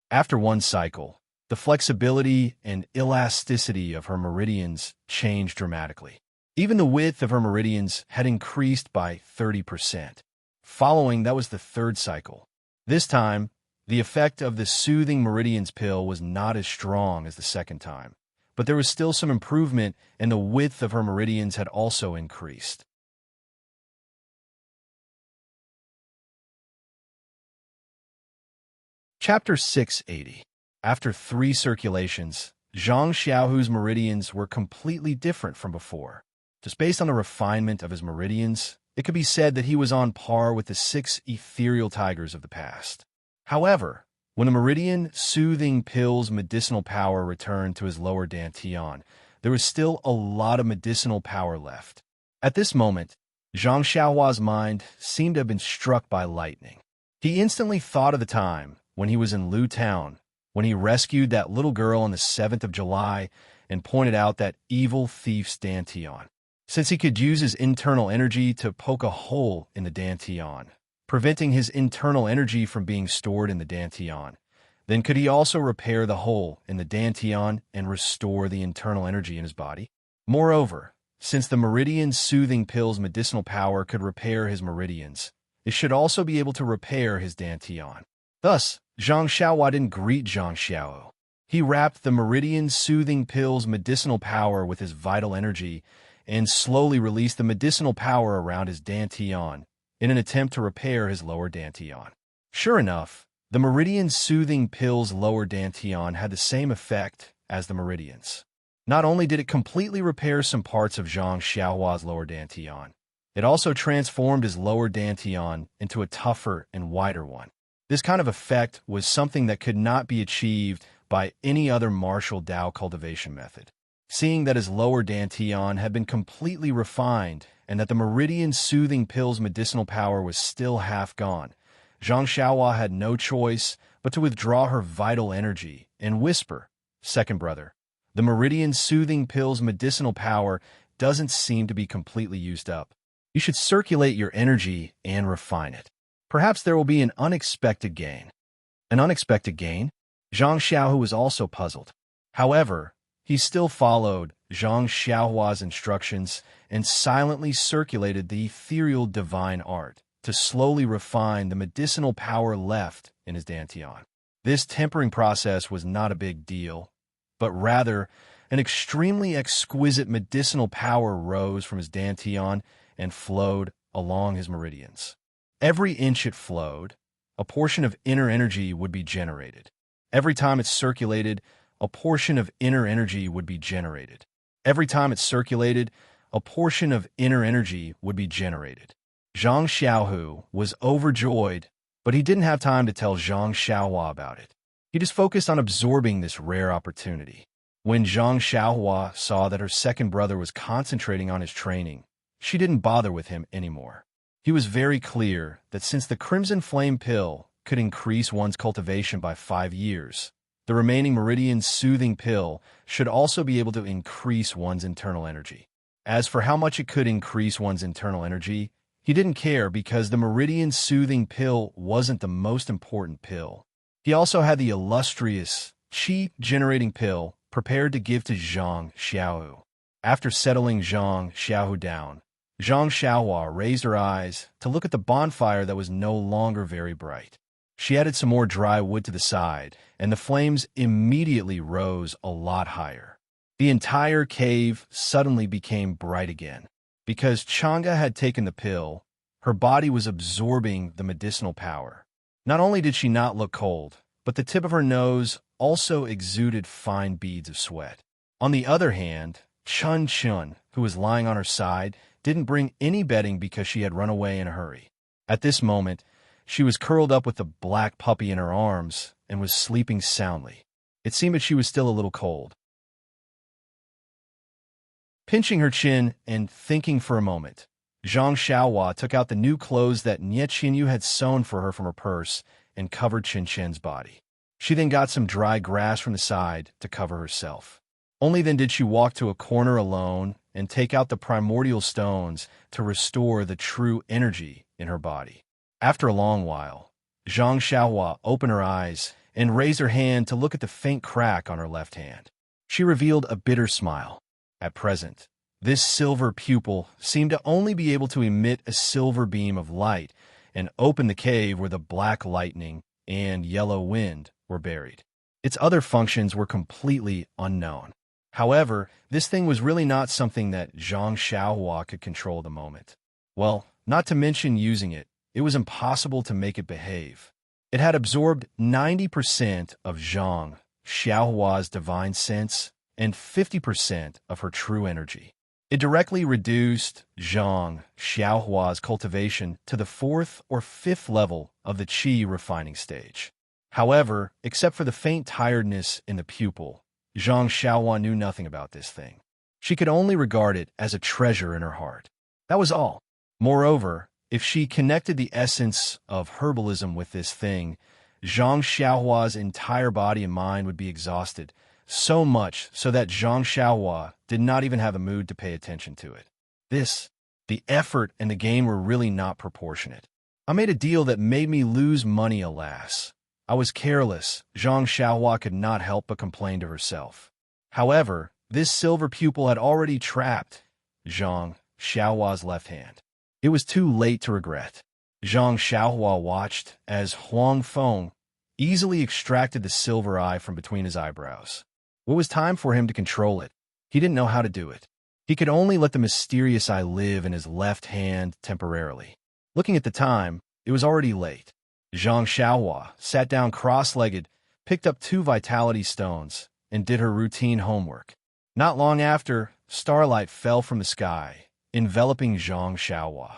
After one cycle, the flexibility and elasticity of her meridians changed dramatically. Even the width of her meridians had increased by 30%. Following, that was the third cycle. This time, the effect of the soothing meridians pill was not as strong as the second time, but there was still some improvement, and the width of her meridians had also increased. Chapter 680. After 3 circulations, Zhang Xiaohu's meridians were completely different from before. Just based on the refinement of his meridians, it could be said that he was on par with the 6 ethereal tigers of the past. However, when the meridian soothing pill's medicinal power returned to his lower dantian, there was still a lot of medicinal power left. At this moment, Zhang Xiaohua's mind seemed to have been struck by lightning. He instantly thought of the time when he was in Lu Town, when he rescued that little girl on the 7th of July and pointed out that evil thief's dantian. Since he could use his internal energy to poke a hole in the dantian, preventing his internal energy from being stored in the dantian, then could he also repair the hole in the dantian and restore the internal energy in his body? Moreover, since the meridian soothing pill's medicinal power could repair his meridians, it should also be able to repair his dantian. Thus, Zhang Xiaohua didn't greet Zhang Xiaohu. He wrapped the meridian soothing pill's medicinal power with his vital energy and slowly released the medicinal power around his dantian in an attempt to repair his lower dantian. Sure enough, the meridian soothing pill's lower dantian had the same effect as the meridians. Not only did it completely repair some parts of Zhang Xiaohua's lower dantian, it also transformed his lower dantian into a tougher and wider one. This kind of effect was something that could not be achieved by any other martial Dao cultivation method. Seeing that his lower dantian had been completely refined and that the meridian soothing pill's medicinal power was still half gone, Zhang Xiaohua had no choice but to withdraw her vital energy and whisper, "Second brother, the meridian soothing pill's medicinal power doesn't seem to be completely used up. You should circulate your energy and refine it. Perhaps there will be an unexpected gain." An unexpected gain? Zhang Xiaohu was also puzzled. However, he still followed Zhang Xiaohua's instructions and silently circulated the ethereal divine art to slowly refine the medicinal power left in his dantian. This tempering process was not a big deal, but rather an extremely exquisite medicinal power rose from his dantian and flowed along his meridians. Every inch it flowed, a portion of inner energy would be generated. Every time it circulated, a portion of inner energy would be generated. Every time it circulated, a portion of inner energy would be generated. Zhang Xiaohu was overjoyed, but he didn't have time to tell Zhang Xiaohua about it. He just focused on absorbing this rare opportunity. When Zhang Xiaohua saw that her second brother was concentrating on his training, she didn't bother with him anymore. He was very clear that since the Crimson Flame pill could increase one's cultivation by 5 years, the remaining meridian soothing pill should also be able to increase one's internal energy. As for how much it could increase one's internal energy, he didn't care because the meridian soothing pill wasn't the most important pill. He also had the illustrious qi-generating pill prepared to give to Zhang Xiaohu. After settling Zhang Xiaohu down, Zhang Xiaohua raised her eyes to look at the bonfire that was no longer very bright. She added some more dry wood to the side, and the flames immediately rose a lot higher. The entire cave suddenly became bright again. Because Chang'e had taken the pill, Her body was absorbing the medicinal power. Not only did she not look cold, but the tip of her nose also exuded fine beads of sweat. On the other hand, Chun Chun, who was lying on her side, didn't bring any bedding because she had run away in a hurry. At this moment, she was curled up with the black puppy in her arms and was sleeping soundly. It seemed that she was still a little cold. Pinching her chin and thinking for a moment, Zhang Xiaohua took out the new clothes that Nie Qinyu had sewn for her from her purse and covered Chen Chen's body. She then got some dry grass from the side to cover herself. Only then did she walk to a corner alone and take out the primordial stones to restore the true energy in her body. After a long while, Zhang Xiaohua opened her eyes and raised her hand to look at the faint crack on her left hand. She revealed a bitter smile. At present, this silver pupil seemed to only be able to emit a silver beam of light and open the cave where the black lightning and yellow wind were buried. Its other functions were completely unknown. However, this thing was really not something that Zhang Xiaohua could control at the moment. Well, not to mention using it, it was impossible to make it behave. It had absorbed 90% of Zhang Xiaohua's divine sense and 50% of her true energy. It directly reduced Zhang Xiaohua's cultivation to the 4th or 5th level of the qi refining stage. However, except for the faint tiredness in the pupil, Zhang Xiaohua knew nothing about this thing. She could only regard it as a treasure in her heart. That was all. Moreover, if she connected the essence of herbalism with this thing, Zhang Xiaohua's entire body and mind would be exhausted, so much so that Zhang Xiaohua did not even have a mood to pay attention to it. The effort and the gain were really not proportionate. I made a deal that made me lose money, alas. I was careless. Zhang Xiaohua could not help but complain to herself. However, this silver pupil had already trapped Zhang Xiaohua's left hand. It was too late to regret. Zhang Xiaohua watched as Huang Feng easily extracted the silver eye from between his eyebrows. It was time for him to control it. He didn't know how to do it. He could only let the mysterious eye live in his left hand temporarily. Looking at the time, it was already late. Zhang Xiaohua sat down cross-legged, picked up 2 vitality stones, and did her routine homework. Not long after, starlight fell from the sky, enveloping Zhang Xiaohua.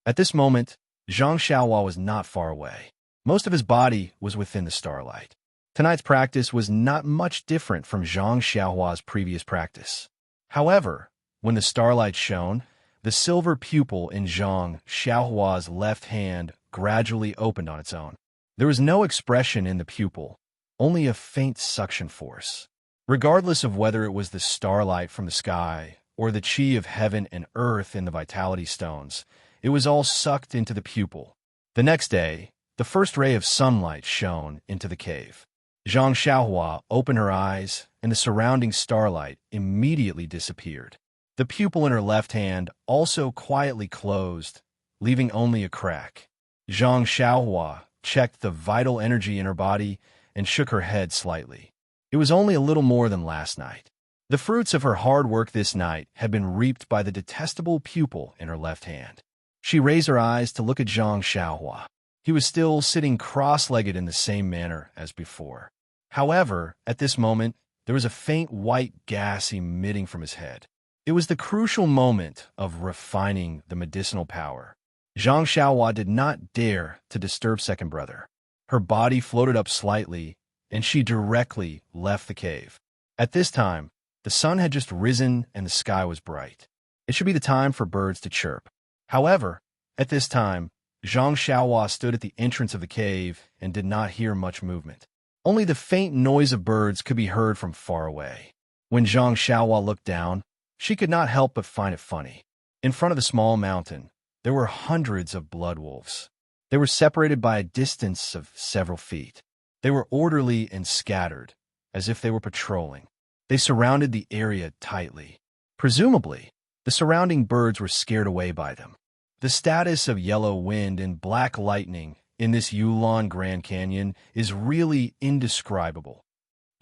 At this moment, Zhang Xiaohua was not far away. Most of his body was within the starlight. Tonight's practice was not much different from Zhang Xiaohua's previous practice. However, when the starlight shone, the silver pupil in Zhang Xiaohua's left hand gradually opened on its own. There was no expression in the pupil, only a faint suction force. Regardless of whether it was the starlight from the sky or the qi of heaven and earth in the vitality stones, it was all sucked into the pupil. The next day, the first ray of sunlight shone into the cave. Zhang Xiaohua opened her eyes, and the surrounding starlight immediately disappeared. The pupil in her left hand also quietly closed, leaving only a crack. Zhang Xiaohua checked the vital energy in her body and shook her head slightly. It was only a little more than last night. The fruits of her hard work this night had been reaped by the detestable pupil in her left hand. She raised her eyes to look at Zhang Xiaohua. He was still sitting cross-legged in the same manner as before. However, at this moment, there was a faint white gas emitting from his head. It was the crucial moment of refining the medicinal power. Zhang Xiaohua did not dare to disturb second brother. Her body floated up slightly, and she directly left the cave. At this time, the sun had just risen and the sky was bright. It should be the time for birds to chirp. However, at this time, Zhang Xiaohua stood at the entrance of the cave and did not hear much movement. Only the faint noise of birds could be heard from far away. When Zhang Xiaohua looked down, she could not help but find it funny. In front of the small mountain, there were hundreds of blood wolves. They were separated by a distance of several feet. They were orderly and scattered, as if they were patrolling. They surrounded the area tightly. Presumably, the surrounding birds were scared away by them. The status of yellow wind and black lightning in this Yulon Grand Canyon is really indescribable.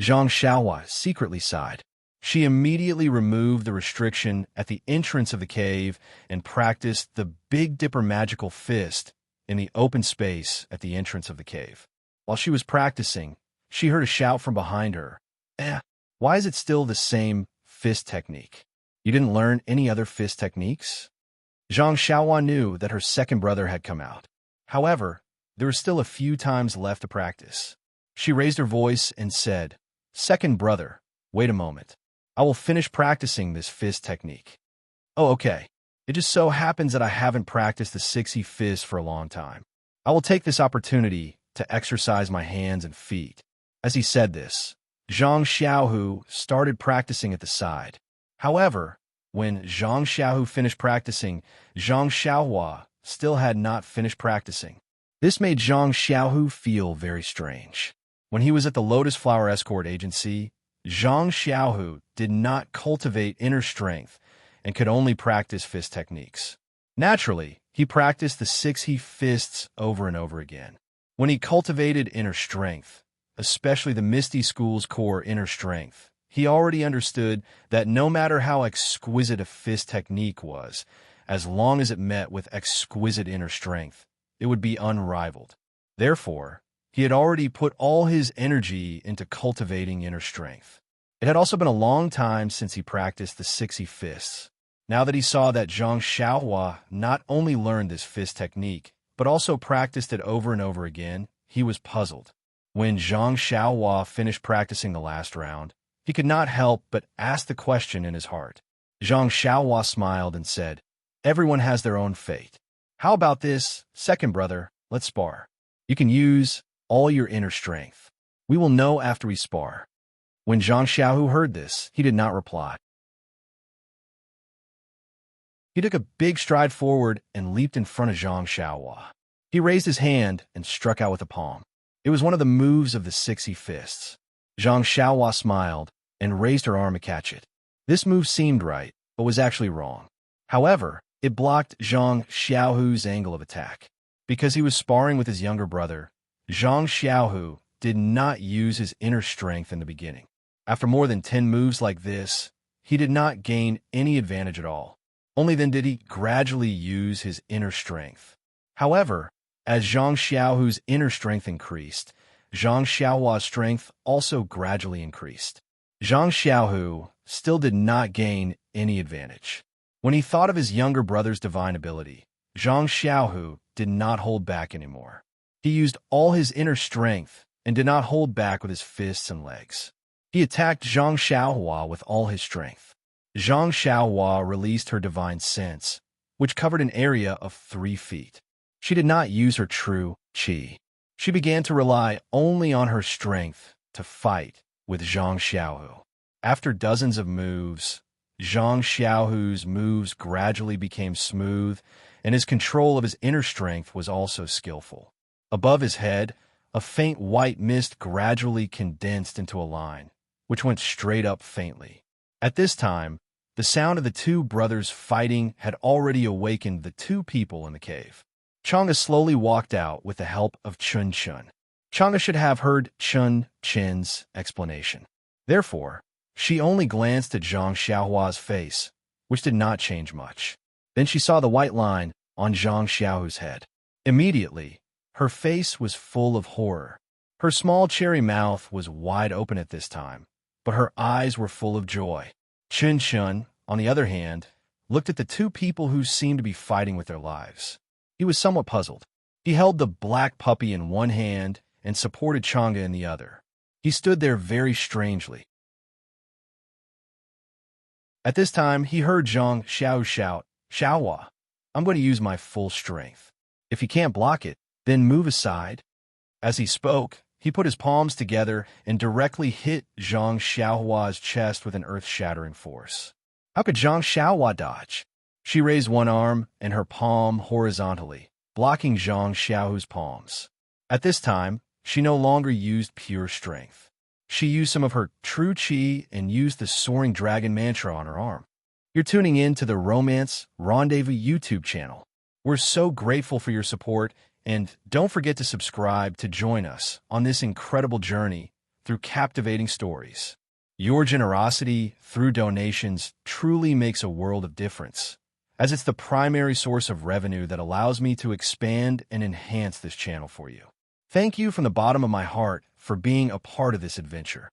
Zhang Xiaohua secretly sighed. She immediately removed the restriction at the entrance of the cave and practiced the Big Dipper magical fist in the open space at the entrance of the cave. While she was practicing, she heard a shout from behind her. Why is it still the same fist technique? You didn't learn any other fist techniques? Zhang Xiaohua knew that her second brother had come out. However, there were still a few times left to practice. She raised her voice and said, "Second brother, wait a moment. I will finish practicing this fist technique." "Oh, okay. It just so happens that I haven't practiced the 6E fist for a long time. I will take this opportunity to exercise my hands and feet." As he said this, Zhang Xiaohu started practicing at the side. However, when Zhang Xiaohu finished practicing, Zhang Xiaohua still had not finished practicing. This made Zhang Xiaohu feel very strange. When he was at the Lotus Flower Escort Agency, Zhang Xiaohu did not cultivate inner strength and could only practice fist techniques. Naturally, he practiced the 6E fists over and over again. When he cultivated inner strength, especially the Misty School's core inner strength, he already understood that no matter how exquisite a fist technique was, as long as it met with exquisite inner strength, it would be unrivaled. Therefore, he had already put all his energy into cultivating inner strength. It had also been a long time since he practiced the 6E fists. Now that he saw that Zhang Xiaohua not only learned this fist technique, but also practiced it over and over again, he was puzzled. When Zhang Xiaohua finished practicing the last round, he could not help but ask the question in his heart. Zhang Xiaohua smiled and said, "Everyone has their own fate. How about this, second brother? Let's spar. You can use all your inner strength. We will know after we spar." When Zhang Xiaohu heard this, he did not reply. He took a big stride forward and leaped in front of Zhang Xiaohua. He raised his hand and struck out with a palm. It was one of the moves of the 6E fists. Zhang Xiaohua smiled and raised her arm to catch it. This move seemed right, but was actually wrong. However, it blocked Zhang Xiaohu's angle of attack. Because he was sparring with his younger brother, Zhang Xiaohu did not use his inner strength in the beginning. After more than 10 moves like this, he did not gain any advantage at all. Only then did he gradually use his inner strength. However, as Zhang Xiaohu's inner strength increased, Zhang Xiaohua's strength also gradually increased. Zhang Xiaohu still did not gain any advantage. When he thought of his younger brother's divine ability, Zhang Xiaohu did not hold back anymore. He used all his inner strength and did not hold back with his fists and legs. He attacked Zhang Xiaohua with all his strength. Zhang Xiaohua released her divine sense, which covered an area of 3 feet. She did not use her true qi. She began to rely only on her strength to fight with Zhang Xiaohu. After dozens of moves, Zhang Xiaohu's moves gradually became smooth, and his control of his inner strength was also skillful. Above his head, a faint white mist gradually condensed into a line, which went straight up faintly. At this time, the sound of the 2 brothers fighting had already awakened the 2 people in the cave. Chang'e slowly walked out with the help of Chun Chun. Chang'e should have heard Chun Chin's explanation. Therefore, she only glanced at Zhang Xiaohua's face, which did not change much. Then she saw the white line on Zhang Xiaohu's head. Immediately, her face was full of horror. Her small cherry mouth was wide open at this time, but her eyes were full of joy. Chun Chun, on the other hand, looked at the 2 people who seemed to be fighting with their lives. He was somewhat puzzled. He held the black puppy in one hand and supported Chang'e in the other. He stood there very strangely. At this time, he heard Zhang Xiao shout, "Xiaohua, I'm going to use my full strength. If you can't block it, then move aside." As he spoke, he put his palms together and directly hit Zhang Xiaohua's chest with an earth-shattering force. How could Zhang Xiaohua dodge? She raised one arm and her palm horizontally, blocking Zhang Xiaohu's palms. At this time, she no longer used pure strength. She used some of her true qi and used the Soaring Dragon mantra on her arm. You're tuning in to the Romance Rendezvous YouTube channel. We're so grateful for your support, and don't forget to subscribe to join us on this incredible journey through captivating stories. Your generosity through donations truly makes a world of difference, as it's the primary source of revenue that allows me to expand and enhance this channel for you. Thank you from the bottom of my heart for being a part of this adventure.